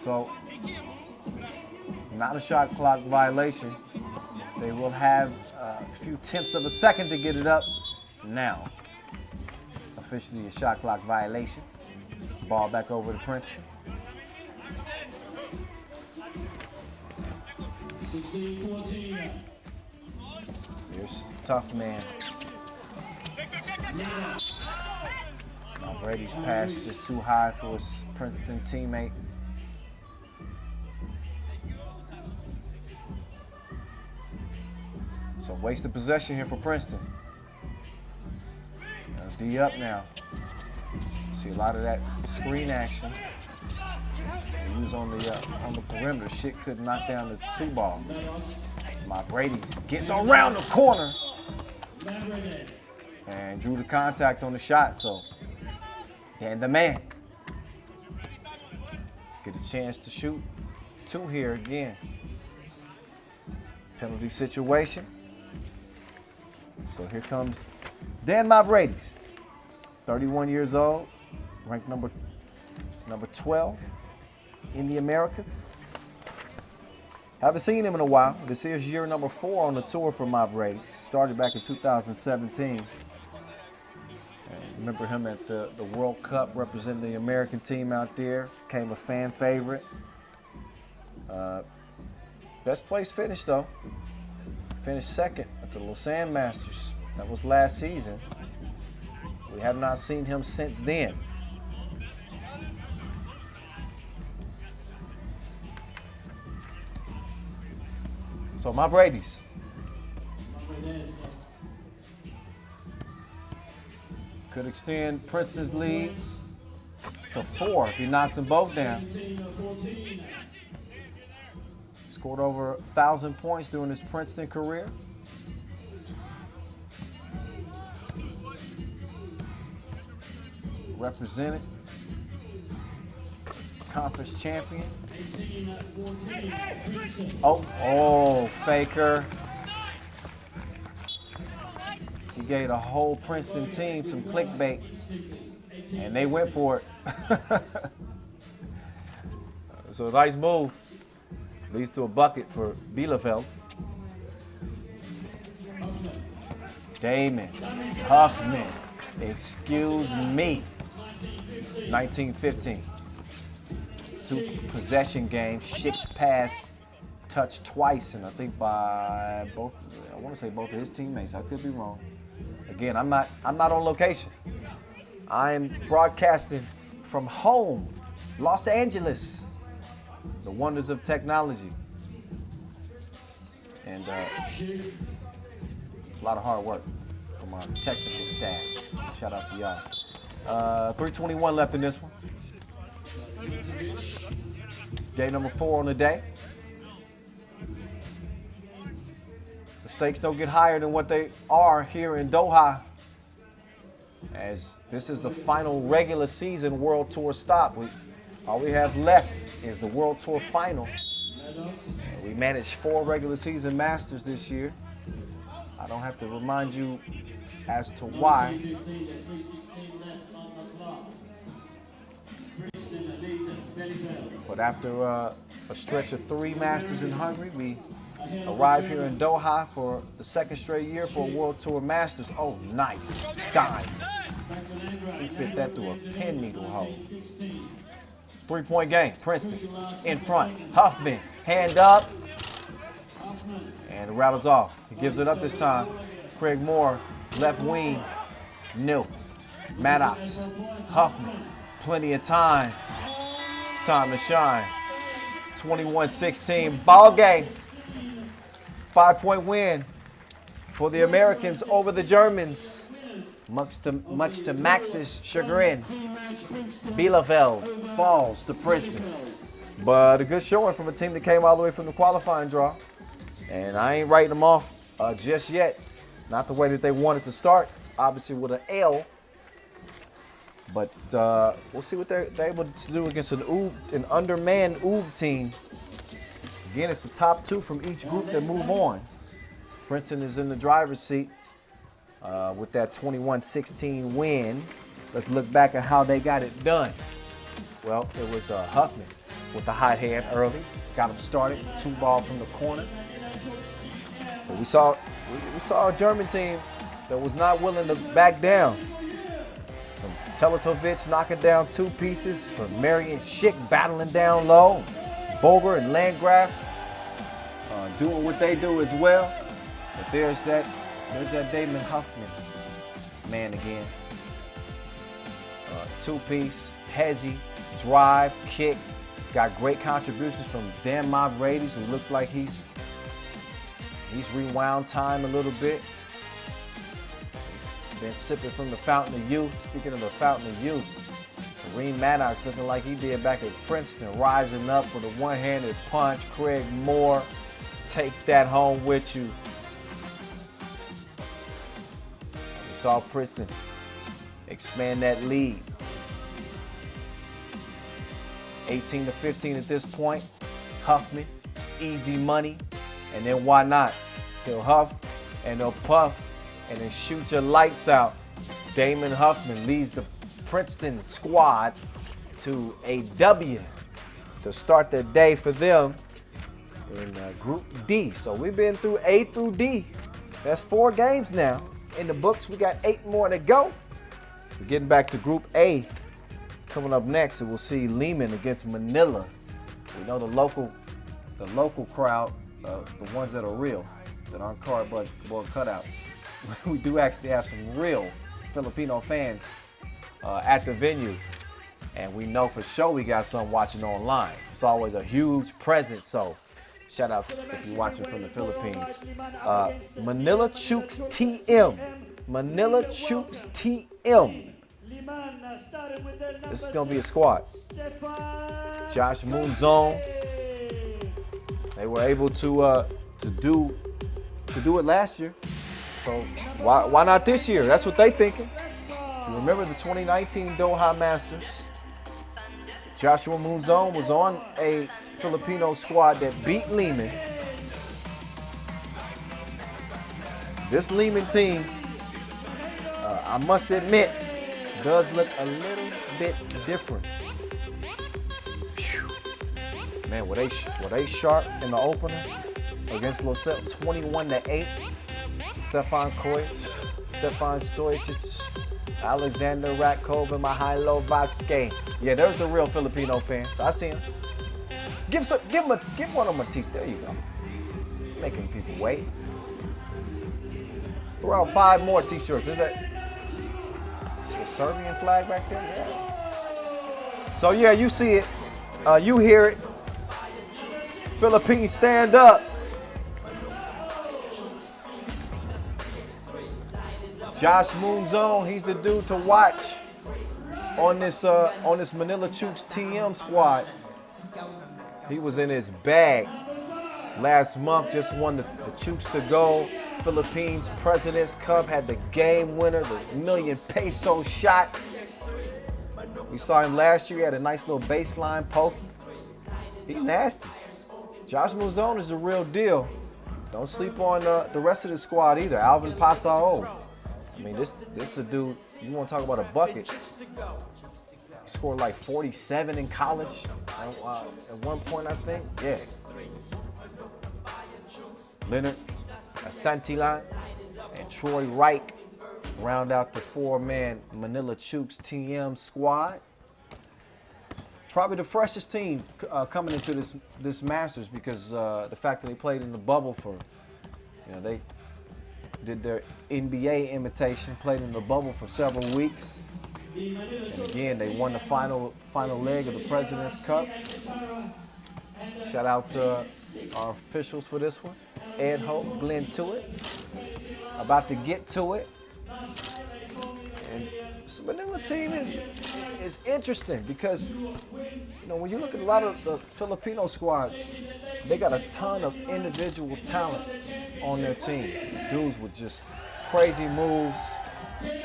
So, not a shot clock violation. They will have a few tenths of a second to get it up now. Officially a shot clock violation. Ball back over to Princeton. 16-14. Here's tough man. Brady's pass is just too high for his Princeton teammate. So wasted possession here for Princeton. D up now. See a lot of that screen action. They use on the perimeter. Shit could knock down the 2-ball. My Brady's gets around the corner and drew the contact on the shot. So, and the man get a chance to shoot 2 here again. Penalty situation. So here comes Dan Mavridis, 31 years old, ranked number 12 in the Americas. Haven't seen him in a while. This is year number 4 on the tour for Mavridis. Started back in 2017. And remember him at the World Cup representing the American team out there. Became a fan favorite. Best place finish though. Finished second at the Lausanne Masters. That was last season. We have not seen him since then. So my Brady's. Could extend Princeton's lead to 4 if he knocks them both down. Scored over 1,000 points during his Princeton career. Represented. Conference champion. Oh, Faker. He gave the whole Princeton team some clickbait, and they went for it. So nice move. Leads to a bucket for Bielefeld. Damon Huffman, excuse me. 19-15. 2 possession game, Schick's pass touched twice, and I think by both, I want to say both of his teammates. I could be wrong. Again, I'm not on location. I'm broadcasting from home, Los Angeles. The wonders of technology. And a lot of hard work from our technical staff. Shout out to y'all. 3:21 left in this one. Game number 4 on the day. The stakes don't get higher than what they are here in Doha, as this is the final regular season World Tour stop. All we have left is the World Tour final. We managed 4 regular season Masters this year. I don't have to remind you as to why. But after a stretch of 3 Masters in Hungary, we arrived here in Doha for the 2nd straight year for a World Tour Masters. Oh, nice. Dime. We fit that through a pin needle hole. 3-point game. Princeton in front. Huffman, hand up. And it rattles off. He gives it up this time. Craig Moore, left wing. Nil. Maddox. Huffman. Plenty of time. It's time to shine. 21-16 ball game. 5-point win for the Americans over the Germans. Much to Max's chagrin. Bielefeld falls to Princeton. But a good showing from a team that came all the way from the qualifying draw. And I ain't writing them off just yet. Not the way that they wanted to start, obviously with an L. But we'll see what they're able to do against an undermanned UB team. Again, it's the top 2 from each group that move on. Princeton is in the driver's seat with that 21-16 win. Let's look back at how they got it done. Well, it was Huffman with the hot hand early. Got him started, 2 ball from the corner. But we saw a German team that was not willing to back down. From Teletovic knocking down 2 pieces, from Marion Schick battling down low, Boger and Landgraf doing what they do as well. But there's that Damon Huffman man again. 2-piece, hezzy, drive, kick. Got great contributions from Dan Mavrades, who looks like he's rewound time a little bit. He's been sipping from the fountain of youth. Speaking of the fountain of youth, Kareem Maddox looking like he did back at Princeton, rising up with a one-handed punch. Craig Moore, take that home with you. We saw Princeton expand that lead. 18-15 at this point. Huffman, easy money. And then why not? He'll huff and he'll puff and then shoot your lights out. Damon Huffman leads the Princeton squad to a W to start the day for them in Group D. So we've been through A through D. That's 4 games now in the books. We got 8 more to go. We're getting back to Group A. Coming up next, we'll see Liman against Manila. We know the local crowd, the ones that are real, that aren't cardboard cutouts. We do actually have some real Filipino fans at the venue, and we know for sure we got some watching online. It's always a huge presence, so shout out if you're watching from the Philippines. Manila Chooks TM. Manila Chooks TM. This is going to be a squad. Josh Moonzone. They were able to do it last year. So why not this year? That's what they thinking. If you remember the 2019 Doha Masters, Joshua Moonzone was on a Filipino squad that beat Liman. This Liman team, I must admit, does look a little bit different. Whew. Man, were they sharp in the opener against Lusail, 21-8. Stefan Kojic, Stefan Stojic, Alexander Ratkov, and Mihailo Vasquez. Yeah, there's the real Filipino fans. I see them. Give one of them a teach. There you go. Making people wait. Throw out 5 more t-shirts. Is that a Serbian flag back there? Yeah. So yeah, you see it. You hear it. Philippines stand up. Josh Moonzone, he's the dude to watch on this Manila Chooks TM squad. He was in his bag last month, just won the Chooks to Go Philippines President's Cup, had the game winner, the ₱1 million shot. We saw him last year, he had a nice little baseline poke. He's nasty. Josh Moonzone is the real deal. Don't sleep on the rest of the squad either. Alvin Pasao. I mean, this is a dude, you want to talk about a bucket. He scored like 47 in college at one point, I think. Yeah. Leonard Santillan and Troy Reich round out the 4-man Manila Chooks TM squad. Probably the freshest team coming into this Masters because the fact that they played in the bubble for, they did their NBA invitation, played in the bubble for several weeks. And again, they won the final leg of the President's Cup. Shout out to our officials for this one. Ed Hope, Glenn Tuitt. About to get to it. And this Manila team is interesting because, when you look at a lot of the Filipino squads, they got a ton of individual talent on their team. Dudes with just crazy moves,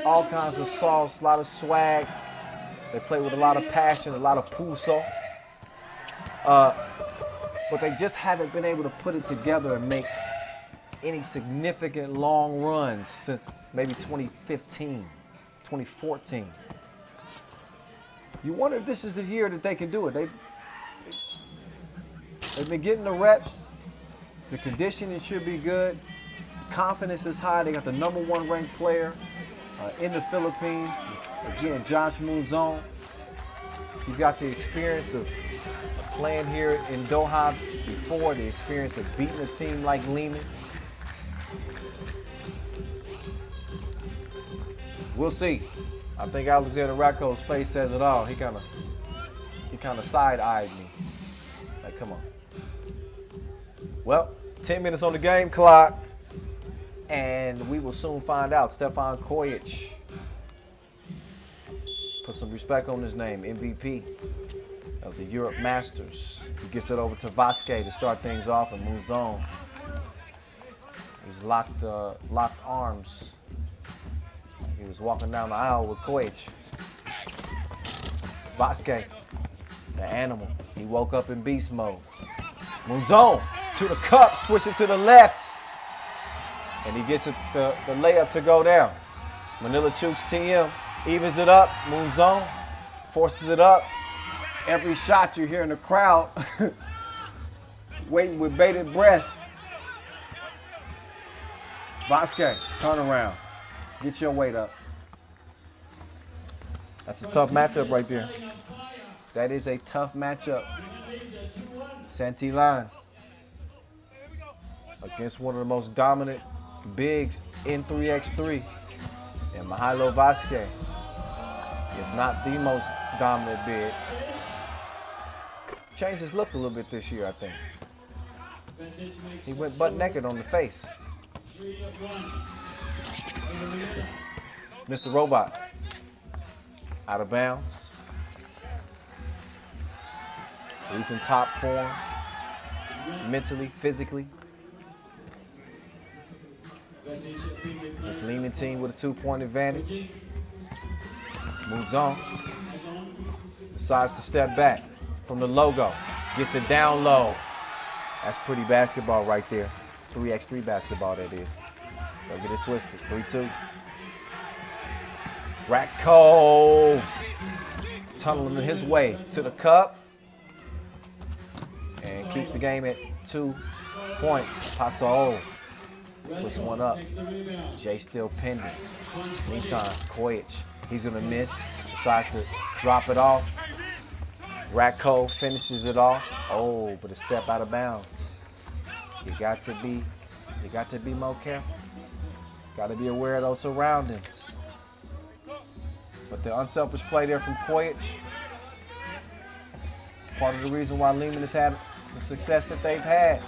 all kinds of sauce, a lot of swag. They play with a lot of passion, a lot of puso. But they just haven't been able to put it together and make any significant long runs since maybe 2015, 2014. You wonder if this is the year that they can do it. They've been getting the reps. The conditioning should be good. Confidence is high. They got the #1 ranked player in the Philippines. Again, Josh Moonzone. He's got the experience of playing here in Doha before, the experience of beating a team like Liman. We'll see. I think Alexander Racco's face says it all. He kind of side-eyed me. Like, come on. Well, 10 minutes on the game clock, and we will soon find out. Stefan Kojic. Put some respect on his name. MVP of the Europe Masters. He gets it over to Vasquez to start things off, and Moonzone. He's locked arms. He was walking down the aisle with Kojic. Vasquez, the animal. He woke up in beast mode. Moonzone to the cup, switching to the left. And he gets the layup to go down. Manila Chooks TM evens it up. Moonzone forces it up. Every shot you hear in the crowd waiting with bated breath. Vasquez, turn around. Get your weight up. That's a tough matchup right there. That is a tough matchup. Santillan against one of the most dominant bigs in 3x3. And Mihailo Vasquez, if not the most dominant big. Changed his look a little bit this year, I think. He went butt naked on the face. Mr. Robot, out of bounds. He's in top form, mentally, physically. This Liman team with a 2-point advantage. Moves on. Decides to step back from the logo. Gets it down low. That's pretty basketball right there. 3x3 basketball, that is. Don't get it twisted. 3-2. Racco tunneling his way to the cup and keeps the game at 2 points. Paso puts one up. Jay still pending. Meantime, Kojic, he's gonna miss. Decides to drop it off. Ratko finishes it off. Oh, but a step out of bounds. You got to be more careful. Got to be aware of those surroundings. But the unselfish play there from Quatar. Part of the reason why Liman has had the success that they've had.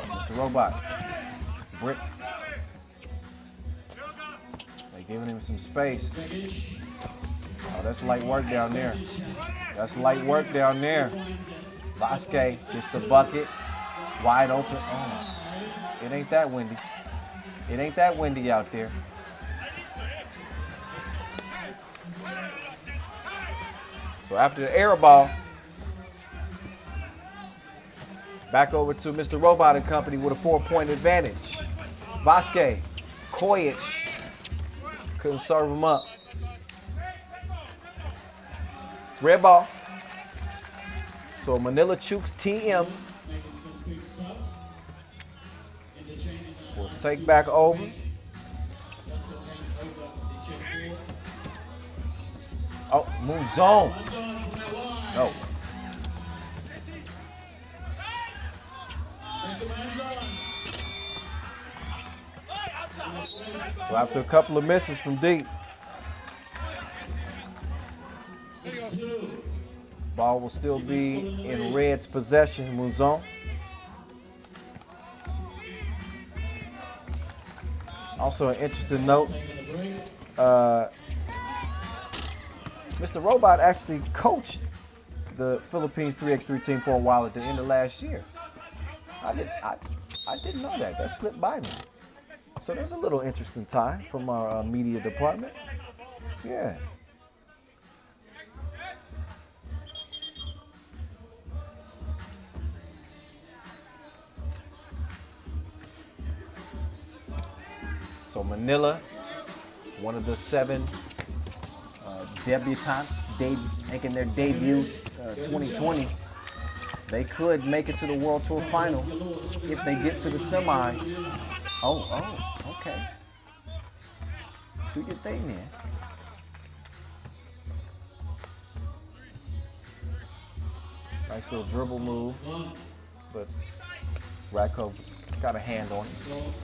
Mr. Robot. Brick. They're giving him some space. Oh, that's light work down there. That's light work down there. Vasquez gets the bucket. Wide open. Oh, it ain't that windy. It ain't that windy out there. So after the air ball, back over to Mr. Robot and company with a 4-point advantage. Vasquez, Kojic, couldn't serve him up. Red ball. So Manila Chooks TM will take back over. Oh, move zone. No. So after a couple of misses from deep, ball will still be in Red's possession. Moves on. Also an interesting note, Mr. Robot actually coached the Philippines 3x3 team for a while at the end of last year. I didn't know that. That slipped by me. So there's a little interesting tie from our media department. Yeah. So Manila, one of the 7 debutantes making their debut 2020. They could make it to the World Tour final if they get to the semis. Oh, okay. Do your thing, man. Nice little dribble move, but Ratko got a hand on it.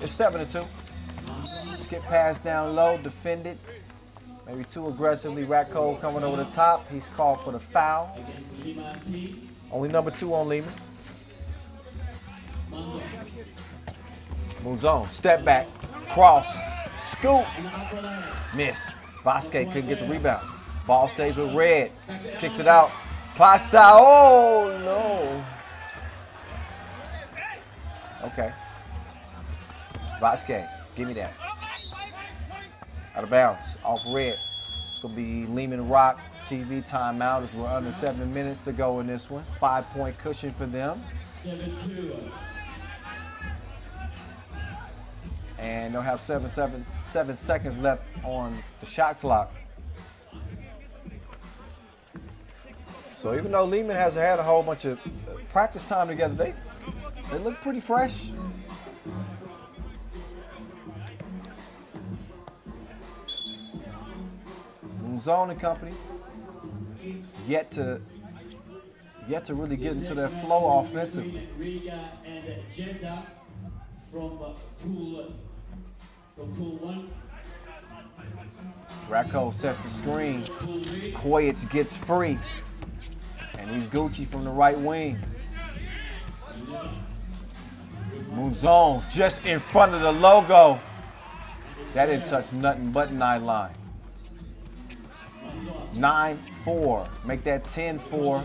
It's 7-2. Skip pass down low, defended. Maybe too aggressively. Ratko coming over the top. He's called for the foul. Only number 2 on Liman. Moves on. Step back. Cross. Scoop. Miss. Vasquez couldn't get the rebound. Ball stays with Red. Kicks it out. Pasa. Oh, no. Okay. Vasquez. Give me that. Out of bounds. Off Red. It's going to be Liman Rock TV timeout as we're under 7 minutes to go in this one. 5-point cushion for them. 7-2. And they'll have 7 seconds left on the shot clock. So even though Liman hasn't had a whole bunch of practice time together, they look pretty fresh. Zone and company yet to really get into their flow offensively. Riga and Jeddah from pool 1. Ratko sets the screen. Kojic gets free, and he's Gucci from the right wing. Moves on just in front of the logo. That didn't touch nothing but 9 line. 9-4. Make that 10-4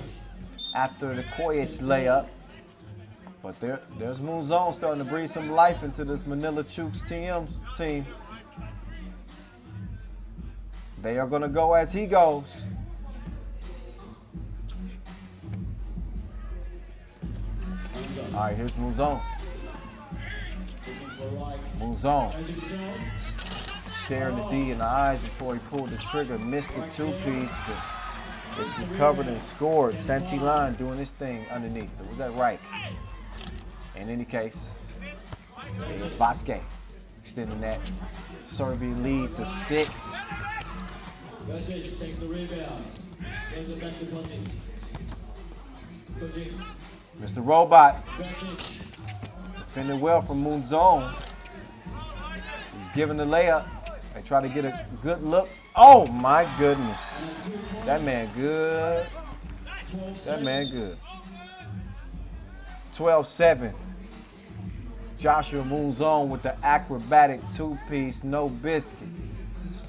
after the Kojic layup. But there's Mouzon starting to breathe some life into this Manila Chooks team. They are going to go as he goes. All right, here's Mouzon. Mouzon. Staring the D in the eyes before he pulled the trigger. Missed the 2-piece, but it's recovered and scored. Santillan doing his thing underneath. Was that right? In any case, it's Vasquez extending that Serbian lead to 6. Vesic takes the rebound. Mr. Robot defending well from Moon Zone. He's giving the layup. They try to get a good look. Oh my goodness. That man good. That man good. 12-7. Joshua Moon Zone with the acrobatic two-piece, no biscuit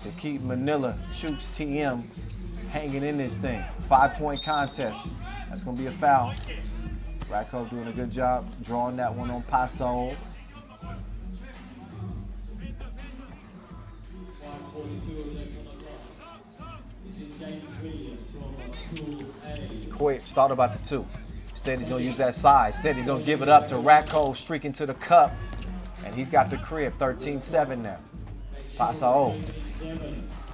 to keep Manila Chooks TM hanging in this thing. 5-point contest. That's going to be a foul. Racco doing a good job drawing that one on Paso. Quick, start about the 2. Instead, he's going to use that size. Instead, he's going to give it up to Racco, streaking to the cup. And he's got the crib, 13-7 now. Paso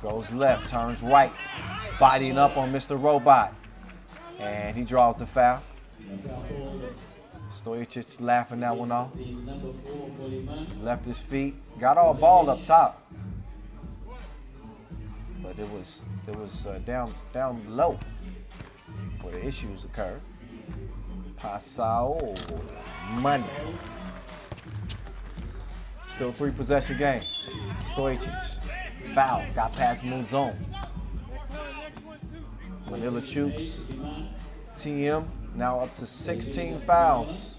goes left, turns right, bodying up on Mr. Robot. And he draws the foul. Stojic laughing that one off. Left his feet, got all ball up top. But it was down low where the issues occurred. Paso money. Still 3-possession game. Stojic foul, got past Moon Zone. Manila Chooks TM now up to 16 fouls.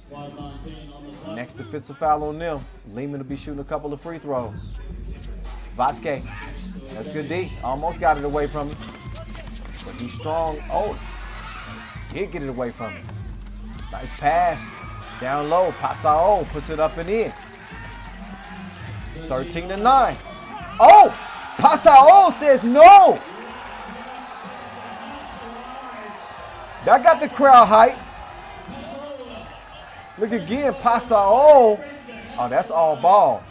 Next defensive foul on them. Liman will be shooting a couple of free throws. Vasquez, that's good D. Almost got it away from him. But he's strong. Oh, he'll get it away from him. Nice pass. Down low. Paso puts it up and in. 13-9. Oh! Paso says no! That got the crowd hype. Look again, Paso. Oh, that's all ball.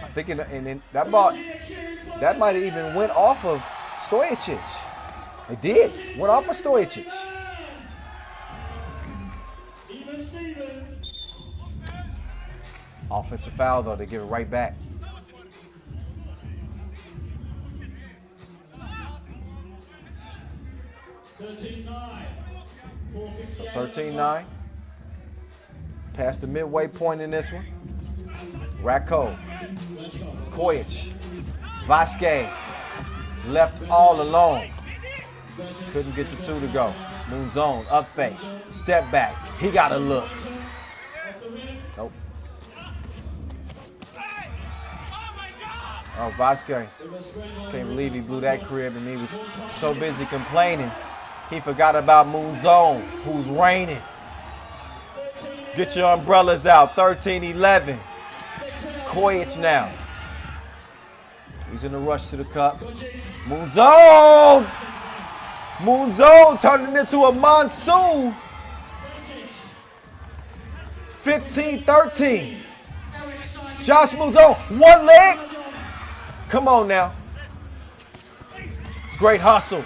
I think that ball, that might have even went off of Stojic. It did. Went off of Stojic. Offensive foul, though. They give it right back. So 13-9. Past the midway point in this one. Racco. Kojic. Vasquez. Left all alone. Couldn't get the 2 to go. Moon Zone. Up fake. Step back. He got a look. Nope. Oh, Vasquez. Can't believe he blew that crib and he was so busy complaining. He forgot about Moon Zone, who's raining. Get your umbrellas out. 13-11. Kojic now. He's in the rush to the cup. Moon Zone! Moon Zone turning into a monsoon. 15-13. Josh Moon Zone, one leg. Come on now. Great hustle.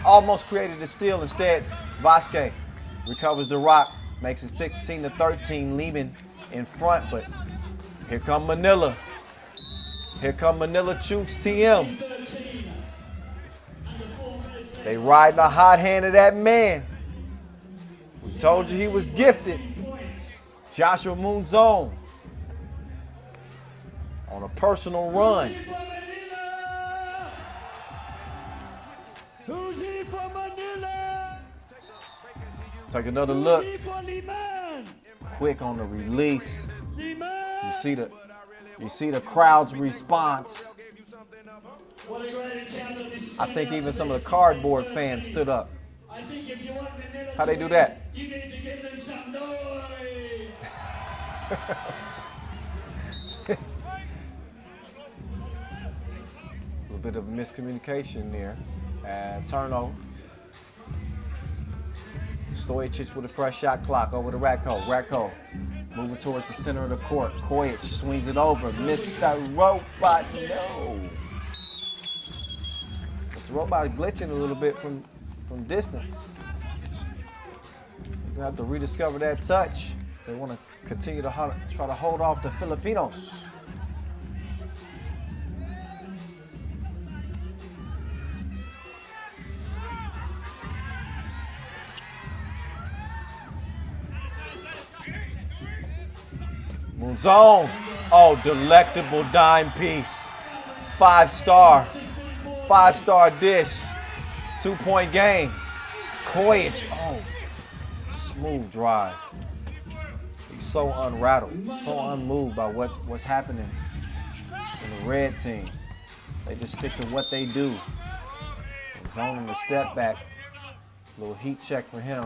Almost created a steal. Instead, Vasquez recovers the rock, makes it 16-13, Liman in front. But here come Manila. Here come Manila Chooks TM. They riding the hot hand of that man. We told you he was gifted. Joshua Moon Zone on a personal run. Who's here for Manila? Take another look. Who's here for Liman? Quick on the release. Liman. You see the crowd's response. I think even some of the cardboard fans stood up. How they do that? You need to give them some noise. A little bit of miscommunication there. Turnover. Stojic with a fresh shot clock over to Racco. Racco moving towards the center of the court. Kojic swings it over. Mr. Robot, no. Mr. Robot glitching a little bit from distance. You're going to have to rediscover that touch. They want to continue to try to hold off the Filipinos. Moonzone. Oh, delectable dime piece. 5-star. 5-star dish. 2-point game. Kojic. Oh, smooth drive. He's so unrattled, so unmoved by what's happening in the red team. They just stick to what they do. Zoning the step back. Little heat check for him.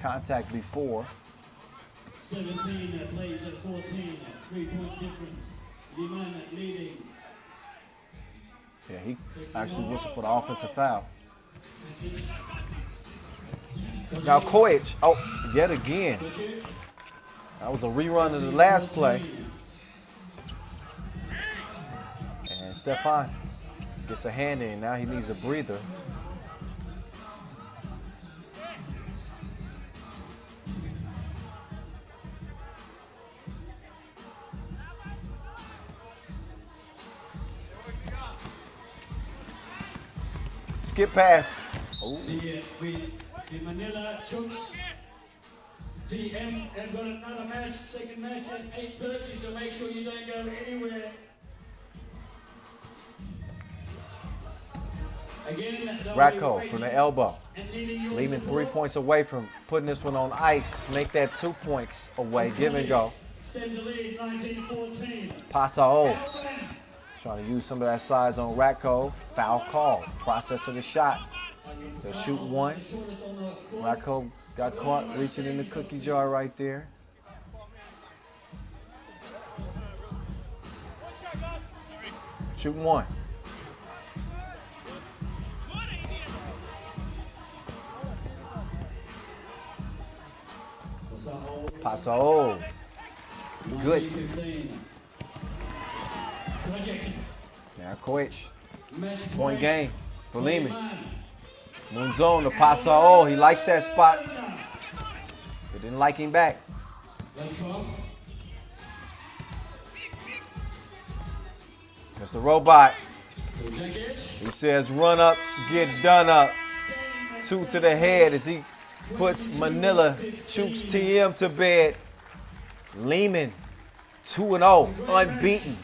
Contact before. 17 plays at 14. 3-point difference. Liman leading. Yeah, he actually whistled for the offensive foul. Now Kojic, oh, yet again. That was a rerun of the last play. And Stefan gets a hand in. Now he needs a breather. Skip pass. Oh. The Manila Chooks TM have got another match, second match at 8:30, so make sure you don't go anywhere. Again, Racco from the elbow. Liman 3 points away from putting this one on ice. Make that 2 points away. Give and go. Stands the lead, 19-14. Pasao. Trying to use some of that size on Racco. Foul call. Process of the shot. They'll shoot one. Racco got caught reaching in the cookie jar right there. Shooting one. Pasao. Good. Now Kojic. Point game for Liman. Moonzone to Pasao. He likes that spot. They didn't like him back. Mr. Robot. He says run up, get done up. 2 to the head as he puts Manila Chooks TM to bed. Liman 2-0, unbeaten.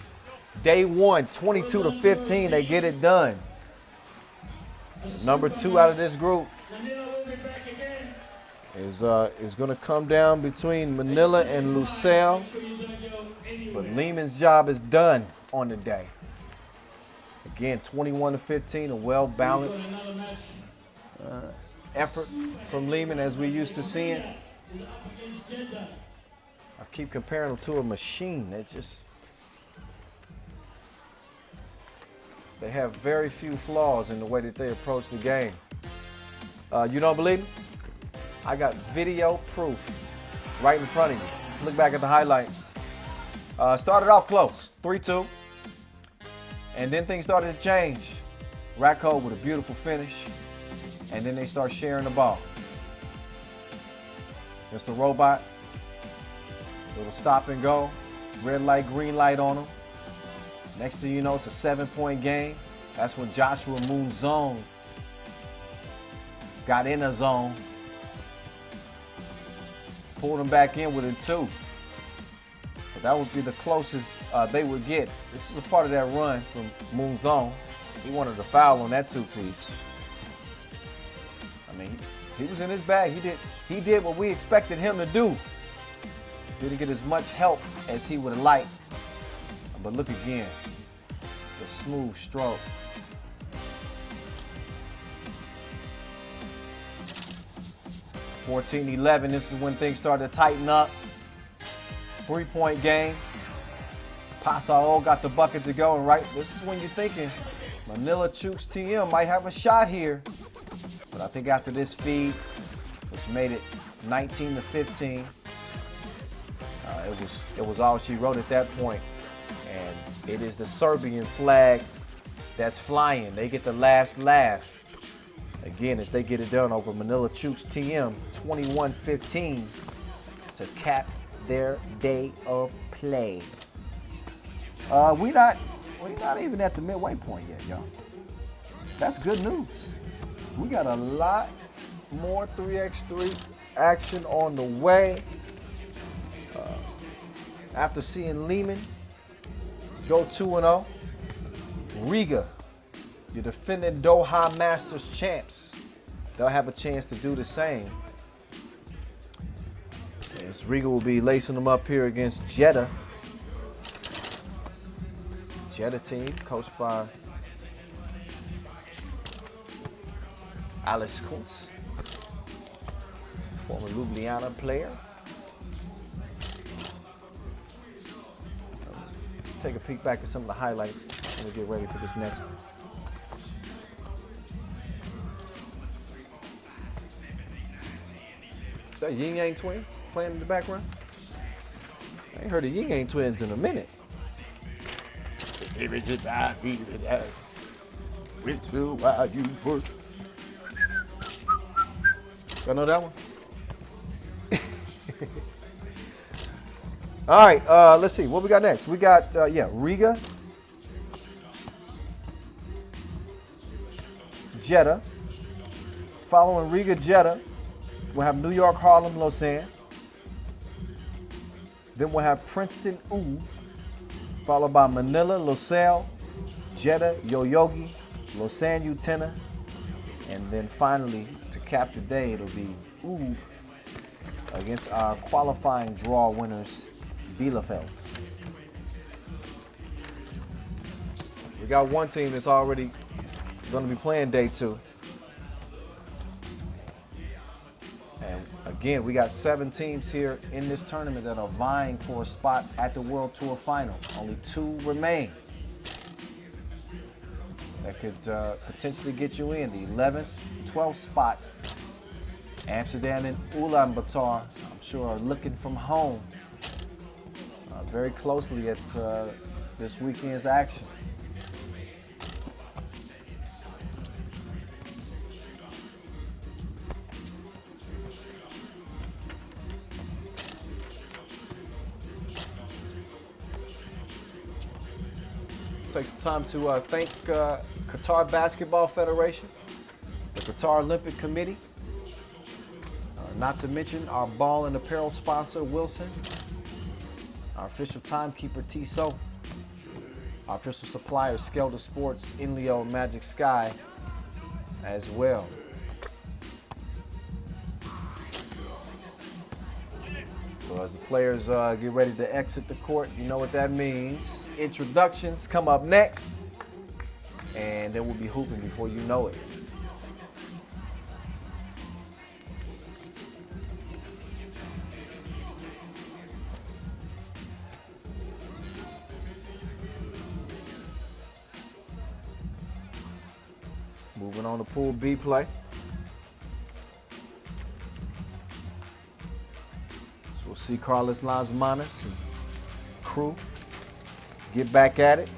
Day 1, 22-15, they get it done. Number 2 out of this group is going to come down between Manila and Lusail. But Liman's job is done on the day. Again, 21-15, a well-balanced effort from Liman as we used to seeing. I keep comparing them to a machine. They have very few flaws in the way that they approach the game. You don't believe me? I got video proof right in front of you. Look back at the highlights. Started off close, 3-2. And then things started to change. Racco with a beautiful finish. And then they start sharing the ball. Mr. Robot, little stop and go. Red light, green light on him. Next thing you know, it's a 7-point game. That's when Joshua Moonzone got in a zone. Pulled him back in with a 2. But that would be the closest they would get. This is a part of that run from Moonzone. He wanted a foul on that 2-piece. I mean, he was in his bag. He did what we expected him to do. Didn't get as much help as he would have liked. But look again, the smooth stroke. (14-11). This is when things started to tighten up. 3-point game. Pasao got the bucket to go, and this is when you're thinking Manila Chooks TM might have a shot here. But I think after this feed, which made it 19-15, it was all she wrote at that point. And it is the Serbian flag that's flying. They get the last laugh. Again, as they get it done over Manila Chooks TM, 21-15 to cap their day of play. We're not even at the midway point yet, y'all. That's good news. We got a lot more 3x3 action on the way. after seeing Liman go 2-0. Riga, your defending Doha Masters champs, they'll have a chance to do the same. As Riga will be lacing them up here against Jeddah. Jeddah team coached by Alice Kuntz, former Ljubljana player. Take a peek back at some of the highlights and we get ready for this next one. Is that Yin Yang Twins playing in the background? I ain't heard of Yin Yang Twins in a minute. Y'all know that one? All right, let's see what we got next. We got Riga, Jeddah. Following Riga, Jeddah, we'll have New York, Harlem, Lausanne. Then we'll have Princeton, followed by Manila, Lusail, Jeddah, Yoyogi, Lausanne, Utena, and then finally to cap the day, it'll be against our qualifying draw winners, Bielefeld. We got one team that's already going to be playing day 2. And again, we got 7 teams here in this tournament that are vying for a spot at the World Tour Final. Only 2 remain. That could potentially get you in the 11th, 12th spot. Amsterdam and Ulaanbaatar, I'm sure, are looking from home very closely at this weekend's action. Take some time to thank Qatar Basketball Federation, the Qatar Olympic Committee, not to mention our ball and apparel sponsor, Wilson, our official timekeeper, Tissot, our official supplier, Skelter Sports, Inleo, Magic Sky, as well. So as the players get ready to exit the court, you know what that means. Introductions come up next, and then we'll be hooping before you know it. Moving on to Pool B play. So we'll see Carlos Lasmanis and crew get back at it.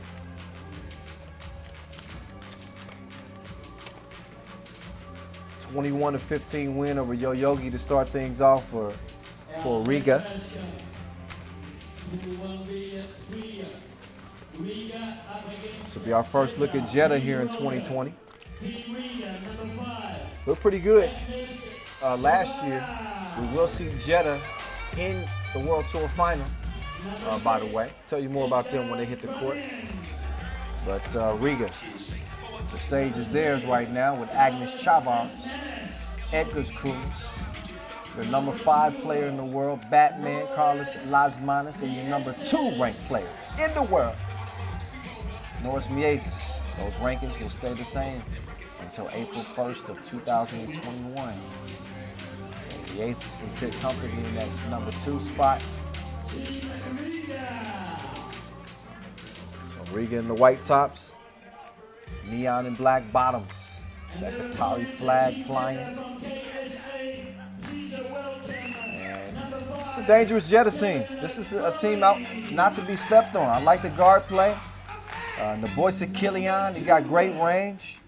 A 21-15 win over Yoyogi to start things off for Riga. This will be our first look at Jeddah here in 2020. Looked pretty good last year. We will see Jeddah in the World Tour Final, by the way. Tell you more about them when they hit the court. But Riga, the stage is theirs right now with Agnes Chavars, Edgar's Cruz, the number 5 player in the world, Batman, Carlos Lasmanis, and your number 2 ranked player in the world, Norris Miezes. Those rankings will stay the same until April 1st of 2021. So Miezes can sit comfortably in that number 2 spot. So Riga in the white tops, neon and black bottoms. That Qatari flag flying. And it's a dangerous Jeddah team. This is a team out not to be stepped on. I like the guard play. Naboisa Kilian, he got great range.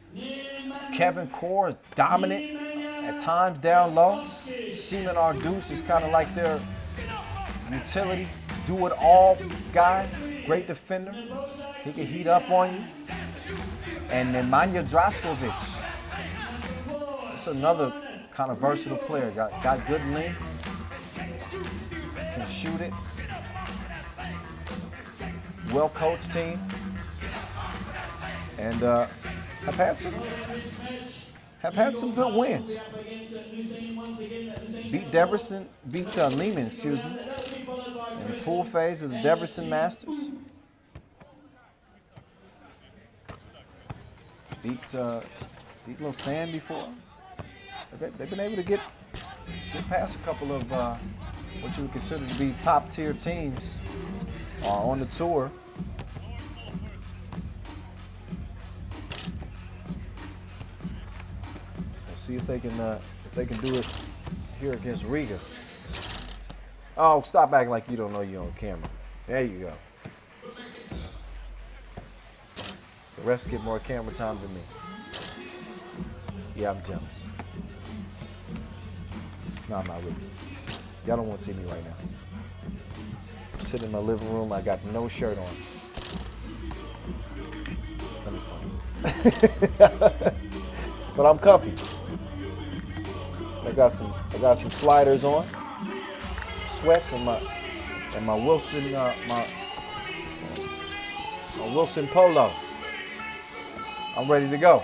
Kevin Core is dominant at times down low. Seaman Arduce is kind of like their utility, do-it-all guy. Great defender. He can heat up on you. And then Manja Draskovic. That's another kind of versatile player. Got good length. Can shoot it. well-coached team, and have had some good wins. Beat Liman, excuse me, in the pool phase of the Debrecen Masters. Beat Lausanne before. They've been able to get past a couple of what you would consider to be top-tier teams on the tour. We'll see if they can do it here against Riga. Oh, stop acting like you don't know you're on camera. There you go. The refs get more camera time than me. Yeah, I'm jealous. No, I'm not really. Y'all don't want to see me right now. I'm sitting in my living room. I got no shirt on. I'm just playing. But I'm comfy. I got some sliders on, sweats, and my Wilson my Wilson polo. I'm ready to go.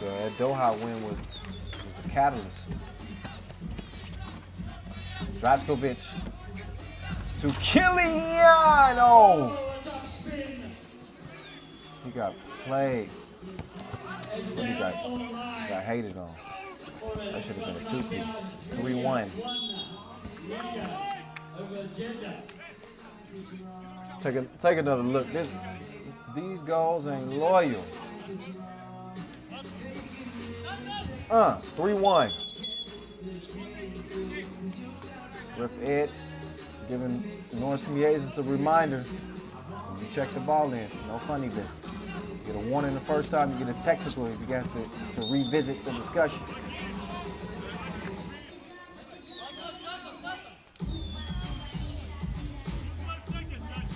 That Doha win was a catalyst. Draskovic to Kilian. Oh, he got played. He got hated on. That should have been a two-piece. 3-1. Take another look. These goals ain't loyal. 3-1. Ref Ed giving Norris Miezis a reminder. When you check the ball in, no funny business. You get a warning the first time, you get a technical if you get to revisit the discussion.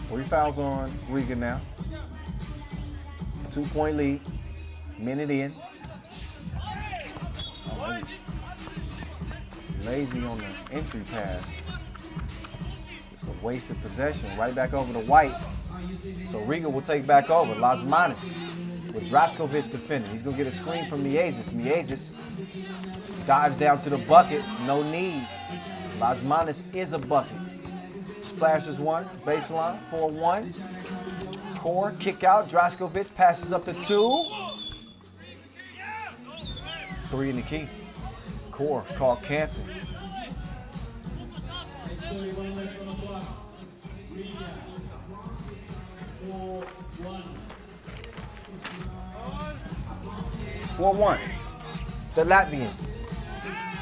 Three fouls on Riga now. 2-point lead. Minute in. Oh, lazy on the entry pass. Just a wasted possession. Right back over to White. So Riga will take back over. Las Manas with Draskovic defending. He's going to get a screen from Miezis. Miezis dives down to the bucket. No need. Las Manas is a bucket. splashes one, baseline, 4-1. Core, kick out, Draskovic passes up to 2. 3 in the key. Core, called camping. The Latvians.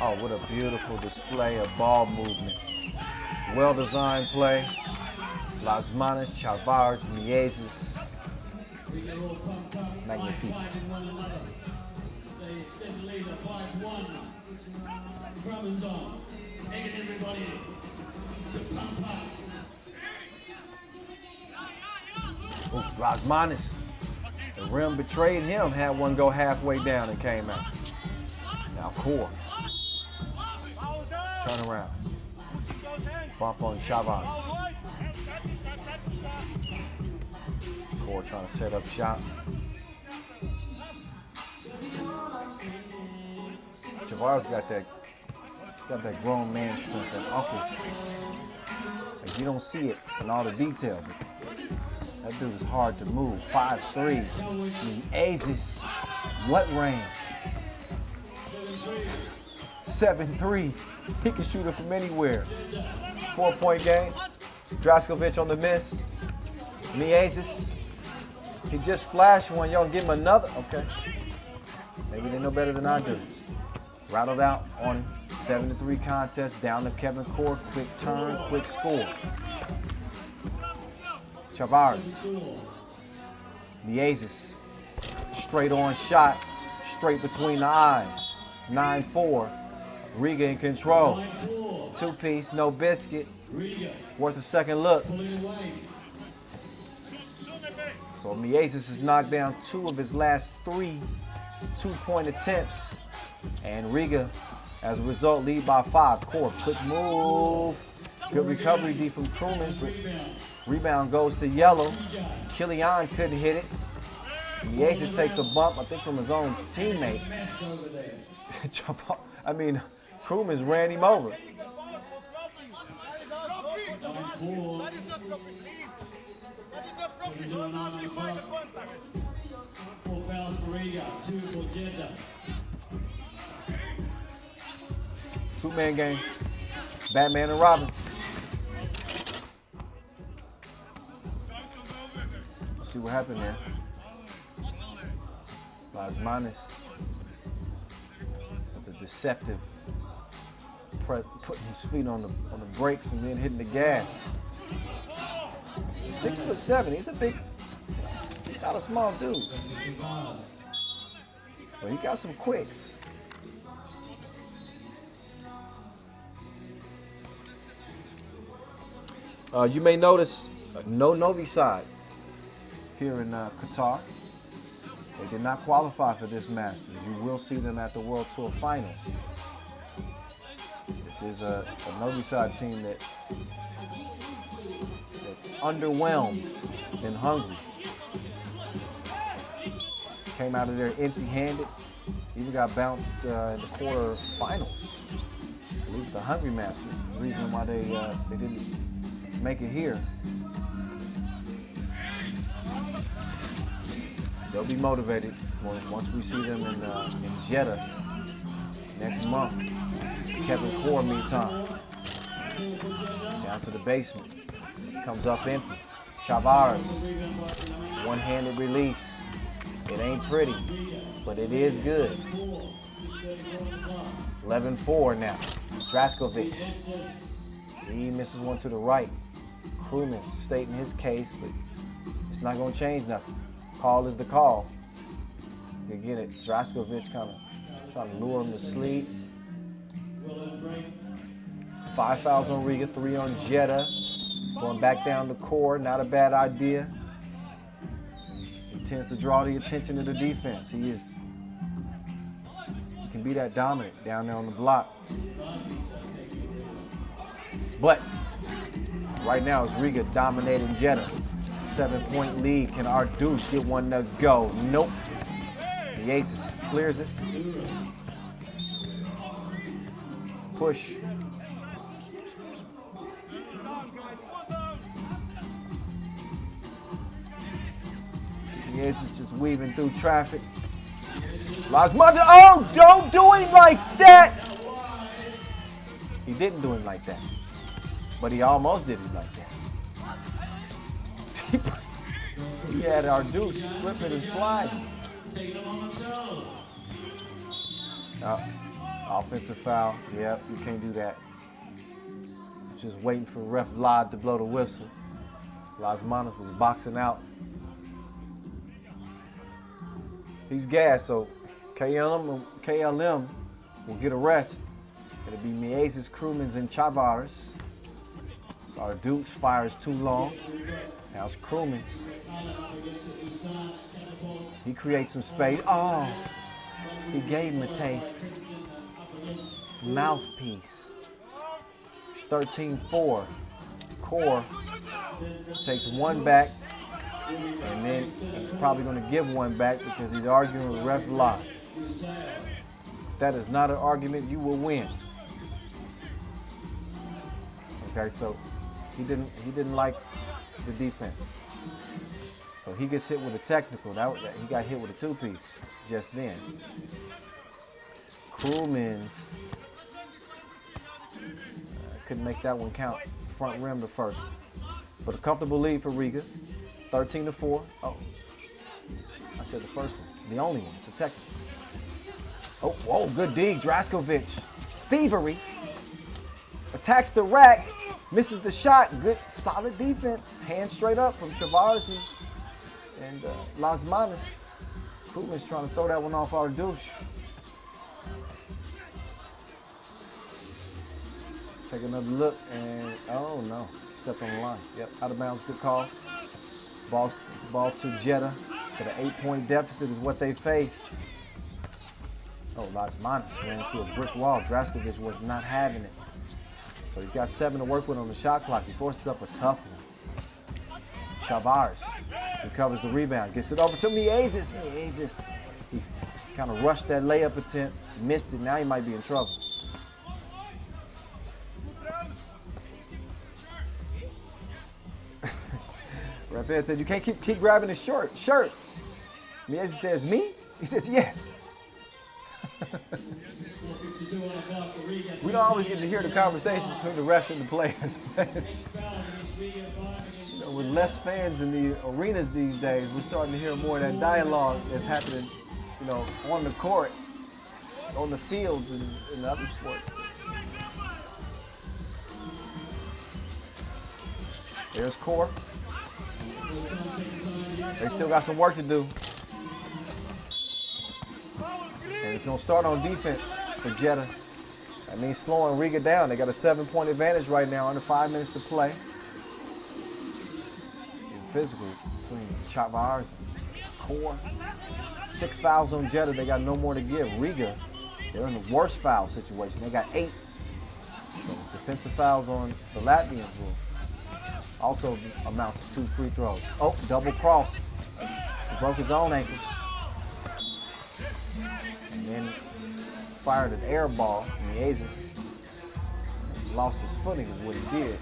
Oh, what a beautiful display of ball movement. Well-designed play. Las Manos, Chavars, Miezes. Magnifique. They extend the lead at 5-1. Crummins on. Taking everybody to pump up. Las Manos. The rim betrayed him, had one go halfway down and came out. Now Core. Turn around. Bump on Chavars. Core trying to set up shot. Chavars got that grown man strength, that uncle. Like you don't see it in all the detail, but that dude is hard to move. 5'3". Aces. What range? 7'3". He can shoot it from anywhere. 4-point game. Draskovic on the miss. Miezes. He just splashed one. Y'all give him another. Okay. Maybe they know better than I do. Rattled out on him. 7-3 contest. Down to Kevin Core. Quick turn, quick score. Chavars. Miezes. Straight on shot. Straight between the eyes. 9-4. Riga in control. 2-piece, no biscuit. Worth a second look. So Miezes has knocked down 2 of his last 3 2-point attempts. And Riga, as a result, lead by 5. Core, quick move. Good recovery D from Krumins, but rebound goes to yellow. Killian couldn't hit it. Miezes takes a bump, I think, from his own teammate. I mean, Krumins ran him over. That is not flopping, please. That is not flopping. Define the contact. 4 fouls for Riga, 2 for Jeddah. 2-man game. Batman and Robin. Let's see what happened there. Las Manos. The deceptive putting his feet on the brakes and then hitting the gas. 6'7". He's a big, not a small dude. But he got some quicks. You may notice no Novi side here in Qatar. They did not qualify for this Masters. You will see them at the World Tour Final. This is a Novi side team that underwhelmed and hungry. Came out of there empty-handed. Even got bounced in the quarterfinals. I believe the Hungry Masters. The reason why they didn't make it here. They'll be motivated once we see them in Jeddah next month. Kevin Core meantime. Down to the basement. Comes up empty. Chavars. One-handed release. It ain't pretty, but it is good. 11-4 now. Draskovic. He misses one to the right. Krumins stating his case, but it's not going to change nothing. Call is the call. You get it. Draskovic kind of trying to lure him to sleep. 5 fouls on Riga, 3 on Jeddah. Going back down the court, not a bad idea. He tends to draw the attention of the defense. He can be that dominant down there on the block. But right now it's Riga dominating Jeddah. 7-point lead. Can Ardouche get one to go? Nope. The Aces clears it. Yes, it's just weaving through traffic. Lasmanda, oh, don't do him like that! He didn't do him like that. But he almost did him like that. He had our dude slipping and sliding. Offensive foul. Yep, you can't do that. Just waiting for ref Vlad to blow the whistle. Lasmanis was boxing out. He's gassed, so KLM will get a rest. It'll be Miezes, Krumins, and Chavars. So our Dukes fires too long. Now's Krumins. He creates some space. Oh, he gave him a taste. Mouthpiece. 13-4. Core takes one back, and then he's probably going to give one back because he's arguing with Ref Vlad. That is not an argument you will win. Okay, so he didn't like the defense. So he gets hit with a technical. He got hit with a two-piece just then. Krumins couldn't make that one count. Front rim the first one. But a comfortable lead for Riga. 13-4. Oh, I said the first one. The only one. It's a technical. Oh, whoa, good D. Draskovic. Thievery. Attacks the rack. Misses the shot. Good, solid defense. Hand straight up from Chavars and Lasmanis. Krumins trying to throw that one off our douche. Take another look, and oh no, stepped on the line. Yep, out of bounds, good call. Ball to Jeddah. But an 8-point deficit is what they face. Oh, Lasmanis ran into a brick wall. Draskovic was not having it. So he's got 7 to work with on the shot clock. He forces up a tough one. Chavars recovers the rebound, gets it over to Miezes. Miezes, he kind of rushed that layup attempt, missed it. Now he might be in trouble. Raphael said, you can't keep grabbing his shirt. Miezes says, me? He says, yes. We don't always get to hear the conversation between the refs and the players. You know, with less fans in the arenas these days, we're starting to hear more of that dialogue that's happening, you know, on the court, on the fields, and in the other sports. There's Core. They still got some work to do. And it's going to start on defense for Jeddah. That means slowing Riga down. They got a 7-point advantage right now, under 5 minutes to play. Getting physical between Chavars and Core. 6 fouls on Jeddah. They got no more to give. Riga, they're in the worst foul situation. They got 8. So defensive fouls on the Latvians will also amount to 2 free throws. Oh, double cross. He broke his own ankles. And then fired an air ball. Miezes lost his footing is what he did.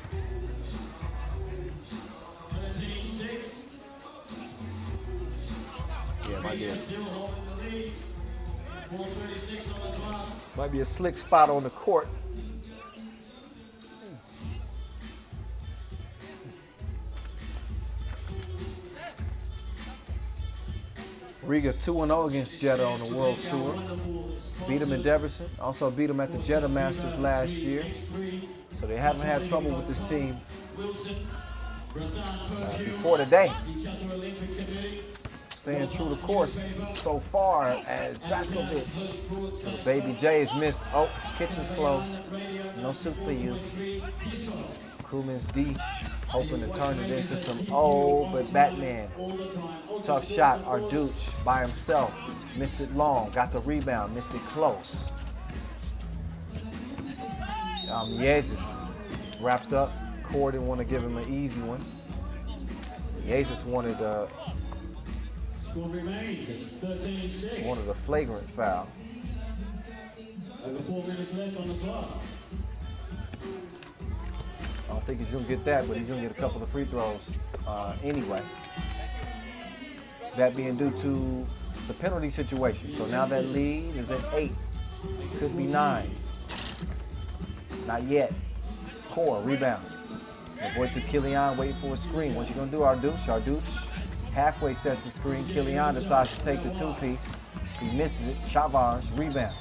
Yeah, might be a slick spot on the court. Riga 2-0 against Jeddah on the World Tour. Beat them in Debrecen. Also beat them at the Jeddah Masters last year. So they haven't had trouble with this team before today. Staying true to course so far as Draskovic. Baby J is missed. Oh, kitchen's closed. No soup for you. Krumins D hoping to turn it into some but Batman. Tough shot, Arduch by himself. Missed it long, got the rebound, missed it close. Miezes wrapped up. Core didn't want to give him an easy one. Miezes wanted a flagrant foul. Over 4 minutes left on the clock. I don't think he's going to get that, but he's going to get a couple of free throws anyway. That being due to the penalty situation. So now that lead is at 8. Could be 9. Not yet. Core, rebound. The voice of Killian waiting for a screen. What you gonna do, Ardouche? Ardouche halfway sets the screen. Killian decides to take the 2-piece. He misses it. Chavars, rebound.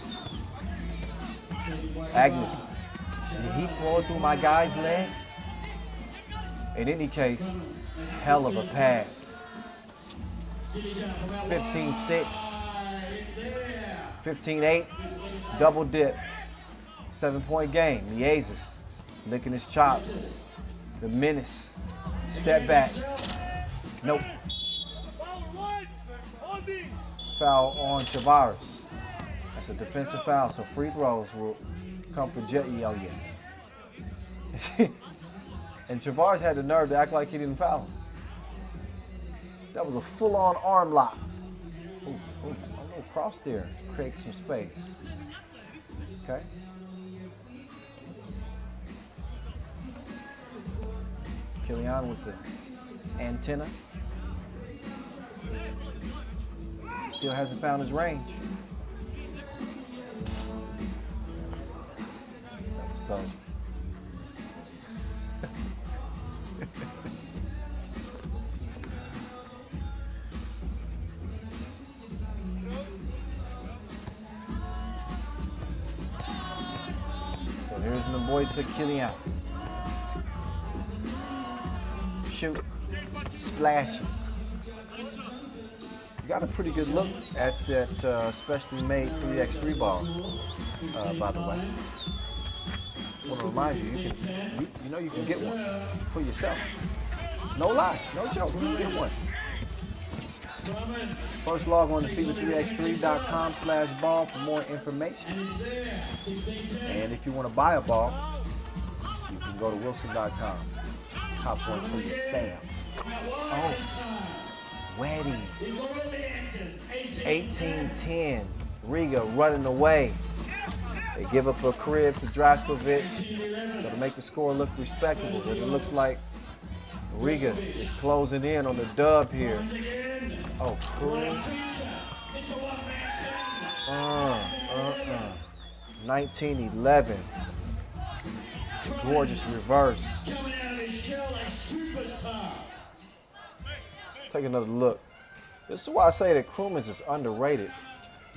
Agnes. Did he throw it through my guy's legs? In any case, hell of a pass. 15-6. 15-8. Double dip. 7-point game. Liezes licking his chops. The menace. Step back. Nope. Foul on Tavares. That's a defensive foul, so free throws will come for Jeddah. Oh, yeah. And Tavares had the nerve to act like he didn't foul him. That was a full-on arm lock. Ooh, a little cross there to create some space. Okay. Killian with the antenna. Still hasn't found his range. So. So here's the voice of Killian. Shoot, splashing. You got a pretty good look at that specially made 3x3 ball, by the way. I want to remind you, you know you can get one for yourself. No lie, no joke, you can get one. First log on to FIBA3x3.com/ball for more information. And if you want to buy a ball, you can go to Wilson.com. Top one for your Sam. Oh, sweaty. 18-10. Riga running away. They give up a crib to Draskovic. Got to make the score look respectable. But it looks like Riga is closing in on the dub here. Oh, cool. 19-11. Gorgeous reverse. Take another look. This is why I say that Crumans is underrated.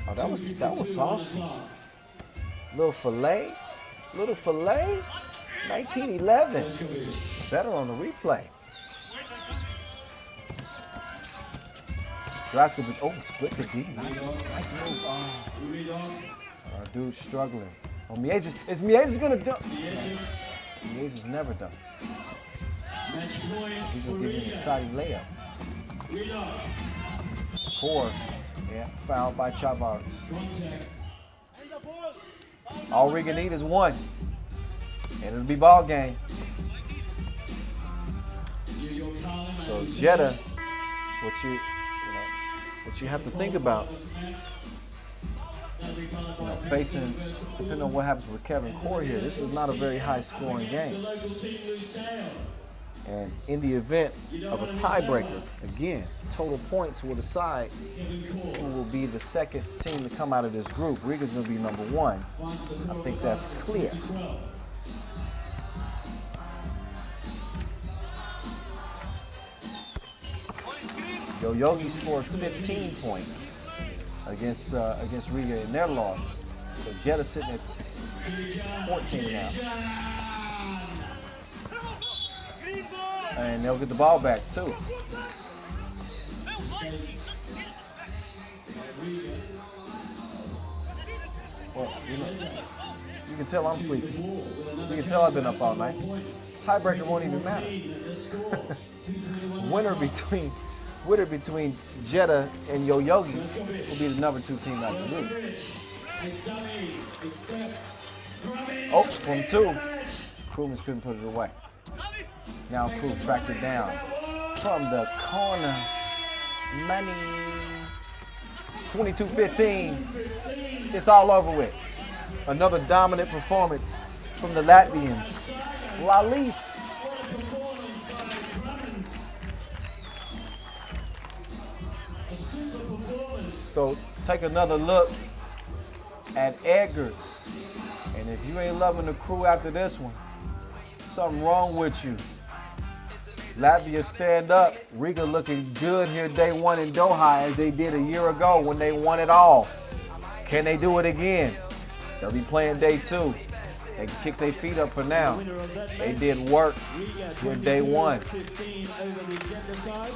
Oh, that was saucy. Little filet. 1911. Better on the replay. Draskovic, oh, split the D. Nice move. Oh. Our dude's struggling. Oh, Miezes. Is Miezes gonna dunk? Miezes never dunk. He's gonna give you an exciting layup. 4. Yeah, fouled by Chavars. All Riga need is 1. And it'll be ball game. So Jeddah, what you have to think about, facing, depending on what happens with Kevin Core here, this is not a very high scoring game. And in the event of a tiebreaker, again, total points will decide who will be the second team to come out of this group. Riga's going to be number 1. I think that's clear. Yoyogi scored 15 points against Riga in their loss. So Jeddah sitting at 14 now. And they'll get the ball back too. Well, you can tell I'm sleepy. You can tell I've been up all night. Tiebreaker won't even matter. Winner between Jeddah and Yoyogi will be the number 2 team out of the group. Oh, from 2. Crumans couldn't put it away. Now Crew tracks it down from the corner. Money. 22-15. It's all over with. Another dominant performance from the Latvians. Lalis. So take another look at Edgar's. And if you ain't loving the crew after this one, something wrong with you. Latvia stand up. Riga looking good here day one in Doha as they did a year ago when they won it all. Can they do it again? They'll be playing day two. They can kick their feet up for now. They did work here day one. 15 over the Jeddah side.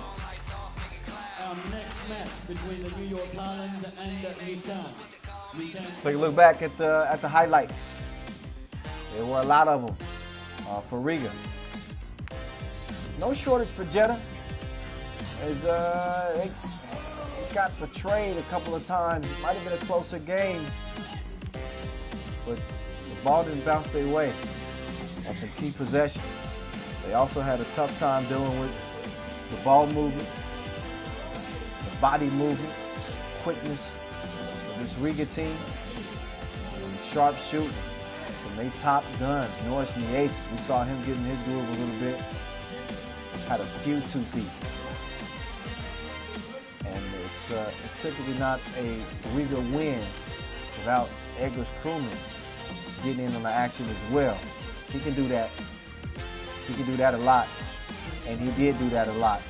Our next match between the New York Harlem and Lusail. Take a look back at the highlights. There were a lot of them for Riga. No shortage for Jeddah. As they got betrayed a couple of times. It might have been a closer game, but the ball didn't bounce their way on some key possessions. They also had a tough time dealing with the ball movement, the body movement, quickness of this Riga team, and sharp shooting from their top guns, NatureMade. We saw him getting his groove a little bit. Had a few two pieces. And it's typically not a Riga win without Edgar's crewmans getting in on the action as well. He can do that. He can do that a lot. And he did do that a lot.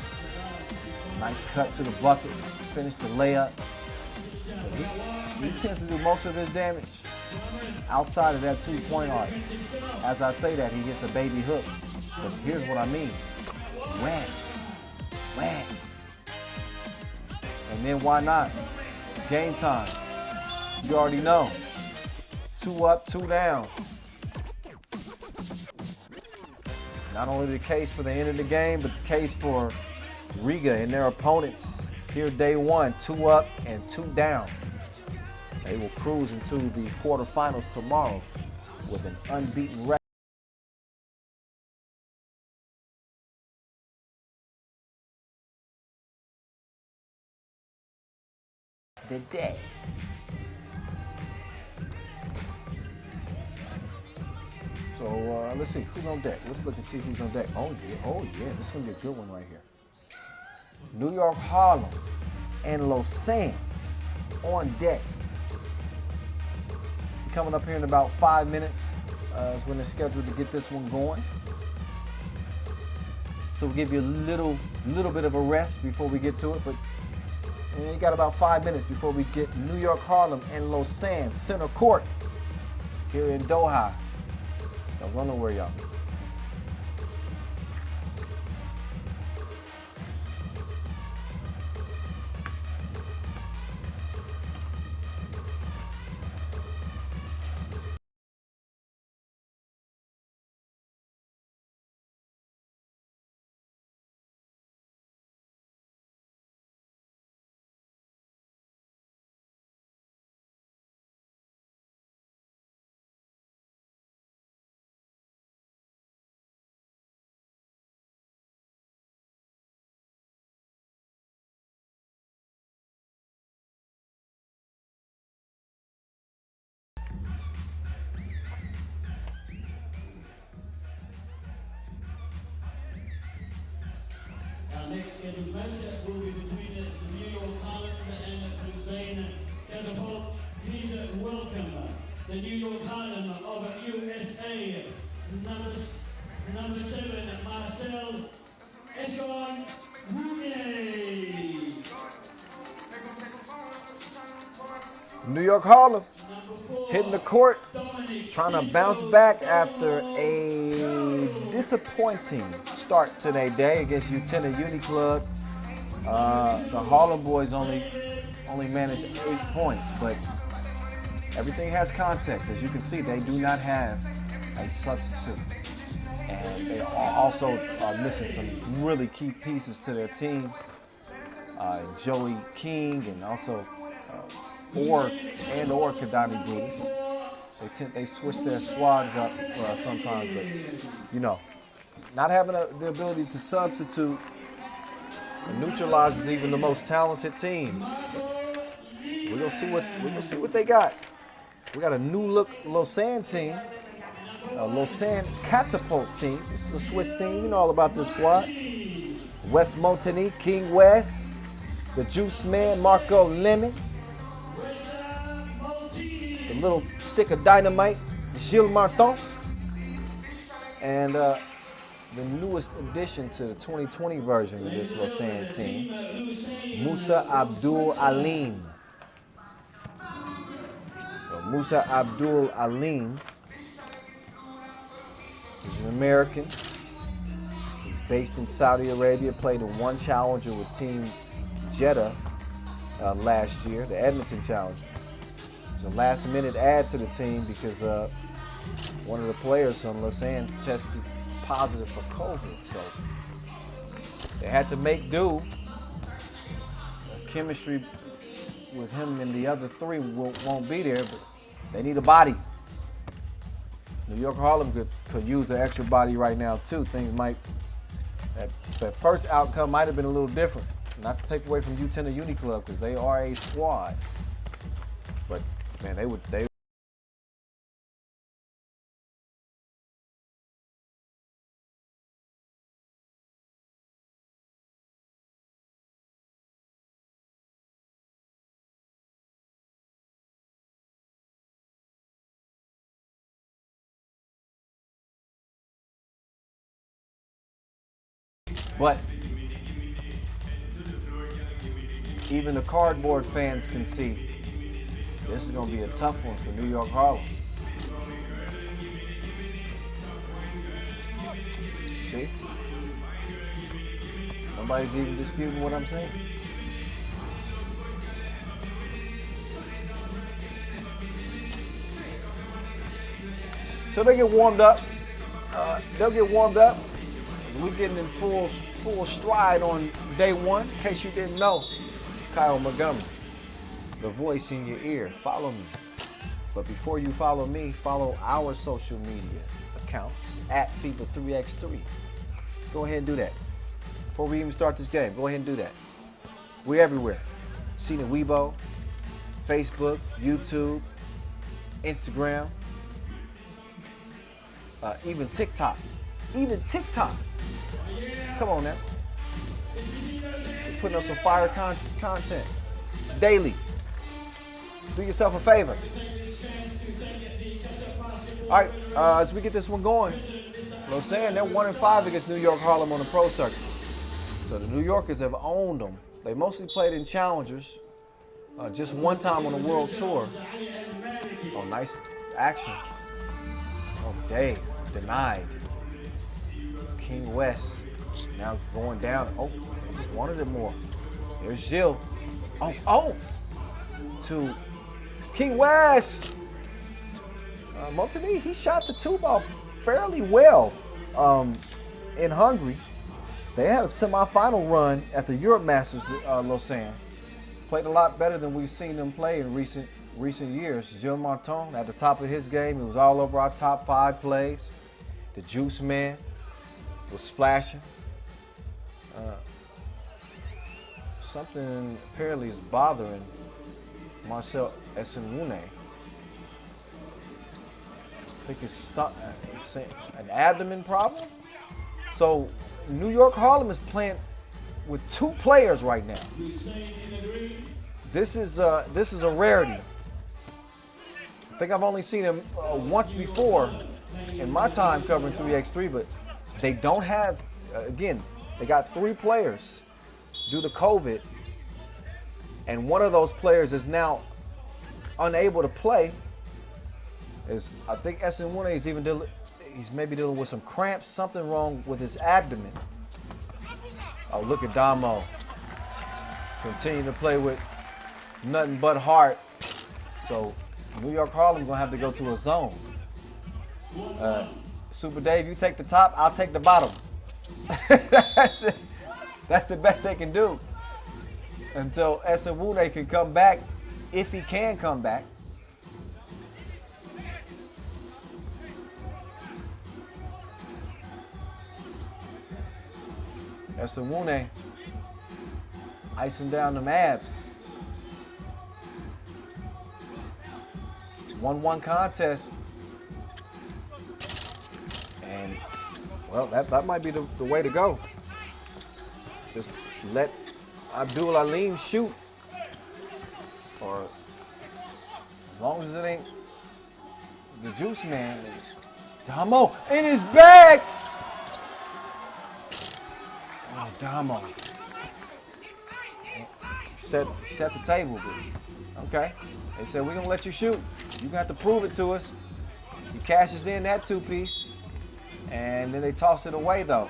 Nice cut to the bucket, finished the layup. He tends to do most of his damage outside of that two-point arc. As I say that, he gets a baby hook. But here's what I mean. Whack, whack. And then why not? Game time. You already know. 2 up, 2 down. Not only the case for the end of the game, but the case for Riga and their opponents here day one. 2 up and 2 down. They will cruise into the quarterfinals tomorrow with an unbeaten record. The day. So let's see who's on deck. Let's look and see who's on deck. Oh yeah, this is gonna be a good one right here. New York Harlem and Lausanne on deck. Coming up here in about 5 minutes is when they're scheduled to get this one going. So we'll give you a little bit of a rest before we get to it, but you got about 5 minutes before we get New York Harlem and Lausanne center court here in Doha. Don't go nowhere, y'all. Next scheduled matchup will be between the New York Harlem and Lusail. Katapult, please welcome the New York Harlem of USA, number 7, Marcel Esson Rooney. New York Harlem hitting the court, trying to bounce back after a disappointing start to their day against Utena Uniclub. The Harlem boys only managed 8 points, but everything has context. As you can see, they do not have a substitute. And they are also missing some really key pieces to their team. Joey King and also or Kadani Brutus. They switch their squads up sometimes, but you know, not having the ability to substitute neutralizes even the most talented teams. We're gonna see what they got. We got a new look Lausanne team, a Lausanne Katapult team. This is a Swiss team. You know all about this squad. Wes Montagny, King West, the Juice Man, Marco Lemon, the little stick of dynamite, Gilles Martin, and the newest addition to the 2020 version of this Lausanne team, Musa Abdul Alim. So Musa Abdul Alim is an American. He's based in Saudi Arabia, played in one challenger with Team Jeddah last year, the Edmonton Challenger. It's a last-minute add to the team because one of the players from Lausanne tested positive for COVID, so they had to make do. Chemistry with him and the other three won't be there, but they need a body. New York Harlem could use an extra body right now too. Things might, that first outcome might have been a little different. Not to take away from Utena Uniclub because they are a squad, but man, they But even the cardboard fans can see this is going to be a tough one for New York Harlem. See? Nobody's even disputing what I'm saying. So they get warmed up. They'll get warmed up. We're getting in full stride on day one. In case you didn't know, Kyle Montgomery, the voice in your ear. Follow me. But before you follow me, follow our social media accounts at FIBA 3x3. Go ahead and do that. Before we even start this game, go ahead and do that. We're everywhere. Seen it Weibo, Facebook, YouTube, Instagram, even TikTok. Even TikTok. Come on now. We're putting up some fire content daily. Do yourself a favor. All right, as we get this one going, Lausanne, they're 1-5 against New York Harlem on the pro circuit. So the New Yorkers have owned them. They mostly played in challengers, just one time on the world tour. Oh, nice action. Oh, Dave, denied. King West now going down. Oh, they just wanted it more. There's Gilles. Oh, to King West. Montigny, he shot the two ball fairly well in Hungary. They had a semifinal run at the Europe Masters, Lausanne. Played a lot better than we've seen them play in recent years. Gilles Martin at the top of his game. He was all over our top 5 plays. The Juice Man was splashing. Something apparently is bothering Marcel Esenwune. I think it's an abdomen problem. So New York Harlem is playing with 2 players right now. This is a rarity. I think I've only seen him once before in my time covering 3x3, but they don't have, again, they got 3 players due to COVID, and one of those players is now unable to play. I think Esenwune is even he's maybe dealing with some cramps, something wrong with his abdomen. Oh, look at Damo. Continue to play with nothing but heart. So New York Harlem gonna have to go to a zone. Super Dave, you take the top, I'll take the bottom. That's it. That's the best they can do until Esenwune can come back, if he can come back. Esenwune icing down them abs. 1-1 contest. And, well, that might be the way to go. Just let Abdul Alim shoot. Or as long as it ain't the juice man. Damo in his bag. Oh, Damo. Set the table, but okay. They said, we're gonna let you shoot. You're gonna have to prove it to us. He cashes in that 2-piece, and then they toss it away though.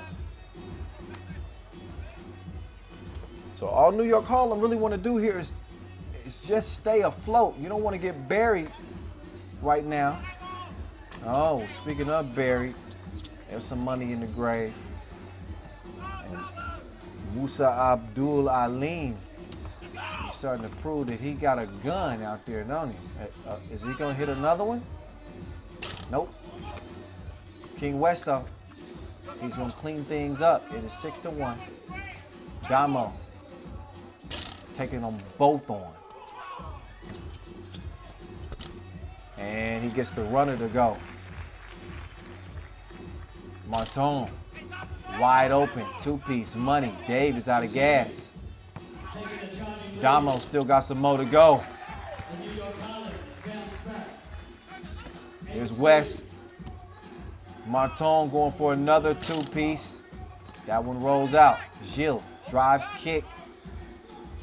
So all New York Harlem really want to do here is just stay afloat. You don't want to get buried right now. Oh, speaking of buried, there's some money in the grave. And Musa Abdul Alim, he's starting to prove that he got a gun out there, don't he? Is he gonna hit another one? Nope. King West though, he's gonna clean things up. It is 6-1. Damo taking them both on. And he gets the runner to go. Martin, wide open, 2-piece, money. Dave is out of gas. Damo still got some more to go. Here's West. Martin going for another 2-piece. That one rolls out. Gilles, drive kick.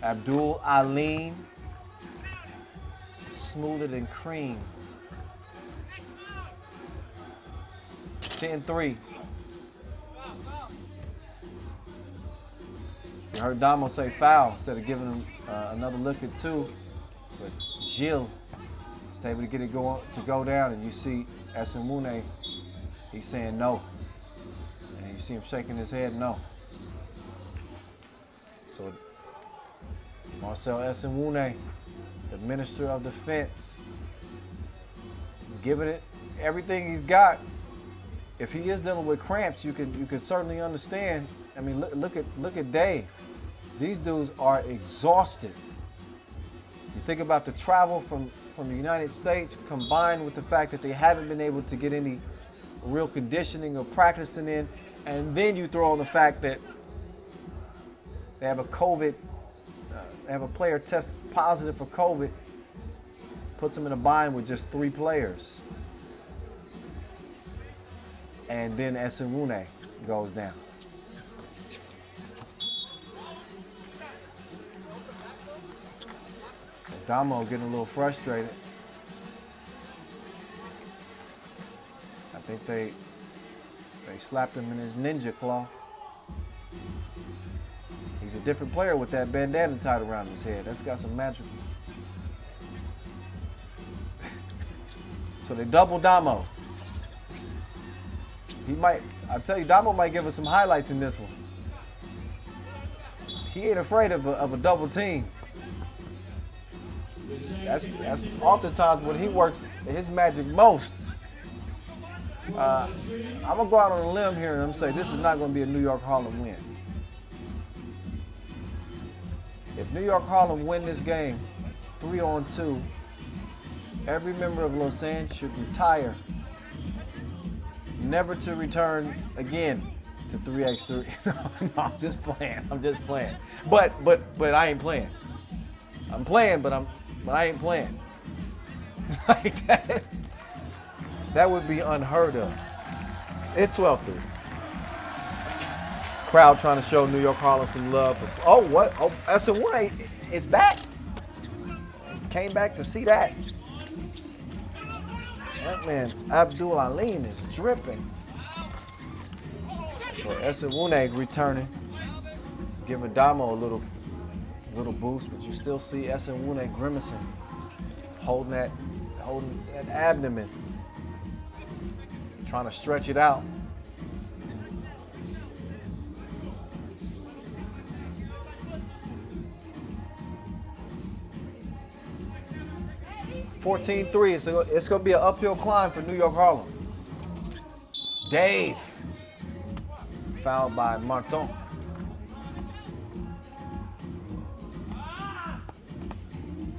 Abdul Alim, smoother than cream. 10-3. You heard Damo say foul instead of giving him another look at 2. But Gilles is able to get it to go down, and you see Esemune, he's saying no. And you see him shaking his head no. So Marcel Esemune, the Minister of Defense, giving it everything he's got. If he is dealing with cramps, you could certainly understand. I mean, look at Dave. These dudes are exhausted. You think about the travel from the United States combined with the fact that they haven't been able to get any real conditioning or practicing in, and then you throw on the fact that they have a player test positive for COVID, puts them in a bind with just 3 players. And then Esemune goes down. Damo getting a little frustrated. I think they slapped him in his ninja claw. He's a different player with that bandana tied around his head. That's got some magic. So they double Damo. I tell you, Damo might give us some highlights in this one. He ain't afraid of a double team. That's oftentimes when he works his magic most. I'm gonna go out on a limb here and I'm say this is not gonna be a New York Harlem win. If New York Harlem win this game 3-on-2, every member of Lausanne should retire, never to return again to 3x3. No, I'm just playing. But I ain't playing. I'm playing, but I ain't playing. Like that. That would be unheard of. It's 12-3. Crowd trying to show New York Harlem some love. Oh, what? Oh, Esemune is back. Came back to see that. That man, Abdul Alim, is dripping. So Esemune returning, giving Damo a little boost, but you still see Esemune grimacing, holding that abdomen, trying to stretch it out. $14-3, so it's going to be an uphill climb for New York Harlem. Dave, fouled by Martin.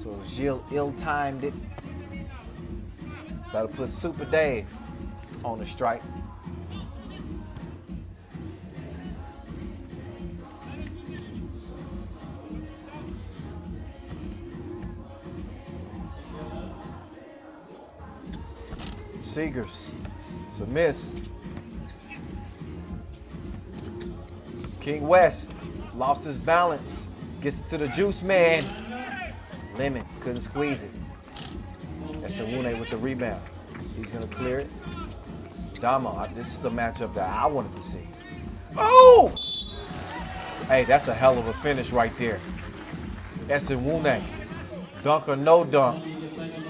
So Gilles ill-timed it. That'll put Super Dave on the strike. Seegers. It's a miss. King West lost his balance. Gets to the juice man. Liman couldn't squeeze it. That's Wune with the rebound. He's gonna clear it. Damo, this is the matchup that I wanted to see. Oh! Hey, that's a hell of a finish right there. That's Wune. Dunk or no dunk.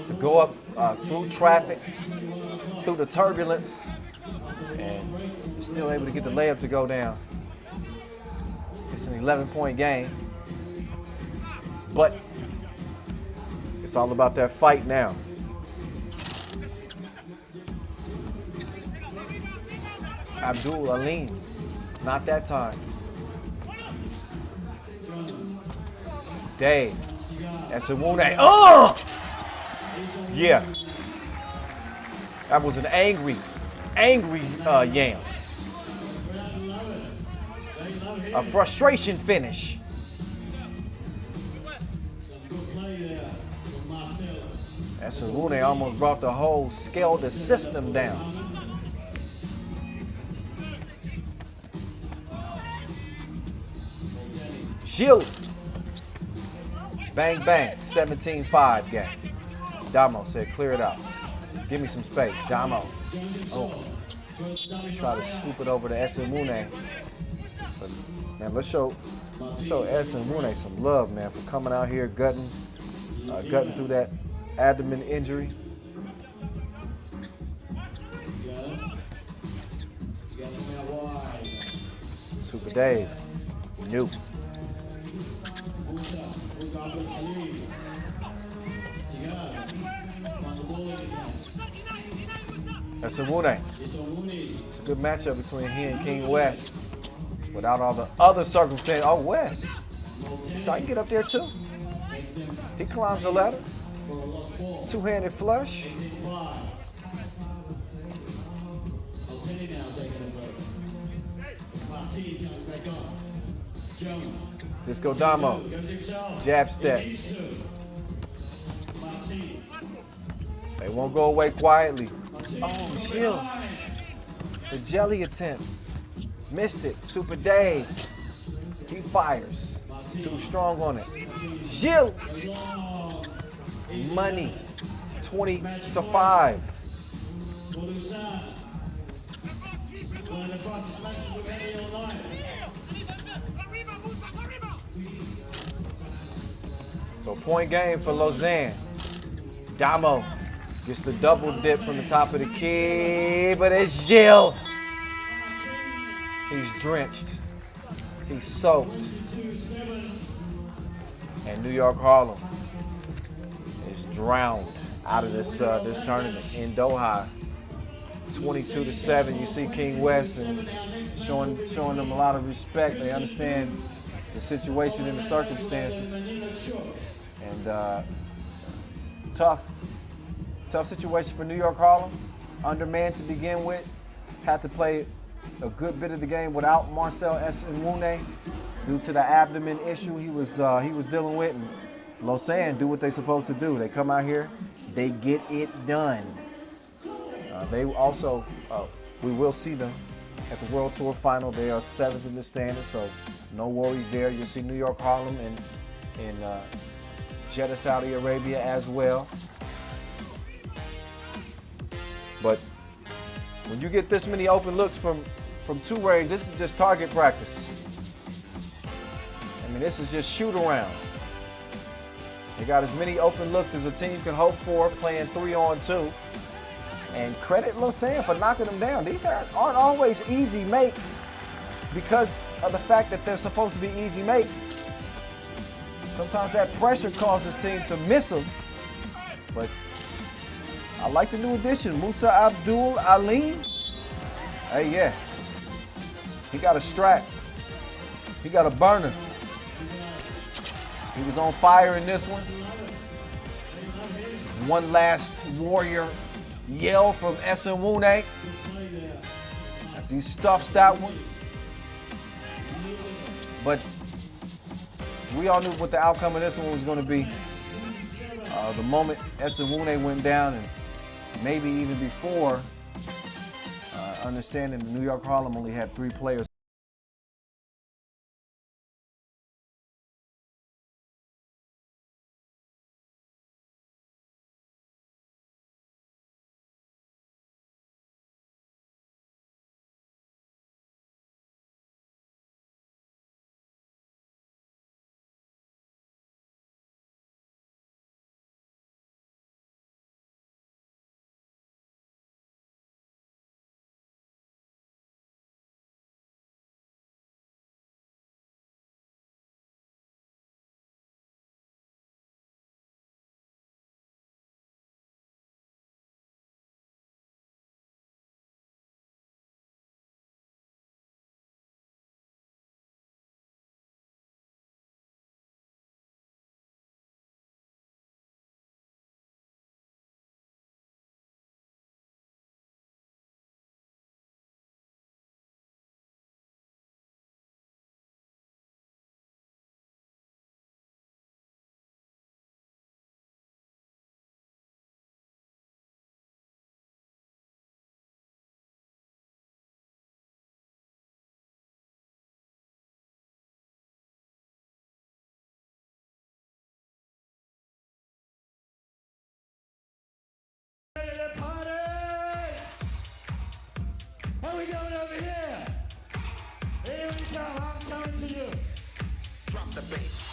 To go up through traffic, through the turbulence, and still able to get the layup to go down. It's an 11-point game. But it's all about that fight now. Abdul Alim, not that time. Dave, that's a Wune. Oh! Yeah. That was an angry Yam. A frustration finish. That's Wune almost brought the whole scale, the system down. Shield. Bang, bang. 17-5 game. Damo said, clear it out. Give me some space. Damo. Oh. Try to scoop it over to Wune. But, man, let's show Wune some love, man, for coming out here gutting through that abdomen injury. Super Dave. New. That's Wune. It's a good matchup between he and King West. Without all the other circumstances. Oh, West. So I can get up there too. He climbs the ladder. Two-handed flush. Disco Damo. Jab step. They won't go away quietly. Oh, shield. The jelly attempt. Missed it. Super Dave. He fires. Too strong on it. Shield. Money. 20-5. So point game for Lausanne. Damo gets the double dip from the top of the key, but it's Gilles. He's drenched. He's soaked. And New York Harlem is drowned out of this tournament in Doha. 22-7. You see King West and showing them a lot of respect. They understand the situation and the circumstances. And tough situation for New York Harlem. Undermanned to begin with. Had to play a good bit of the game without Marcel Wune due to the abdomen issue he was dealing with. And Lausanne do what they're supposed to do. They come out here, they get it done. They also, we will see them at the World Tour Final. They are 7th in the standings, so no worries there. You'll see New York Harlem in Jeddah, Saudi Arabia as well. But when you get this many open looks from two range, this is just target practice. I mean, this is just shoot around. They got as many open looks as a team can hope for, playing 3-on-2. And credit Lausanne for knocking them down. These aren't always easy makes because of the fact that they're supposed to be easy makes. Sometimes that pressure causes teams to miss them. But I like the new addition, Musa Abdul Alim. Hey, yeah. He got a strap. He got a burner. He was on fire in this one. One last warrior yell from Wune as he stuffs that one. But we all knew what the outcome of this one was going to be. The moment Wune went down and maybe even before, understanding the New York Harlem only had 3 players How we doing over here? Here we come, I'm coming to you. Drop the bass.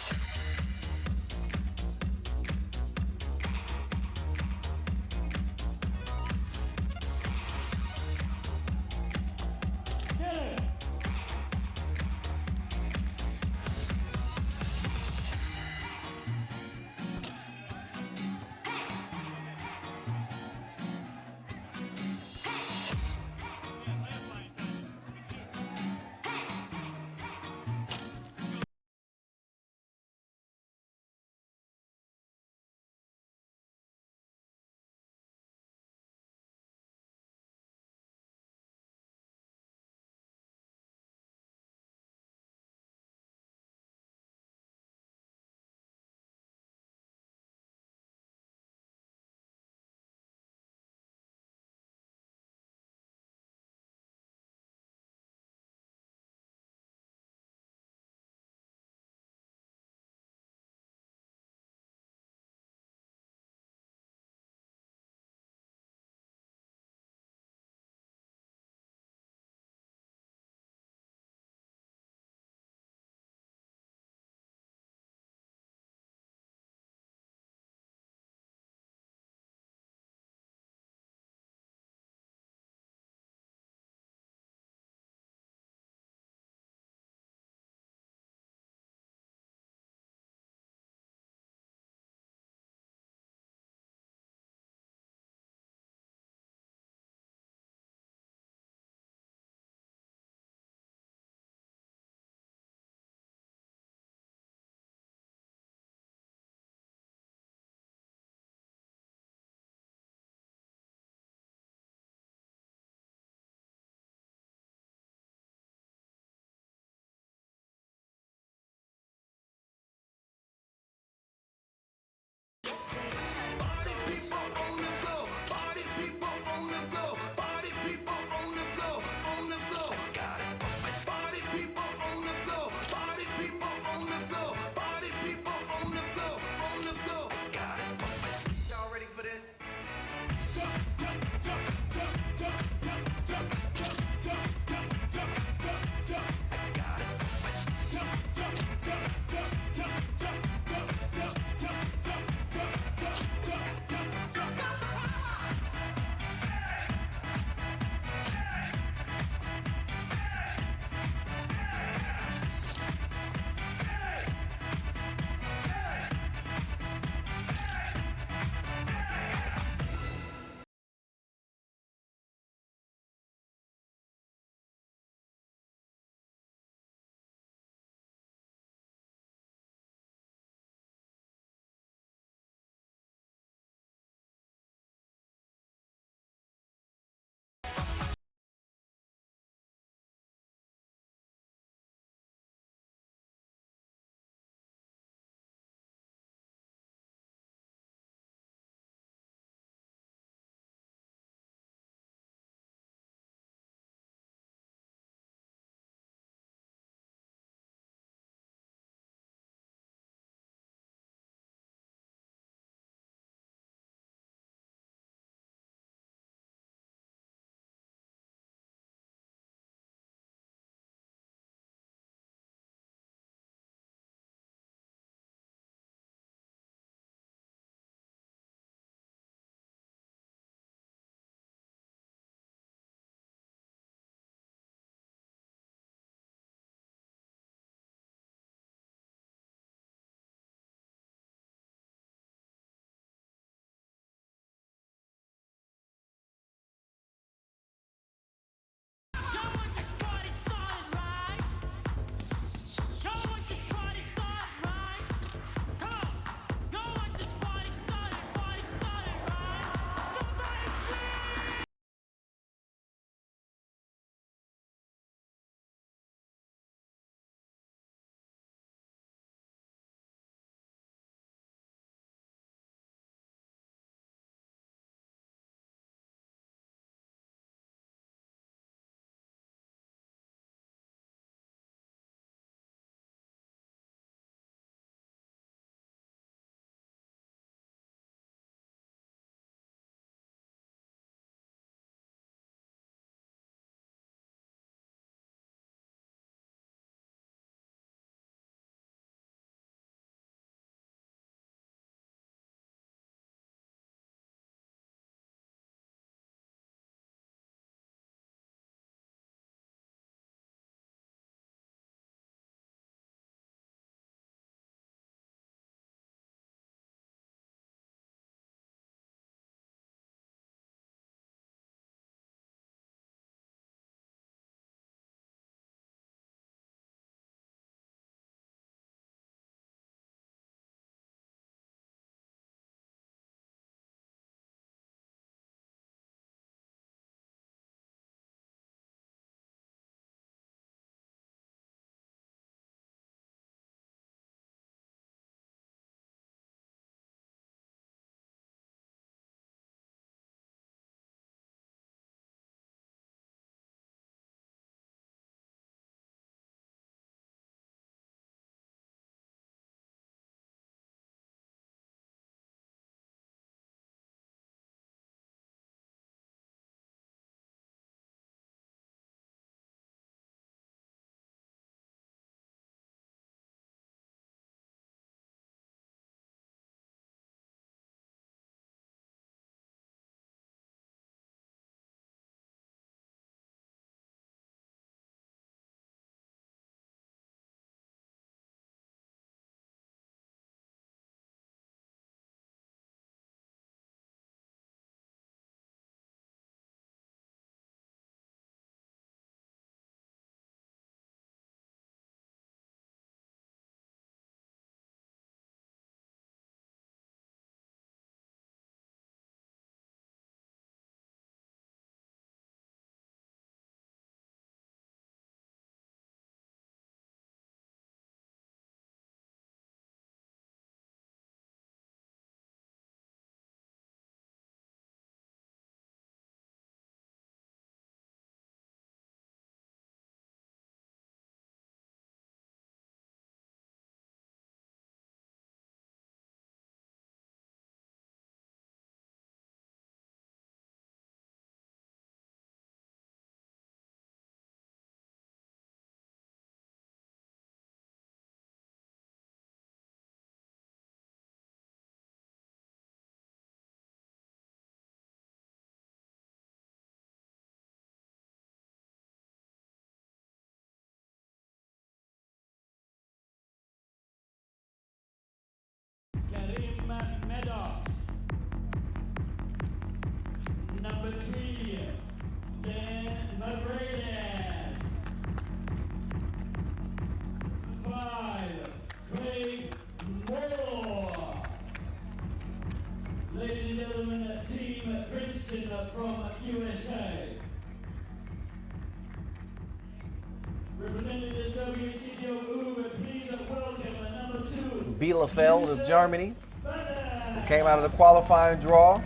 Bielefeld of Germany, who came out of the qualifying draw.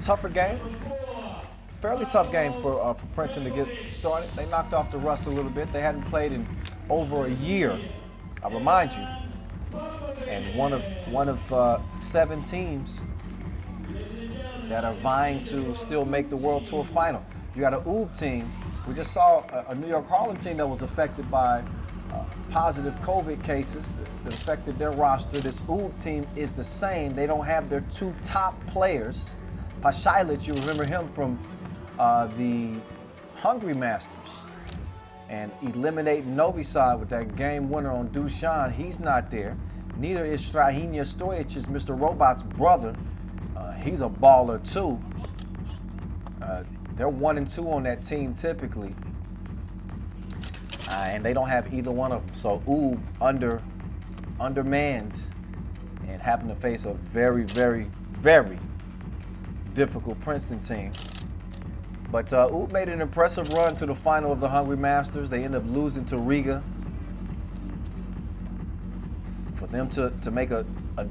Tougher game. Fairly tough game for Princeton to get started. They knocked off the rust a little bit. They hadn't played in over a year, I remind you. And one of 7 teams that are vying to still make the World Tour final. You got an UB team. We just saw a New York Harlem team that was affected by positive COVID cases that affected their roster. This UB team is the same. They don't have their 2 top players. Pashailic, you remember him from the Hungary Masters, and eliminating Novi Sad with that game winner on Dushan. He's not there. Neither is Strahinja Stojic, Mr. Robot's brother. He's a baller too. They're 1-2 on that team typically, and they don't have either one of them. So undermanned, and having to face a very, very, very difficult Princeton team. But UB made an impressive run to the final of the Hungary Masters. They ended up losing to Riga. For them to make a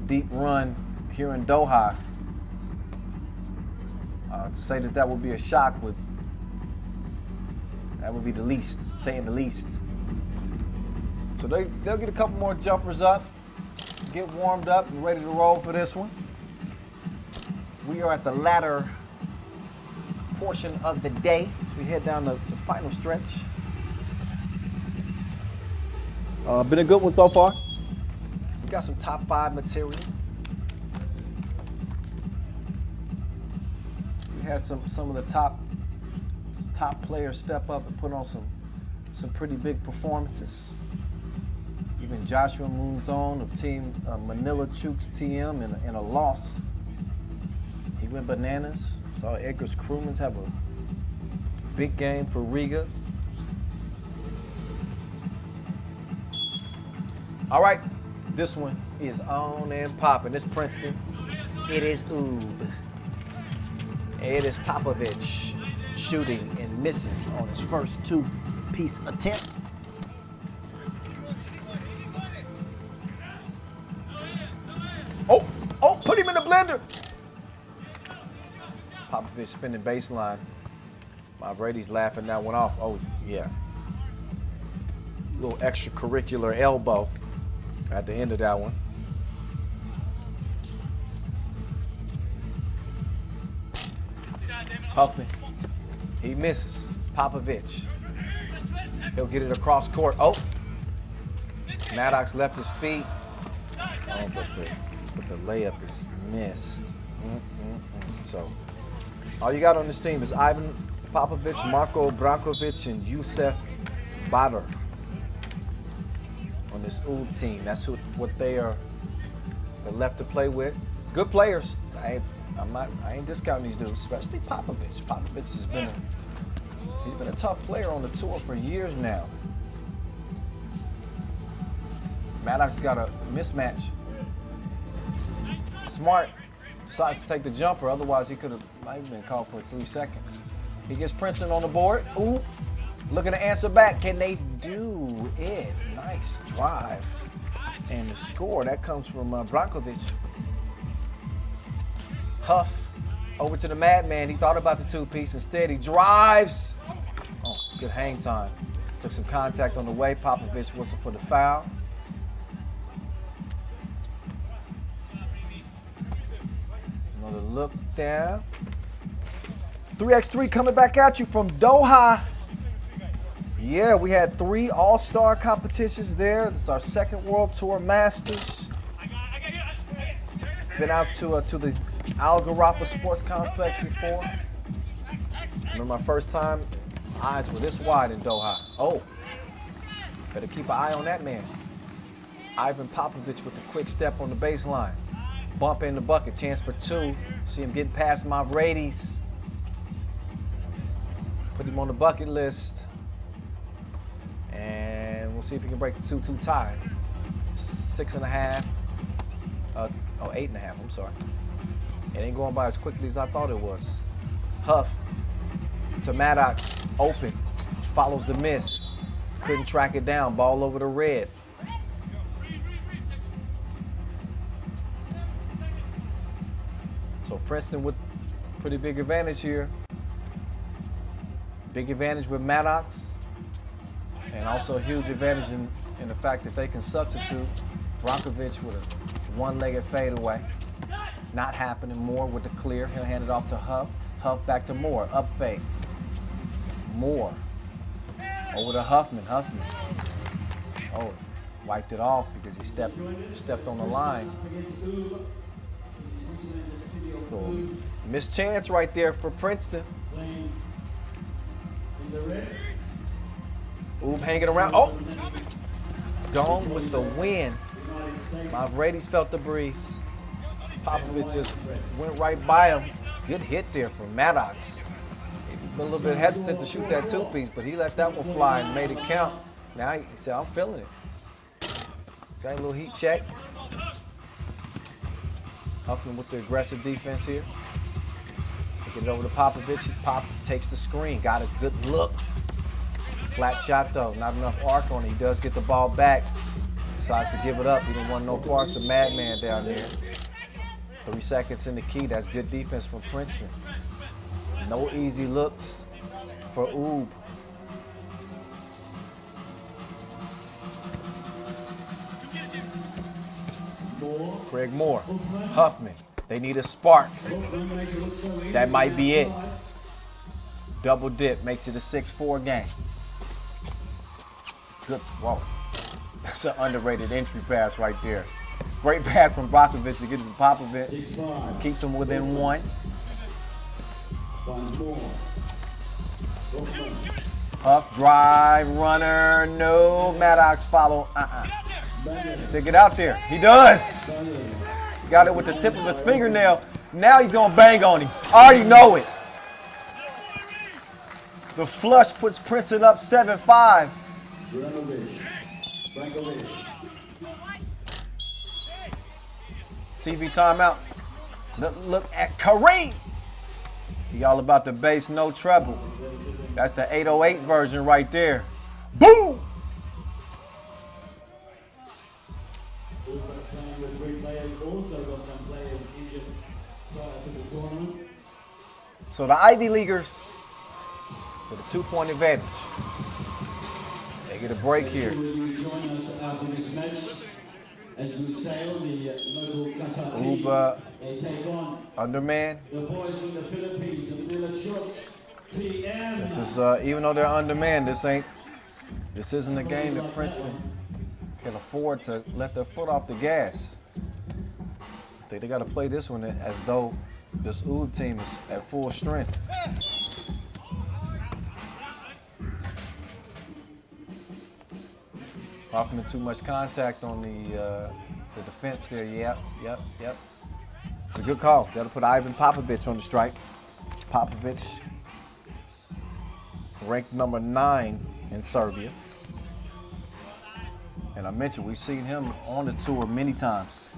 deep run here in Doha, to say that would be a shock would be the least, saying the least. So they'll get a couple more jumpers up, get warmed up and ready to roll for this one. We are at the latter portion of the day as we head down the final stretch. Been a good one so far. We got some top 5 material. We had some of the top players step up and put on some pretty big performances. Even Joshua Moonzone of Team Manila Chooks TM in a loss. He went bananas. Saw Edgar's Crewmans have a big game for Riga. All right, this one is on and popping. It's Princeton. It is UB. It is Popovich shooting and missing on his first 2-piece attempt. Oh, put him in the blender. Popovich spinning baseline. Brady's laughing that one off. Oh, yeah. Little extracurricular elbow at the end of that one. Huffman. He misses. Popovich. He'll get it across court. Oh. Maddox left his feet. Oh, but the layup is missed. So, all you got on this team is Ivan Popovich, Marko Brankovic, and Yusef Badr on this UB team. That's what they're left to play with. Good players. I ain't discounting these dudes, especially Popovich. Popovich has been a tough player on the tour for years now. Maddox got a mismatch. Smart decides to take the jumper, otherwise he might have been called for 3 seconds. He gets Princeton on the board. Ooh, looking to answer back. Can they do it? Nice drive. And the score, that comes from Brankovic. Huff over to the Madman. He thought about the 2-piece. Instead, he drives. Oh, good hang time. Took some contact on the way. Popovich whistled for the foul. Another look down. 3x3 coming back at you from Doha. Yeah, we had 3 all-star competitions there. This is our 2nd World Tour Masters. Been out to the Al Gharafa Sports Complex before. Remember my first time, eyes were this wide in Doha. Oh, better keep an eye on that man. Ivan Popovich with the quick step on the baseline. Bump in the bucket, chance for 2. See him getting past my Brady's. Put him on the bucket list. And we'll see if he can break the 2-2 tie. 6.5. 8.5, I'm sorry. It ain't going by as quickly as I thought it was. Huff to Maddox, open. Follows the miss. Couldn't track it down, ball over the red. So Princeton with pretty big advantage here. Big advantage with Maddox. And also a huge advantage in the fact that they can substitute Brockovich with a one-legged fadeaway. Not happening. Moore with the clear. He'll hand it off to Huff. Huff back to Moore. Up fake. Moore. Over to Huffman. Huffman. Oh, wiped it off because he stepped on the line. So, missed chance right there for Princeton. Oob hanging around. Oh! Gone with the win. Mavridis felt the breeze. Popovich just went right by him. Good hit there from Maddox. He was a little bit hesitant to shoot that two-piece, but he let that one fly and made it count. Now he said, I'm feeling it. Got a little heat check. Huffman with the aggressive defense here. Get it over to Popovich. Pop takes the screen. Got a good look. Flat shot though. Not enough arc on it. He does get the ball back. Decides to give it up. He didn't want no parts of Madman down there. 3 seconds in the key. That's good defense from Princeton. No easy looks for Oob. Craig Moore, Huffman. They need a spark. That might be it. Double dip makes it a 6-4 game. Good. Whoa. That's an underrated entry pass right there. Great pass from Brockovich to get to Popovich. Keeps him within 1. Huff, drive, runner, no. Maddox follow. He said, get out there. He does. Got it with the tip of his fingernail. Now he's gonna bang on him. I already know it. The flush puts Princeton up 7-5. TV timeout. Look at Kareem. He all about the bass, no treble. That's the 808 version right there. Boom! So the Ivy Leaguers with a 2-point advantage. They get a break here. Join us after this match as Lusail, the local Qatar team, they take on underman. the boys from the Philippines, the Manila Chooks. PM. This is even though they're undermanned, this isn't a game that Princeton can afford to let their foot off the gas. I think they got to play this one as though this Oob team is at full strength. Offering too much contact on the defense there. Yep. It's a good call. That'll put Ivan Popovich on the strike. Popovich, ranked number 9 in Serbia. And I mentioned we've seen him on the tour many times.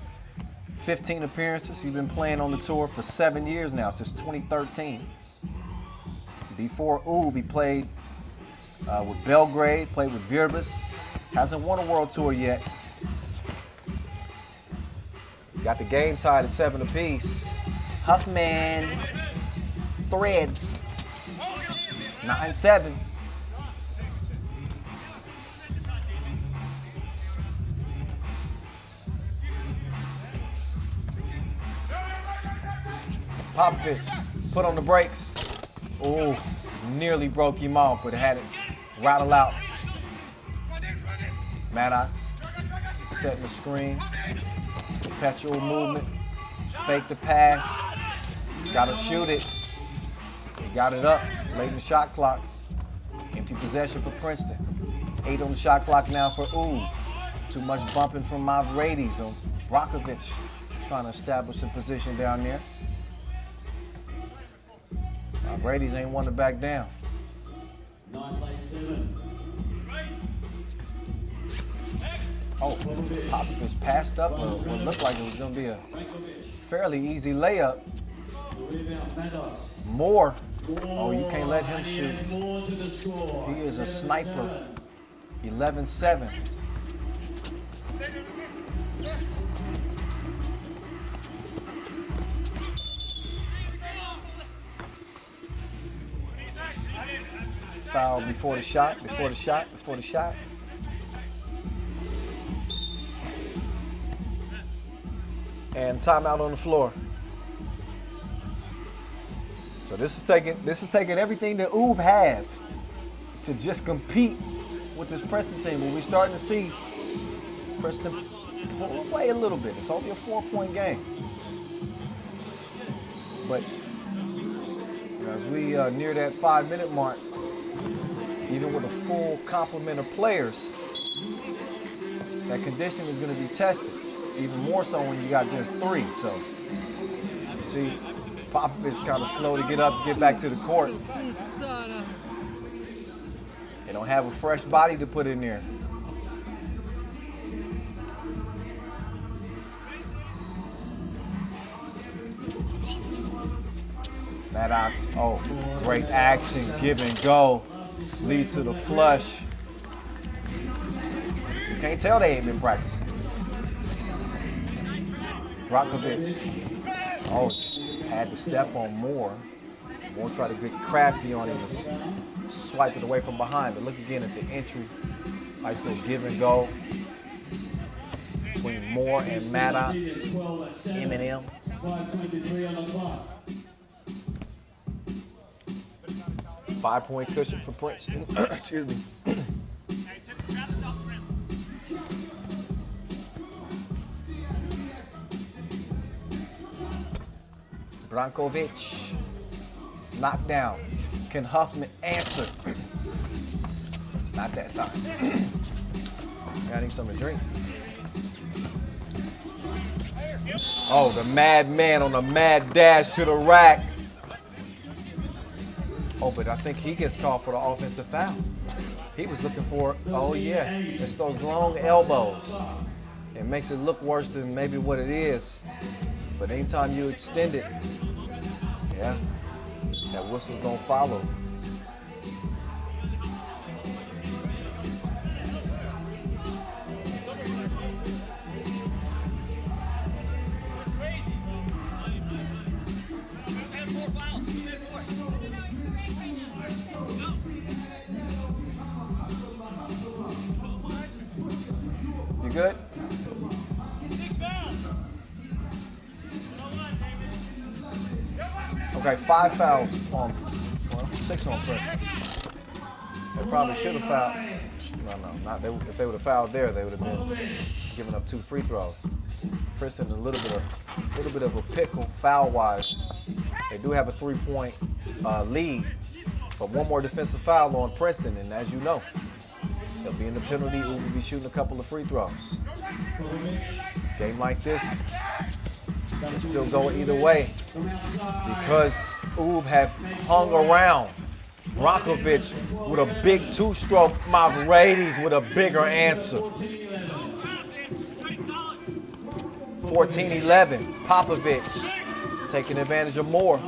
15 appearances. He's been playing on the tour for 7 years now, since 2013. Before Oob, he played with Belgrade, played with Virtus. Hasn't won a world tour yet. He's got the game tied at 7 apiece. Huffman, threads, 9-7. Popovich put on the brakes. Oh, nearly broke him off, but had it rattle out. Maddox setting the screen. Perpetual movement. Fake the pass. Gotta shoot it. He got it up late in the shot clock. Empty possession for Princeton. 8 on the shot clock now for Oob. Too much bumping from Mavridis on Brockovich trying to establish a position down there. Brady's ain't one to back down. 9-7. Oh, Popovich passed up what looked like it was going to be a fairly easy layup. Moore. Oh, you can't let him shoot. He is a sniper. 11-7. Foul before the shot, before the shot, before the shot. And timeout on the floor. So this is taking everything that Oob has to just compete with this Princeton team. When we're starting to see Princeton pull away a little bit. It's only a 4-point game. But as we near that 5-minute mark, even with a full complement of players, that condition is going to be tested. Even more so when you got just 3. So you see Popovich kind of slow to get up, get back to the court. They don't have a fresh body to put in there. Maddox, oh, great action, give and go, leads to the flush. You can't tell they ain't been practicing. Rakovic, oh, had to step on Moore. Moore tried to get crafty on him and swipe it away from behind. But look again at the entry. Nice little give and go between Moore and Maddox, Eminem. 5:23 on the clock. 5-point cushion for Princeton. Excuse me. Brankovic, knocked down. Can Huffman answer? Not that time. I need something to drink. Oh, the madman on the mad dash to the rack. Oh, but I think he gets called for the offensive foul. He was looking for, oh yeah, it's those long elbows. It makes it look worse than maybe what it is. But anytime you extend it, yeah, that whistle's gonna follow. You good? Okay, 5 fouls on, well, 6 on Princeton. They probably should have fouled. No, not they. If they would have fouled there, they would have been giving up 2 free throws. Princeton a little bit of a pickle foul-wise. They do have a 3-point lead, but one more defensive foul on Princeton, and as you know, they'll be in the penalty. We'll be shooting a couple of free throws. Game like this can still go either way because Oob have hung around. Rakovic with a big 2-stroke, Mavridis with a bigger answer. 14-11, Popovich taking advantage of Moore.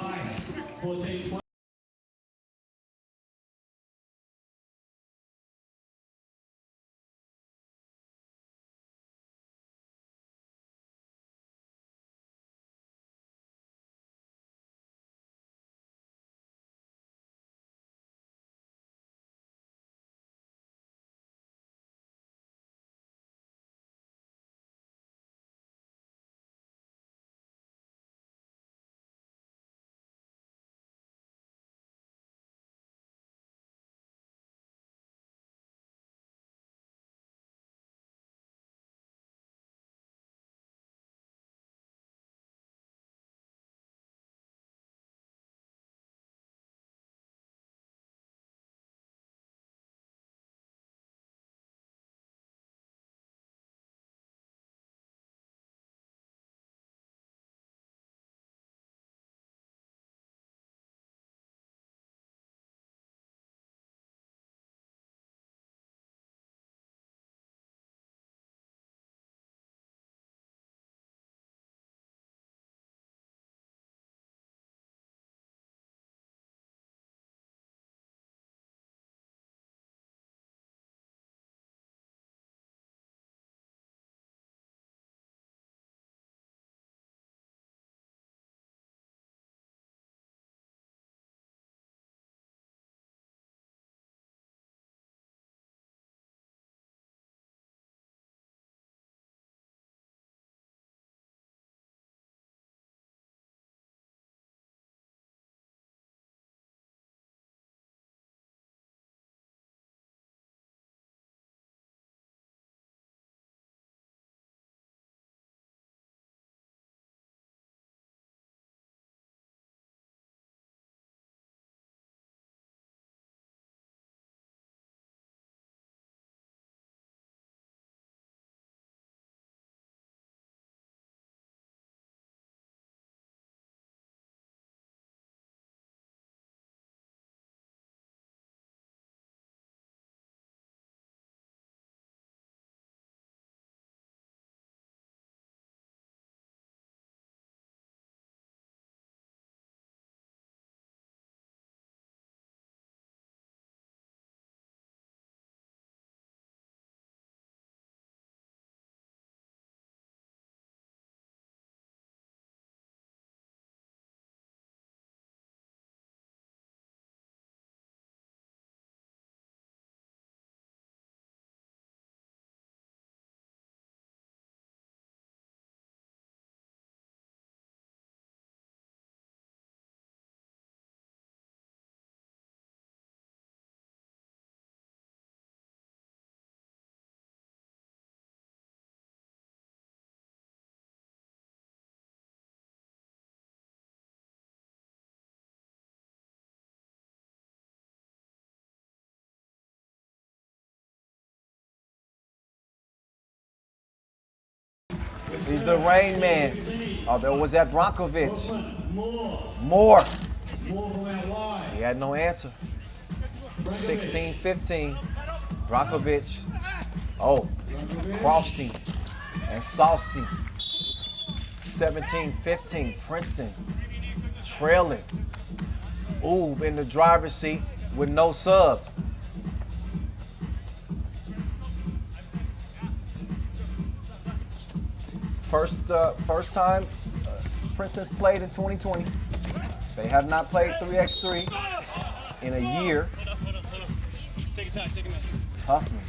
He's the Rain Man. Oh, there was that Brankovic. More. He had no answer. 16-15. Brankovic. Oh, crossed him and sauced him. 17-15. Princeton trailing. Ooh, in the driver's seat with no sub. First time Princeton's played in 2020. They have not played 3x3 in a year. Huffman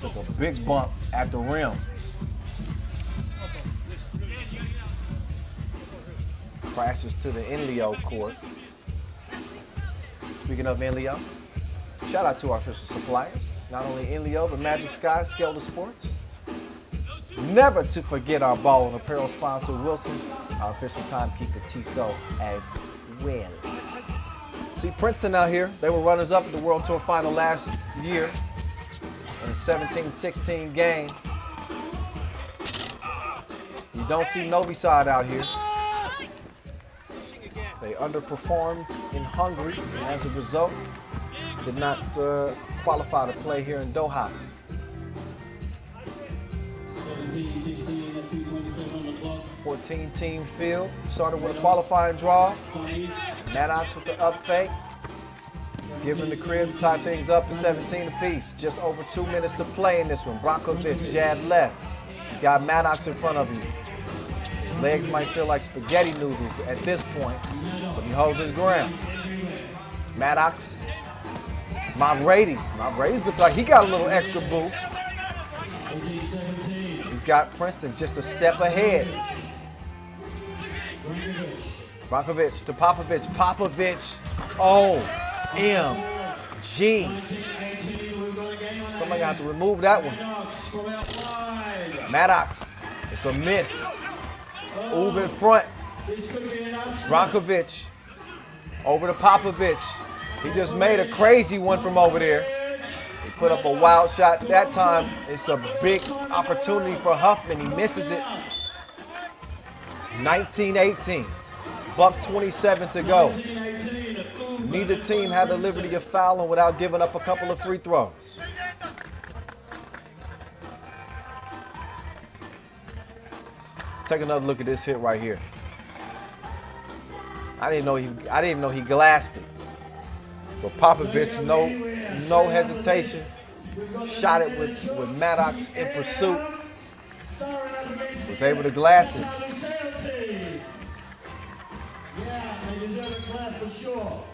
took a big bump at the rim. Crashes to the Enlio court. Speaking of Enlio, shout out to our official suppliers. Not only Enlio, but Magic Sky, Skelter Sports. Never to forget our ball and apparel sponsor, Wilson, our official timekeeper, Tissot, as well. See, Princeton out here, they were runners-up at the World Tour Final last year in a 17-16 game. You don't see Novi Sad out here. They underperformed in Hungary, and as a result, did not qualify to play here in Doha. 14-team field. Started with a qualifying draw. Maddox with the up fake. He's giving the crib to tie things up at 17 apiece. Just over 2 minutes to play in this one. Brankovic, jab left. He's got Maddox in front of him. His legs might feel like spaghetti noodles at this point, but he holds his ground. Maddox. Mavrades look like he got a little extra boost. He's got Princeton just a step ahead. Brankovic to Popovich. Popovich. OMG. Somebody have to remove that one. Maddox. It's a miss. Oob in front. Brankovic. Over to Popovich. He just made a crazy one from over there. He put up a wild shot that time. It's a big opportunity for Huffman. He misses it. 19-18. Buck 27 to go. Neither team had the liberty of fouling without giving up a couple of free throws. Take another look at this hit right here. I didn't know he glassed it. But Popovich, no hesitation. Shot it with Maddox in pursuit. Was able to glass it. Yeah, they deserve a clap for sure.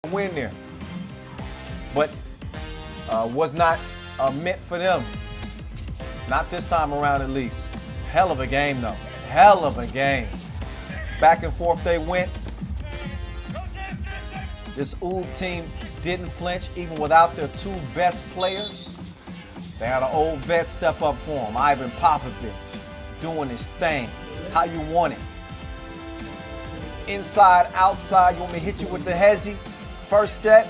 win there, but was not meant for them. Not this time around, at least. Hell of a game, though. Hell of a game. Back and forth they went. This Oud team didn't flinch even without their two best players. They had an old vet step up for them, Ivan Popovich, doing his thing, how you want it. Inside, outside, you want me to hit you with the hezzy? First step.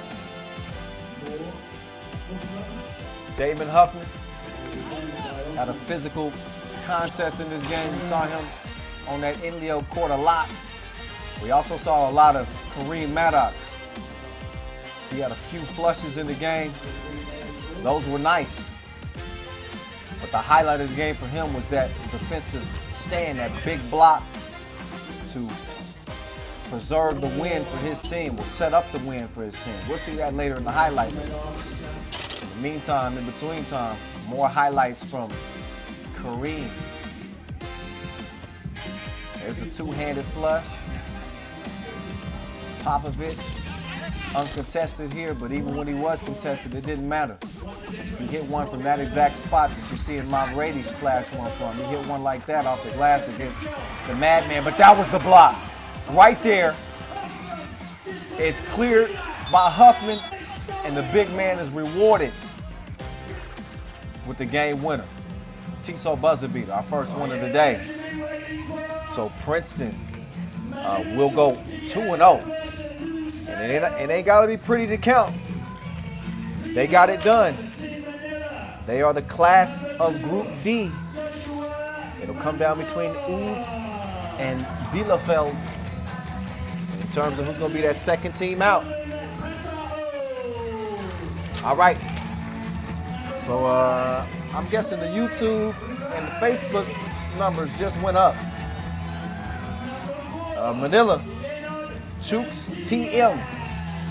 Damon Huffman had a physical contest in this game. We saw him on that Inleo court a lot. We also saw a lot of Kareem Maddox. He had a few flushes in the game. Those were nice. But the highlight of the game for him was that defensive stand, that big block to preserve the win for his team, will set up the win for his team. We'll see that later in the highlight. In the meantime, in between time, more highlights from Kareem. There's a two-handed flush. Popovich, uncontested here, but even when he was contested, it didn't matter. He hit one from that exact spot that you see in Mom Brady's flash one from. He hit one like that off the glass against the Madman, but that was the block. Right there, it's cleared by Huffman, and the big man is rewarded with the game winner. Tiso buzzer beater, our first one of the day. So Princeton will go 2-0. And it ain't got to be pretty to count. They got it done. They are the class of Group D. It'll come down between Oud and Bielefeld in terms of who's going to be that second team out. All right. So I'm guessing the YouTube and the Facebook numbers just went up. Manila, Chooks TM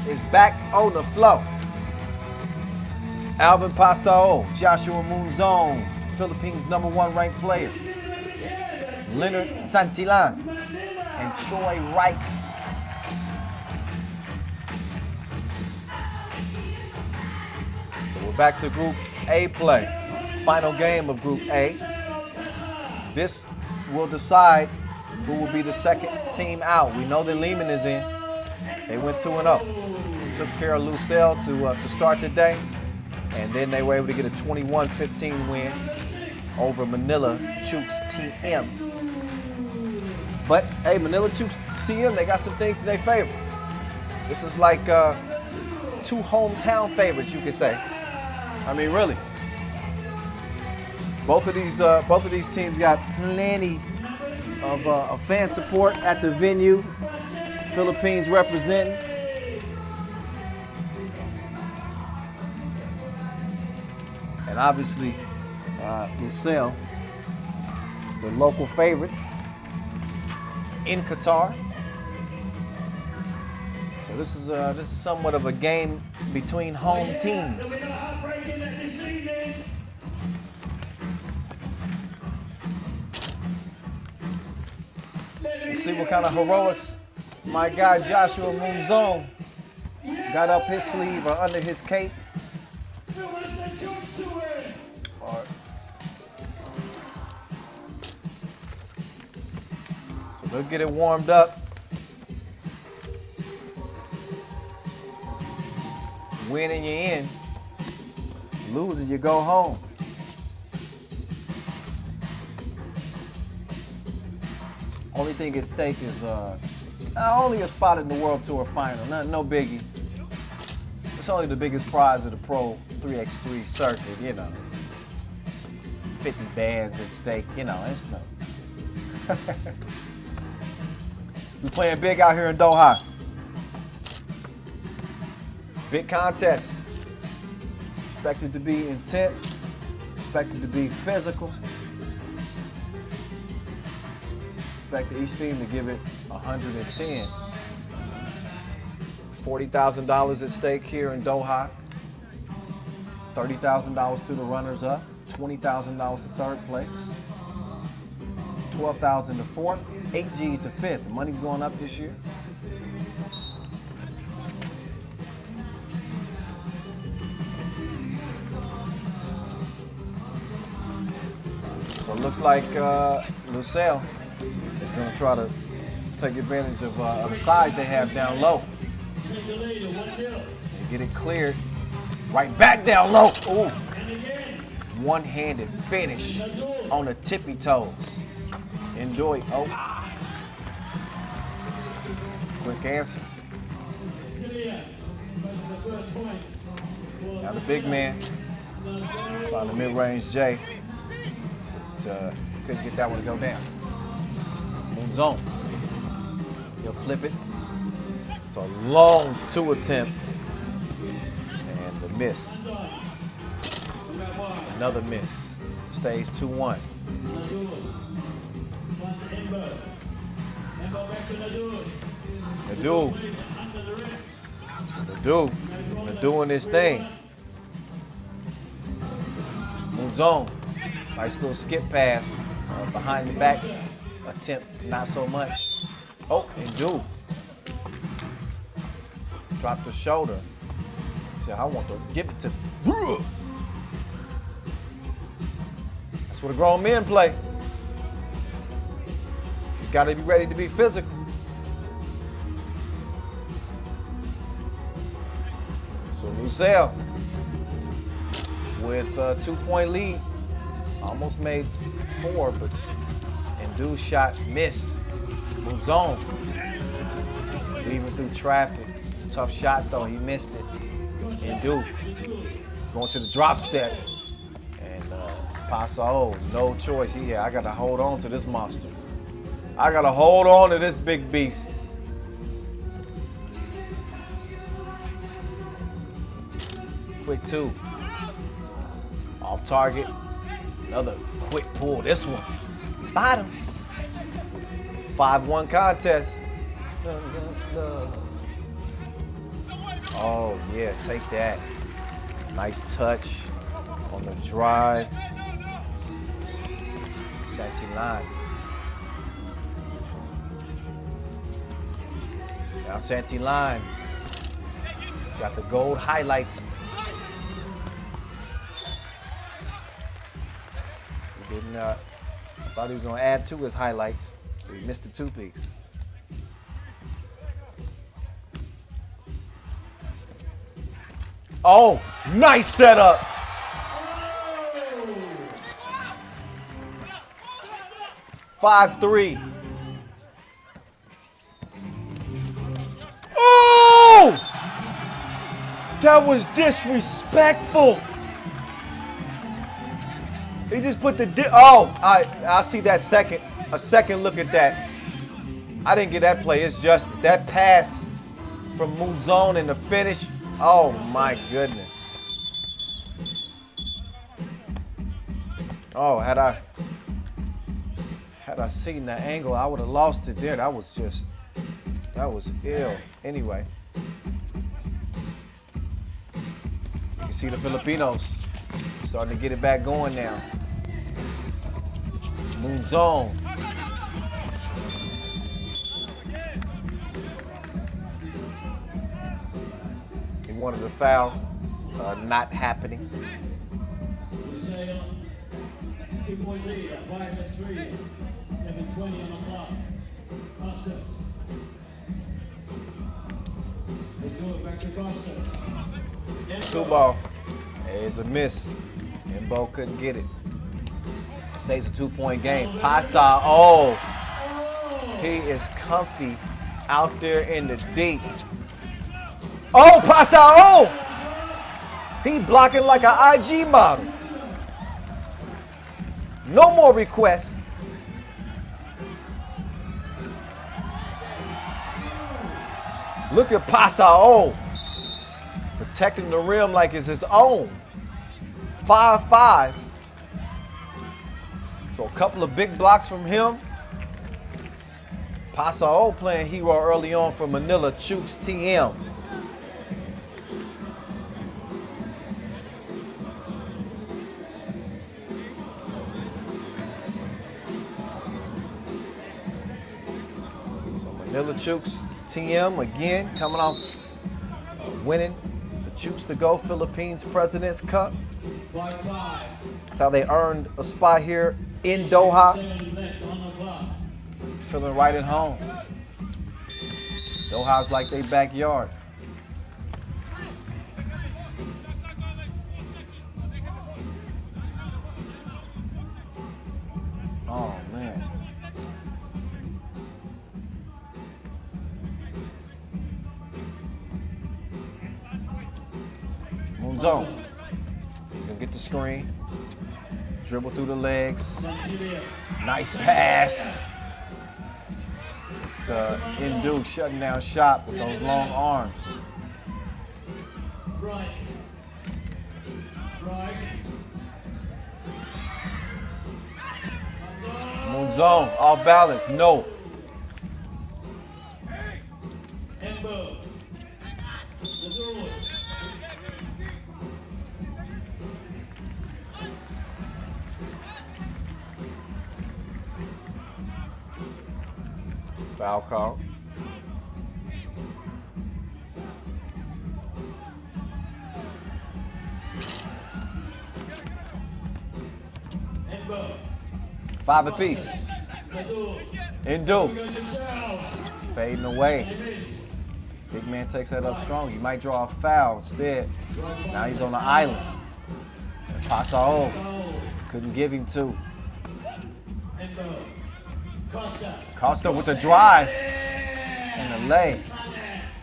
is back on the floor. Alvin Pasao, Joshua Moonzone, Philippines' #1 ranked player. Leonard Santillan and Troy Wright. So we're back to Group A play. Final game of Group A. This will decide who will be the second team out. We know that Liman is in. They went 2-0. They took care of Lusail to start the day, and then they were able to get a 21-15 win over Manila Chooks TM. But hey, Manila Chooks TM, they got some things in their favor. This is like two hometown favorites, you could say. I mean, really. Both of these teams got plenty of fan support at the venue. Philippines representing. And obviously, Lusail, the local favorites in Qatar. So this is somewhat of a game between home teams. Let's see what kind of heroics my guy Joshua Moonzone got up his sleeve or under his cape. So they'll get it warmed up. Winning, you in. Losing, you go home. Only thing at stake is only a spot in the World Tour final. No biggie. It's only the biggest prize of the Pro 3x3 circuit, you know. 50 bands at stake, you know, it's no. We're playing big out here in Doha. Big contest. Expected to be intense. Expected to be physical. Expect each team to give it 110. $40,000 at stake here in Doha. $30,000 to the runners-up. $20,000 to third place. $12,000 to fourth. 8 G's to fifth. The money's going up this year. looks like Lusail is going to try to take advantage of the size they have down low. And get it cleared. Right back down low. Ooh. One-handed finish on the tippy toes. Enjoy. Oh. Quick answer. Now the big man trying the mid-range J. But, couldn't get that one to go down. Moves on. He'll flip it. It's a long 2 attempt. And the miss. Another miss. Stays 2-1. Nadu doing his thing. Moves on. Nice little skip pass. Behind the back attempt, not so much. Oh, and drop the shoulder. Said, I want to give it to. That's what a grown men play. You got to be ready to be physical. So Lusail with a 2-point lead. Almost made 4, but Ndu's shot missed. Moves on. Weaving through traffic. Tough shot though, he missed it. Ndu going to the drop step. And Paso, no choice here. I gotta hold on to this monster. I gotta hold on to this big beast. Quick 2. Off target. Another quick pull. This one. Bottoms. 5-1 contest. Oh, yeah, take that. Nice touch on the drive. Santillan. Now Santillan. He's got the gold highlights. He didn't, thought he was going to add to his highlights. He missed the 2-piece. Oh, nice setup. Oh. 5-3. Oh! That was disrespectful. He just put the I see that a second look at that. I didn't get that play. It's justice. That pass from Muzon in the finish. Oh my goodness. Oh, had I seen the angle, I would have lost it there. That was ill. Anyway. You can see the Filipinos starting to get it back going now. Muzon. He wanted a foul, not happening. Lusail, 2-point lead at 5-3, 7:20 on the clock. Costas. Let's go back to Costas. 2 ball. There's a miss. Embo couldn't get it. Stays a 2-point game. Pasa, oh. He is comfy out there in the deep. Oh, Pasa, oh. He blocking like an IG model. No more requests. Look at Pasa, oh. Protecting the rim like it's his own. 5-5. So a couple of big blocks from him. Pasao playing hero early on for Manila, Chooks TM. So Manila Chooks TM again coming off winning the Chooks to Go Philippines President's Cup. That's how they earned a spot here in Doha. Seconds left on the clock. Feeling right at home. Doha's like their backyard. Oh, man. Moonzone. He's gonna get the screen. Dribble through the legs. Nice pass. The Indu shutting down shop with those long arms. Right. Right. Moonzone, off balance, no. Embo. Foul call. Embo. 5 apiece. Indu. Fading away. Big man takes that up strong. He might draw a foul instead. Now he's on the island. And Pasao couldn't give him two. Costa with the drive and the lay.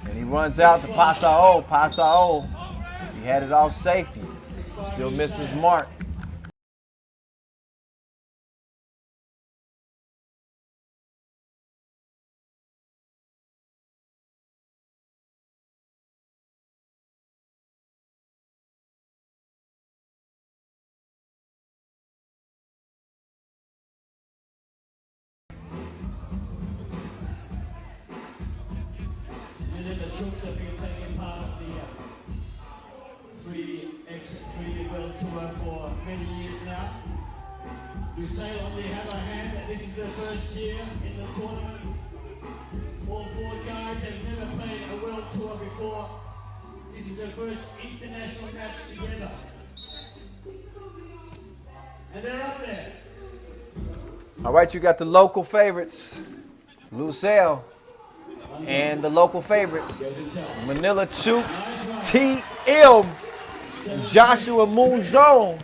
And he runs out to Pasao. Pasao, he had it off safety. Still missed his mark. The Chooks have been taking part of the 3x3 World Tour for many years now. Lusail, on the other hand, this is their first year in the tournament. All 4 guys have never played a World Tour before. This is their first international match together. And they're up there. All right, you got the local favorites, Lusail, and the local favorites, Manila Chooks, TM, Joshua Moonzone,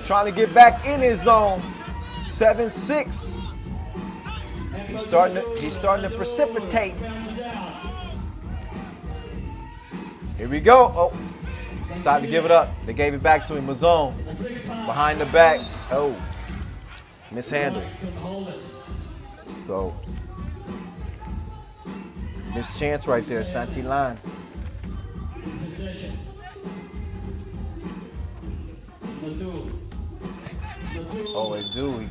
trying to get back in his zone, 7-6. He's starting to precipitate. Here we go. Oh, decided to give it up. They gave it back to him. Moonzone behind the back. Oh, mishandled. So. Missed chance right there, Santillan. Oh, it's Dewey.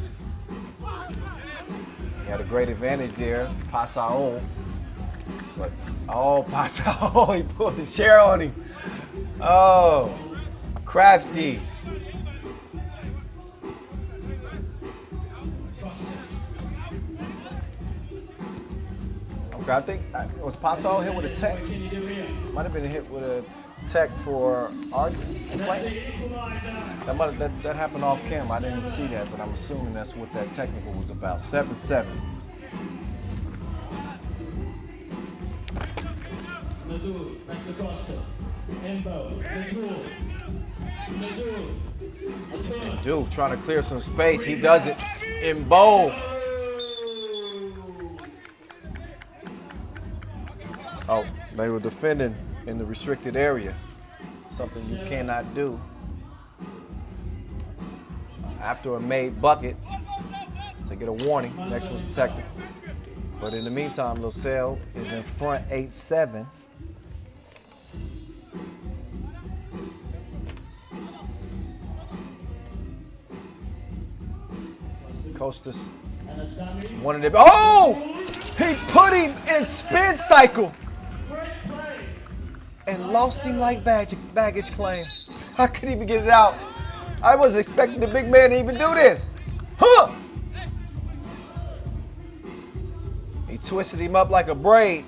He had a great advantage there, Pasao. But, oh, Pasao, he pulled the chair on him. Oh, crafty. I think was Pasao hit with a tech. Might have been hit with a tech for Art. That happened off cam. I didn't see that, but I'm assuming that's what that technical was about. 7-7. Dude, trying to clear some space. He does it in bowl. Oh, they were defending in the restricted area. Something you cannot do. After a made bucket, they get a warning. Next one's technical. But in the meantime, Lusail is in front 8-7. Costas wanted it. Oh! He put him in spin cycle and lost him like baggage claim. I couldn't even get it out. I wasn't expecting the big man to even do this. Huh! He twisted him up like a braid.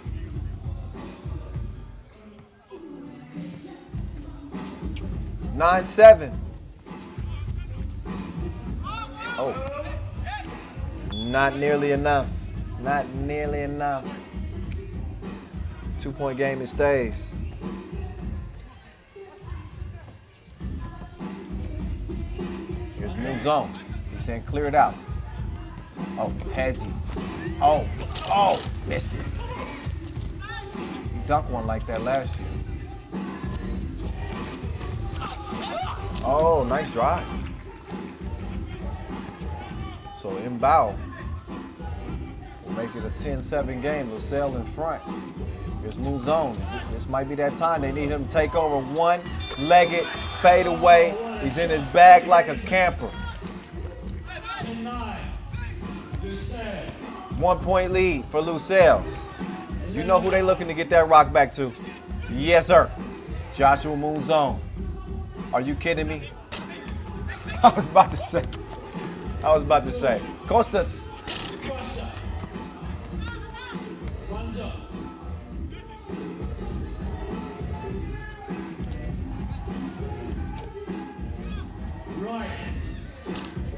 (9-7). Oh, Not nearly enough. Not nearly enough. 2-point game, it stays. Here's moves zone. He's saying clear it out. Oh, has he? Oh, missed it. He dunked one like that last year. Oh, nice drive. So inbound will make it a 10-7 game. Lusail in front. Here's move zone. This might be that time. They need him to take over. One-legged fade away. He's in his bag like a camper. 1-point lead for Lusail. You know who they looking to get that rock back to? Yes, sir. Joshua moves on. Are you kidding me? I was about to say. Costas.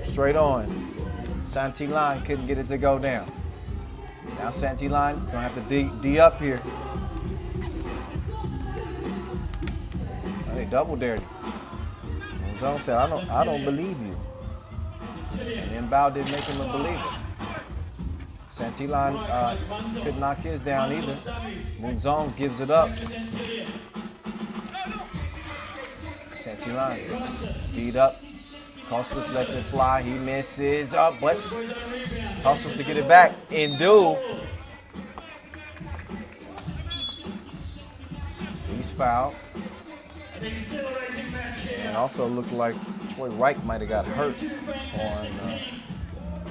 Straight on. Santillan couldn't get it to go down. Now Santillan gonna have to D up here. Oh, they double dared him. Zone said, I don't believe you. And then Bao didn't make him a believer. Santillan couldn't knock his down either. Moonzone gives it up. Santillan beat up. Costas lets it fly. He misses up, but hustles to get it back. Indu. He's fouled. And also looked like Troy Reich might have got hurt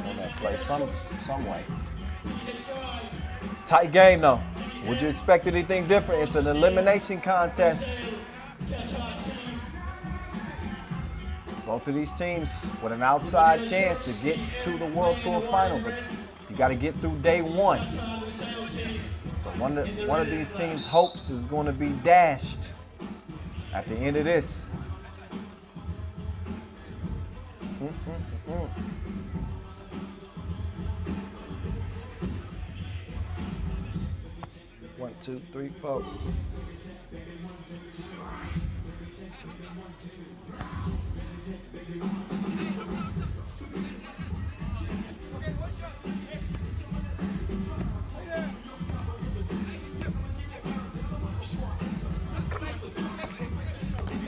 on that play some way. Tight game though. Would you expect anything different? It's an elimination contest. Both of these teams with an outside chance to get to the World Tour final, but you got to get through day one. So one of these teams' hopes is going to be dashed at the end of this. 1, 2, 3, 4.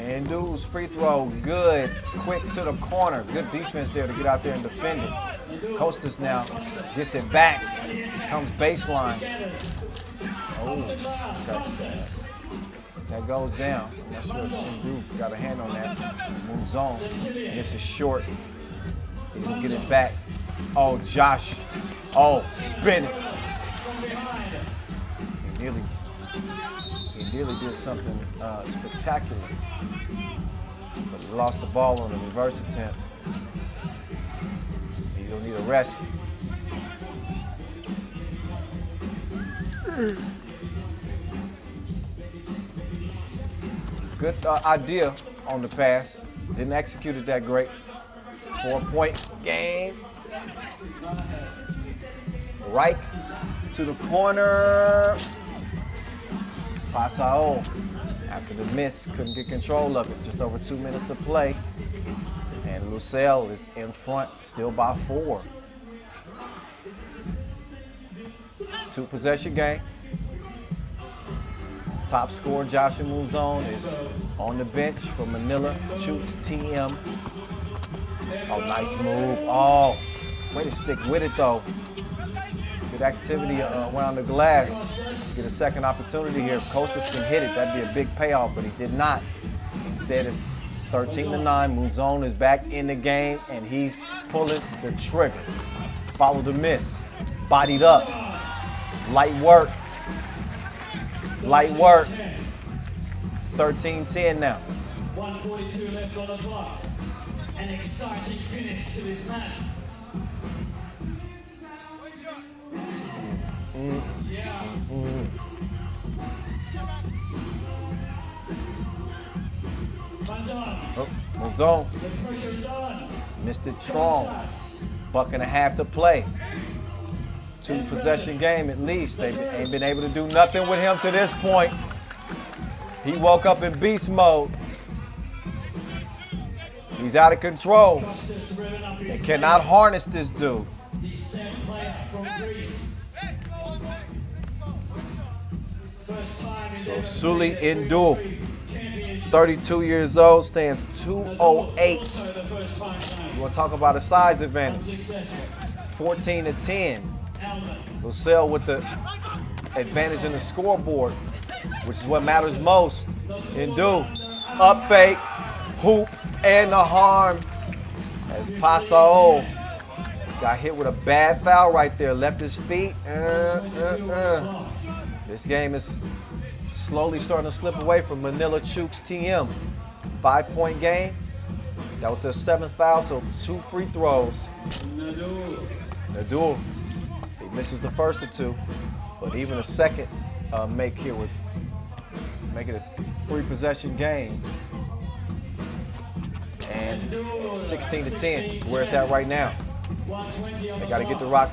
And dude's free throw, good, quick to the corner. Good defense there to get out there and defend it. Costas now gets it back, comes baseline. Oh, that goes down. I'm not sure if Indu got a hand on that. Moves on. This is short. He's gonna get it back. Oh, Josh. Oh, spinning. He nearly did something spectacular. But he lost the ball on the reverse attempt. He's gonna need a rest. Good idea on the pass. Didn't execute it that great. 4-point game. Right to the corner. Pasao, after the miss, couldn't get control of it. Just over 2 minutes to play. And Lusail is in front, still by 4. 2-possession game. Top scorer Joshua moves on, is on the bench for Manila. Chooks TM. Oh, nice move. Oh, way to stick with it though. Good activity around the glass. Get a second opportunity here. If Costas can hit it, that'd be a big payoff, but he did not. Instead, it's 13-9. Mouzone is back in the game, and he's pulling the trigger. Follow the miss. Bodied up. Light work. Light work. 13-10 now. 1:42 left on the clock. An exciting finish to this match. Oh, moves on. The pressure is on. Missed it strong. Buck and a half to play. 2-possession game at least. They ain't been able to do nothing with him to this point. He woke up in beast mode. He's out of control. They cannot harness this dude. So Suli Indu, 32 years old, stands 208. You want to talk about a size advantage? 14 to 10. Lusail with the advantage in the scoreboard, which is what matters most. Indu, up fake, hoop, and the harm. As Pasao got hit with a bad foul right there, left his feet. This game is slowly starting to slip away from Manila Chooks TM. 5-point game. That was their 7th foul, so 2 free throws. Nadu, he misses the first of 2, but even a second make here would make it a 3-possession game. And 16 to 10, where it's at right now. They got to get the rock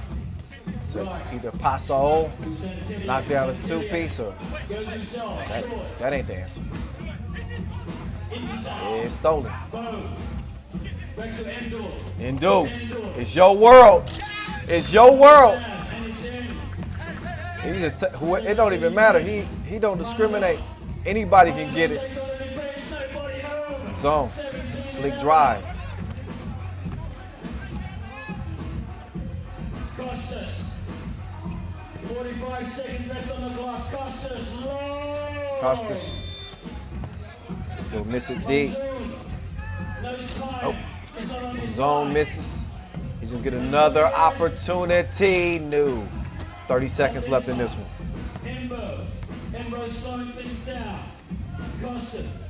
to either Pasao, knock down a 2-piece, or that ain't the answer. It's stolen. Indu, it's your world. It's your world. It don't even matter. He don't discriminate. Anybody can get it. Zone. Slick drive. Costas. 45 seconds left on the clock. Costas low. Costas. So miss it deep. Oh. Zone misses. He's gonna get another opportunity. No. 30 seconds left in this one. Embo slowing things down. Costas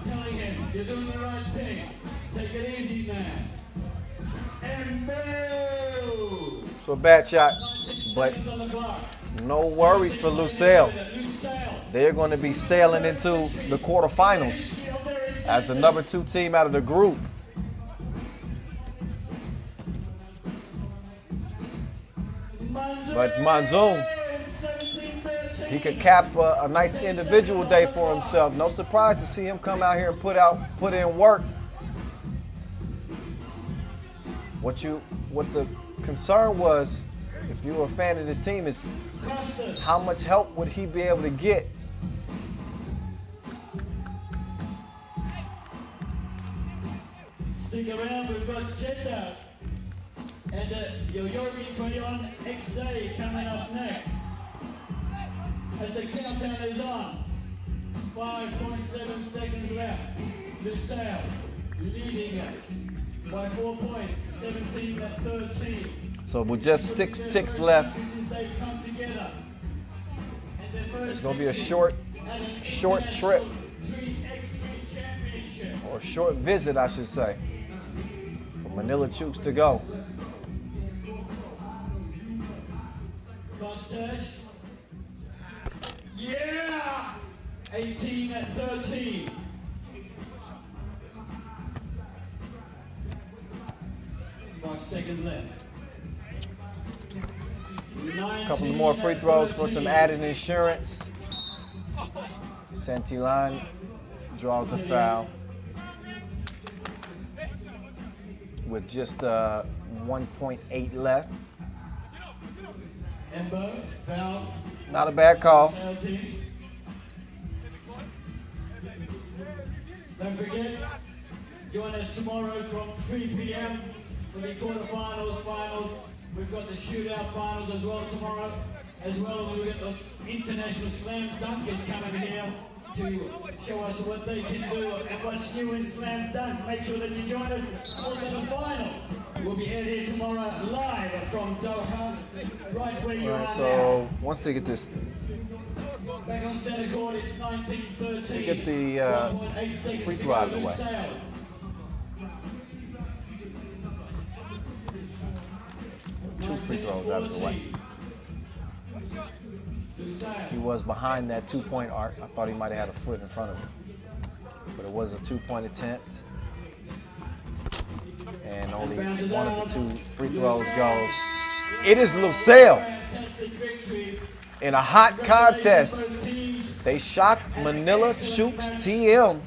telling him, you're doing the right thing. Take it easy, man. Embo. So a bad shot, but no worries for Lusail. They're going to be sailing into the quarterfinals as the number 2 team out of the group. But Manzoon, he could cap a nice individual day for himself. No surprise to see him come out here and put in work. What the concern was, if you were a fan of this team, is how much help would he be able to get? Stick around, we've got Jeddah and Yoyogi Crayon.EXE coming up next. As the countdown is on, 5.7 seconds left. Lusail leading by 4 points, 17 to 13. So with just 6 ticks left, it's going to be a short trip, or short visit, I should say, for Manila Chooks to go. Costas. Yeah! 18 at 13. Five seconds left. A couple of more free throws for some added insurance. Santillan draws the foul with just 1.8 left. Embo, foul. Not a bad call. Don't forget, join us tomorrow from 3 p.m. for the quarterfinals, finals. We've got the shootout finals as well tomorrow. As well, we've got the international slam dunkers coming here to show us what they can do and what's new in slam dunk. Make sure that you join us. Also the final will be aired here tomorrow live from Doha, right where you are so now. once they get this, Back on center court, it's 19-13. they get this free throw out of the way. 2 free throws out of the way. He was behind that 2-point arc. I thought he might have had a foot in front of him, but it was a 2-point attempt. And only one of the 2 free throws goes. It is Lusail in a hot contest. They shocked Manila, Chooks, TM,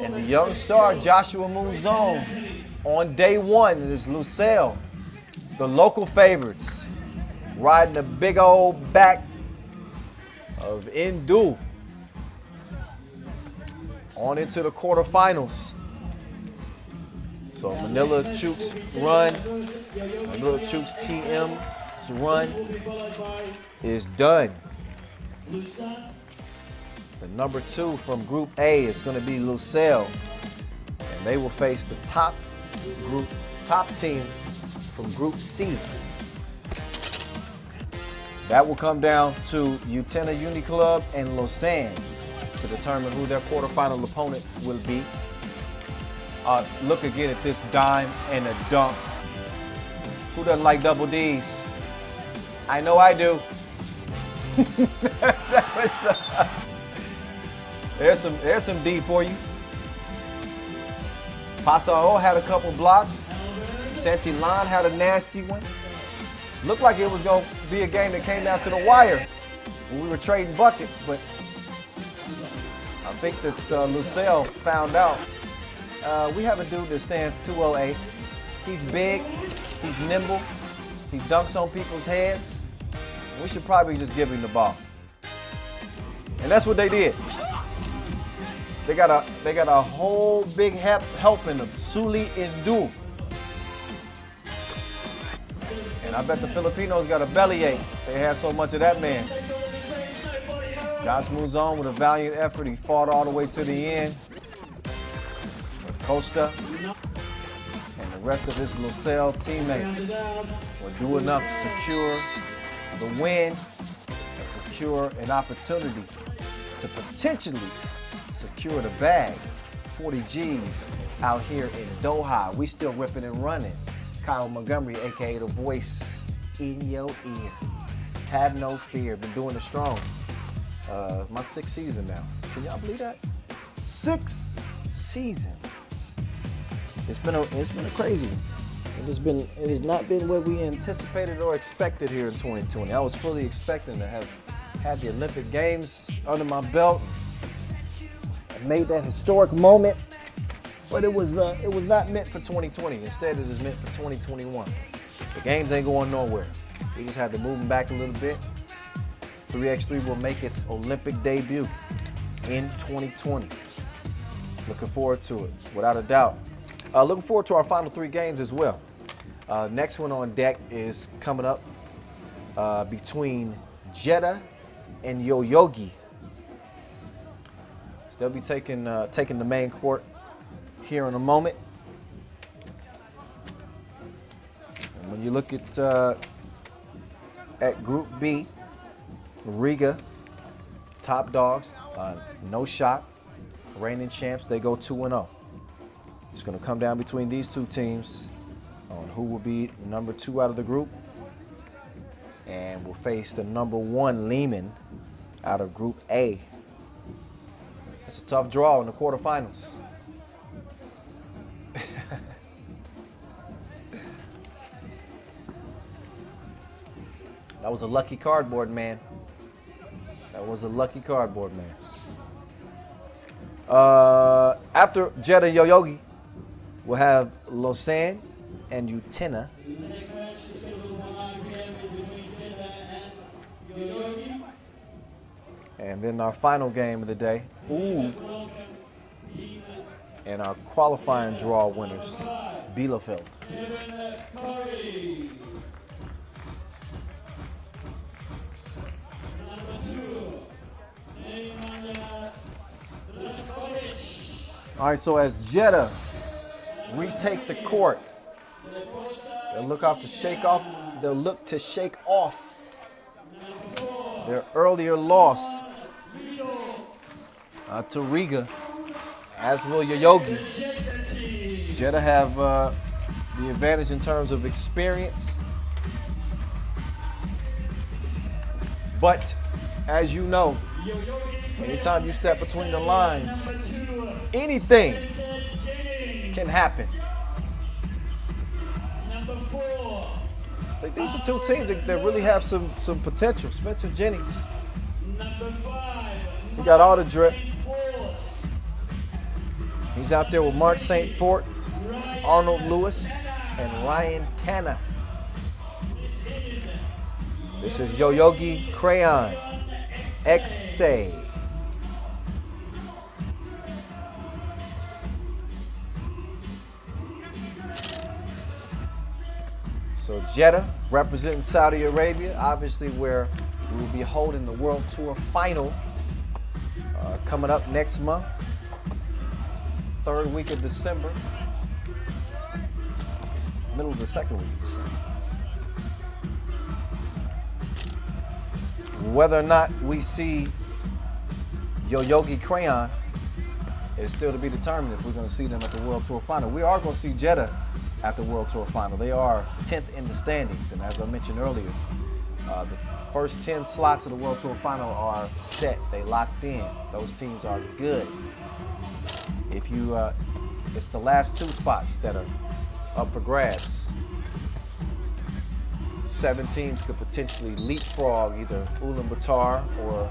and the young star Joshua Muzone on day 1. It is Lusail, the local favorites, riding the big old back of Indu on into the quarterfinals. So Manila Chooks run, Manila Chooks TM's run is done. The number 2 from Group A is going to be Lusail, and they will face the top team from Group C. That will come down to Utena Uniclub and Lausanne to determine who their quarterfinal opponent will be. Look again at this dime and a dunk. Who doesn't like double D's? I know I do. There's some D for you. Pasao had a couple blocks. Santillan had a nasty one. Looked like it was going to be a game that came down to the wire when we were trading buckets, but I think that Lusail found out. We have a dude that stands 208. He's big, he's nimble, he dunks on people's heads. We should probably just give him the ball. And that's what they did. They got a whole big helping of Suli Indu. And I bet the Filipinos got a bellyache. They had so much of that man. Josh moves on with a valiant effort. He fought all the way to the end. But Costa and the rest of his Lusail teammates will do enough to secure the win and secure an opportunity to potentially secure the bag. 40 G's out here in Doha. We still ripping and running. Kyle Montgomery, aka the voice in your ear. Have no fear. Been doing it strong. My 6th season now. Can y'all believe that? 6th season. It's been a crazy one. It has not been what we anticipated or expected here in 2020. I was fully expecting to have had the Olympic Games under my belt. I made that historic moment, but it was not meant for 2020. Instead, it is meant for 2021. The games ain't going nowhere. We just had to move them back a little bit. 3x3 will make its Olympic debut in 2020. Looking forward to it, without a doubt. Looking forward to our final 3 games as well. Next one on deck is coming up between Jeddah and Yoyogi. So they'll be taking the main court here in a moment. And when you look at Group B, Riga, top dogs, no shot, reigning champs, they go 2-0. It's going to come down between these 2 teams on who will be number 2 out of the group, and will face the number 1 Liman out of Group A. It's a tough draw in the quarterfinals. That was a lucky cardboard, man. That was a lucky cardboard, man. After Jeddah and Yoyogi, we'll have Lausanne and Utena. And then our final game of the day. Ooh. And our qualifying draw winners, Bielefeld. All right, so as Jeddah retake the court, they'll look to shake off their earlier loss to Riga, as will Yoyogi. Jeddah have the advantage in terms of experience, but as you know, anytime you step between the lines, anything can happen. I think these are two teams that really have some potential. Spencer Jennings. He got all the drip. He's out there with Mark St. Fort, Arnold Lewis, and Ryan Tanner. This is Yoyogi Crayon.EXE. So Jeddah representing Saudi Arabia, obviously where we will be holding the World Tour Final coming up next month, 3rd week of December, middle of the 2nd week of December. Whether or not we see Yoyogi Crayon is still to be determined if we're going to see them at the World Tour Final. We are going to see Jeddah at the World Tour Final. They are 10th in the standings, and as I mentioned earlier, the first 10 slots of the World Tour Final are set. They locked in. Those teams are good. If you, it's the last 2 spots that are up for grabs. 7 teams could potentially leapfrog either Ulaanbaatar or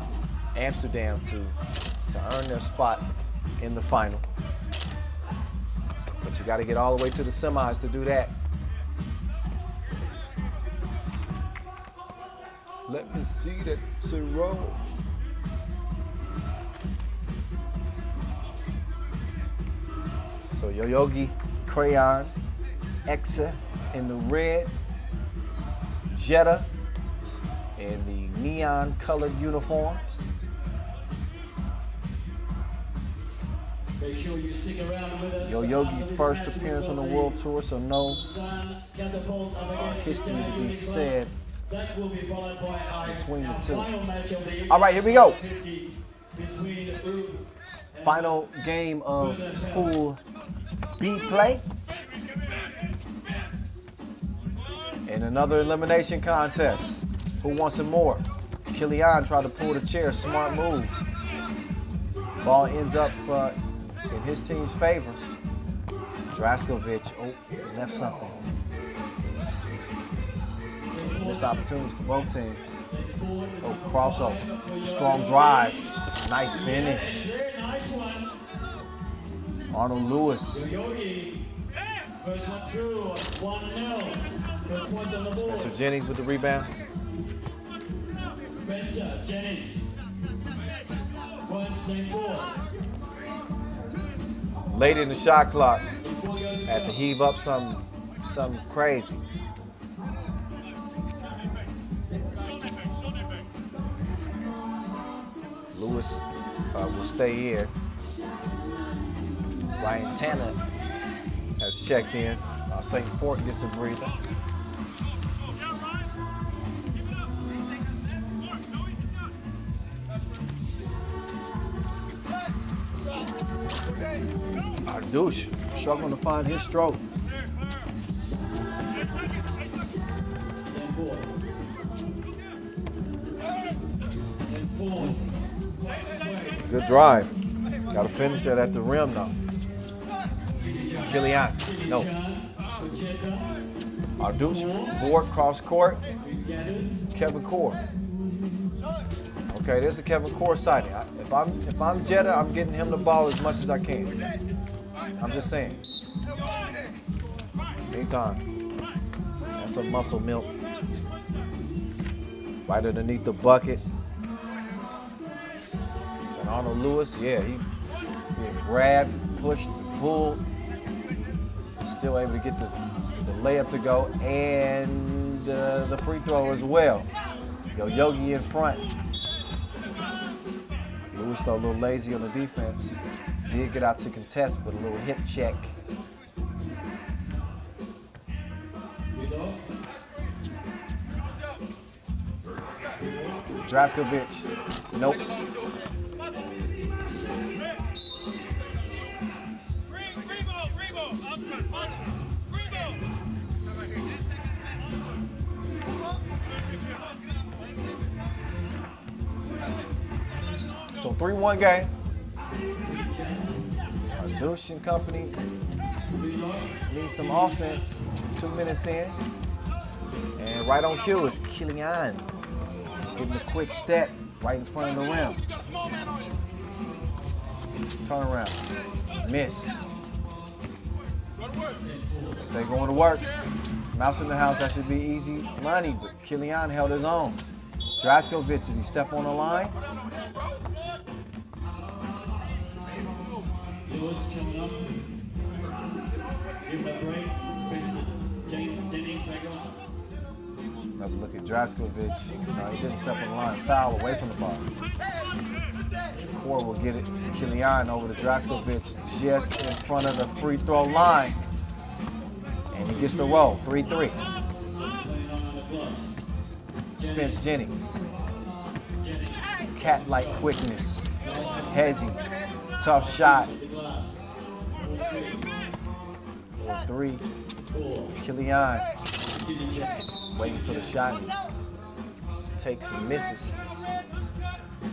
Amsterdam to earn their spot in the final. But you got to get all the way to the semis to do that. Let me see that zero. So Yoyogi Crayon.EXE in the red, Jeddah in the neon colored uniforms. Make sure you stick around with us. Yoyogi's first appearance on the World Tour, so no history to be said That will be followed by our between the two. final match of the All right, here we go. 50 between Final game of Pool B play. And another elimination contest. Who wants some more? Kilian tried to pull the chair, smart move. Ball ends up in his team's favor. Draskovic, left something. Missed opportunities for both teams. Crossover, strong drive, nice finish. Arnold Lewis. first one through, 1-0. First point on the board. Spencer Jennings with the rebound. Spencer Jennings. One St. Paul. Late in the shot clock. Had to heave up something crazy. Lewis will stay here. Ryan Tanner has checked in. St. Fort gets a breather. Ardouche struggling to find his stroke. Good drive. Got to finish that at the rim though. Kilian, no. Ardouche, board, cross court. Kevin Core. Okay, there's a Kevin Core sighting. If I'm Jeddah, I'm getting him the ball as much as I can. I'm just saying. Anytime. That's some muscle milk. Right underneath the bucket. And Arnold Lewis, yeah, he grabbed, pushed, pulled. Still able to get the layup to go and the free throw as well. Yoyogi in front. Lewis though a little lazy on the defense. Did get out to contest, but a little hip check. Draskovic, nope. So 3-1 game. Ardouche and company need some offense. 2 minutes in. And right on cue is Kilian. Getting a quick step right in front of the rim. Turn around. Miss. They going to work. Mouse in the house, that should be easy money, but Kilian held his own. Draskovic, did he step on the line? Lewis coming up. Give him a break. Princeton. Jennings back on. Another look at Draskovic. No, he didn't step on the line. Foul away from the ball. Core will get it. Kilian over to Draskovic just in front of the free throw line. And he gets the roll. 3-3. Spence Jennings. Cat-like quickness. Hezzy. Tough shot. 4-3. Kilian. Waiting for the shot. Takes and misses.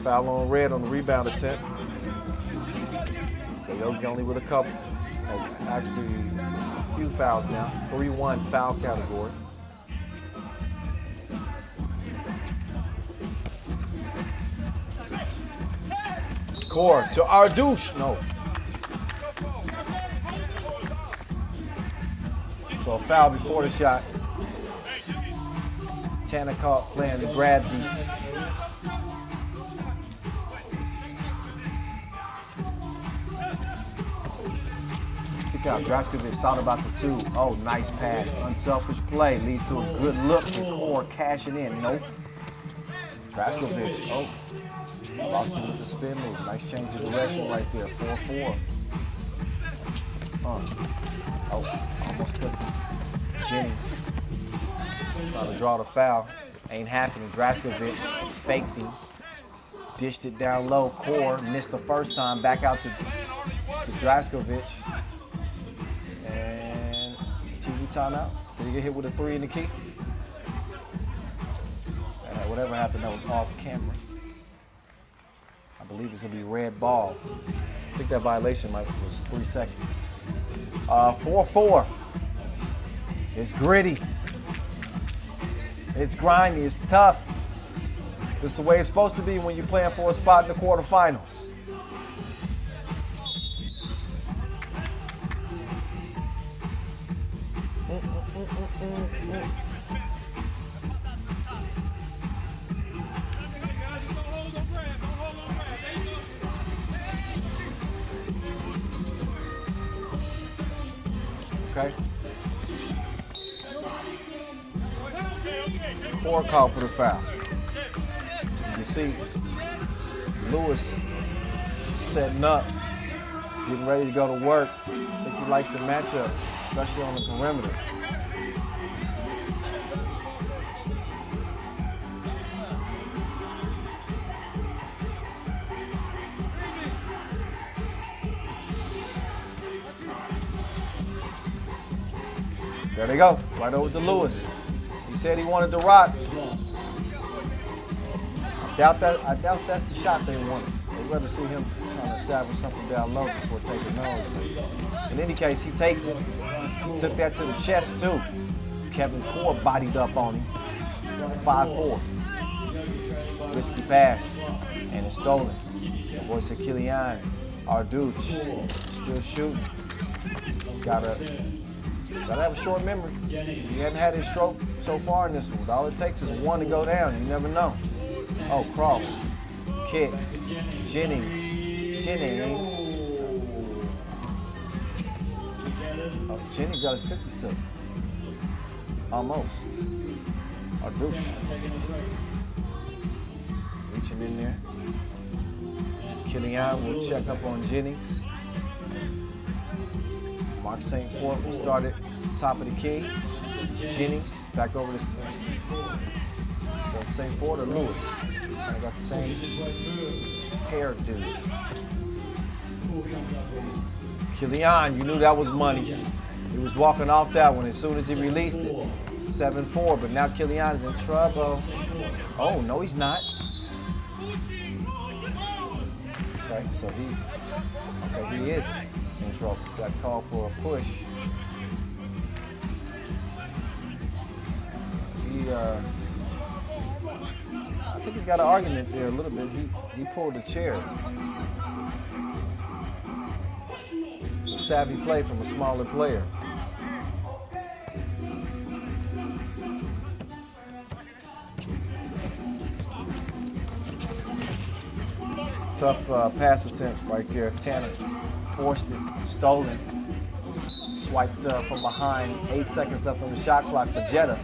Foul on red on the rebound attempt. Yoyogi only with a couple. Actually, a few fouls now. 3-1 foul category. Core to Ardouche. No. So a foul before the shot. Tana caught playing the grabsies. Kick out. Draskovic thought about the two. Oh, nice pass. Unselfish play leads to a good look. The Core cashing in. Nope. Draskovic. Oh. Lost him with the spin move. Nice change of direction right there. 4-4. Oh, almost took him. Jennings. Trying to draw the foul. Ain't happening. Draskovic faked him. Dished it down low. Core missed the first time. Back out to Draskovic. And TV timeout. Did he get hit with a 3 in the key? Whatever happened, that was off camera. I believe it's going to be red ball. I think that violation was 3 seconds. 4-4. It's gritty. It's grimy. It's tough. It's the way it's supposed to be when you're playing for a spot in the quarterfinals. Okay. Core call for the foul. You see Lewis setting up, getting ready to go to work. I think he likes the matchup, especially on the perimeter. There they go, right over to Lewis. He said he wanted to rock. I doubt that's the shot they wanted. They'd rather see him trying to establish something down low before taking nose. In any case, he takes it. Took that to the chest too. Kevin Core bodied up on him. 5-4. Risky pass, and it's stolen. The boy said Kilian, Ardouche, still shooting. Gotta have a short memory. He hadn't had his stroke so far in this one. All it takes is one to go down. You never know. Oh, cross. Kick. Jennings. Oh, Jennings got his cookie still. Almost. Ardouche. Reaching in there. Kilian will check up on Jennings. Mark St. Fort will start at top of the key. Jennings back over to St. Fort or Lewis. Kind of got the same hairdo. Kilian, you knew that was money. He was walking off that one as soon as he released it. 7-4, but now Kilian is in trouble. Oh, no, he's not. Okay, so he is in trouble. Got called for a push. he's got an argument there a little bit. He pulled a chair. It's a savvy play from a smaller player. Tough pass attempt right there. Tanner forced it, stolen, swiped from behind. 8 seconds left on the shot clock for Jeddah.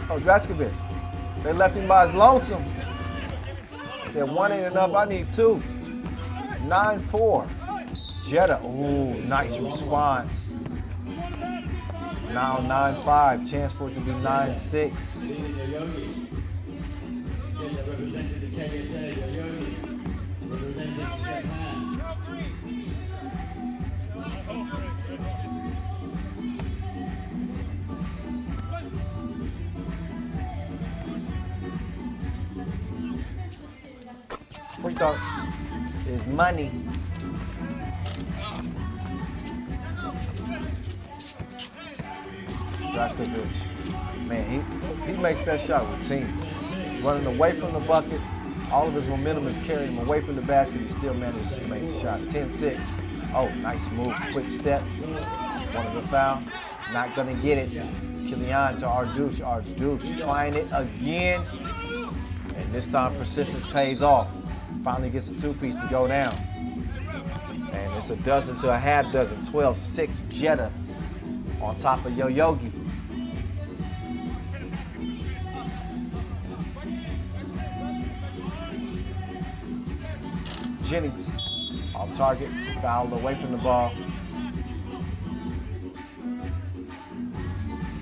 Oh, Draskovic. They left him by his lonesome. Said one ain't enough, I need two. 9-4. Jeddah, ooh, nice response. Now 9-5, chance for it to be 9-6. Yoyogi. Jeddah represented the KSA. Yoyogi represented Japan. Free throw is money. Draskovic, man, he makes that shot with team. Running away from the bucket, all of his momentum is carrying him away from the basket. He still manages to make the shot. 10-6. Oh, nice move, quick step. Wanted the foul, not gonna get it. Kilian to Ardouche. Ardouche trying it again, and this time persistence pays off. Finally gets a two-piece to go down. And it's a dozen to a half dozen. 12-6 Jeddah on top of Yoyogi. Jennings off target, fouled away from the ball.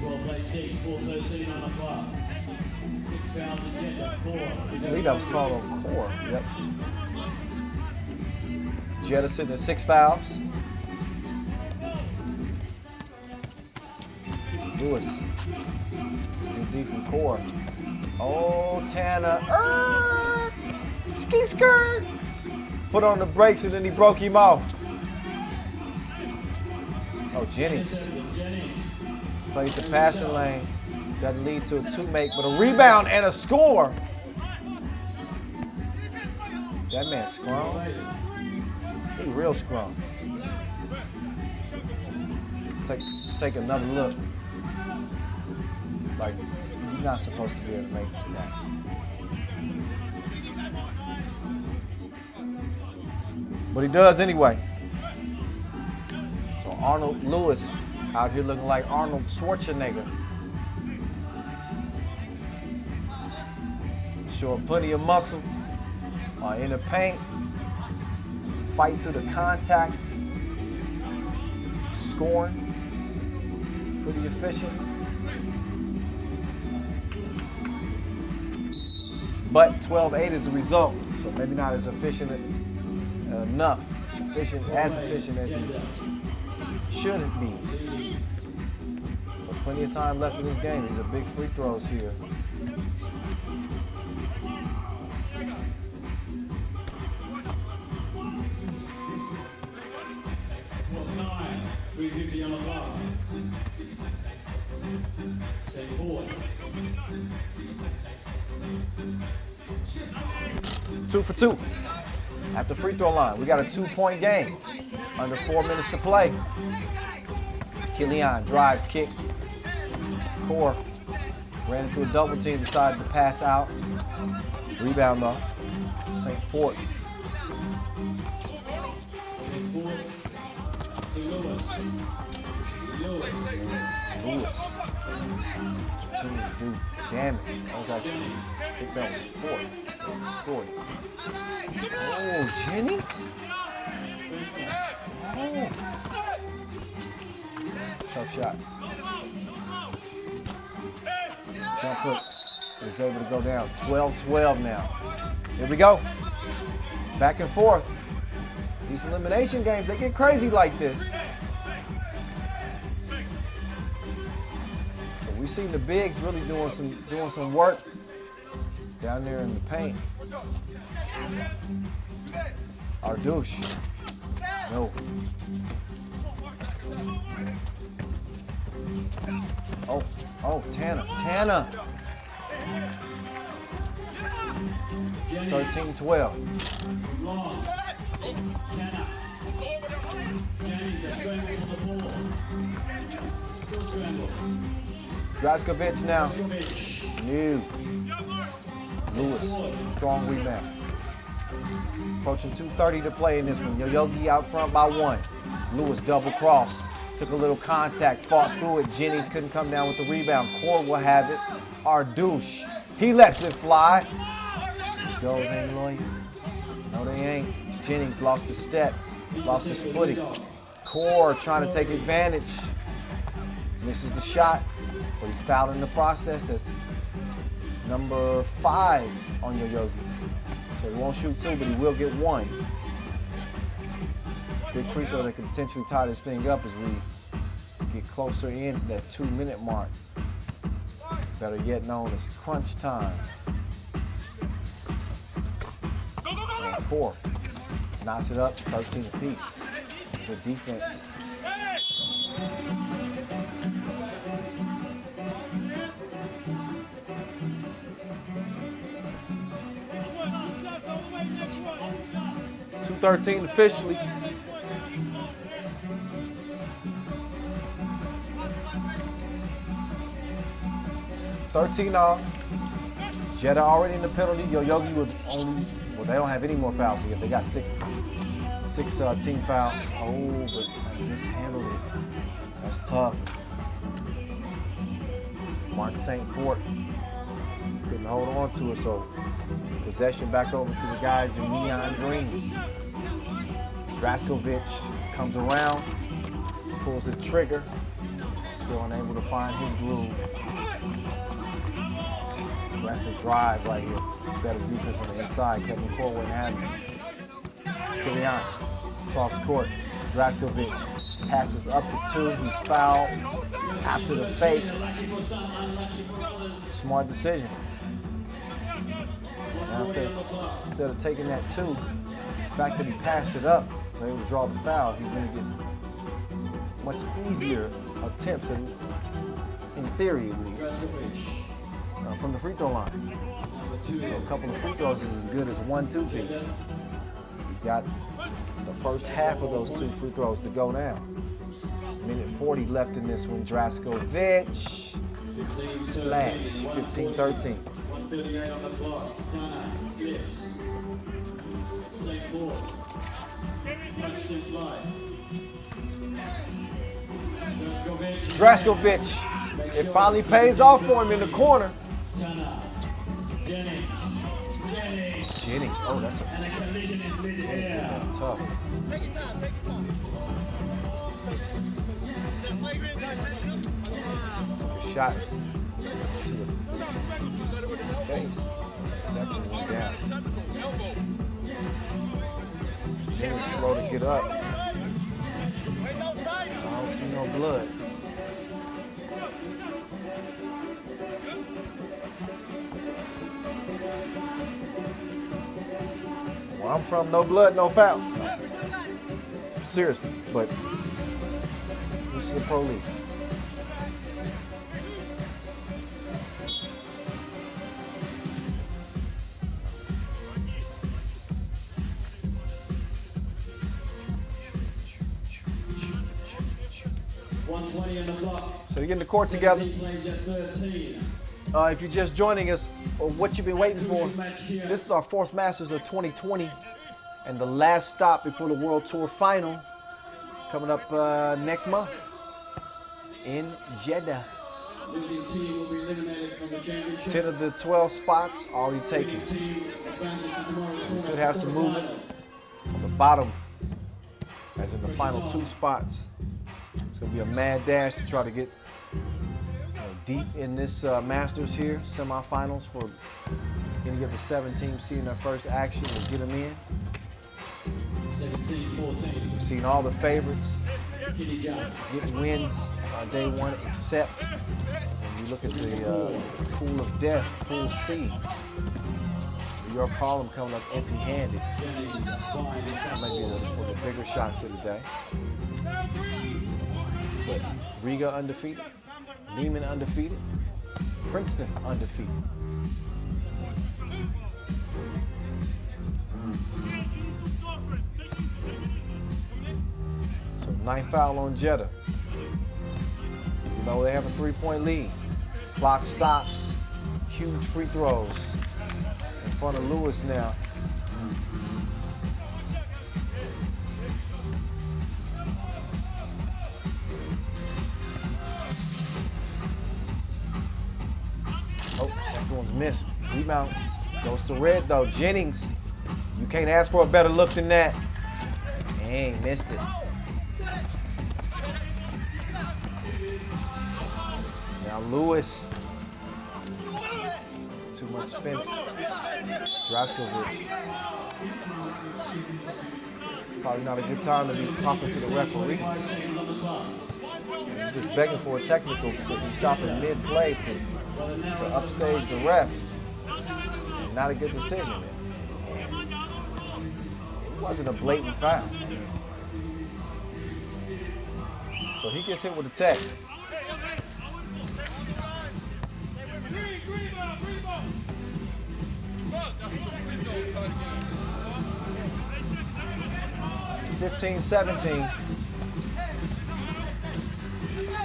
12-6, 4-13 on the clock. 6 fouls to Jeddah, 4. I think that was called on core. Yep. Jeddah sitting at 6 fouls. Lewis. Deep from core. Oh, Tanner. Ski skirt. Put on the brakes and then he broke him off. Oh, Jennings. Plays the passing lane. Doesn't lead to a two-make, but a rebound and a score. That man scrum. He real scrum. Take another look. Like, you're not supposed to be able to make that. But he does anyway. So Arnold Lewis out here looking like Arnold Schwarzenegger. Showing plenty of muscle in the paint. Fight through the contact. Scoring. Pretty efficient. But 12-8 is the result. So maybe not as efficient enough. As efficient as he shouldn't be. But plenty of time left in this game. These are big free throws here. $3.50 on the clock. Stay forward. 2 for 2 at the free throw line. We got a 2-point game. Under 4 minutes to play. Kilian, drive, kick. Core ran into a double team, decided to pass out. Rebound though. St. Fort. Lewis. Do damage. That was actually, I think that was Fort. Scored. Oh, Jennings. Oh. Tough shot. Jump hook is able to go down. 12-12 now. Here we go. Back and forth. These elimination games, they get crazy like this. But we've seen the bigs really doing some work Down there in the paint. Ardouche. No. Oh, Tana. 13-12. Long. Tana. Jennings, a scramble for the ball. Still scramble. Draskovic now. Draskovic. New. Lewis. Strong rebound. Approaching 2:30 to play in this one. Yoyogi out front by 1. Lewis double cross. Took a little contact, fought through it. Jennings couldn't come down with the rebound. Core will have it. Ardouche. He lets it fly. He goes, ain't loyal. No, they ain't. Jennings lost a step. Lost his footing. Core trying to take advantage. Misses the shot, but he's fouled in the process. That's number 5 on Yoyogi. So he won't shoot 2, but he will get 1. Big free throw that could potentially tie this thing up as we get closer into that 2-minute mark. Better yet known as crunch time. And Core knocks it up, 13 apiece. Good defense. .213 officially. $13 Jeddah already in the penalty. Yoyogi was only, well, they don't have any more fouls yet. They got six team fouls. Oh, but mishandled it. That's tough. Mark St. Fort couldn't hold on to it, so possession back over to the guys in neon green. Draskovic comes around, pulls the trigger, still unable to find his groove. Aggressive drive right here. Better defense on the inside. Kevin Core wouldn't have it. Kilian, cross court. Draskovic passes up to 2. He's fouled after the fake. Smart decision. Now instead of taking that 2, the fact that he passed it up, so able to draw the foul, he's going to get much easier attempts, in theory at least, from the free throw line. So a couple of free throws is as good as 1-2 piece. He's got the first half of those 2 free throws to go now. Minute 40 left in this one. Draskovic, splash, 15-13. 1:38 on the clock. Tana slips. St. Paul. Princeton fly. Draskovic, it finally pays off for him in the corner. Tana. Jennings. Oh, that's a And a collision in mid-air. tough. Take your time. Took a shot to the face. Definitely went down. Jennings slow to get up. I don't see no blood. Where I'm from, no blood, no foul. Seriously, but this is a pro league. So you're getting the court together. If you're just joining us, or what you've been waiting for, this is our 4th Masters of 2020 and the last stop before the World Tour Final coming up next month in Jeddah. 10 of the 12 spots already taken. We could have some movement on the bottom, as in the final 2 spots. It's going to be a mad dash to try to get deep in this Masters here, semifinals for any of the 7 teams seeing their first action and get them in. 17-14. We've seen all the favorites Kitty jump. get wins day one, except when you look at the pool of death, Pool C. New York Harlem coming up empty-handed. That might be one of the bigger shots of the day. But Riga undefeated, Liman undefeated, Princeton undefeated. So 9th foul on Jeddah. You know they have a 3-point lead. Clock stops. Huge free throws in front of Lewis now. Oh, second one's missed. Rebound goes to Red though. Jennings, you can't ask for a better look than that. Dang, missed it. Now Lewis, too much spinach. Draskovic. Probably not a good time to be talking to the referee. You're just begging for a technical to be stopping mid-play to upstage the refs. Not a good decision. It wasn't a blatant foul. So he gets hit with a tech. (15-17).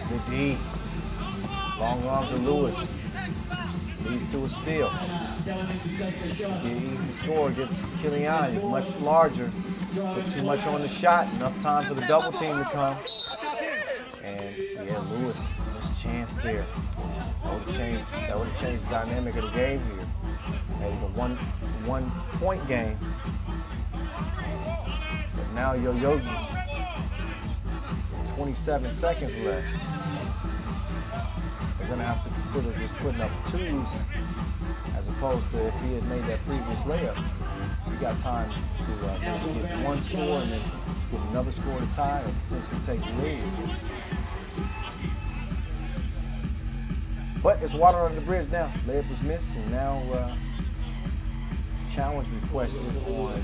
Good D. Long arms of Lewis. Leads to a steal. The easy score gets Kilian, much larger. Put too much on the shot. Enough time for the double team to come. And yeah, Lewis, missed chance there. That would have changed the dynamic of the game here. It was a one-point game. But now Yoyogi, 27 seconds left. They're gonna have to consider just putting up twos as opposed to if he had made that previous layup. You got time to get one score and then get another score to tie or potentially take the lead. But it's water under the bridge now. Layup was missed and now challenge requested on,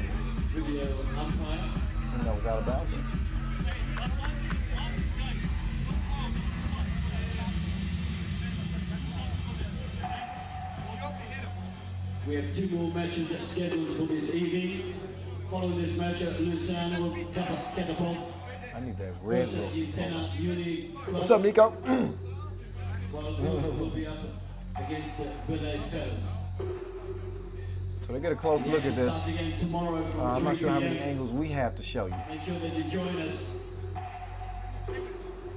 that was out of bounds. We have 2 more matches scheduled for this evening. Following this match at Lausanne will Katapult. I need that red look. Utena, Uniclub. What's up, Nico? Will be up against Bielefeld. So they get a close look at this. I'm not sure how many angles we have to show you. Make sure that you join us.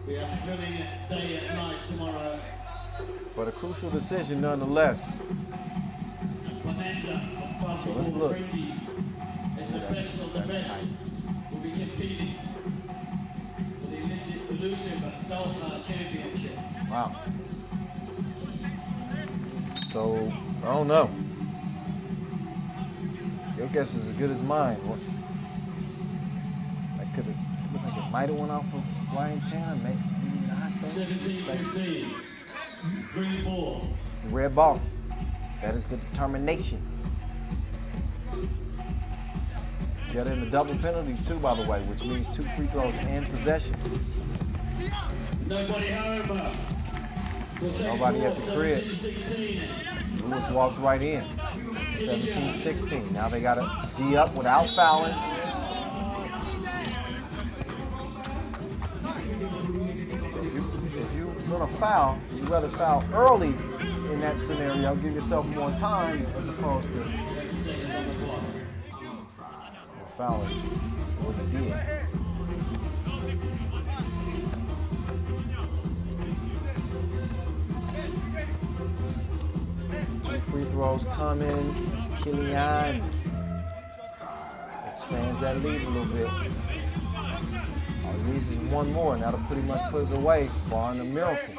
We are filming day and night tomorrow. But a crucial decision nonetheless. So let's look. As the best of the best will be competing for the elusive Doha championship. Wow. So, I don't know. Your guess is as good as mine. That could have looked like it might have went off of Ryan Tanner, maybe not. 17-15. Green ball. Red ball. That is the determination. Get in the double penalty too, by the way, which means 2 free throws and possession. Nobody home. Nobody at the crib. Lewis walks right in. 17-16. Now they got to D up without fouling. If you're going to foul, you'd rather foul early in that scenario. Give yourself more time as opposed to fouling what he did. Free throws coming. It's Kilian. Expands that lead a little bit. All he needs is one more, and that'll pretty much put it away, barring a miracle.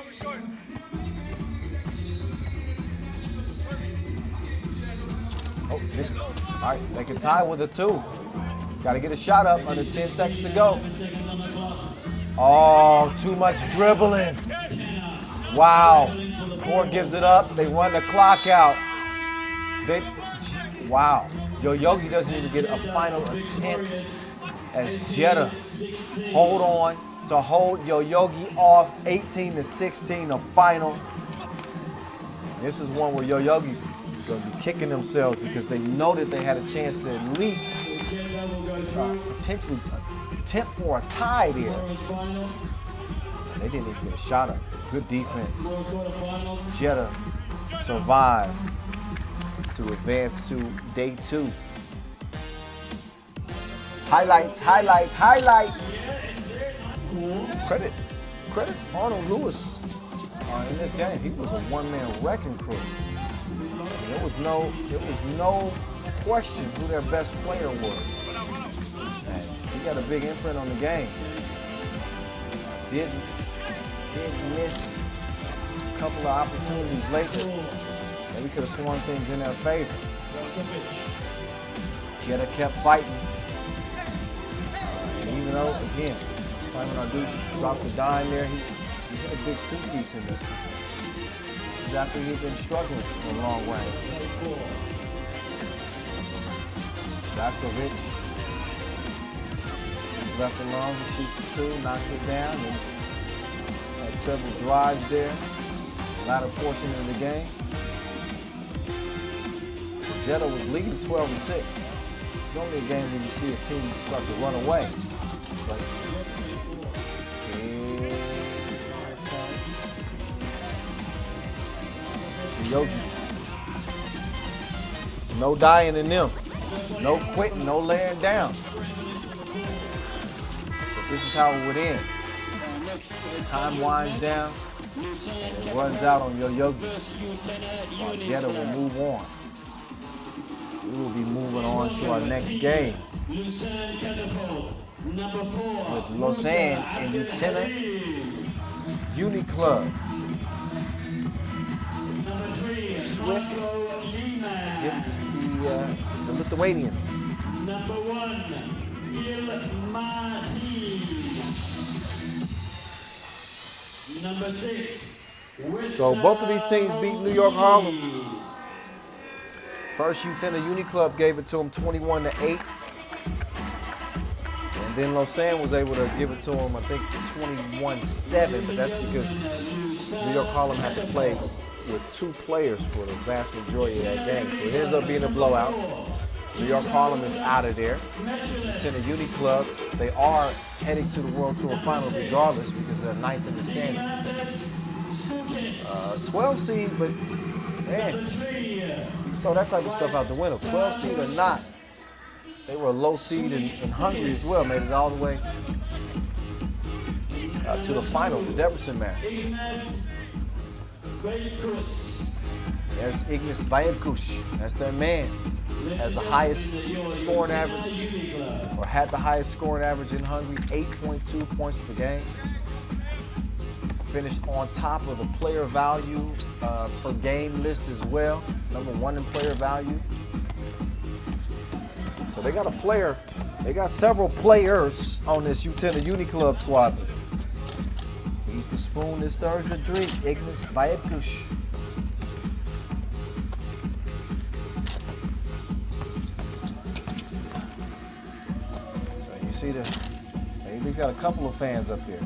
Oh, missed it. All right, they can tie with a 2. Got to get a shot up under 10 seconds to go. Oh, too much dribbling. Wow. Court gives it up. They run the clock out. Wow. Yoyogi doesn't even get a final attempt as Jeddah hold on to hold Yoyogi off 18-16, the final. This is one where Yoyogi's going to be kicking themselves because they know that they had a chance to at least potentially attempt for a tie there. They didn't even get a shot up. Good defense. Jeddah survived to advance to day 2. Highlights, highlights, highlights. Credit Arnold Lewis in this game. He was a one-man wrecking crew. There was no question who their best player was. And he got a big imprint on the game. Did miss a couple of opportunities later. Maybe could have swung things in their favor. Jeddah kept fighting. And even though, again, Simon Ardouche dropped a dime there, he hit a big two-piece in there. This is after he'd been struggling for a long way. Zakovic left alone, he shoots 2, knocks it down, and had several drives there. Latter portion of the game. Jeddah was leading 12-6. It's only a game when you see a team start to run away. But here it comes. Yoyogi. No dying in them. No quitting, no laying down. But this is how it would end. Time winds down. It runs out on Yoyogi. While Jeddah will move on. We will be moving on to our next game with Lausanne and Utena Uniclub. Swiss against the Lithuanians. Number 1, Bielefeld. Number 6, So both of these teams beat New York Harlem. First, Utena Uniclub gave it to them 21-8. And then Lausanne was able to give it to them, I think, 21-7. But that's because New York Harlem had to play with 2 players for the vast majority of that game. So it ends up being a blowout. New York Harlem is out of there. Utena Uniclub, they are heading to the World Tour Final regardless because they're 9th in the standings. 12 seed, but man, throw that type of stuff out the window. 12 seed or not, they were a low seed in Hungary as well. Made it all the way to the final, the Debrecen match. There's Ignis Vaidkush. That's their man. Has the highest scoring average, or had the highest scoring average in Hungary, 8.2 points per game. Finished on top of the player value per game list as well. Number 1 in player value. So they got a player, they got several players on this Utena Uniclub squad. He's the spoon this Thursday drink, Ignis Vaidkush. See he's got a couple of fans up here.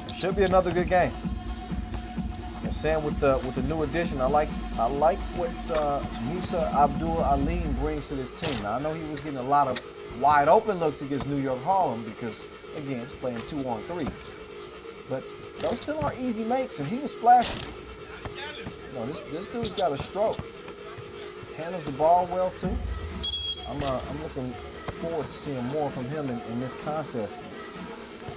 It should be another good game. And Sam with the new addition, I like what Musa Abdul Alim brings to this team. Now I know he was getting a lot of wide open looks against New York Harlem because again it's playing 2-on-3. But those still aren't easy makes, and he was splashing. You know, this dude's got a stroke. Handles the ball well too. I'm looking forward to seeing more from him in this contest.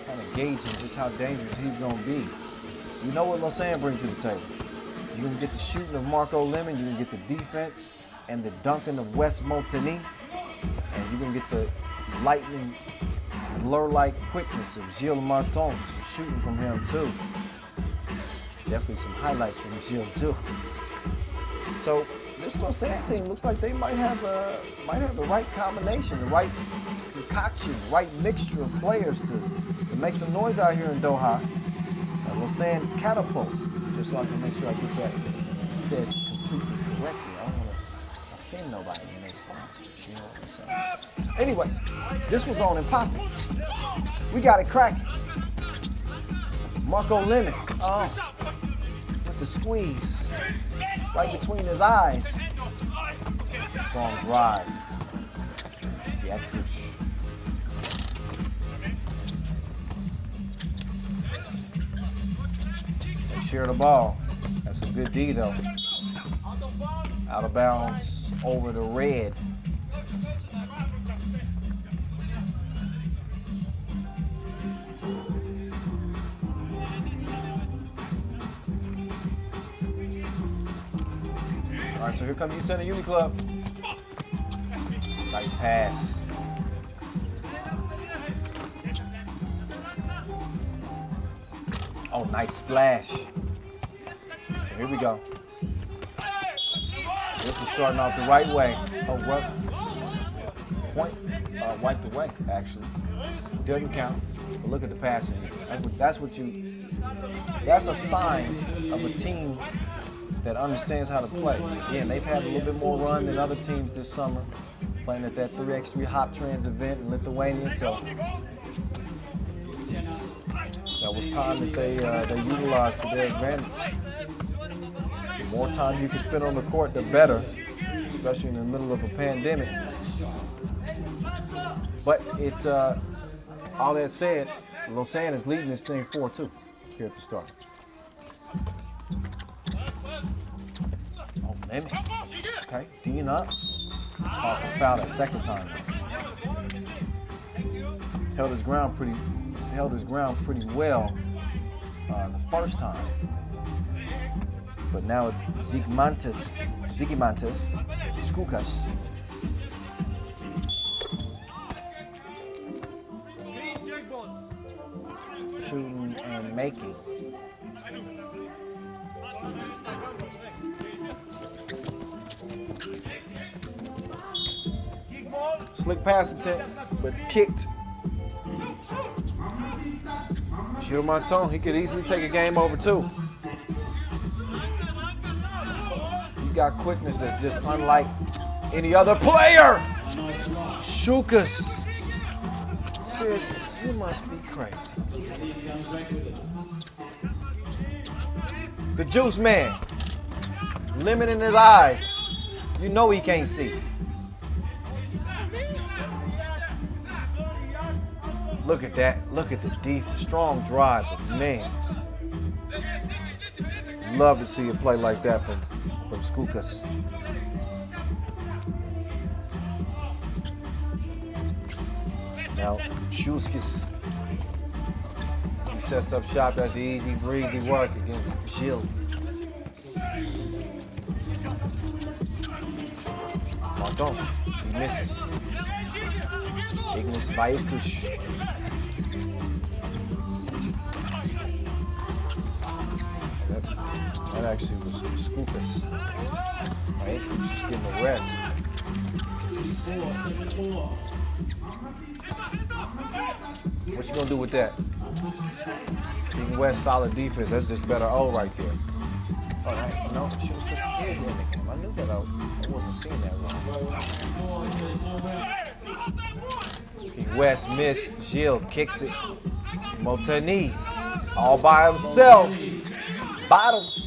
Kind of gauging just how dangerous he's going to be. You know what Lausanne brings to the table. You can get the shooting of Marco Lemon, you can get the defense and the dunking of Wes Motini, and you can get the lightning blur-like quickness of Gilles Martin, shooting from him too. Definitely some highlights from Gilles too. So this Lausanne team looks like they might have the right combination, the right concoction, the right mixture of players to make some noise out here in Doha. Lausanne Katapult, just so I can make sure I get that said completely correctly. I don't want to offend nobody when they sponsors, you know what I'm saying? Anyway, this was on and popping. We got it cracking. Marco Lemon, with the squeeze, right between his eyes. Strong drive. Yeah, push. They share the ball. That's a good D though. Out of bounds over the red. All right, so here comes Utena Uniclub. Nice pass. Oh, nice splash. So here we go. This is starting off the right way. Oh, rough. Point wiped away, actually. Doesn't count. But look at the passing. That's a sign of a team that understands how to play. Again, they've had a little bit more run than other teams this summer, playing at that 3x3 Hop Trans event in Lithuania. So that was time that they utilized to their advantage. The more time you can spend on the court, the better, especially in the middle of a pandemic. But all that said, Lausanne is leading this thing 4-2 here at the start. Oh, man. Okay, D'ing up. Off the foul that second time. Held his ground pretty well the first time. But now it's Zigimantas, Chooks. Shooting and making. Slick pass attempt, but kicked. Gilles Martin, he could easily take a game over too. He got quickness that's just unlike any other player. Chooks. Seriously, you must be crazy. The juice man. Lemon in his eyes. You know he can't see. Look at that. Look at the deep, strong drive. But man, love to see a play like that from Chooks. Now, Chooks, he sets up shop. That's easy, breezy work against Gilles. Martin, he misses. Ignis Vaikush. That actually was Chooks. Vaikush getting the rest. What you gonna do with that? King West solid defense. That's just better O right there. All right, no, Chooks is in the game. I knew that. I wasn't seeing that one. King West missed. Gilles kicks it. Motani all by himself. Bottoms.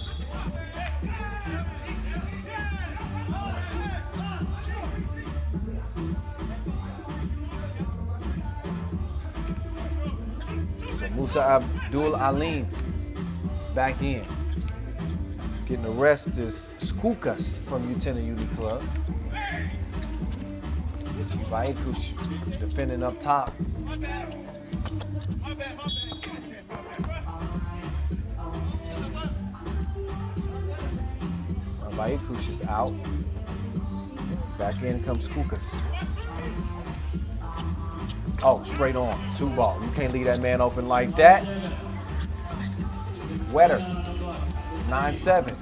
Musa Abdul Alim back in. Getting the rest is Chooks from Utena Uniclub. Vaikush defending up top. Vaikush is out. Back in comes Chooks. Oh, straight on, 2 ball. You can't leave that man open like that. Wetter, 9-7.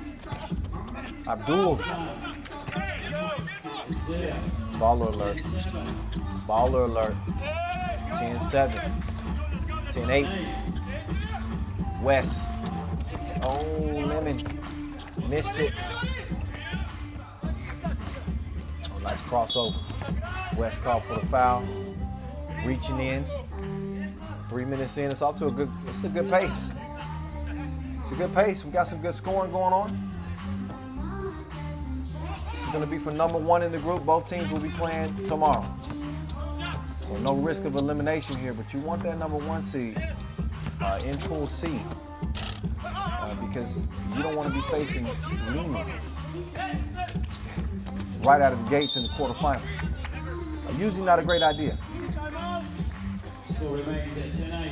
Abdul Baller alert. Baller alert. 10-7. 10-8. West. Oh, Liman. Missed it. Oh, nice crossover. West called for the foul. Reaching in. 3 minutes in. It's off to a good pace. It's a good pace. We got some good scoring going on. It's going to be for number 1 in the group. Both teams will be playing tomorrow. So no risk of elimination here, but you want that number 1 seed in Pool C because you don't want to be facing Liman right out of the gates in the quarterfinals. Usually not a great idea. Still remains at 10-8.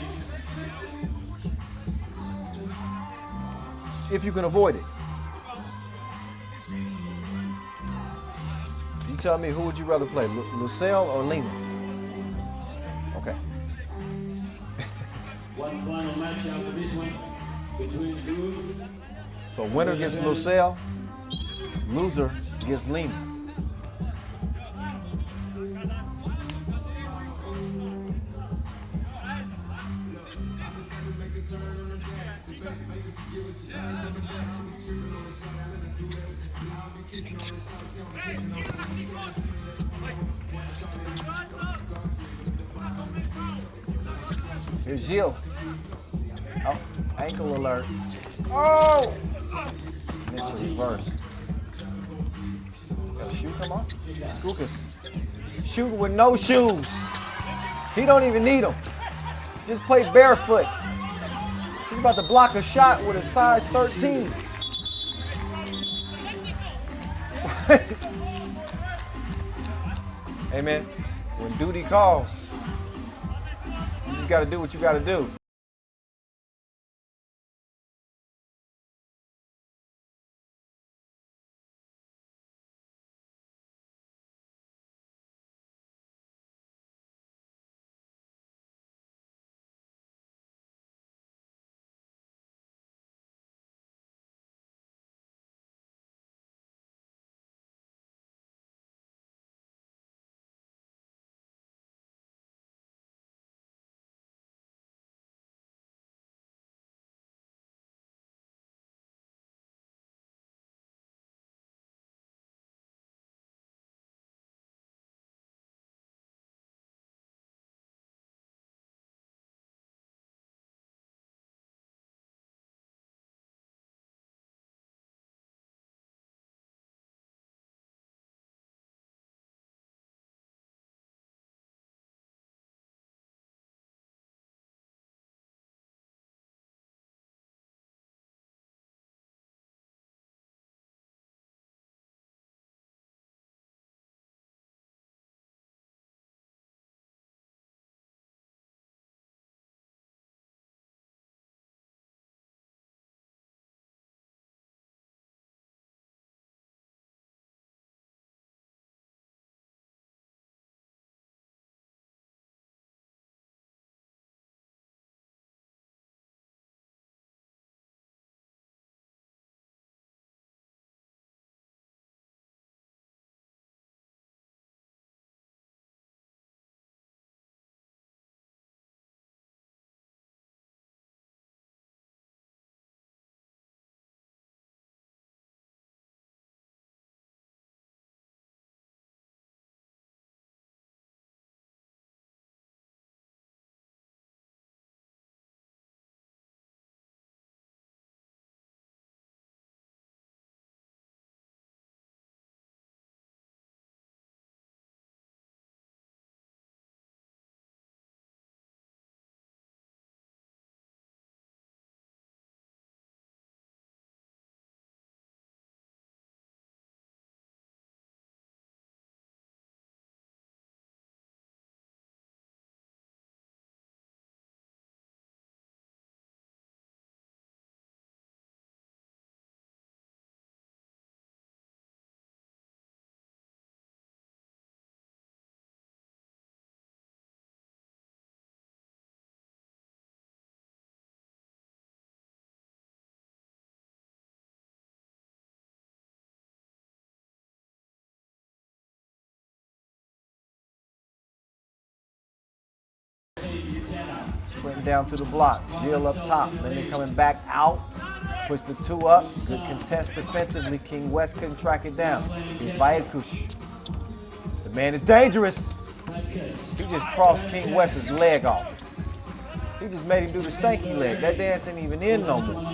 If you can avoid it. You tell me, who would you rather play, Lusail or Liman? Okay. One final match after this one between Doha. So winner gets Lusail, loser gets Liman. Here's Gilles. Oh, ankle alert. Oh! Missed the reverse. Got a shoe come on? Chooks shooting with no shoes. He don't even need them. Just play barefoot. He's about to block a shot with a size 13. Hey man, when duty calls, you just gotta do what you gotta do. sprinting down to the block. Gilles up top. Then they're coming back out. Push the 2 up. Good contest defensively. King West couldn't track it down. Here's Vaikush. The man is dangerous. He just crossed King West's leg off. He just made him do the stanky leg. That dance ain't even in no more.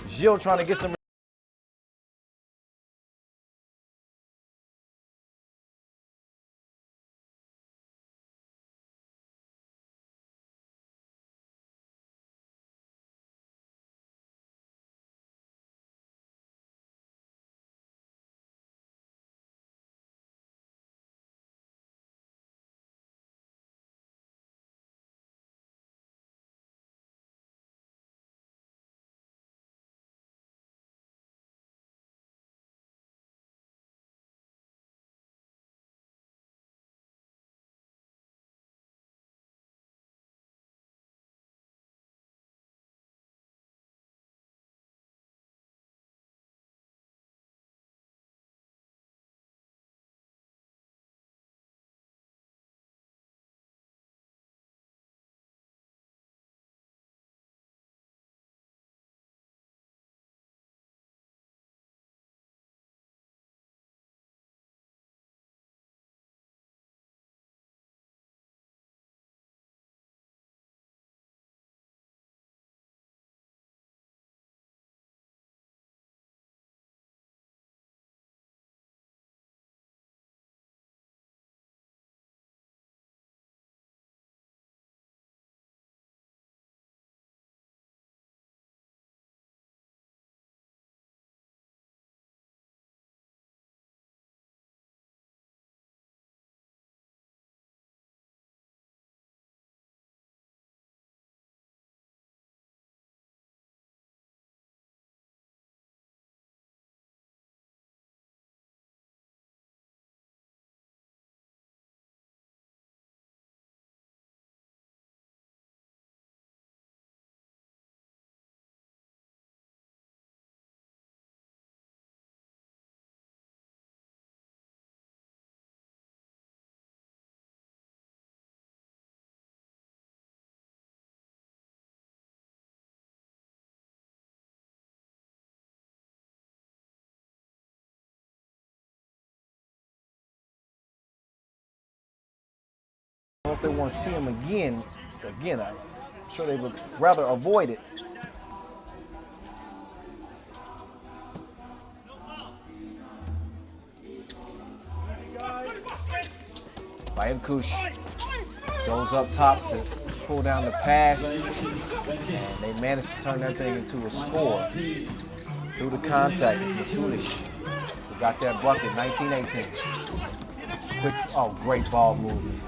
Gilles trying to get some. I don't know if they want to see him again. Again, I'm sure they would rather avoid it. Vaikush goes up top to pull down the pass. And they managed to turn that thing into a score. Through the contact, it's Matulish who got that bucket, 19-18. Quick, oh, great ball movement.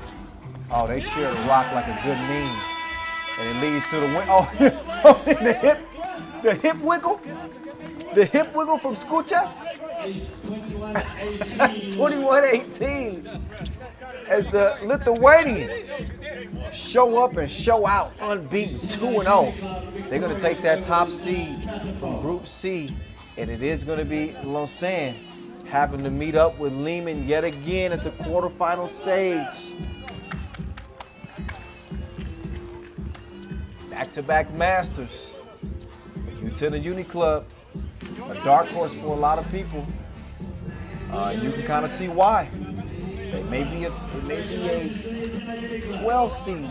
Oh, they share the rock like a good meme. And it leads to the win. Oh, the hip wiggle. The hip wiggle from Chooks. 21-18. As the Lithuanians show up and show out unbeaten, 2-0. They're going to take that top seed from Group C, and it is going to be Lausanne having to meet up with Liman yet again at the quarterfinal stage. Back-to-back masters. Utena Uniclub, a dark horse for a lot of people. You can kind of see why. It may be a 12 seed,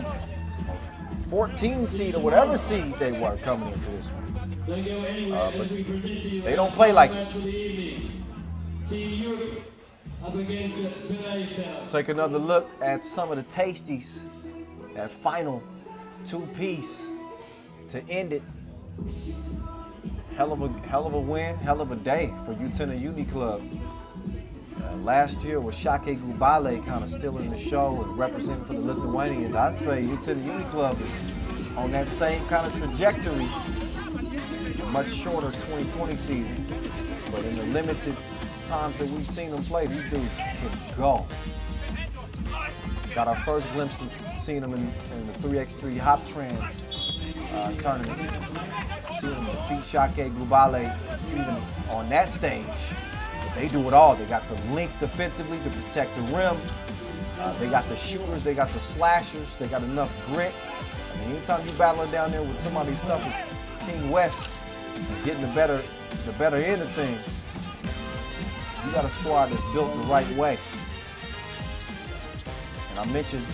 14 seed, or whatever seed they were coming into this one. But they don't play like it. Take another look at some of the tasties. That final two-piece to end it. Hell of a win, hell of a day for Utena Uniclub. Last year with Shake Gubale kind of stealing the show and representing for the Lithuanians. I'd say Utena Uniclub is on that same kind of trajectory. Much shorter 2020 season, but in the limited times that we've seen them play, these dudes can go. Got our first glimpse of seeing them in the 3x3 Hop Trans tournament. Seeing them defeat Shake Gubale even on that stage. They do it all. They got the length defensively to protect the rim. They got the shooters. They got the slashers. They got enough grit. And anytime you're battling down there with somebody as tough as King West, getting the better end of things, you got a squad that's built the right way. And I mentioned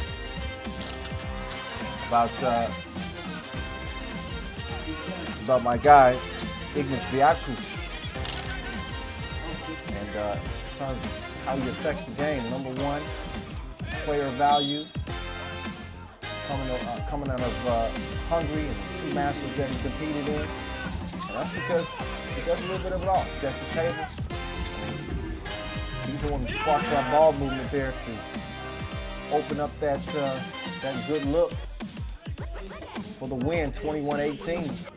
about my guy, Ignis Viakush. And in terms of how he affects the game, number one, player value, coming out of Hungary and 2 Masters that he competed in. And that's because he does a little bit of it all. Sets the table. He's the one who sparked that ball movement there to open up that good look for the win, 21-18.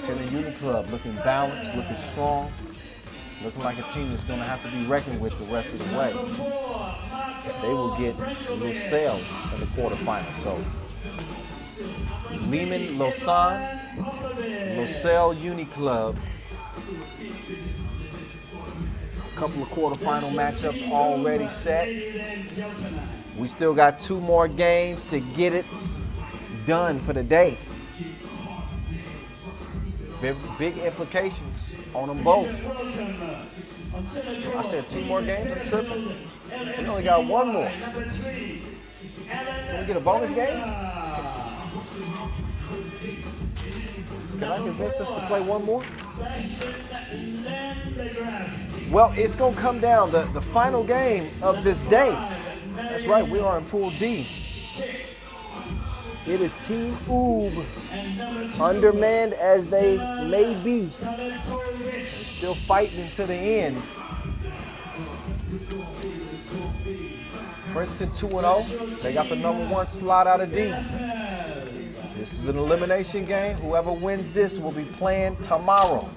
Utena Uniclub looking balanced, looking strong, looking like a team that's going to have to be reckoned with the rest of the way. They will get Lusail in the quarterfinals. So Liman, Lausanne, Lusail Uniclub. A couple of quarterfinal matchups already set. We still got 2 more games to get it done for the day. Big implications on them both. I said 2 more games, I'm tripping. We only got 1 more. Can we get a bonus game? Can I convince us to play 1 more? Well, it's going to come down to the final game of this day. That's right, we are in Pool D. It is Team Oob, undermanned as they may be, still fighting to the end. Princeton 2-0. They got the number 1 slot out of D. This is an elimination game. Whoever wins this will be playing tomorrow.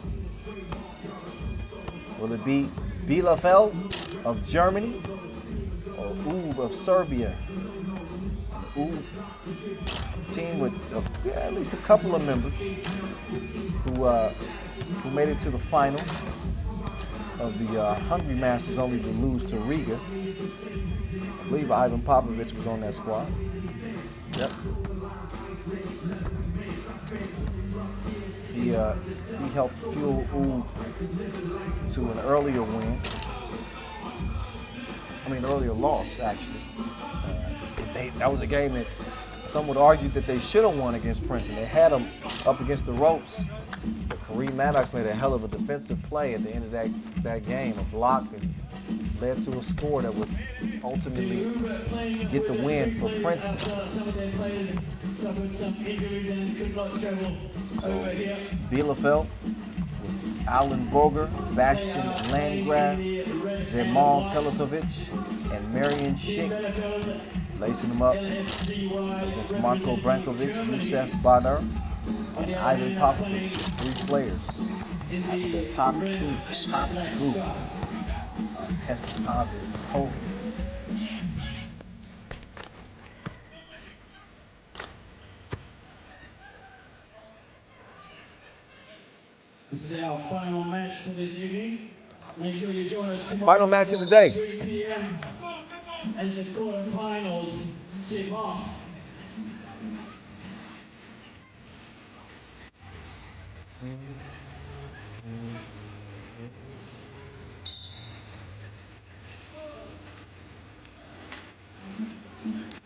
Will it be Bielefeld of Germany or Oob of Serbia? Oob team with at least a couple of members who made it to the final of the Hungary Masters, only to lose to Riga. I believe Ivan Popovich was on that squad. Yep. He helped fuel Oob to an earlier win. Earlier loss, actually. That was a game that some would argue that they should have won against Princeton. They had them up against the ropes. But Kareem Maddox made a hell of a defensive play at the end of that game, a block that led to a score that would ultimately get the win for Princeton. Bielefeld with Alan Boger, Bastian Landgraf, Zemal Teletovic, and Marian Schick, lacing them up against Marko Brankovic, Yusef Badar, and Ivan Popovich. 3 players at the top group tested positive for COVID. This is our final match for this evening. Make sure you join us tomorrow. Final match of the day. 3 p.m. as the quarterfinals tip off.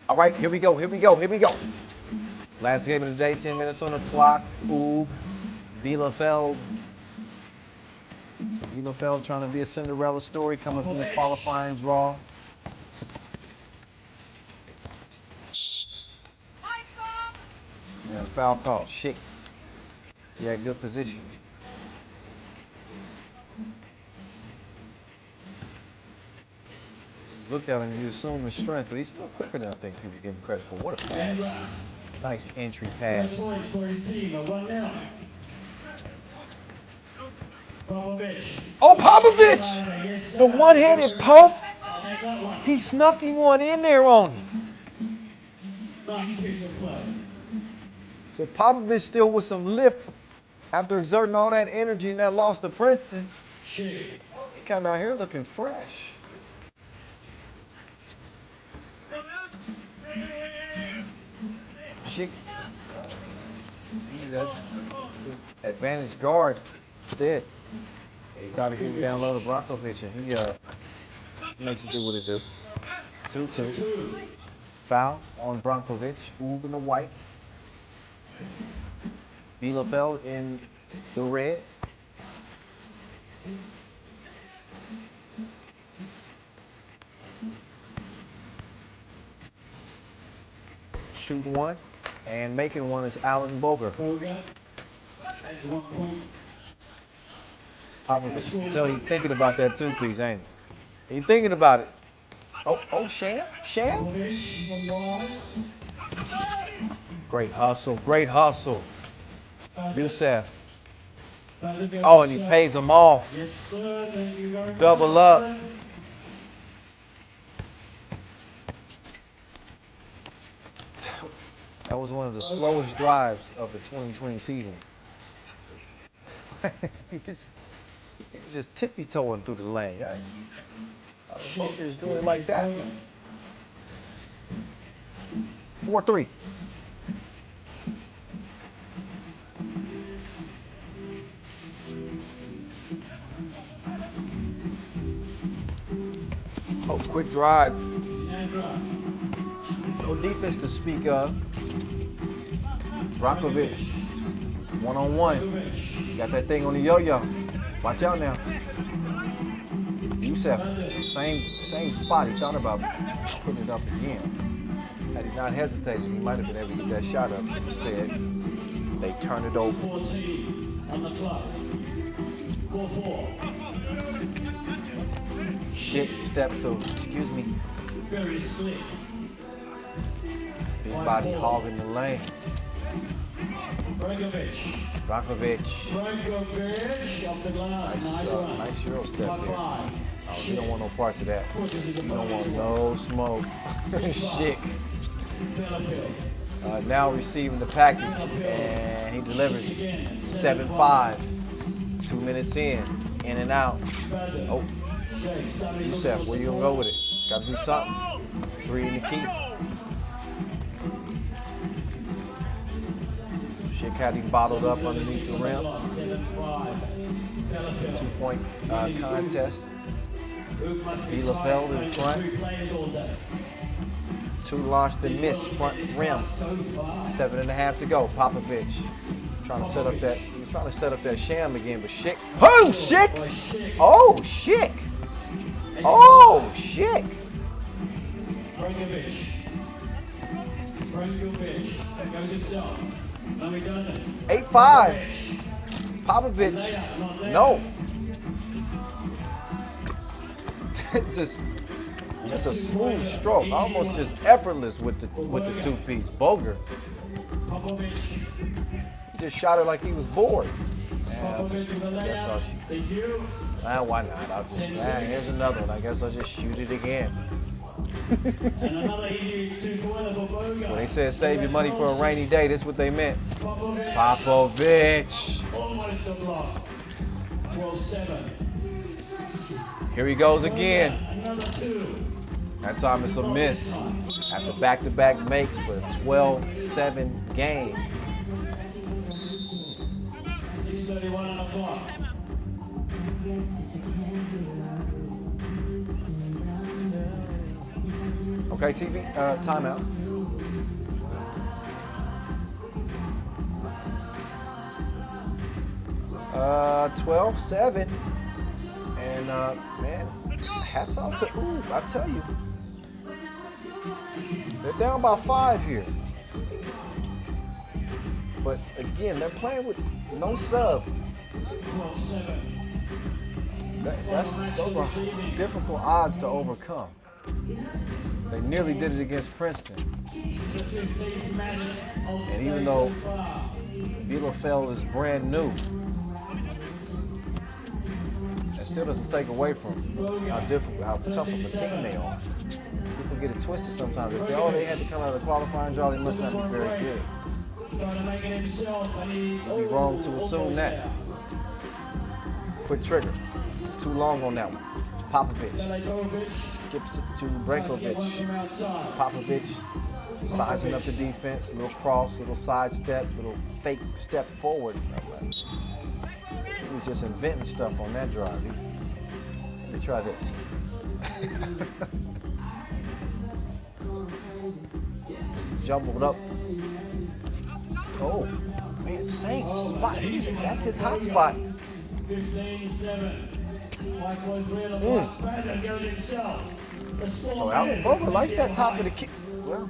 All right, here we go. Last game of the day, 10 minutes on the clock. Oob, Bielefeld. Bielefeld trying to be a Cinderella story coming from the qualifying draw. Yeah, foul call. Shit. Yeah, good position. Look at him, you assume his strength, but he's still quicker than I think people give him credit for. What a pass. Nice entry pass. Oh, Popovich! The one-handed poke. He snuck him one in there on him. So Popovich still with some lift after exerting all that energy and that loss to Princeton. He come out here looking fresh. Chick. He's an advantage guard instead. Trying to keep down low to Brankovic, and he makes it do what it do. 2-2. Foul on Brankovic. Oob in the white. Bielefeld in the red. Shooting one and making one is Alan Boger. That's 1 point. I can tell you thinking about that too, please, ain't he? You thinking about it? Oh, Sham? Great hustle, great hustle. Youssef. Oh, and he pays them all. Yes, sir. Thank you very much. Double up. That was one of the slowest drives of the 2020 season. He just tippy-toeing through the lane. Boger's doing it like that. 4-3. Oh, quick drive. No defense to speak of. Brankovic, one-on-one. Got that thing on the yo-yo. Watch out now. Youssef, same spot. He thought about putting it up again. Had he not hesitated, he might have been able to get that shot up. Instead, they turn it over. 14 on the clock. 4-4. Shit, step through. Excuse me. Very slick. Big body hogging the lane. Brankovic. Brankovic. Brankovic off the glass. Nice run. Nice Euro step Top there. 5. Oh, you don't want no parts of that. You don't want no smoke. Shit. Bielefeld. Now receiving the package, and he delivers it. 7-5. 2 minutes in and out. Oh, Youssef, where you gonna go with it? Gotta do something. 3 in the key. Shit had him bottled up underneath the rim. 2-point contest. Bielefeld in front. 2 launched and missed front rim. 7.5 to go. Popovich trying to set up that. He's trying to set up that sham again, but shit. Oh shit! Oh shit! Oh shit! Brankovic. Brankovic goes himself. No, he doesn't. 8-5. Popovich. No. just a smooth stroke, almost just effortless with the 2-piece. Boger. He just shot it like he was bored. Why not? I'll just, here's another one. I guess I'll just shoot it again. When they said save your money for a rainy day, that's what they meant. Popovich. Almost a block. 12-7. Here he goes again. Another 2. That time it's a miss. After back-to-back makes for a 12-7 game. 6:31 on the clock. Okay, TV, timeout. Uh, 12-7. And, man, hats off to Ooh, I tell you. They're down by 5 here. But, again, they're playing with no sub. 12-7. Those are difficult odds to overcome. They nearly did it against Princeton. And even though Bielefeld is brand new, that still doesn't take away from how tough of a team they are. People get it twisted sometimes. They say, oh, they had to come out of the qualifying draw, they must not be very good. You'd be wrong to assume that. Quick trigger. Too long on that one. Popovich skips it to Brankovic. Popovich Sizing up the defense, little cross, little side step, little fake step forward. He was just inventing stuff on that drive. Let me try this. Jumbled up. Oh, man, same spot. That's his hot spot. 15-7. So Boger likes that top of the key. Well,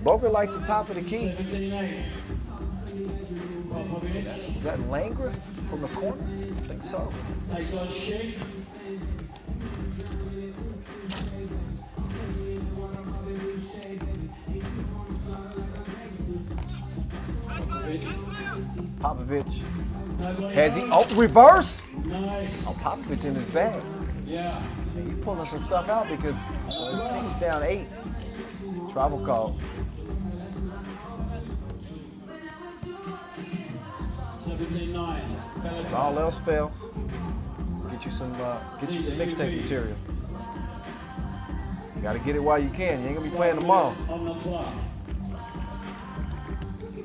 Boger likes the top of the key. 17-8. Is that Langer from the corner? I think so. Takes on Shake. Popovich. Has he? Oh, reverse! Nice. Oh, Popovich in his bag. Yeah. He's pulling some stuff out because his team's down 8. Travel call. 17-9. If all else fails, get you some mixtape material. You gotta get it while you can. You ain't gonna be playing tomorrow. On the clock.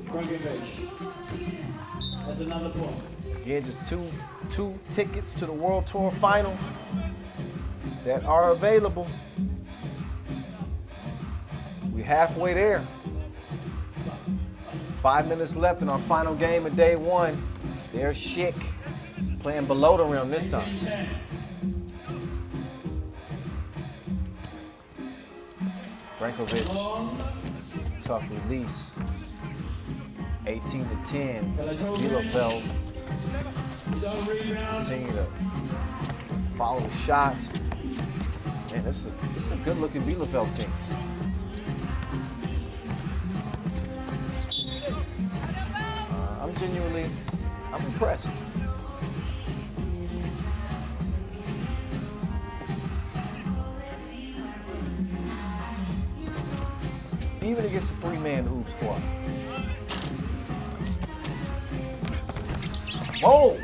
Dragovic. That's another point. Again, just two tickets to the World Tour final that are available. We're halfway there. 5 minutes left in our final game of day 1. There's Schick playing below the rim this time. 18-10. Brankovic, tough release. 18-10. Bielefeld His own rebound. continue to follow the shot. Man, this is a good-looking Bielefeld team. I'm impressed. Even against a 3-man hoop squad. Whoa!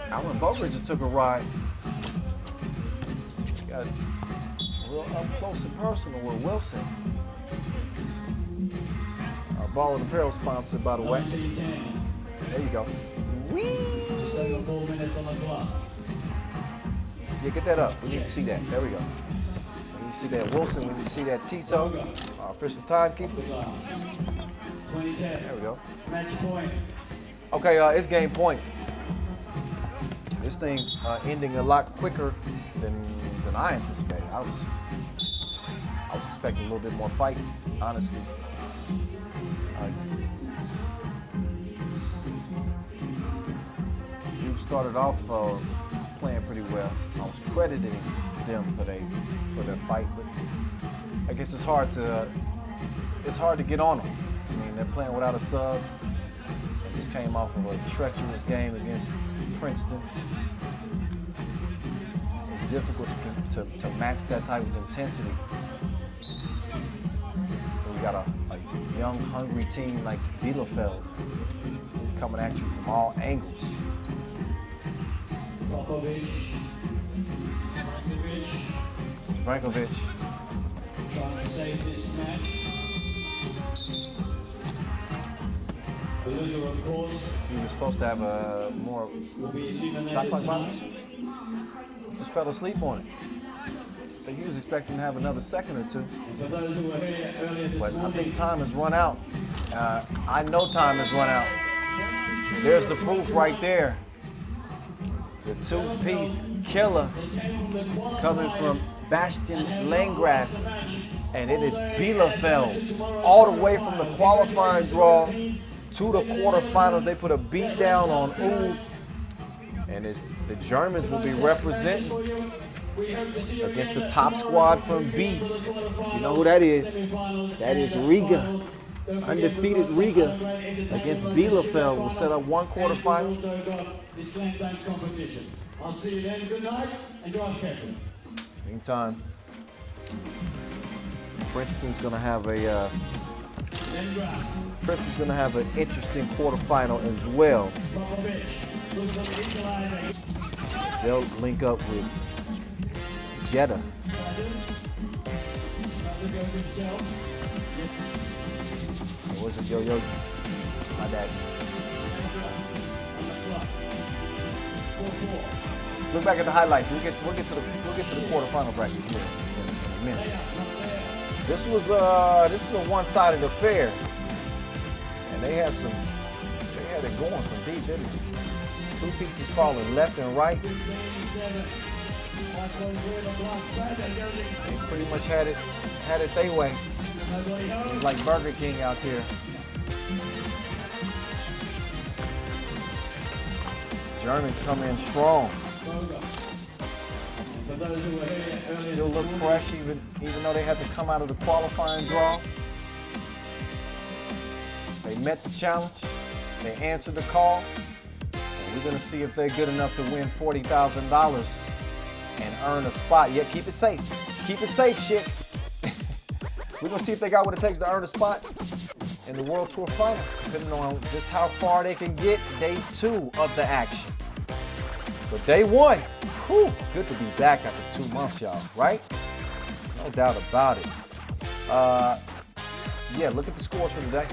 Alan Bogridge took a ride. Got a little up close and personal with Wilson. Our Ball and Apparel sponsored, by the way. 19-10. There you go. Whee! Just over 4 minutes on the clock. Yeah, get that up. We need to see that. There we go. We need to see that Wilson. We need to see that Tiso. Our official timekeeper. 20-10. There we go. Match point. Okay, it's game point. This thing ending a lot quicker than I anticipated. I was expecting a little bit more fight, honestly. You started off playing pretty well. I was crediting them for their fight, but I guess it's hard to get on them. I mean, they're playing without a sub. They just came off of a treacherous game against Princeton. It's difficult to match that type of intensity. We got a young, hungry team like Bielefeld coming at you from all angles. Brankovic trying to save this match. The loser, of course, he was supposed to have a more will be eliminated shot clock tonight. violation. Just fell asleep on it. I think he was expecting to have another second or two. For those who were here earlier this But I morning, think time has run out. I know time has run out. There's the proof right there. The two-piece killer coming from Bastian Landgraf. And it is Bielefeld all the way from the qualifying draw to the quarterfinals. They put a beat down on UCLA. And the Germans will be representing against the top squad from B. You know who that is? That is Riga. Undefeated Riga against Bielefeld. We'll set up one quarterfinal. also got this slam dunk competition. I'll see you then. Good night and drive carefully. Meantime, Princeton's gonna have an interesting quarterfinal as well. They'll link up with Jeddah. goes himself. It wasn't Yoyogi. My bad. On the clock. 4-4. Look back at the highlights. We'll get to the quarterfinal bracket here in a minute. This was a one-sided affair, and they had it going from deep, didn't they? Two pieces falling left and right. They pretty much had it their way. It was like Burger King out here. Germans come in strong. Still look fresh, even though they had to come out of the qualifying draw. They met the challenge. They answered the call. And we're gonna see if they're good enough to win $40,000 and earn a spot. Yeah, keep it safe. Keep it safe, shit. We're gonna see if they got what it takes to earn a spot in the World Tour Final, depending on just how far they can get day 2 of the action. So day 1, whew, good to be back after 2 months, y'all, right? No doubt about it. Yeah, look at the scores for today.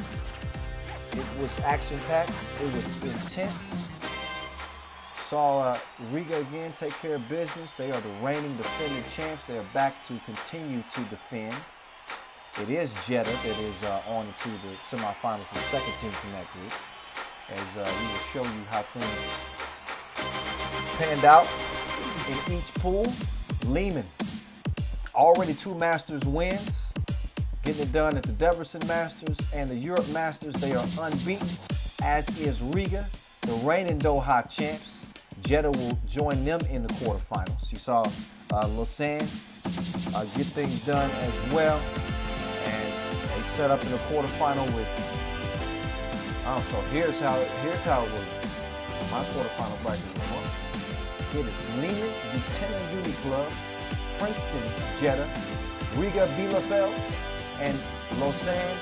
It was action-packed. It was intense. Saw Riga again take care of business. They are the reigning defending champs. They are back to continue to defend. It is Jeddah that is on to the semifinals, the second team from that group. As we will show you how things panned out in each pool. Liman, already 2 Masters wins, getting it done at the Debrecen Masters and the Europe Masters. They are unbeaten, as is Riga, the reigning Doha champs. Jeddah will join them in the quarterfinals. You saw Lausanne get things done as well, and they set up in the quarterfinal with. So here's how it was. My quarterfinal bracket is one. It is Liman, Utena Uniclub, Princeton, Jeddah, Riga, Bielefeld, and Lausanne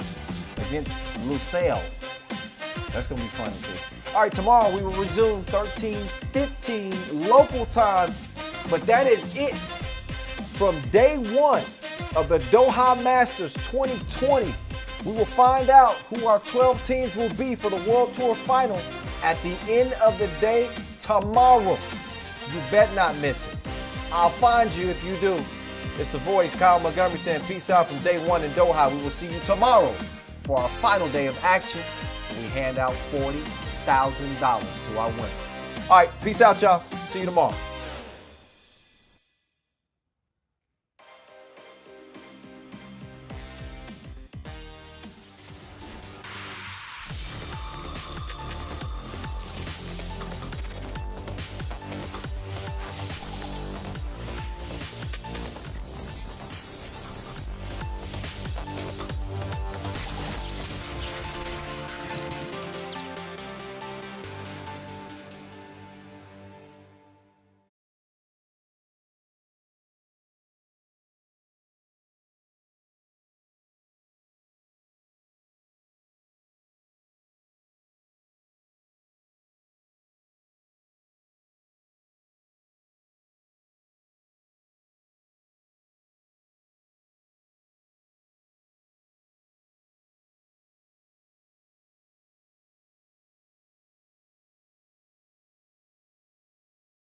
against Lusail. That's going to be fun to see. All right, tomorrow we will resume 13:15 local time, but that is it from day 1 of the Doha Masters 2020. We will find out who our 12 teams will be for the World Tour Final at the end of the day tomorrow. You bet not miss it. I'll find you if you do. It's the voice, Kyle Montgomery, saying peace out from day 1 in Doha. We will see you tomorrow for our final day of action. We hand out $40,000 to our winners. All right, peace out, y'all. See you tomorrow.